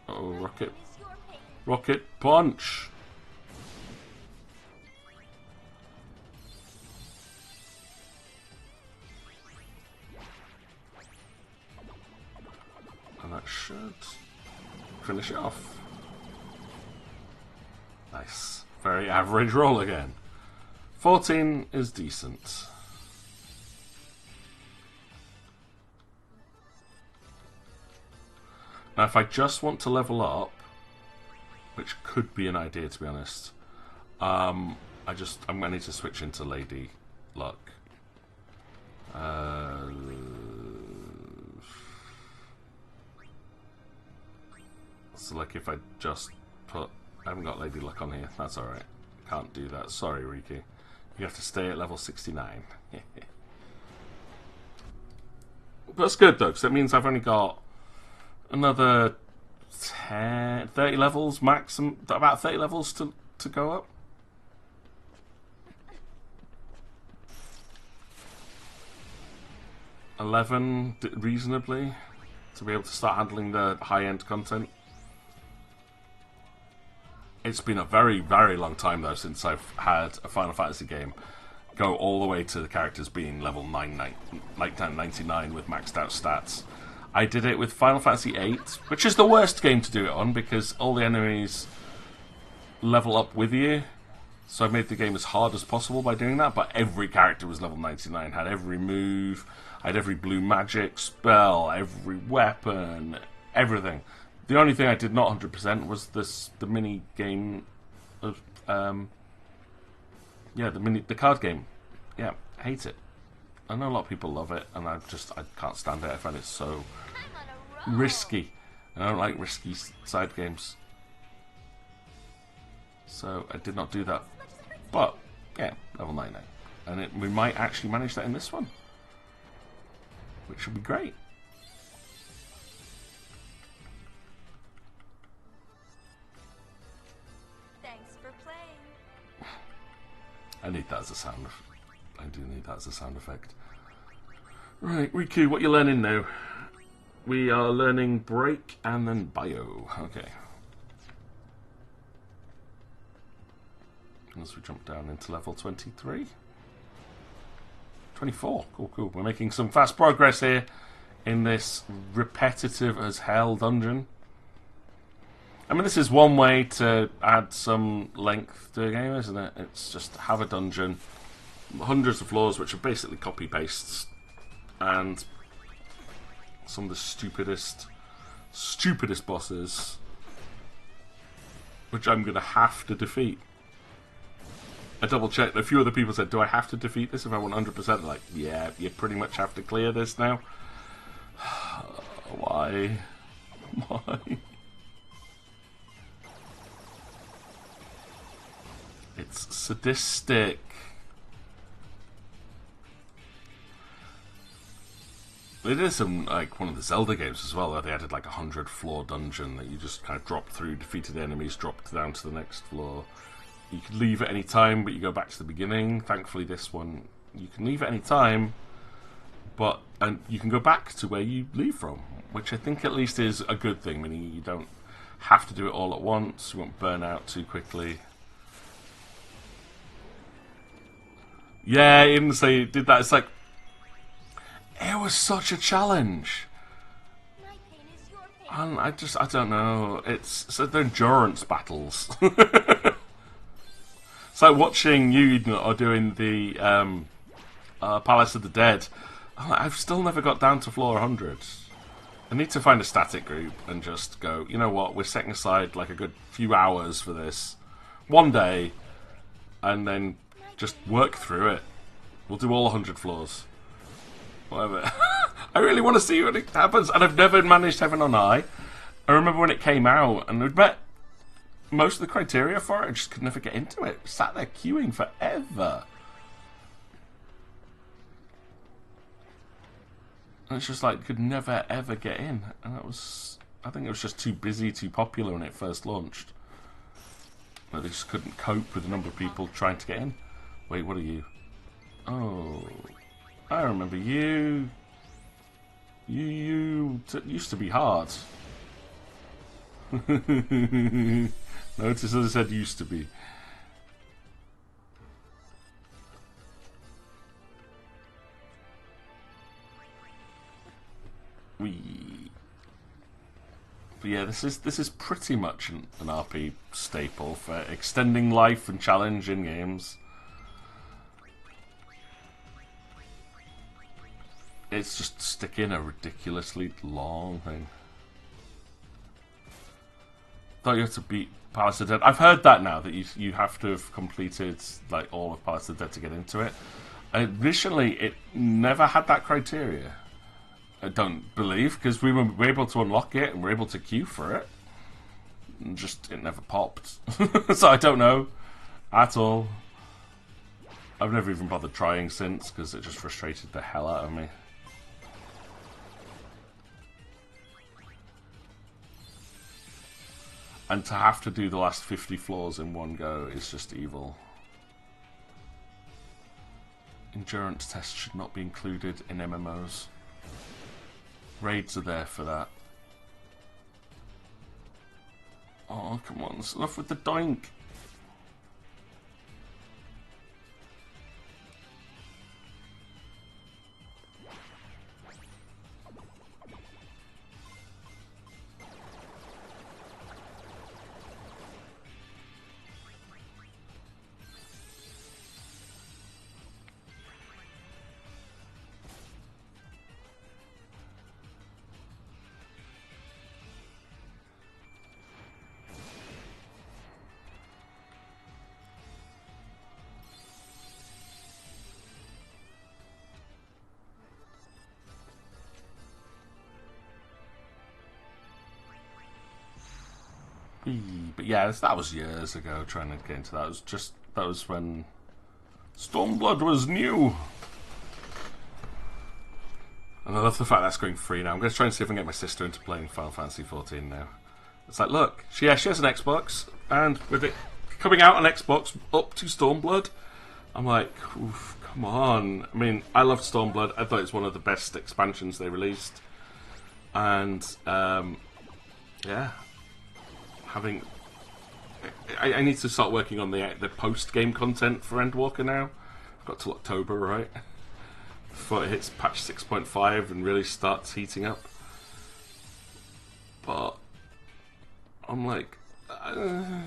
Oh, rocket. Rocket punch! And that should finish it off. Nice. Very average roll again. 14 is decent. Now if I just want to level up, which could be an idea to be honest, I'm going to need to switch into Lady Luck. So like if I just put... I haven't got Lady Luck on here. That's alright. Can't do that. Sorry, Riki. You have to stay at level 69. That's good though, because it means I've only got another 30 levels max, about 30 levels to go up. Reasonably, to be able to start handling the high-end content. It's been a very, very long time though since I've had a Final Fantasy game go all the way to the characters being level 99 with maxed out stats. I did it with Final Fantasy VIII, which is the worst game to do it on because all the enemies level up with you. So I made the game as hard as possible by doing that, but every character was level 99, had every move, I had every blue magic spell, every weapon, everything. The only thing I did not 100% was the mini game of the card game. Yeah, hate it. I know a lot of people love it, and I can't stand it. I find it so risky, and I don't like risky side games. So I did not do that. But yeah, level 99, and we might actually manage that in this one, which would be great. I need that as a sound. I do need that as a sound effect. Right, Riku, what you learning now? We are learning break and then bio. Okay. As we jump down into level 23. 24. Cool, cool. We're making some fast progress here in this repetitive as hell dungeon. I mean, this is one way to add some length to a game, isn't it? It's just have a dungeon, hundreds of floors, which are basically copy-pastes, and some of the stupidest bosses, which I'm going to have to defeat. I double-checked. A few other people said, do I have to defeat this if I want 100%? Like, yeah, you pretty much have to clear this now. Why? Why? It's sadistic. They did some, like, one of the Zelda games as well, where they added like 100-floor dungeon that you just kind of drop through, defeated enemies, dropped down to the next floor. You could leave at any time, but you go back to the beginning. Thankfully, this one, you can leave at any time, and you can go back to where you leave from, which I think at least is a good thing, meaning you don't have to do it all at once, you won't burn out too quickly. Yeah, he didn't say he did that. It's like, it was such a challenge. And I don't know. So they're endurance battles. It's like watching you are doing the Palace of the Dead. I've still never got down to floor 100. I need to find a static group and just go, you know what, we're setting aside like a good few hours for this. One day. And then just work through it. We'll do all 100 floors. Whatever. I really want to see what happens. And I've never managed Heaven on High. I remember when it came out, and I'd bet most of the criteria for it, I just could never get into it. Sat there queuing forever. And it's just like, could never ever get in. And that was, I think it was just too busy, too popular when it first launched. But they just couldn't cope with the number of people trying to get in. Wait, what are you? Oh, I remember you. You used to be hard. Notice as I said used to be. But yeah, this is pretty much an RP staple for extending life and challenge in games. It's just sticking a ridiculously long thing. Thought you had to beat Palace of the Dead. I've heard that now, that you have to have completed like all of Palace of the Dead to get into it. Initially, it never had that criteria. I don't believe, because we were able to unlock it and we were able to queue for it. And just, it never popped. So I don't know at all. I've never even bothered trying since, because it just frustrated the hell out of me. And to have to do the last 50 floors in one go is just evil. Endurance tests should not be included in MMOs. Raids are there for that. Oh, come on, enough with the doink. But yeah, that was years ago trying to get into that. That was when Stormblood was new. And I love the fact that's going free now. I'm going to try and see if I can get my sister into playing Final Fantasy XIV now. It's like, look, she has an Xbox, and with it coming out on Xbox up to Stormblood, I'm like, oof, come on. I mean, I loved Stormblood. I thought it's one of the best expansions they released. And, yeah. I need to start working on the post-game content for Endwalker now. I've got till October, right? Before it hits patch 6.5 and really starts heating up. But I'm like, I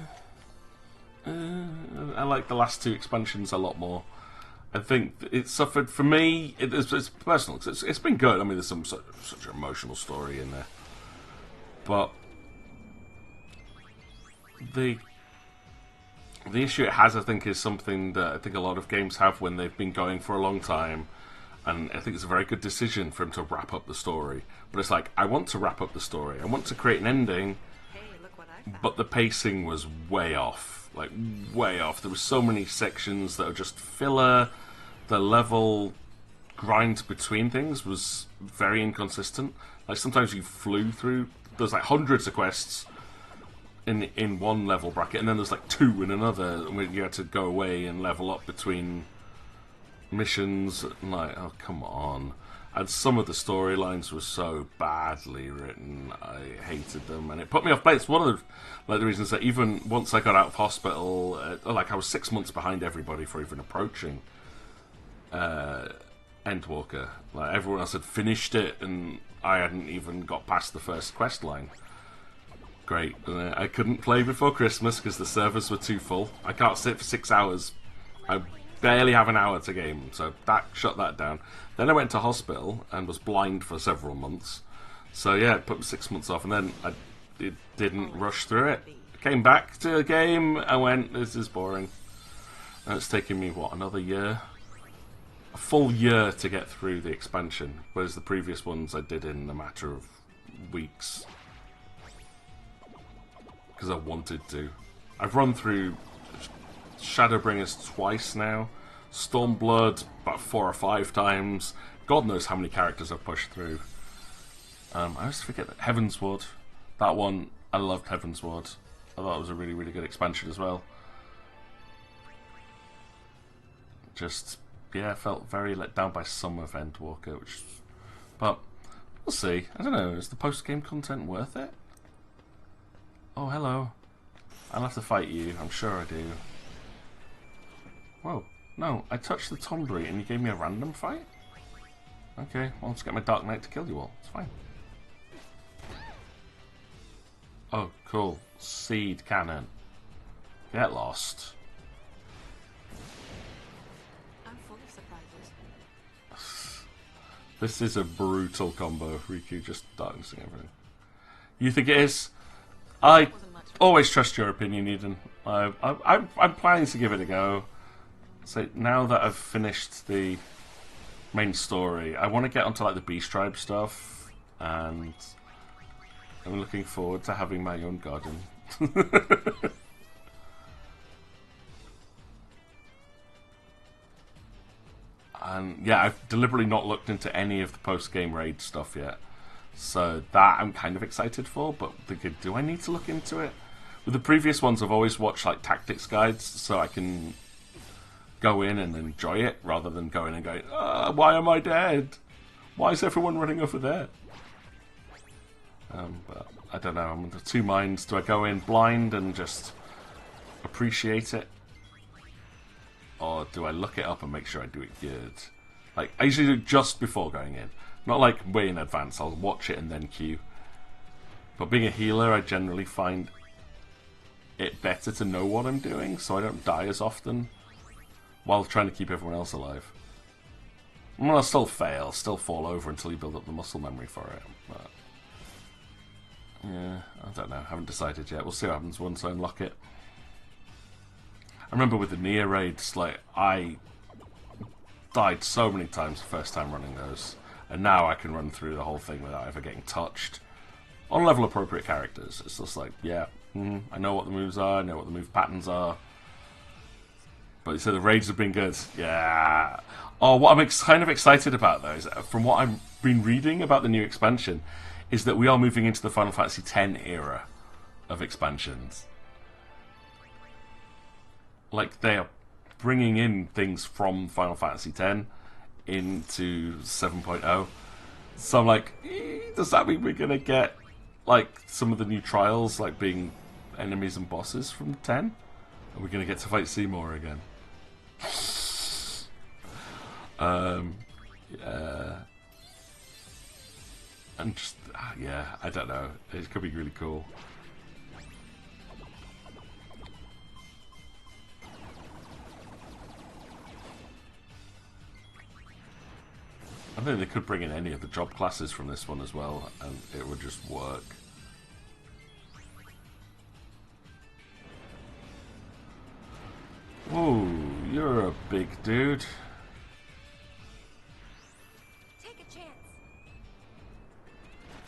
like the last two expansions a lot more. I think it suffered for me. It's personal. It's been good. I mean, there's such an emotional story in there, but the issue it has, I think, is something that I think a lot of games have when they've been going for a long time, and I think it's a very good decision for him to wrap up the story. But it's like, I want to wrap up the story. I want to create an ending, but the pacing was way off. Like, way off. There were so many sections that are just filler. The level grind between things was very inconsistent. Like, sometimes you flew through, there's like hundreds of quests in one level bracket, and then there's like two in another, where you had to go away and level up between missions. And like, oh, come on. And some of the storylines were so badly written, I hated them, and it put me off. But it's one of the reasons that even once I got out of hospital, like I was 6 months behind everybody for even approaching end Endwalker. Like, everyone else had finished it, and I hadn't even got past the first quest line. Great. I couldn't play before Christmas because the servers were too full. I can't sit for 6 hours. I barely have an hour to game, so that shut that down. Then I went to hospital and was blind for several months. So yeah, it put 6 months off, and then I didn't rush through it. Came back to the game and went, this is boring. And it's taken me, what, another year? A full year to get through the expansion, whereas the previous ones I did in a matter of weeks. Because I wanted to. I've run through Shadowbringers twice now. Stormblood about 4 or 5 times. God knows how many characters I've pushed through. I always forget that Heavensward. That one, I loved Heavensward. I thought it was a really, really good expansion as well. Just, yeah, I felt very let down by some of Endwalker, but we'll see. I don't know, is the post-game content worth it? Oh, hello. I'll have to fight you, I'm sure I do. Whoa, no, I touched the Tombury and you gave me a random fight? Okay, well, I'll just get my Dark Knight to kill you all, it's fine. Oh, cool. Seed cannon. Get lost. I'm full of surprises. This is a brutal combo. Riku just dancing everything. You think it is? I always trust your opinion, Eden. I'm planning to give it a go. So now that I've finished the main story, I want to get onto like the Beast Tribe stuff, and I'm looking forward to having my own garden. And yeah, I've deliberately not looked into any of the post-game raid stuff yet. So that I'm kind of excited for, but thinking, do I need to look into it? With the previous ones, I've always watched like tactics guides so I can go in and enjoy it rather than go in and go, why am I dead? Why is everyone running over there? But I don't know, I'm in the two minds. Do I go in blind and just appreciate it? Or do I look it up and make sure I do it good? Like, I usually do it just before going in. Not like way in advance, I'll watch it and then queue. But being a healer, I generally find it better to know what I'm doing so I don't die as often while trying to keep everyone else alive. Well, I'll still fail, still fall over until you build up the muscle memory for it. But yeah, I don't know. Haven't decided yet. We'll see what happens once I unlock it. I remember with the Nia raids, like, I died so many times the first time running those, and now I can run through the whole thing without ever getting touched. On level appropriate characters. It's just like, yeah, I know what the moves are, I know what the move patterns are. But you said the raids have been good. Yeah. Oh, what I'm kind of excited about, though, is from what I've been reading about the new expansion, is that we are moving into the Final Fantasy X era of expansions. Like, they are bringing in things from Final Fantasy X into 7.0. So I'm like, does that mean we're going to get, like, some of the new trials, like, being enemies and bosses from 10? Are we going to get to fight Seymour again? Yeah. And just, yeah, I don't know. It could be really cool. I think they could bring in any of the job classes from this one as well, and it would just work. Whoa, you're a big dude. Take a chance.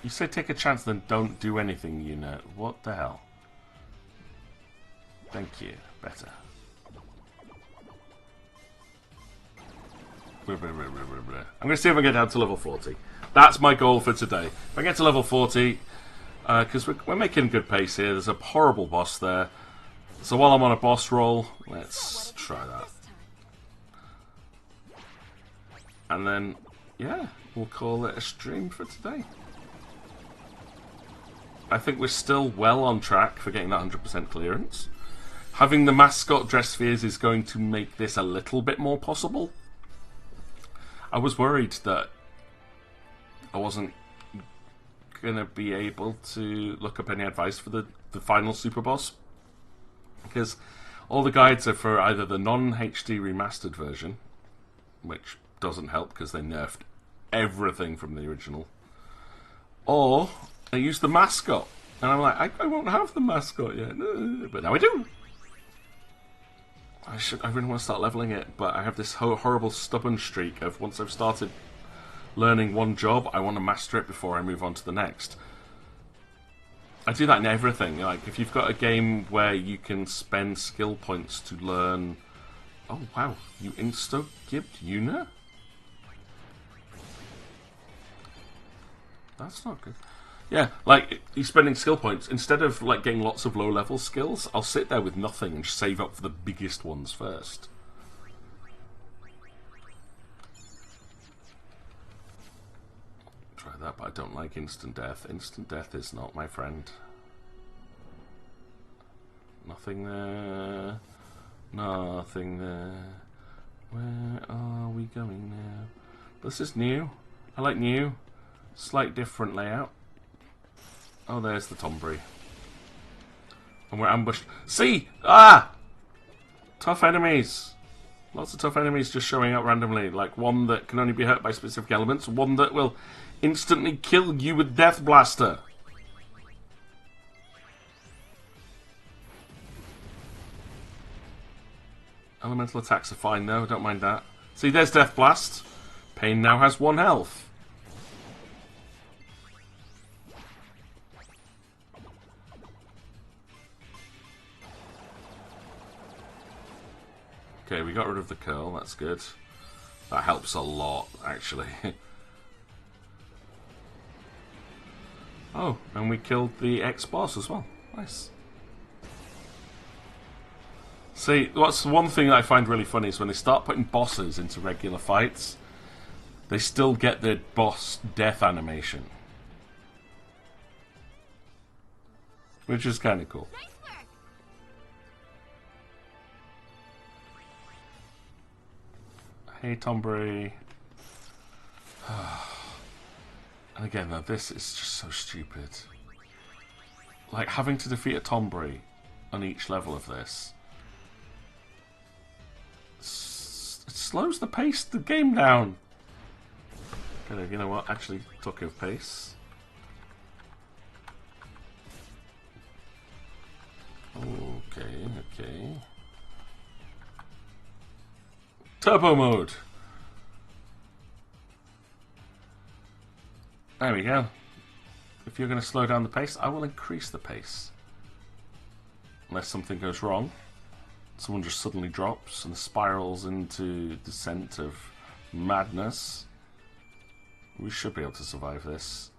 You say take a chance, then don't do anything, you know. What the hell? Thank you. Better. I'm going to see if I get down to level 40. That's my goal for today. If I get to level 40, because we're making good pace here. There's a horrible boss there. So while I'm on a boss roll, let's try that. And then, yeah, we'll call it a stream for today. I think we're still well on track for getting that 100% clearance. Having the mascot dress spheres is going to make this a little bit more possible. I was worried that I wasn't going to be able to look up any advice for the final super boss, because all the guides are for either the non-HD remastered version, which doesn't help because they nerfed everything from the original, or they use the mascot. And I'm like, I won't have the mascot yet, but now I do. I really want to start leveling it, but I have this horrible stubborn streak of once I've started learning one job, I want to master it before I move on to the next. I do that in everything. Like, if you've got a game where you can spend skill points to learn... Oh, wow. You insta-gibbed Yuna? That's not good. Yeah, like, you're spending skill points. Instead of, like, getting lots of low-level skills, I'll sit there with nothing and save up for the biggest ones first. Try that, but I don't like instant death. Instant death is not my friend. Nothing there. Nothing there. Where are we going now? This is new. I like new. Slight different layout. Oh, there's the Tombury. And we're ambushed. See! Ah! Tough enemies. Lots of tough enemies just showing up randomly. Like one that can only be hurt by specific elements. One that will instantly kill you with Death Blaster. Elemental attacks are fine though, don't mind that. See, there's Death Blast. Pain now has 1 health. Okay, we got rid of the curl, that's good. That helps a lot, actually. Oh, and we killed the ex-boss as well. Nice. See, what's one thing that I find really funny is when they start putting bosses into regular fights, they still get their boss death animation. Which is kind of cool. Hey, Tombury. And again, though, this is just so stupid. Like, having to defeat a Tombury on each level of this. It slows the pace of the game down. Okay, you know what? Actually, talking of pace. Okay. Turbo mode. There we go. If you're going to slow down the pace, I will increase the pace. Unless something goes wrong. Someone just suddenly drops and spirals into descent of madness. We should be able to survive this.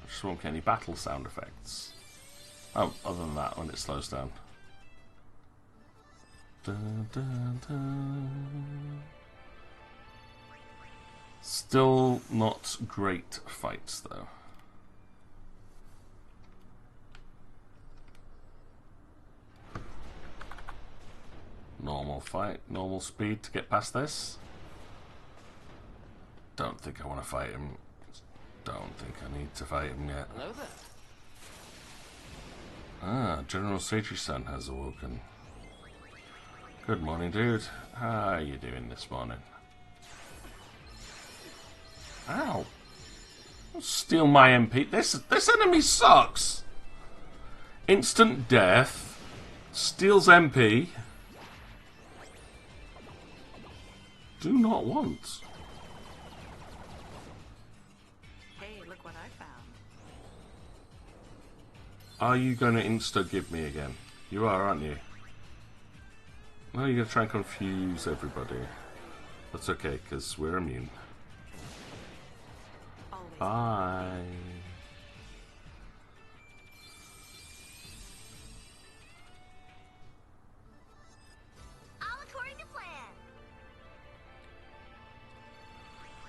I just won't get any battle sound effects. Oh, other than that, when it slows down. Dun, dun, dun. Still not great fights, though. Normal fight, normal speed to get past this. Don't think I want to fight him. Don't think I need to fight him yet. Hello there. Ah, General Seiji-san has awoken. Good morning, dude. How are you doing this morning? Ow! Don't steal my MP. This enemy sucks! Instant death. Steals MP. Do not want. Hey, look what I found. Are you going to insta-give me again? You are, aren't you? No, you're going to try and confuse everybody. That's okay, because we're immune. Always. Bye. All according to plan.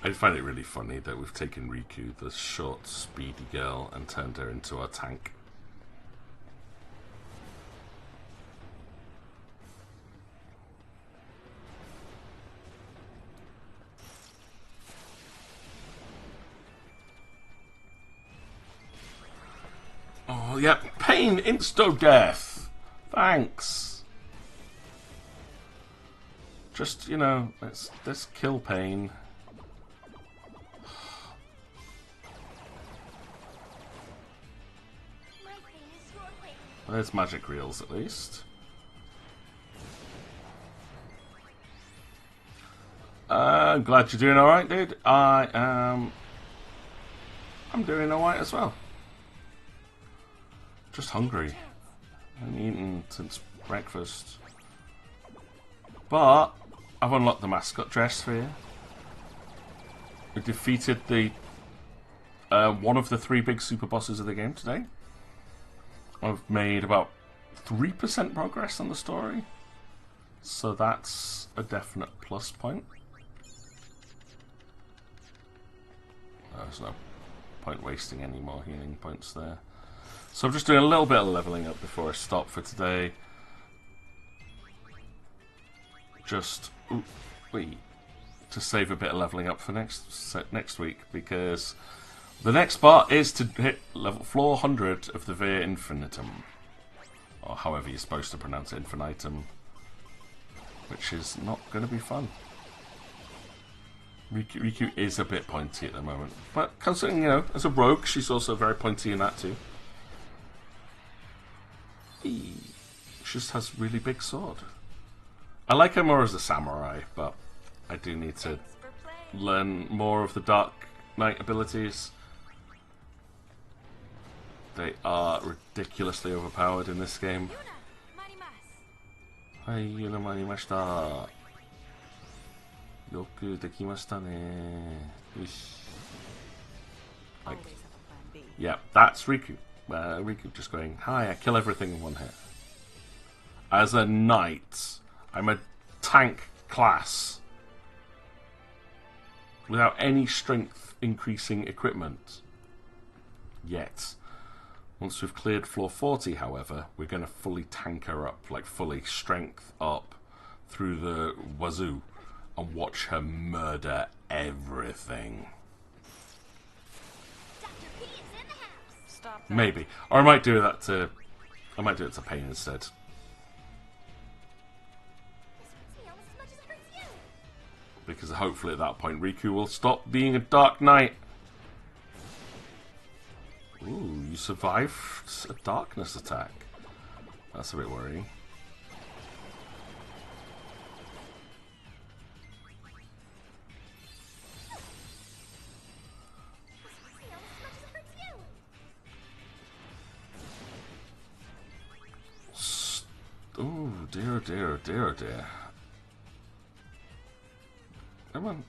I find it really funny that we've taken Riku, the short, speedy girl, and turned her into our tank. Oh, yeah. Pain, insta-death. Thanks. Just, you know, let's kill Pain. There's magic reels, at least. I'm glad you're doing alright, dude. I'm doing alright as well. Just hungry. I haven't eaten since breakfast. But I've unlocked the mascot dress for you. We defeated the one of the 3 big super bosses of the game today. I've made about 3% progress on the story. So that's a definite plus point. There's no point wasting any more healing points there. So I'm just doing a little bit of leveling up before I stop for today. Just to save a bit of leveling up for next week, because the next part is to hit floor 100 of the Via Infinitum, or however you're supposed to pronounce it, Infinitum, which is not going to be fun. Riku is a bit pointy at the moment, but considering, you know, as a rogue, she's also very pointy in that too. She just has really big sword. I like her more as a samurai, but I do need to learn more of the Dark Knight abilities. They are ridiculously overpowered in this game. Hai, yuna marimashita. Yoku dekimashita ne. Like, yeah, that's Riku. Riku just going, hi, I kill everything in one hit. As a knight, I'm a tank class without any strength increasing equipment yet. Once we've cleared floor 40, however, we're going to fully tank her up, like fully strength up through the wazoo, and watch her murder everything. Maybe. Or I might do that to... I might do it to Pain instead. Because hopefully at that point Riku will stop being a Dark Knight. Ooh, you survived a darkness attack. That's a bit worrying. Oh dear, dear, dear, dear. Come on.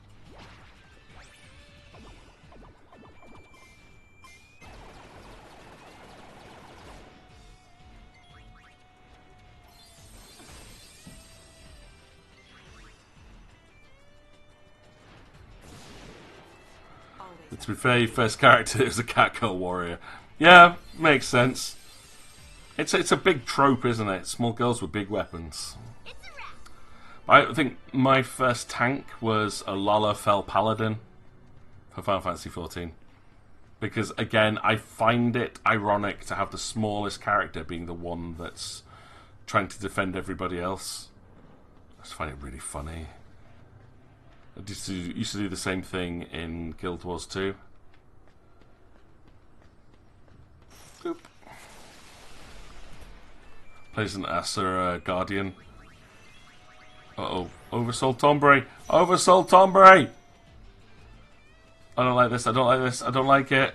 To be fair, your first character is a catgirl warrior. Yeah, makes sense. It's a big trope, isn't it? Small girls with big weapons. I think my first tank was a Lalafell Paladin for Final Fantasy XIV. Because, again, I find it ironic to have the smallest character being the one that's trying to defend everybody else. I just find it really funny. I used to do the same thing in Guild Wars 2. Boop. Plays an Acer Guardian. Uh-oh. Oversoul Tombre! Oversoul Tombre! I don't like this, I don't like this, I don't like it.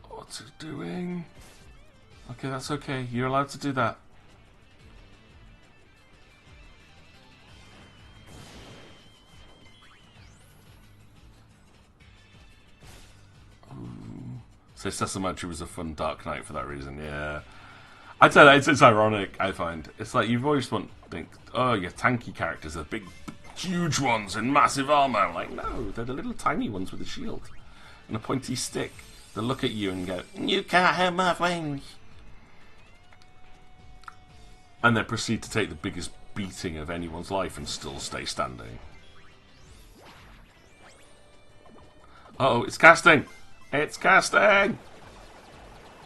What's it doing? Okay, that's okay. You're allowed to do that. So Sessamachi was a fun Dark Knight for that reason, yeah. I'd say that it's ironic, I find. It's like you've always think, oh, your tanky characters are big, huge ones in massive armor. I'm like, no, they're the little tiny ones with a shield and a pointy stick. They look at you and go, you can't have my things. And they proceed to take the biggest beating of anyone's life and still stay standing. Uh-oh, it's casting! It's casting!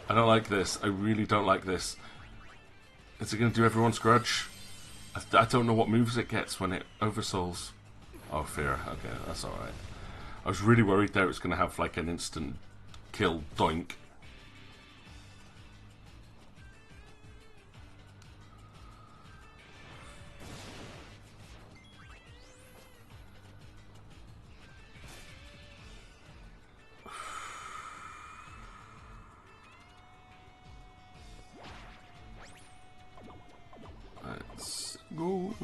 I don't like this. I really don't like this. Is it going to do everyone's grudge? I don't know what moves it gets when it oversouls. Oh, fear. Okay, that's alright. I was really worried there it was going to have like an instant kill doink. Let's go.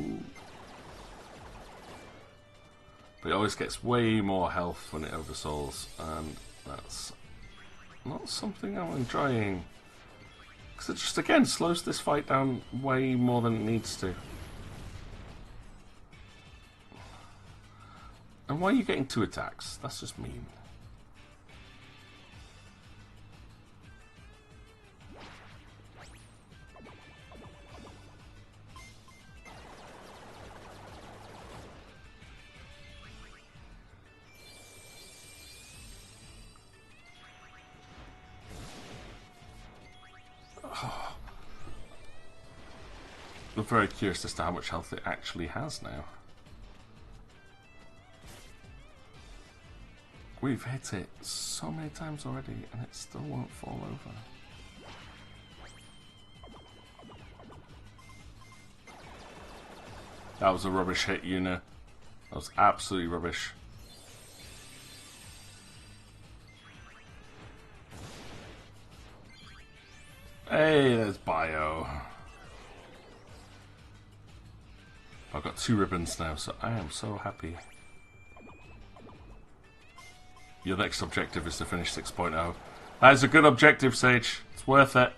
But it always gets way more health when it oversouls, and that's not something I'm enjoying. Because it just, again, slows this fight down way more than it needs to. And why are you getting 2 attacks? That's just mean. I'm very curious as to how much health it actually has now. We've hit it so many times already and it still won't fall over. That was a rubbish hit, Una. That was absolutely rubbish. Hey, there's Bio. I've got 2 ribbons now, so I am so happy. Your next objective is to finish 6.0. That is a good objective, Sage. It's worth it.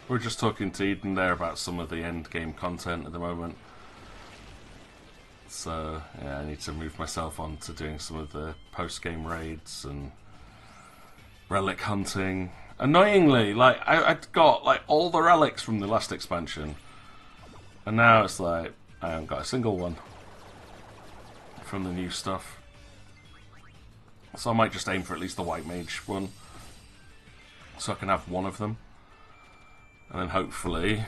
We're just talking to Eden there about some of the end game content at the moment. So, yeah, I need to move myself on to doing some of the post-game raids and relic hunting. Annoyingly, like, I'd got like all the relics from the last expansion, and now it's like I haven't got a single one from the new stuff. So I might just aim for at least the White Mage one, so I can have one of them, and then hopefully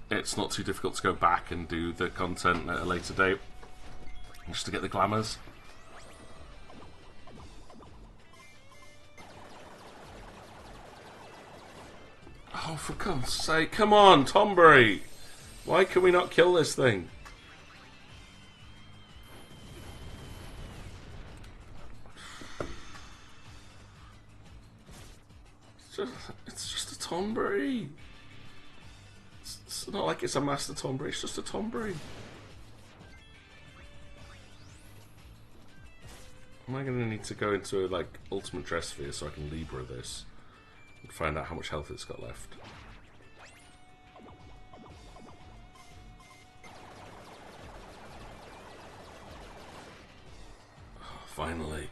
it's not too difficult to go back and do the content at a later date, just to get the glamours. Oh, for God's sake, come on, Tombury! Why can we not kill this thing? It's just a Tombury. It's not like it's a Master Tombury, it's just a Tombury. Am I going to need to go into like Ultimate Dress Sphere so I can Libra this and find out how much health it's got left? Oh, finally.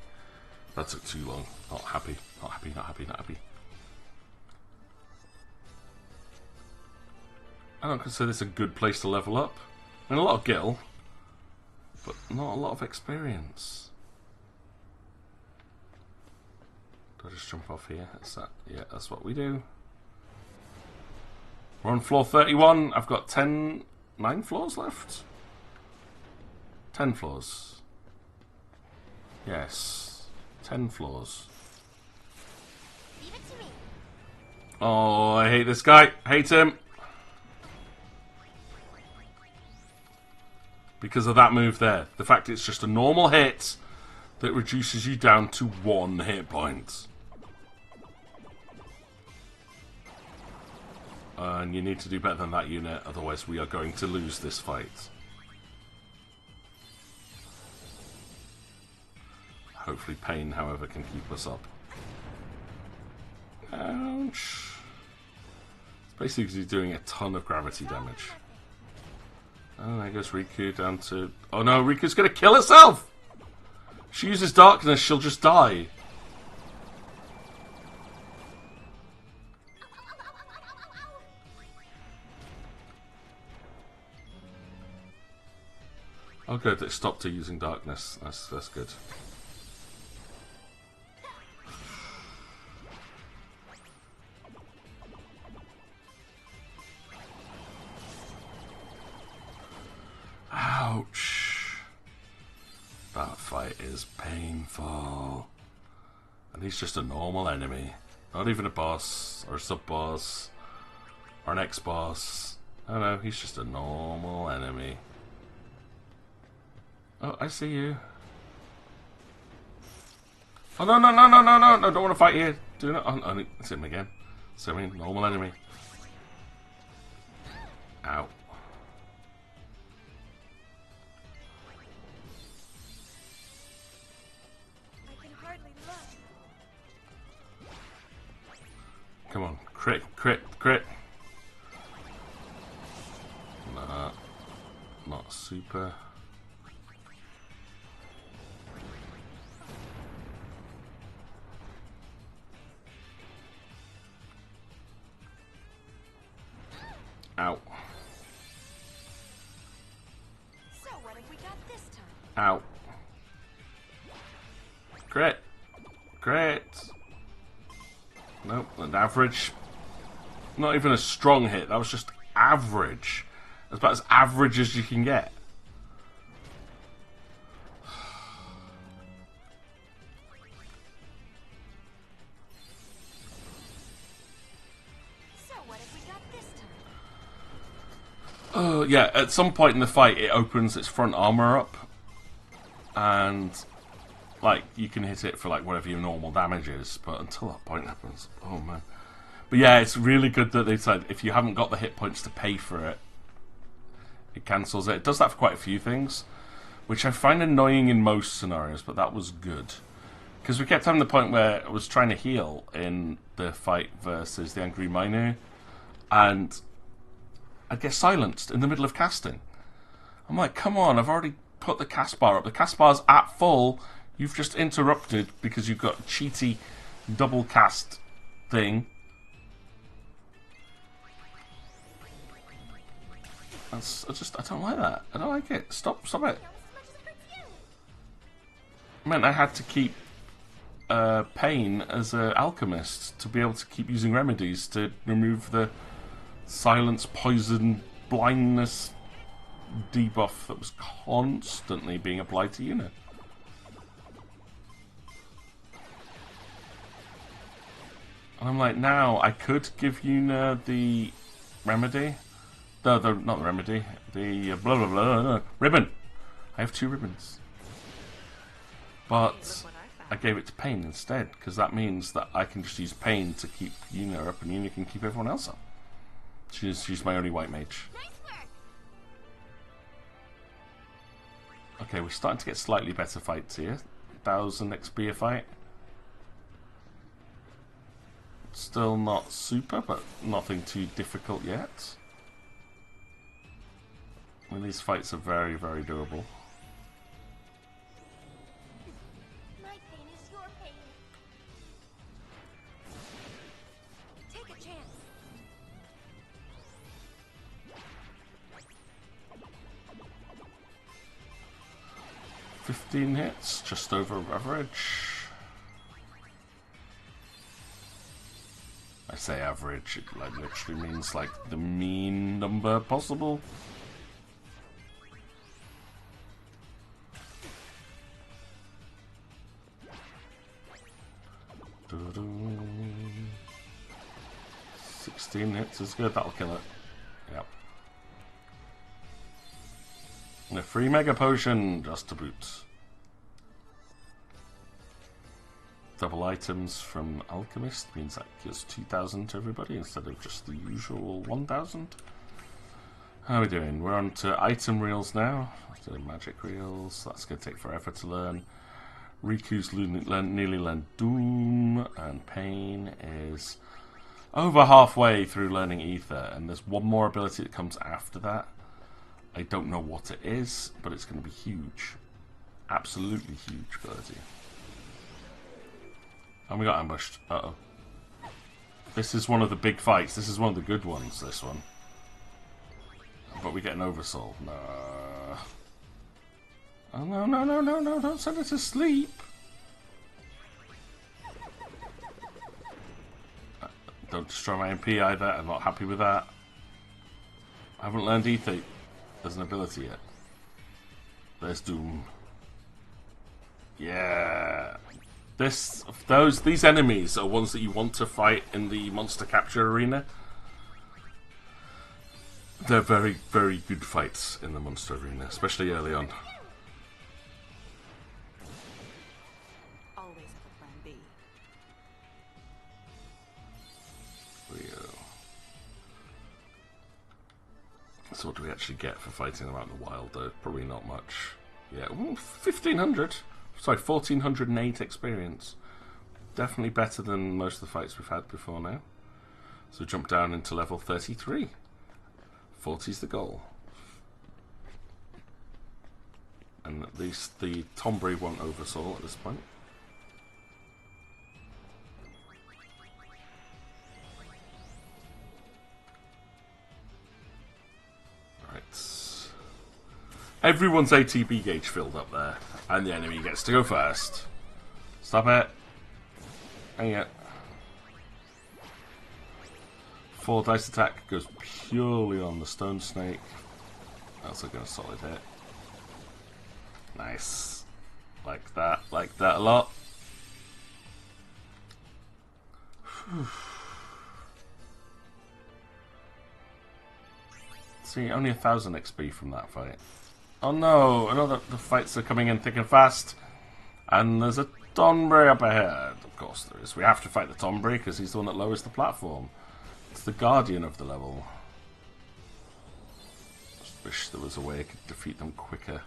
That took too long. Not happy, not happy, not happy, not happy. I don't consider this a good place to level up. I mean, a lot of gil, but not a lot of experience. Do I just jump off here? Is that, yeah, that's what we do. We're on floor 31. I've got 9 floors left? 10 floors. Yes. 10 floors. Leave it to me. Oh, I hate this guy. Hate him. Because of that move there. The fact it's just a normal hit that reduces you down to 1 hit point. And you need to do better than that, unit, otherwise we are going to lose this fight. Hopefully Pain, however, can keep us up. Ouch. It's basically doing a ton of gravity damage. Oh, there goes Riku down to... Oh no, Riku's gonna kill herself! She uses darkness, she'll just die. Oh good, it stopped her using darkness. That's good. is painful. And he's just a normal enemy. Not even a boss, or a sub-boss, or an ex-boss. Oh no, he's just a normal enemy. Oh, I see you. Oh no, no, no, no, no, no, no, don't want to fight you. Do not. Oh, it's him again. So, I mean, normal enemy. Ow. I can hardly look. Come on, crit, crit, crit. Nah, not super. Ow. So what have we got this time? Ow. Crit. Crit. Nope, an average. Not even a strong hit, that was just average. That's about as average as you can get. So what have we got this time? Oh, yeah, at some point in the fight it opens its front armor up. And, like, you can hit it for, like, whatever your normal damage is. But until that point happens, oh man. But yeah, it's really good that they said if you haven't got the hit points to pay for it, it cancels it. It does that for quite a few things, which I find annoying in most scenarios, but that was good. Because we kept having the point where I was trying to heal in the fight versus the Angry Miner, and I'd get silenced in the middle of casting. I'm like, come on, I've already put the cast bar up. The cast bar's at full. You've just interrupted because you've got a cheaty double cast thing. I don't like that. I don't like it. Stop it. I meant I had to keep Pain as an alchemist to be able to keep using remedies to remove the silence, poison, blindness debuff that was constantly being applied to Yuna. And I'm like, now I could give Yuna the remedy. Not the remedy. The blah blah blah ribbon. I have 2 ribbons, but I gave it to Pain instead because that means that I can just use Pain to keep Yuna up, and Yuna can keep everyone else up. She's my only white mage. Okay, we're starting to get slightly better fights here. 1000 XP a fight. Still not super, but nothing too difficult yet. And these fights are very, very doable. My pain is your pain. Take a chance. $15 hits, just over average. I say average, it like literally means like the mean number possible. Doo-doo. 16 hits is good, that'll kill it. Yep. And a free mega potion just to boot. Double items from Alchemist means that gives 2,000 to everybody instead of just the usual 1,000. How are we doing? We're on to item reels now. Doing magic reels. That's going to take forever to learn. Riku's nearly learned Doom, and Pain is over halfway through learning Ether, and there's one more ability that comes after that. I don't know what it is, but it's going to be huge. Absolutely huge ability. And we got ambushed. Uh-oh. This is one of the big fights. This is one of the good ones, this one. But we get an oversoul. No. Oh, no, no, no, no, no, don't send it to sleep. Don't destroy my MP either. I'm not happy with that. I haven't learned Ether as an ability yet. There's Doom. Yeah. These enemies are ones that you want to fight in the monster capture arena. They're very, very good fights in the monster arena, especially early on. Always have a plan B. So what do we actually get for fighting them out in the wild, though? Probably not much. Yeah, 1,500. Sorry, 1,408 experience. Definitely better than most of the fights we've had before now. So jump down into level 33. 40's the goal. And at least the Tombury won't oversoul at this point. Right. Everyone's ATB gauge filled up there, and the enemy gets to go first. Stop it. Hang it. 4 dice attack goes purely on the stone snake. That's a good solid hit. Nice. Like that a lot. See, only 1,000 XP from that fight. Oh no, the fights are coming in thick and fast. And there's a Tonbury up ahead. Of course there is. We have to fight the Tonbury because he's the one that lowers the platform. It's the guardian of the level. Just wish there was a way I could defeat them quicker.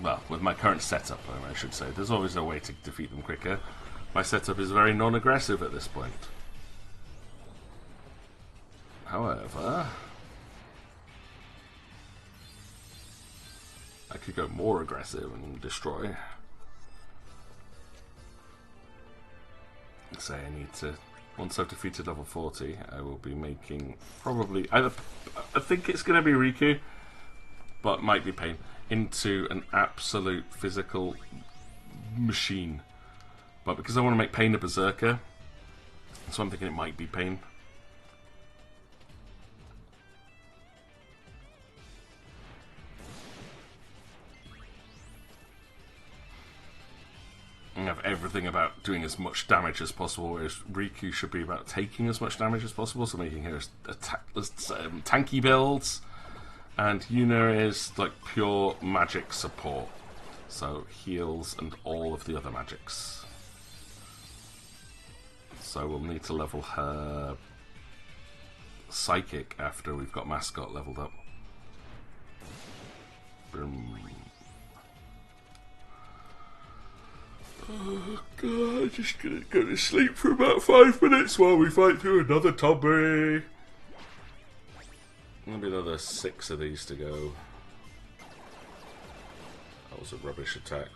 Well, with my current setup, I should say. There's always a way to defeat them quicker. My setup is very non-aggressive at this point. However, I could go more aggressive and destroy. Say I need to, once I've defeated level 40, I will be making probably, I think it's going to be Riku, but might be Pain, into an absolute physical machine. But because I want to make Pain a berserker, so I'm thinking it might be Pain. I have everything about doing as much damage as possible, whereas Riku should be about taking as much damage as possible, so making her tanky builds, and Yuna is like pure magic support, so heals and all of the other magics. So we'll need to level her Psychic after we've got Mascot leveled up. Boom. Oh god, I'm just gonna go to sleep for about 5 minutes while we fight through another Tonbury. Maybe another 6 of these to go. That was a rubbish attack.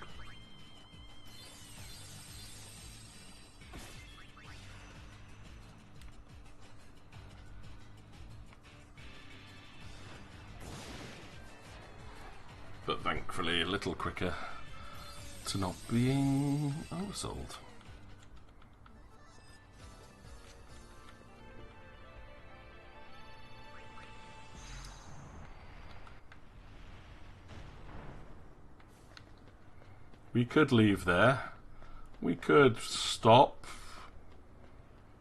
But thankfully a little quicker to not being oversold. We could leave there. We could stop.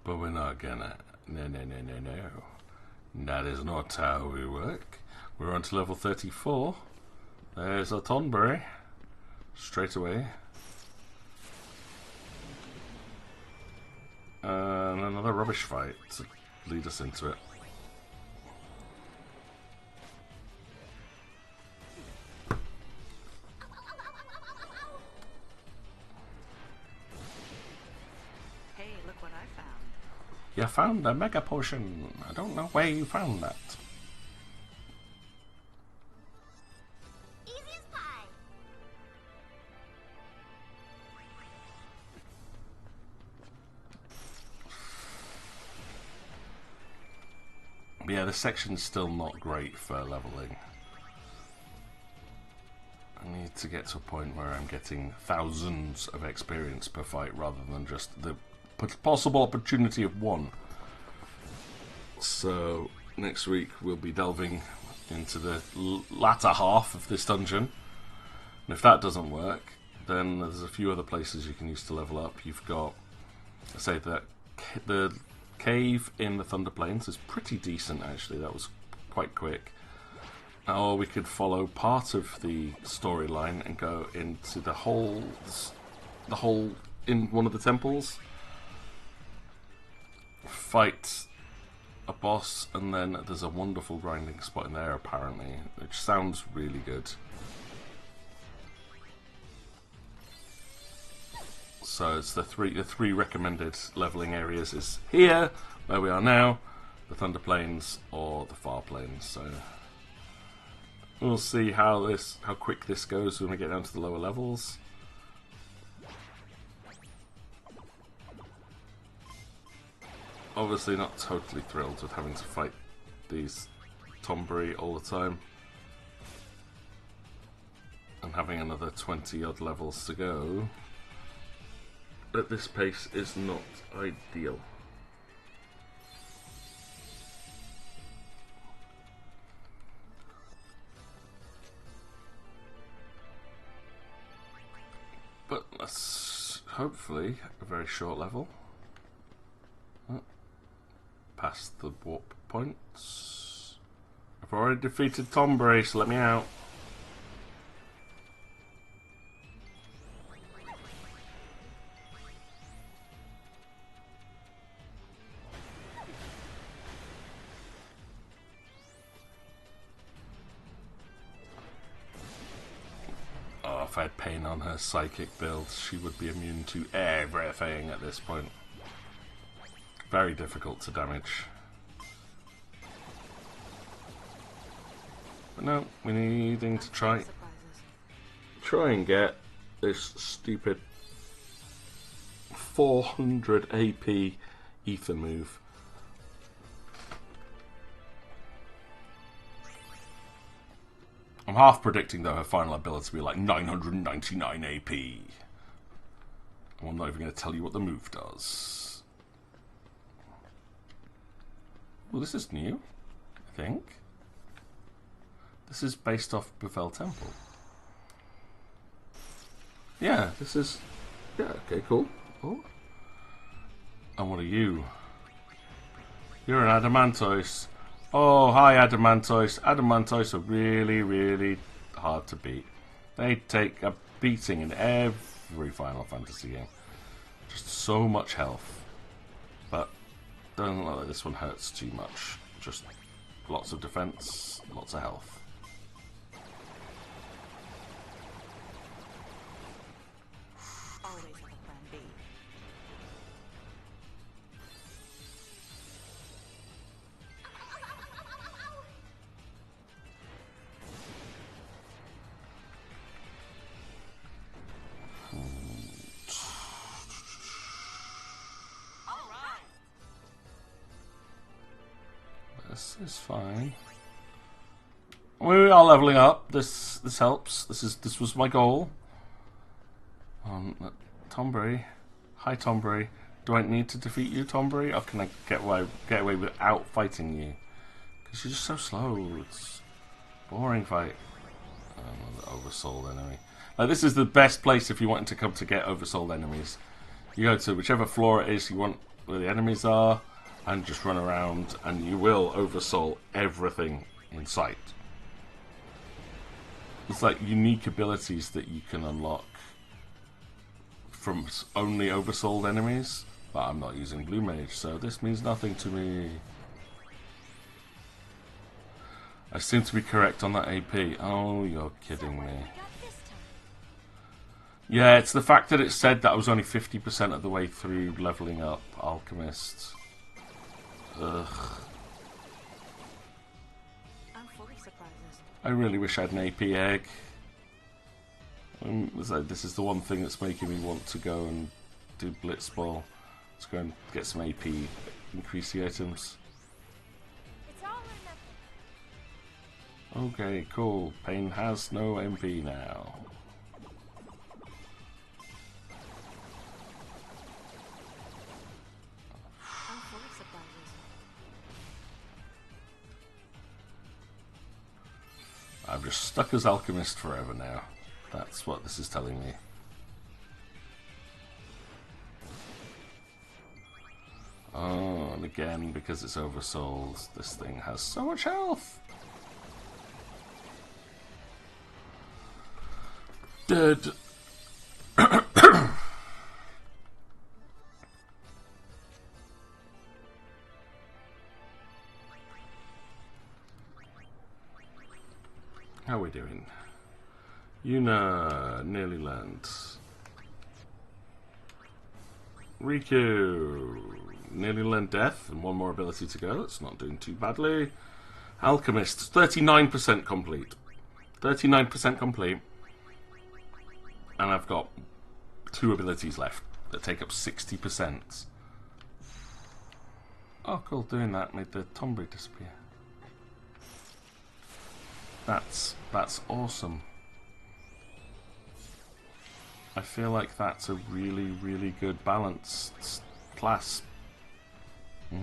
But we're not gonna. No. That is not how we work. We're on to level 34. There's a Tonbury. Straight away. And another rubbish fight to lead us into it. Hey, look what I found. You found a mega potion. I don't know where you found that. Yeah, this section's still not great for leveling. I need to get to a point where I'm getting thousands of experience per fight rather than just the possible opportunity of one. So next week we'll be delving into the latter half of this dungeon. And if that doesn't work, then there's a few other places you can use to level up. You've got, I say that the cave in the Thunder Plains is pretty decent actually. That was quite quick. Or we could follow part of the storyline and go into the hole in one of the temples, fight a boss, and then there's a wonderful grinding spot in there apparently, which sounds really good. So it's the three recommended leveling areas is here, where we are now, the Thunder Plains or the Far Plains. So we'll see how quick this goes when we get down to the lower levels. Obviously not totally thrilled with having to fight these Tombury all the time. And having another 20 odd levels to go at this pace is not ideal. But that's hopefully a very short level. Oh, past the warp points. I've already defeated Tombury, so let me out. If I had Pain on her psychic build, she would be immune to everything at this point. Very difficult to damage. But no, we're needing to try and get this stupid 400 AP ether move. I'm half predicting though her final ability to be like 999 AP. I'm not even going to tell you what the move does. Well, this is new, I think. This is based off Befell Temple. Yeah, this is... Yeah, okay, cool. Oh. And what are you? You're an Adamantoise. Oh, hi Adamantoise. Adamantoise are really, really hard to beat. They take a beating in every Final Fantasy game. Just so much health. But doesn't look like this one hurts too much. Just lots of defense, lots of health. This is fine. We are leveling up. This helps. This was my goal. Tombury. Hi Tombury. Do I need to defeat you, Tombury, or can I get away without fighting you? Because you're just so slow. It's a boring fight. Oversold enemy. Like, this is the best place if you want to come to get oversold enemies. You go to whichever floor it is you want where the enemies are, and just run around, and you will oversoul everything in sight. It's like unique abilities that you can unlock from only oversold enemies, but I'm not using Blue Mage, so this means nothing to me. I seem to be correct on that AP. Oh, you're kidding me. Yeah, it's the fact that it said that I was only 50% of the way through leveling up Alchemist. Ugh. I really wish I had an AP egg. This is the one thing that's making me want to go and do Blitzball. Let's go and get some AP, increase the items. Okay, cool. Pain has no MP now. I'm just stuck as alchemist forever now. That's what this is telling me. Oh, and again, because it's oversold, this thing has so much health. Dead. How are we doing? Yuna nearly learned. Riku nearly learned death and one more ability to go. It's not doing too badly. Alchemist 39% complete. 39% complete. And I've got 2 abilities left that take up 60%. Oh cool, doing that made the tombery disappear. That's awesome. I feel like that's a really, really good balanced class. So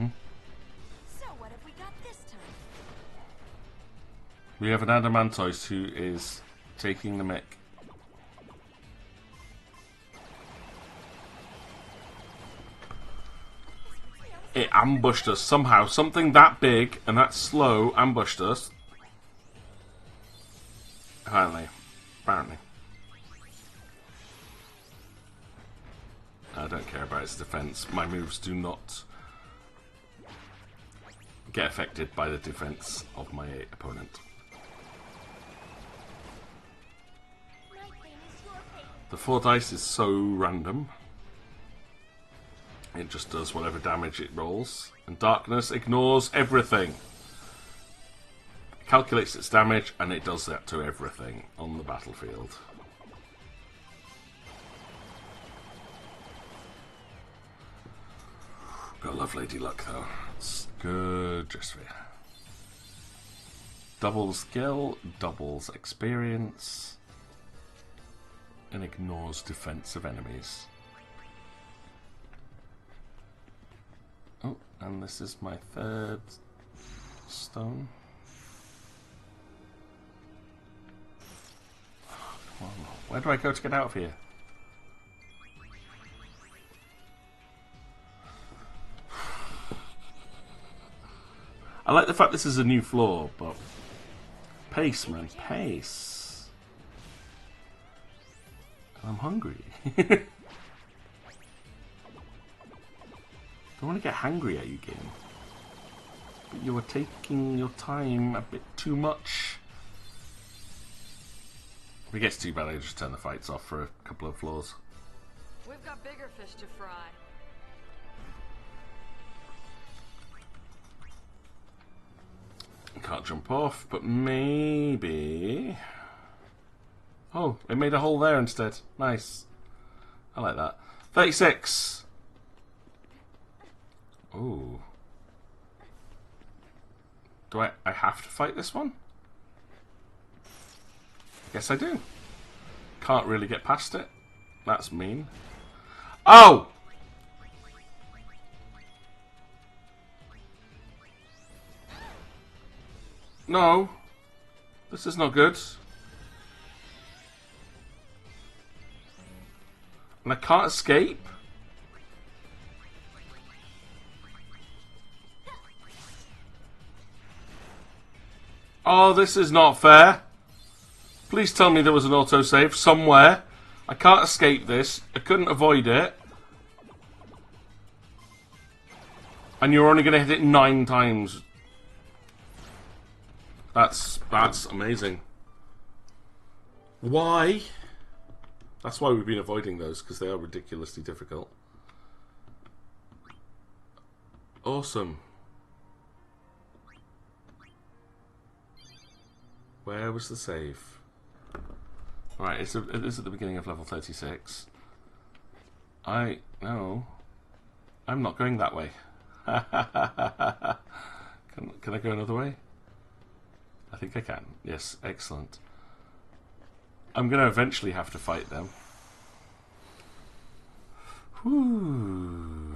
what have we got this time? We have an Adamantoise who is taking the mick. It ambushed us somehow. Something that big and that slow ambushed us. Apparently. I don't care about its defense. My moves do not get affected by the defense of my opponent. The 4 dice is so random. It just does whatever damage it rolls. And darkness ignores everything. It calculates its damage and it does that to everything on the battlefield. Gotta love Lady Luck though. It's good just for you. Doubles skill, doubles experience, and ignores defense of enemies. Oh, and this is my 3rd stone. Come on, where do I go to get out of here? I like the fact this is a new floor, but pace, man, pace. I'm hungry. Don't want to get hungry at you, game. But you are taking your time a bit too much. If it gets too bad, I just turn the fights off for a couple of floors. We've got bigger fish to fry. Can't jump off, but maybe... Oh, it made a hole there instead. Nice. I like that. 36! Ooh. Do I have to fight this one? Guess I do. Can't really get past it. That's mean. Oh! No. This is not good. And I can't escape? Oh, this is not fair. Please tell me there was an autosave somewhere. I can't escape this. I couldn't avoid it. And you're only going to hit it 9 times. That's amazing. Why? That's why we've been avoiding those, because they are ridiculously difficult. Awesome. Where was the save? Right, it is at the beginning of level 36. No. I'm not going that way. Can I go another way? I think I can. Yes, excellent. I'm going to eventually have to fight them. Whew.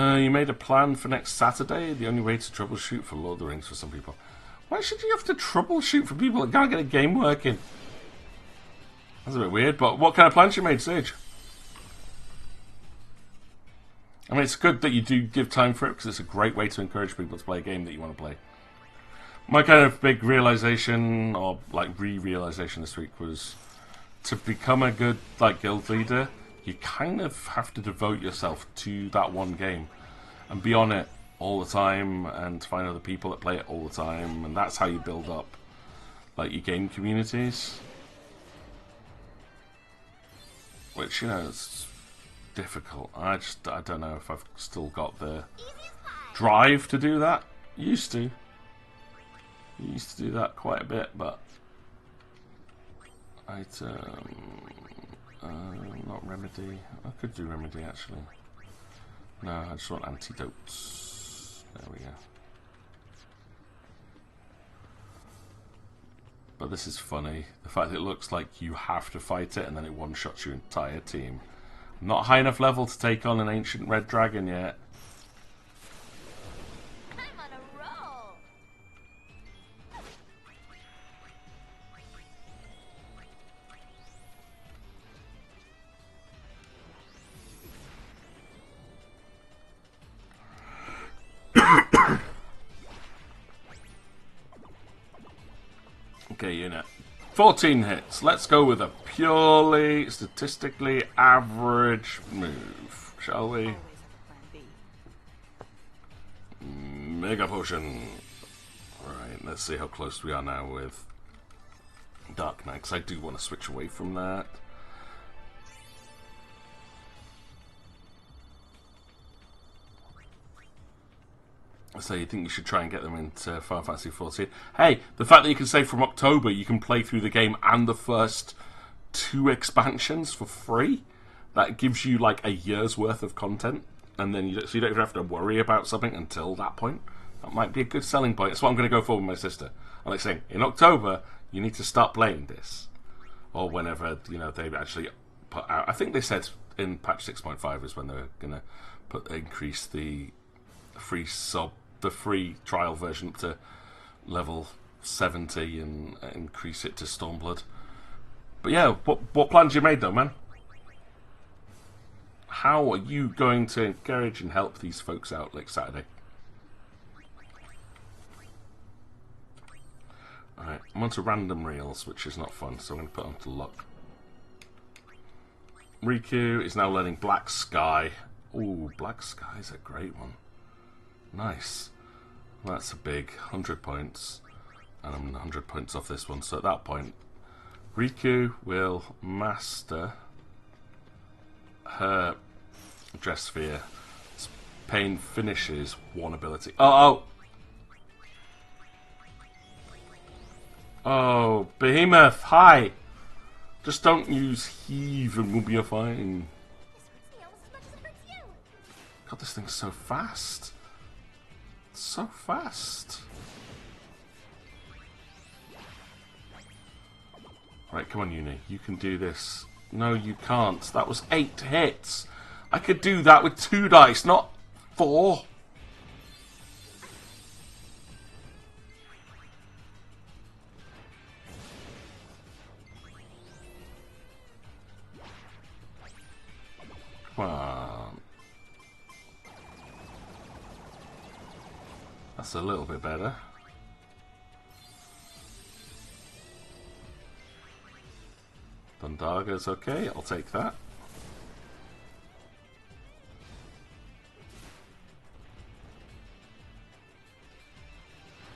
You made a plan for next Saturday. The only way to troubleshoot for Lord of the Rings for some people. Why should you have to troubleshoot for people that can't get a game working? That's a bit weird, but what kind of plans you made, Sage? I mean, it's good that you do give time for it, because it's a great way to encourage people to play a game that you want to play. My kind of big realization, or like re-realization this week, was to become a good guild leader, you kind of have to devote yourself to that one game and be on it all the time and find other people that play it all the time, and that's how you build up your game communities. Which, it's difficult. I don't know if I've still got the drive to do that. Used to do that quite a bit, but not remedy. I could do remedy actually. No, I just want antidotes. There we go. But this is funny. The fact that it looks like you have to fight it and then it one-shots your entire team. I'm not high enough level to take on an ancient red dragon yet. I'm on a roll. Okay, unit. 14 hits. Let's go with a purely statistically average move, shall we? Mega potion. Alright, let's see how close we are now with Dark Knight, because I do want to switch away from that. So you think you should try and get them into Final Fantasy XIV. Hey, the fact that you can say from October you can play through the game and the first 2 expansions for free, that gives you a year's worth of content, and then so you don't even have to worry about something until that point. That might be a good selling point. That's what I'm going to go for with my sister. I'm saying, in October, you need to start playing this. Or whenever, they actually put out... I think they said in patch 6.5 is when they're going to increase the free trial version up to level 70 and increase it to Stormblood. But yeah, what plans you made though, man? How are you going to encourage and help these folks out next Saturday? Alright, I'm onto random reels, which is not fun, so I'm going to put on to luck. Riku is now learning Black Sky. Ooh, Black Sky is a great one. Nice. Well, that's a big 100 points. And I'm 100 points off this one. So at that point, Riku will master her Dress Sphere. Pain finishes one ability. Oh! Oh, Behemoth, hi! Just don't use Heave and we'll be fine. God, this thing's so fast. So fast. Right, come on, Uni. You can do this. No, you can't. That was 8 hits. I could do that with 2 dice, not 4. Come on. That's a little bit better. Thundaga's okay, I'll take that.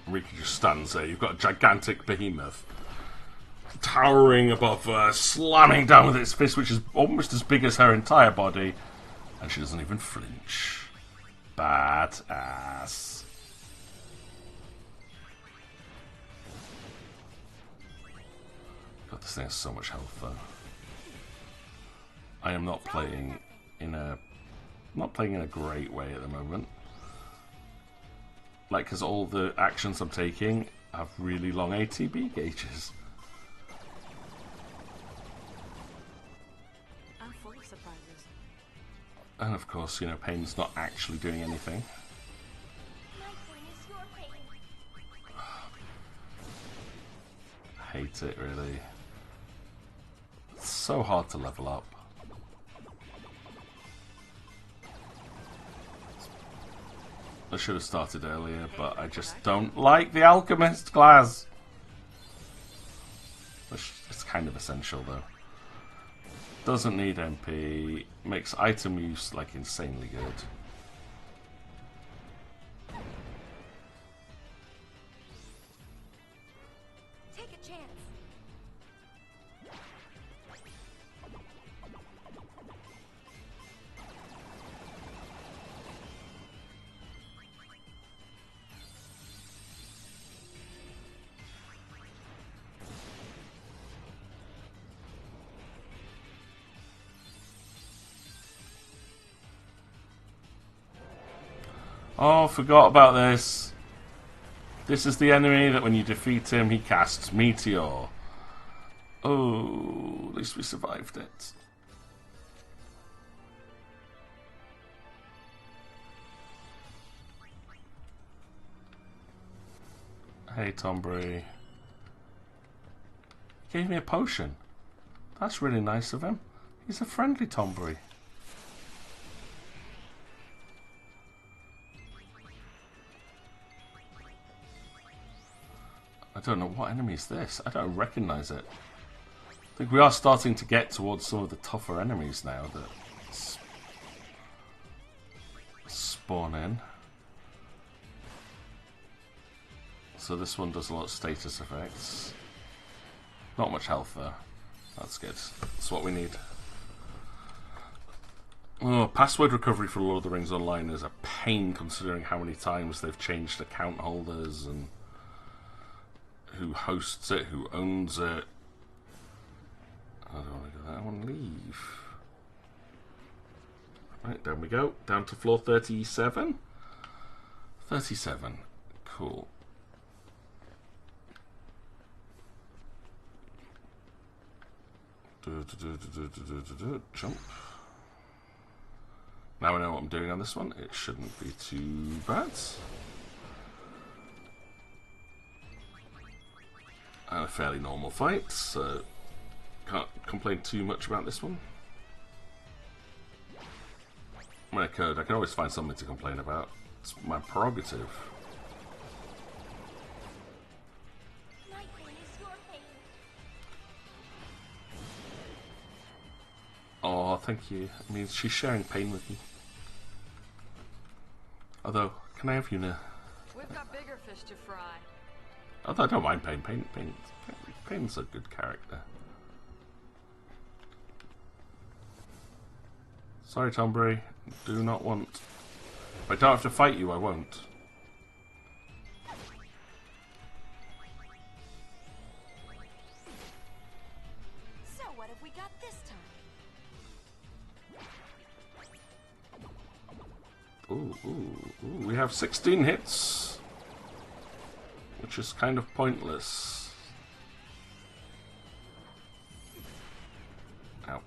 Riku just stands there. You've got a gigantic behemoth towering above her, slamming down with its fist, which is almost as big as her entire body, and she doesn't even flinch. Badass. God, this thing has so much health, though. I am not playing in a great way at the moment. Like, because all the actions I'm taking have really long ATB gauges. I'm full of surprises. And of course, you know, pain's not actually doing anything. My pain is your pain. Hate it, really. It's so hard to level up. I should have started earlier, but I just don't like the alchemist class. It's kind of essential though. Doesn't need MP. Makes item use like insanely good. Take a chance. Oh, forgot about this. This is the enemy that when you defeat him, he casts Meteor. Oh, at least we survived it. Hey, Tombury. Gave me a potion. That's really nice of him. He's a friendly Tombury. I don't know what enemy is this. I don't recognize it. I think we are starting to get towards some of the tougher enemies now that spawn in. So this one does a lot of status effects. Not much health though. That's good. That's what we need. Oh, password recovery for Lord of the Rings Online is a pain considering how many times they've changed account holders and who hosts it, who owns it. I don't want to do that. I want to leave. Right, down we go. Down to floor 37. 37. Cool. Jump. Now I know what I'm doing on this one. It shouldn't be too bad. A fairly normal fight, so can't complain too much about this one. When I could, I can always find something to complain about. It's my prerogative. My pain is your pain. Oh, thank you. It means she's sharing pain with me. Although, can I have you now? We've got bigger fish to fry. Although I don't mind Pain. Pain's a good character. Sorry, Tombury. Do not want. If I don't have to fight you, I won't. So what have we got this time? Ooh. We have 16 hits. Which is kind of pointless. Ow.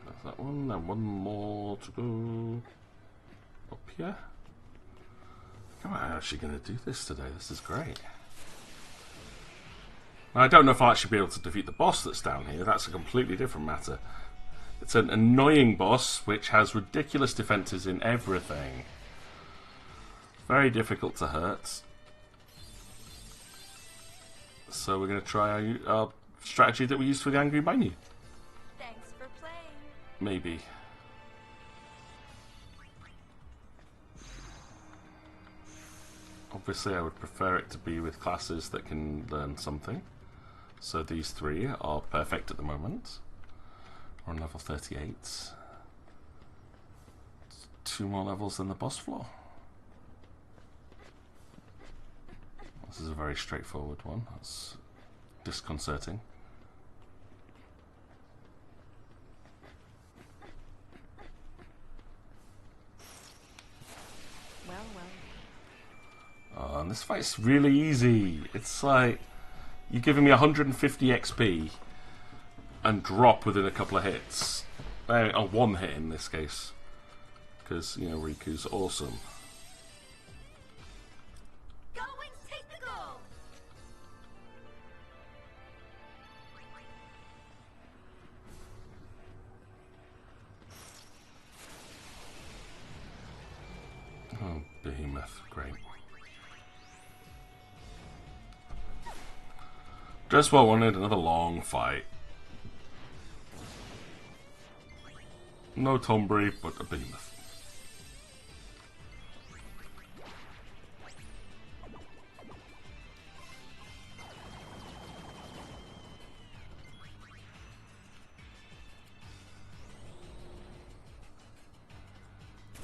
That's that one, and one more to go up here. How am I actually going to do this today? This is great. I don't know if I'll actually be able to defeat the boss that's down here. That's a completely different matter. It's an annoying boss which has ridiculous defenses in everything. Very difficult to hurt. So we're going to try our strategy that we used for the Angry Minu. Thanks for playing. Maybe. Obviously I would prefer it to be with classes that can learn something. So these three are perfect at the moment. We're on level 38. 2 more levels than the boss floor. This is a very straightforward one. That's disconcerting. on, this fight's really easy. It's like you're giving me 150 XP and drop within a couple of hits. One hit in this case. Because, you know, Riku's awesome. Take the goal. Oh, Behemoth, great. Just what I wanted, another long fight. No Tonberry, but a Behemoth.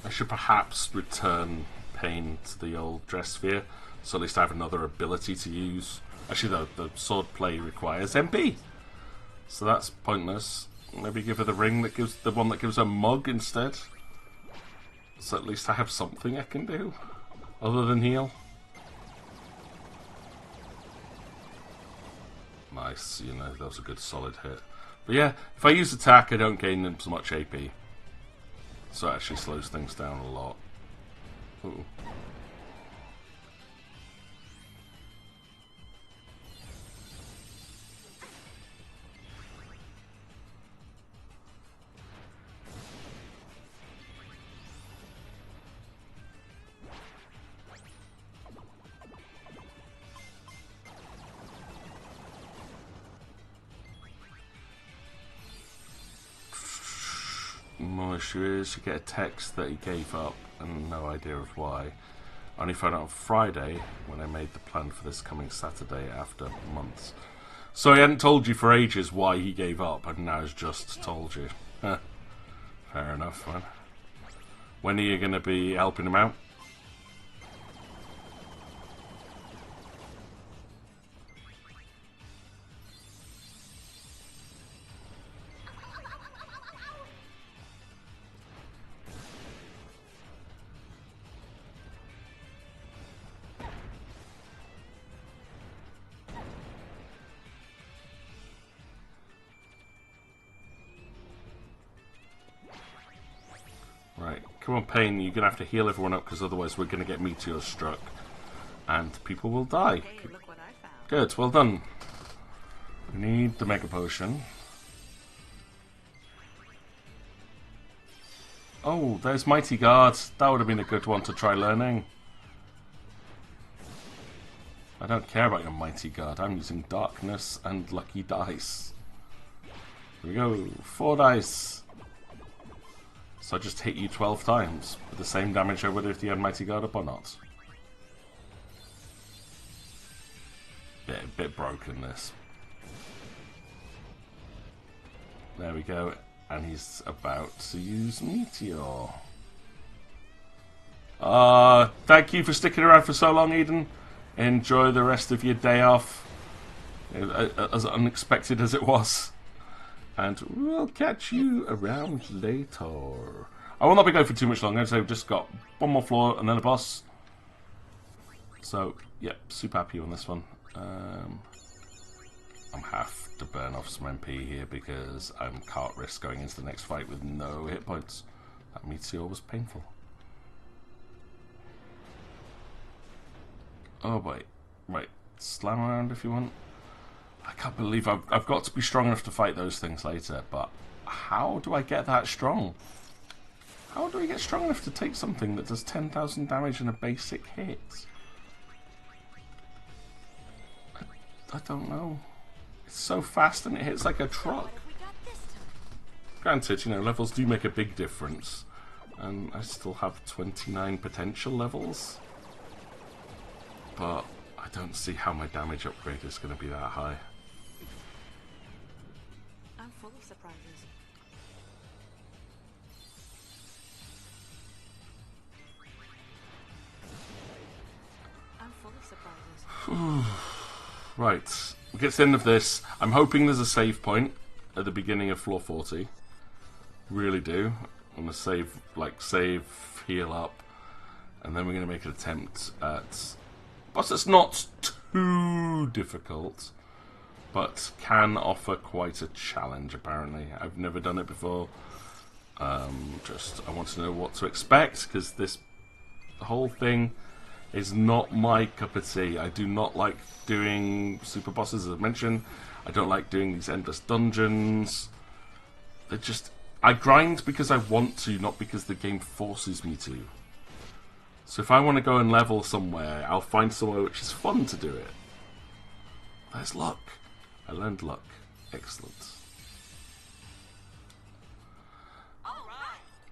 I should perhaps return Pain to the old dress sphere, so at least I have another ability to use. Actually, the sword play requires MP, so that's pointless. Maybe give her the ring that gives the one that gives her mug instead. So at least I have something I can do other than heal. Nice, you know, that was a good solid hit. But yeah, if I use attack, I don't gain them so much AP. So it actually slows things down a lot. Ooh. More issue is you get a text that he gave up and no idea of why. I only found out on Friday when I made the plan for this coming Saturday after months. So he hadn't told you for ages why he gave up and now he's just told you. Fair enough, man. When are you going to be helping him out? Right, come on Pain, you're going to have to heal everyone up because otherwise we're going to get meteors struck and people will die. Hey, look what I found. Good, well done. We need the Mega Potion. Oh, there's Mighty Guard. That would have been a good one to try learning. I don't care about your Mighty Guard. I'm using Darkness and Lucky Dice. Here we go. 4 dice. So I just hit you 12 times with the same damage I would if you had Mighty Guard up or not. Bit broken this. There we go. And he's about to use Meteor. Thank you for sticking around for so long, Eden. Enjoy the rest of your day off. As unexpected as it was. And we'll catch you around later. I will not be going for too much longer, so we've just got one more floor and then a boss. So, yeah, super happy on this one. I'm have to burn off some MP here because I can't risk going into the next fight with no hit points. That Meteor was painful. Oh boy. Right, slam around if you want. I can't believe I've got to be strong enough to fight those things later, but how do I get that strong? How do I get strong enough to take something that does 10,000 damage in a basic hit? I don't know. It's so fast and it hits like a truck. Granted, you know, levels do make a big difference. And I still have 29 potential levels. But I don't see how my damage upgrade is going to be that high. I'm full of surprises. I'm full of surprises. Right, we get to the end of this. I'm hoping there's a save point at the beginning of floor 40. Really do. I'm going to save, heal up, and then we're going to make an attempt at boss that's not too difficult, but can offer quite a challenge, apparently. I've never done it before. I want to know what to expect, because the whole thing is not my cup of tea. I do not like doing super bosses, as I mentioned. I don't like doing these endless dungeons. They're just... I grind because I want to, not because the game forces me to. So if I want to go and level somewhere, I'll find somewhere which is fun to do it. There's luck. I learned luck. Excellent.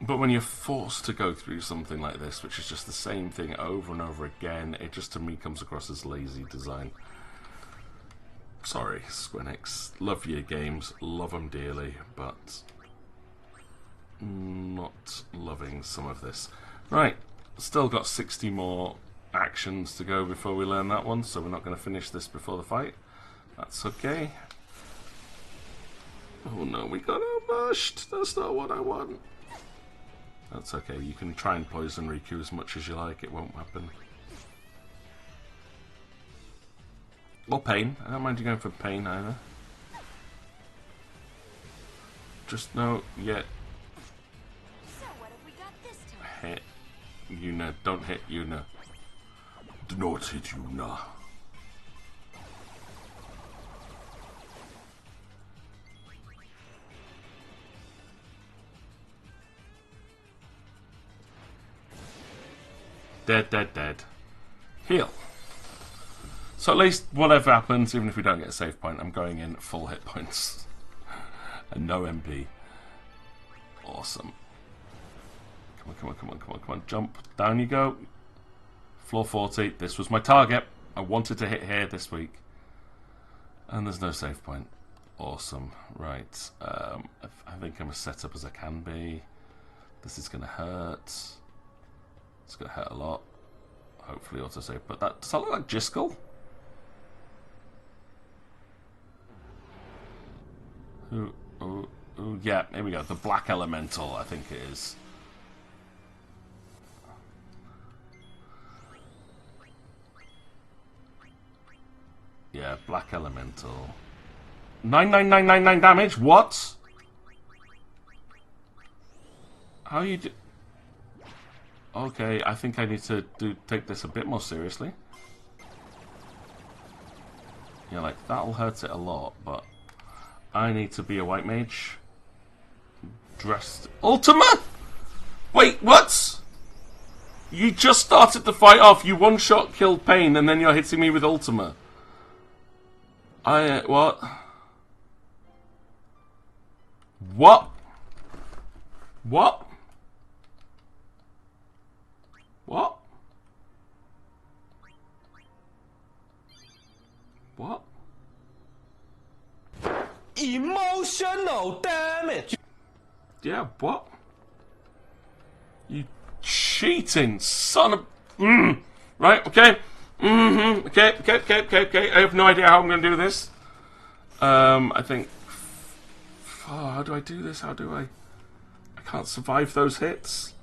But when you're forced to go through something like this, which is just the same thing over and over again, it just to me comes across as lazy design. Sorry, Squenix. Love your games, love them dearly, but not loving some of this. Right, still got 60 more actions to go before we learn that one, so we're not going to finish this before the fight. That's okay. Oh no, we got ambushed. That's not what I want. That's okay, you can try and poison Riku as much as you like, it won't happen. Or pain, I don't mind you going for pain either. Just no, yeah. So what have we got this time? Hit Yuna, don't hit Yuna. Do not hit Yuna. Dead, dead, dead. Heal. So at least whatever happens, even if we don't get a save point, I'm going in full hit points. And no MP. Awesome. Come on, come on, come on, come on, come on. Jump. Down you go. Floor 40. This was my target. I wanted to hit here this week. And there's no save point. Awesome. Right. I think I'm as set up as I can be. This is going to hurt. It's going to hurt a lot. Hopefully autosave. But does that look like Jiskel? Ooh, yeah, here we go. The Black Elemental, I think it is. Yeah, Black Elemental. 99999 damage? What? How you do... Okay, I think I need to take this a bit more seriously. Yeah, like, that'll hurt it a lot, but... I need to be a white mage. Dressed... Ultima?! Wait, what?! You just started the fight off, you one-shot killed Pain, and then you're hitting me with Ultima. What? What? What? What? What? Emotional damage. Yeah, what? You cheating son of... Right, okay. Okay. I have no idea how I'm going to do this. I think... Oh, how do I do this? How do I... I can't survive those hits.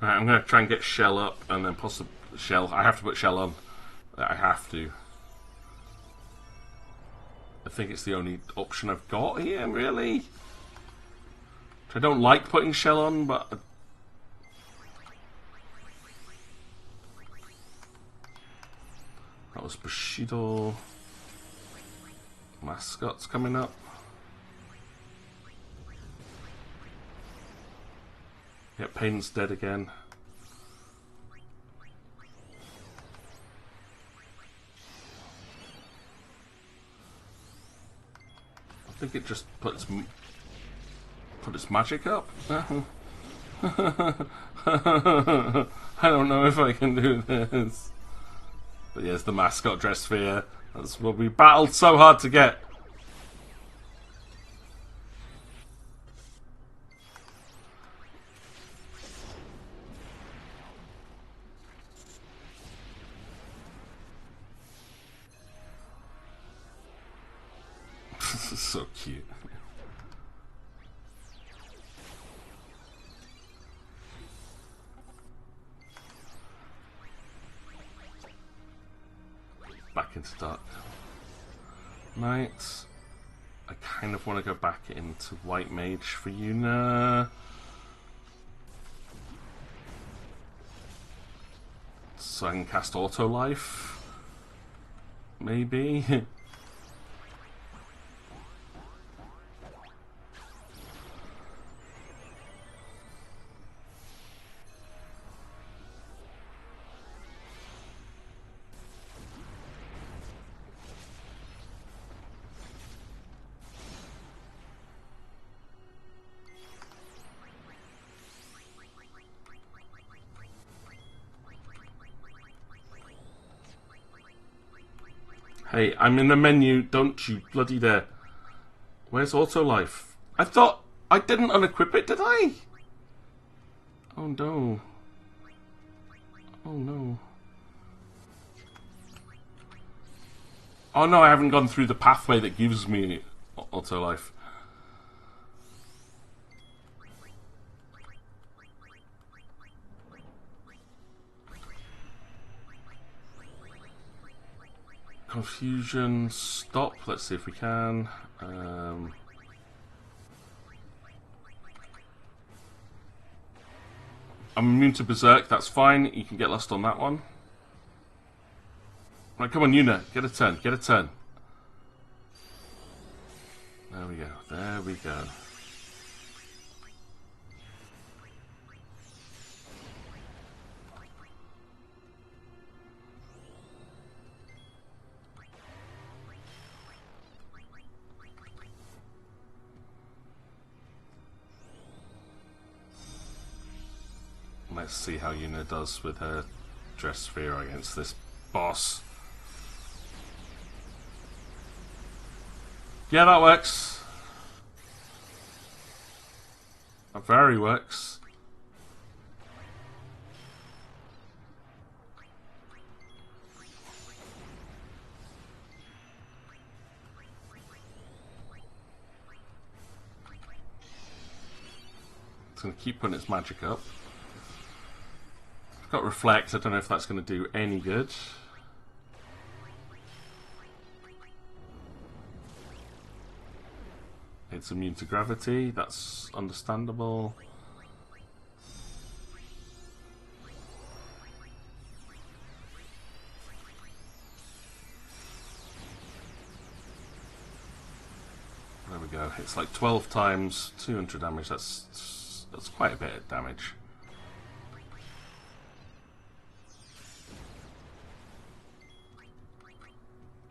Right, I'm going to try and get Shell up, and then possibly Shell. I have to put Shell on. I have to. I think it's the only option I've got here, really. I don't like putting Shell on, but... That was Bushido. Mascot's coming up. Yep, Pain's dead again. I think it just put its magic up. I don't know if I can do this. But here's the mascot dress sphere. That's what we battled so hard to get. This is so cute. Back into dark night. I kind of want to go back into white mage for Yuna. So I can cast auto life. Maybe. Hey, I'm in the menu, don't you bloody dare. Where's auto life? I thought I didn't unequip it, did I? Oh no. Oh no. Oh no, I haven't gone through the pathway that gives me auto life. Confusion, stop. Let's see if we can. I'm immune to Berserk, that's fine. You can get lost on that one. Right, come on, Yuna. Get a turn. Get a turn. There we go. There we go. Let's see how Yuna does with her dress sphere against this boss. Yeah, that works. That very works. It's going to keep putting its magic up. Got reflect, I don't know if that's going to do any good. It's immune to gravity, that's understandable. There we go, it's like 12 times 200 damage, that's quite a bit of damage.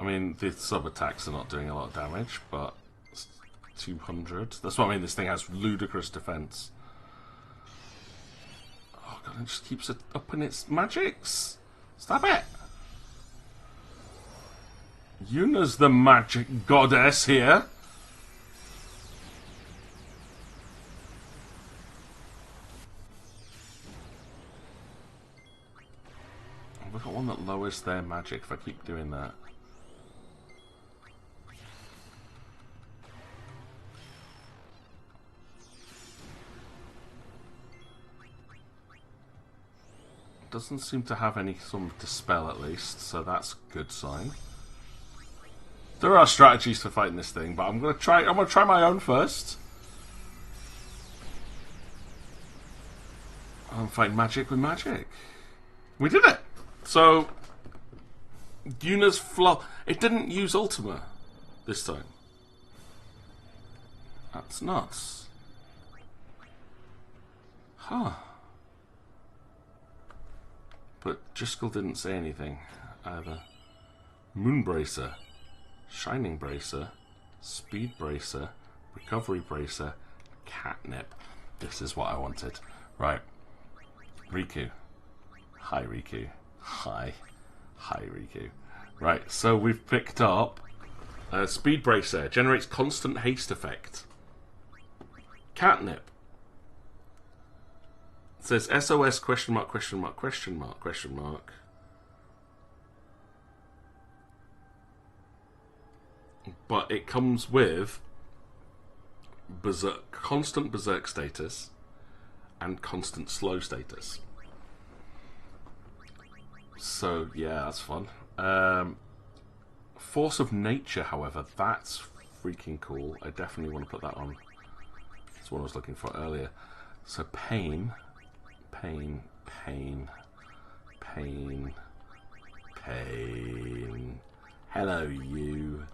I mean, the sub-attacks are not doing a lot of damage, but 200. That's what I mean, this thing has ludicrous defense. Oh god, it just keeps it up in its magics. Stop it! Yuna's the magic goddess here. We've got one that lowers their magic if I keep doing that. Doesn't seem to have any sort of dispel at least, so that's a good sign. There are strategies for fighting this thing, but I'm gonna try my own first. I'm fighting magic with magic. We did it! So Yuna's flop, it didn't use Ultima this time. That's nuts. Huh. But Driscoll didn't say anything either. Moonbracer, Shining Bracer, Speed Bracer, Recovery Bracer, Catnip. This is what I wanted. Right. Riku. Hi, Riku. Hi. Hi, Riku. Right, so we've picked up Speed Bracer. Generates constant haste effect. Catnip. It says SOS question mark question mark question mark question mark. But it comes with constant berserk status and constant slow status. So yeah, that's fun. Force of Nature, however, that's freaking cool. I definitely want to put that on. That's what I was looking for earlier. So pain. Hello, you.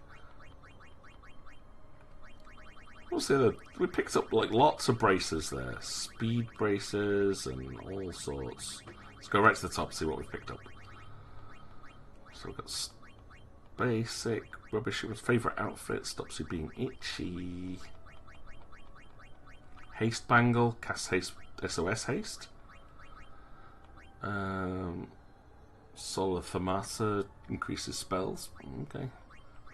What's the other? We picked up like lots of bracers there. Speed bracers and all sorts. Let's go right to the top, see what we've picked up. So we've got basic rubbish. It was favourite outfit. Stops you being itchy. Haste bangle. Cast haste. SOS haste. Solar Thermasa increases spells. Okay.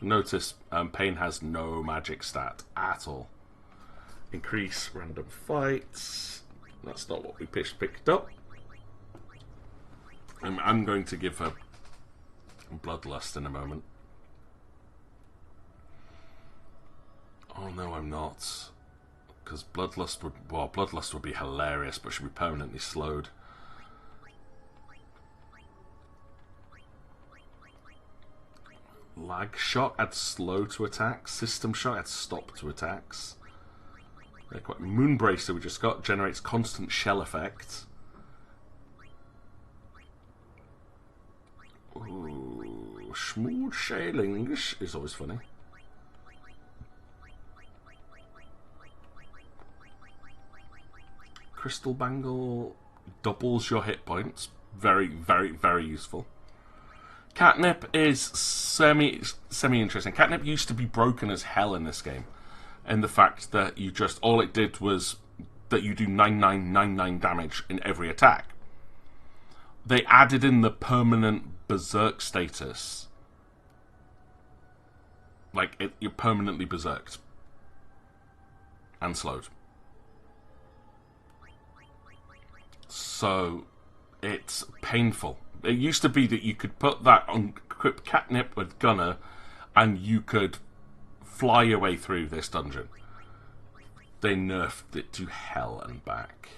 Notice Pain has no magic stat at all. Increase random fights. That's not what we picked up. I'm going to give her Bloodlust in a moment. Oh no, I'm not. Because Bloodlust would be hilarious, but should be permanently slowed. Lag Shot adds slow to attacks. System Shot adds stop to attacks. Moonbracer we just got generates constant shell effect. Ooh, Smooth Sailing is always funny. Crystal Bangle doubles your hit points. Very, very, very useful. Catnip is semi-interesting. Catnip used to be broken as hell in this game. And the fact that you just, all it did was that you do 9999 damage in every attack. They added in the permanent berserk status. Like, you're permanently berserked. And slowed. So, it's painful. It used to be that you could put that on equip Catnip with Gunner and you could fly your way through this dungeon. They nerfed it to hell and back.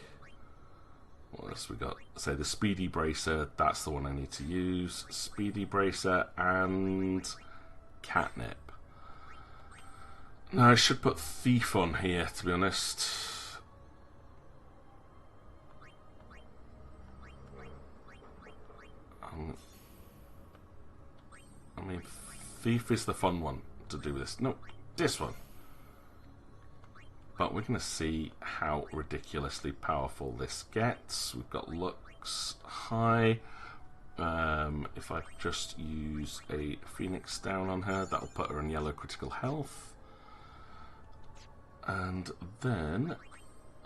What else we got? Say the Speedy Bracer, that's the one I need to use. Speedy Bracer and Catnip. Now I should put Thief on here, to be honest. I mean, Thief is the fun one to do this. No, this one. But we're going to see how ridiculously powerful this gets. We've got Lux High. If I just use a Phoenix down on her, that'll put her in yellow critical health. And then,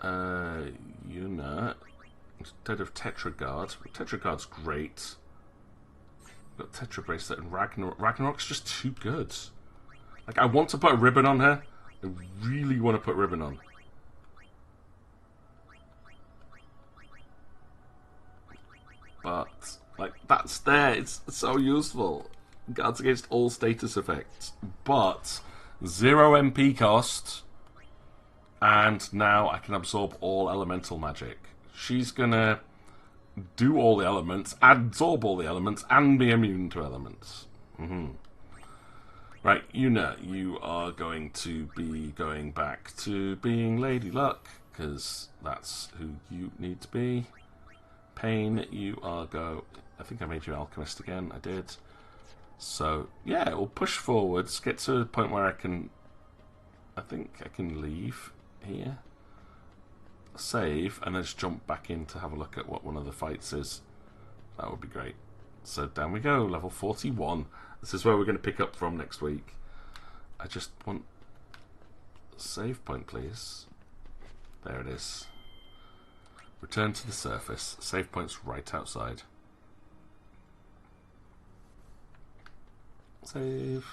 Yuna, instead of Tetragard. Tetragard's great. Got Tetra Bracelet and Ragnarok. Ragnarok's just too good. Like, I want to put a ribbon on her. I really want to put ribbon on. But, like, that's there. It's so useful. Guards against all status effects. But, 0 MP cost. And now I can absorb all elemental magic. She's gonna do all the elements, absorb all the elements, and be immune to elements. Right, Yuna, you are going to be going back to being Lady Luck, because that's who you need to be. Pain, you are I think I made you Alchemist again, I did. So, yeah, we'll push forwards, get to the point where I think I can leave here. Save and then just jump back in to have a look at what one of the fights is. That would be great. So down we go, level 41. This is where we're going to pick up from next week. I just want a save point, please. There it is. Return to the surface. Save point's right outside. Save.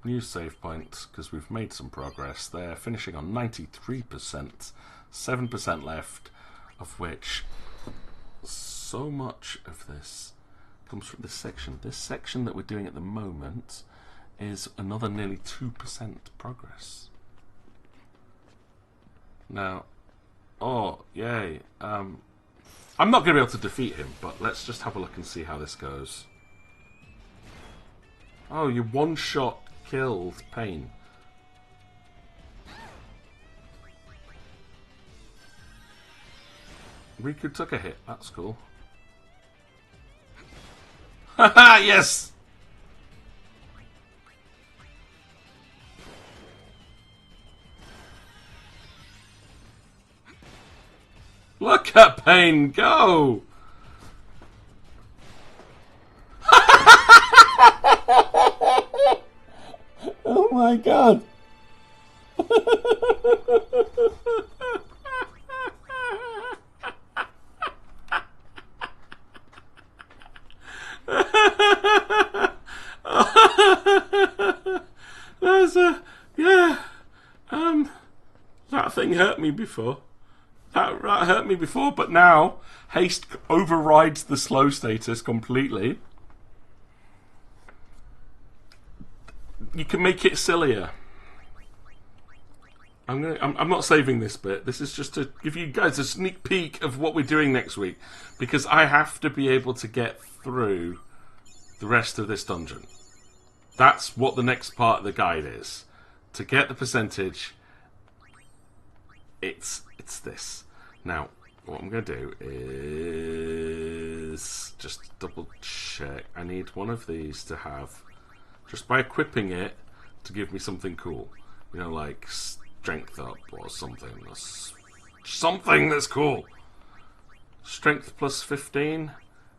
New save point, because we've made some progress there. Finishing on 93%. 7% left, of which so much of this comes from this section. This section that we're doing at the moment is another nearly 2% progress. Now, oh, yay. I'm not going to be able to defeat him, but let's just have a look and see how this goes. Oh, you one-shot killed Pain. Riku took a hit. That's cool. Haha, yes! Look at Pain go! Oh my god! There's a... yeah. That thing hurt me before. That hurt me before, but now haste overrides the slow status completely. You can make it sillier. I'm not saving this bit. This is just to give you guys a sneak peek of what we're doing next week, because I have to be able to get through the rest of this dungeon. That's what the next part of the guide is. To get the percentage, it's this. Now, what I'm going to do is just double check. I need one of these to have, just by equipping it, to give me something cool. You know, like strength up or something. Something that's cool. Strength plus 15.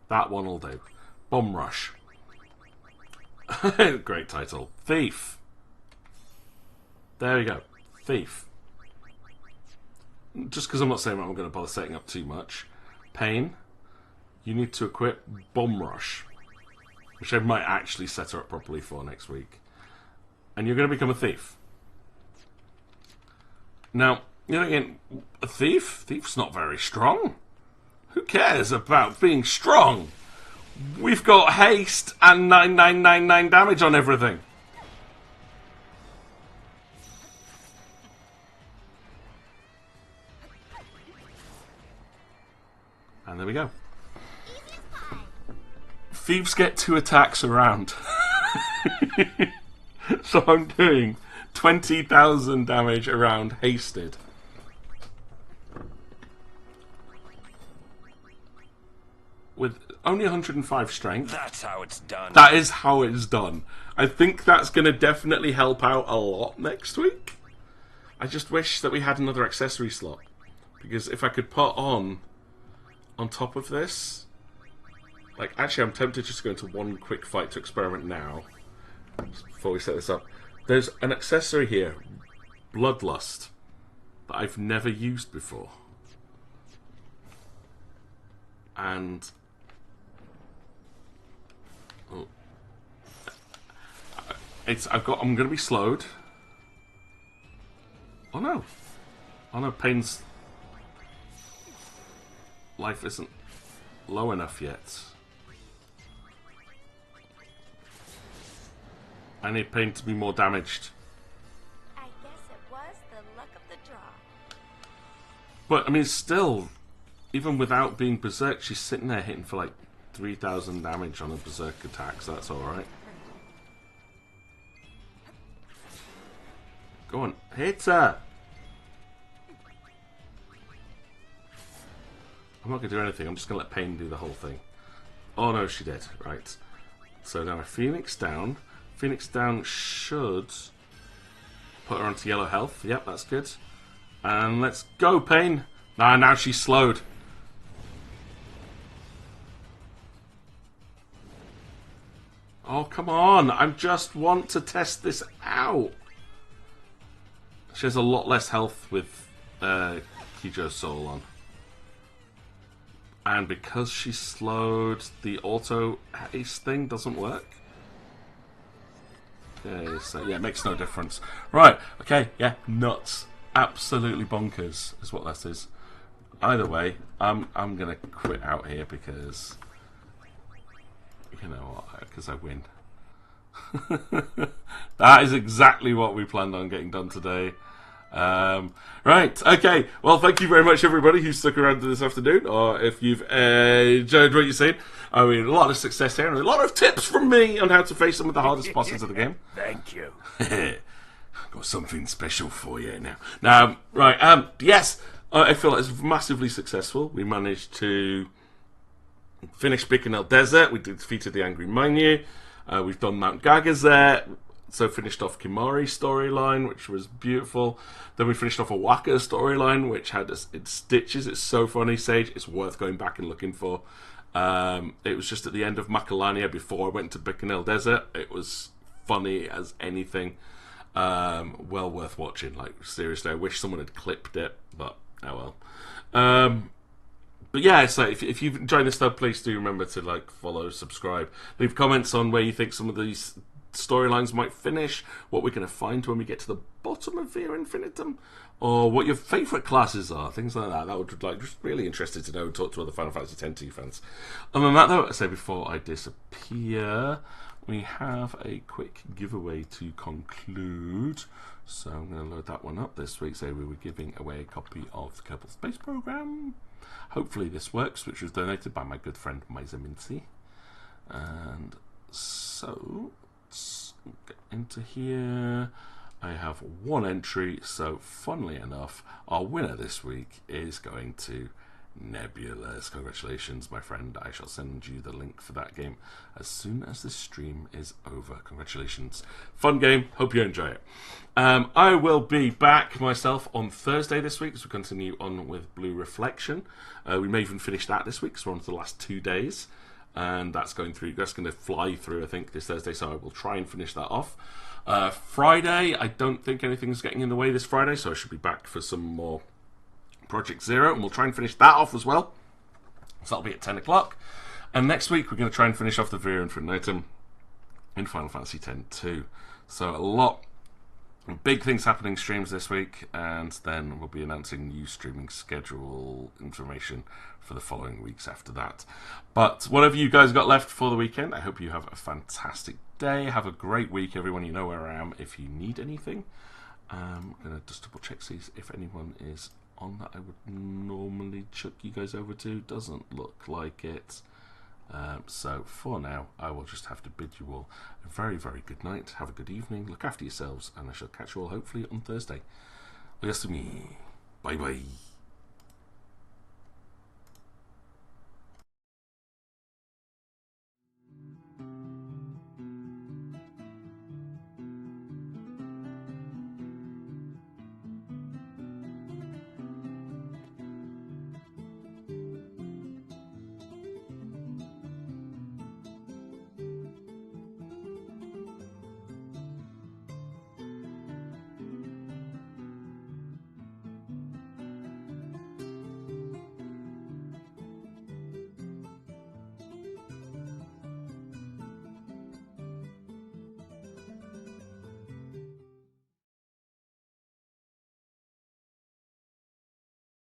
That one will do. Bomb Rush. Great title. Thief. There we go. Thief. Just because I'm not saying I'm going to bother setting up too much. Pain. You need to equip Bomb Rush, which I might actually set her up properly for next week. And you're going to become a thief. Now, you're thinking, a thief? Thief's not very strong. Who cares about being strong? We've got haste and 9999 damage on everything. And there we go. Thieves get 2 attacks around. So I'm doing 20,000 damage around hasted. With only 105 strength. That's how it's done. That is how it's done. I think that's going to definitely help out a lot next week. I just wish that we had another accessory slot. Because if I could put on top of this... Like, actually, I'm tempted just to go into one quick fight to experiment now. Before we set this up. There's an accessory here. Bloodlust. That I've never used before. And... oh. I'm going to be slowed. Oh no. Oh no, Pain's life isn't low enough yet. I need Pain to be more damaged. I guess it was the luck of the draw. But, I mean, still, even without being Berserk, she's sitting there hitting for like 3,000 damage on a Berserk attack, so that's alright. Go on, hit her! I'm not going to do anything, I'm just going to let Pain do the whole thing. Oh no, she did, right. So now Phoenix down. Phoenix down should put her onto yellow health. Yep, that's good. And let's go, Pain! Nah, now she's slowed. Oh, come on! I just want to test this out! She has a lot less health with Kijo's soul on. And because she's slowed, the auto haste thing doesn't work. Okay, so yeah, it makes no difference. Right, okay, yeah, nuts. Absolutely bonkers is what that is. Either way, I'm gonna quit out here because, you know what, because I win. That is exactly what we planned on getting done today. Right, okay. Well, thank you very much, everybody who stuck around this afternoon, or if you've enjoyed what you've seen. I mean, a lot of success here, and a lot of tips from me on how to face some of the hardest bosses of the game. Thank you. Got something special for you now. Right, yes, I feel like it's massively successful. We managed to finish Bikanel Desert. We defeated the Angry Manu. We've done Mount Gagazet. So finished off Kimari storyline, which was beautiful. Then we finished off a Waka storyline, which had its stitches. It's so funny, Sage. It's worth going back and looking for. It was just at the end of Macalania before I went to Bikanel Desert. It was funny as anything. Well worth watching. Like, seriously, I wish someone had clipped it, but oh well. But yeah, so if you've enjoyed this stuff, please do remember to like, follow, subscribe, leave comments on where you think some of these storylines might finish, what we're going to find when we get to the bottom of Via Infinitum, or what your favourite classes are, things like that. That would like just really interested to know and talk to other Final Fantasy X-2 fans. Other than that, though, I say before I disappear, we have a quick giveaway to conclude. So I'm going to load that one up this week. So we were giving away a copy of the Kerbal Space Program. Hopefully this works, which was donated by my good friend Miser Mincy. And so let's get into here. I have one entry, so funnily enough, our winner this week is going to Nebulous. Congratulations, my friend. I shall send you the link for that game as soon as this stream is over. Congratulations. Fun game. Hope you enjoy it. I will be back myself on Thursday this week as we continue on with Blue Reflection. We may even finish that this week, so we're on to the last 2 days. And that's going to fly through, I think, this Thursday, so I will try and finish that off. Friday, I don't think anything's getting in the way this Friday, so I should be back for some more Project Zero, and we'll try and finish that off as well. So that'll be at 10 o'clock. And next week, we're going to try and finish off the Via Infinitum in Final Fantasy X-2. So a lot of big things happening streams this week, and then we'll be announcing new streaming schedule information for the following weeks after that. But whatever you guys got left for the weekend, I hope you have a fantastic day. Have a great week, everyone. You know where I am if you need anything. I'm going to just double check, see if anyone is on that I would normally chuck you guys over to. Doesn't look like it. So for now, I will just have to bid you all a very, very good night. Have a good evening. Look after yourselves, and I shall catch you all hopefully on Thursday. Oyasumi. Bye bye.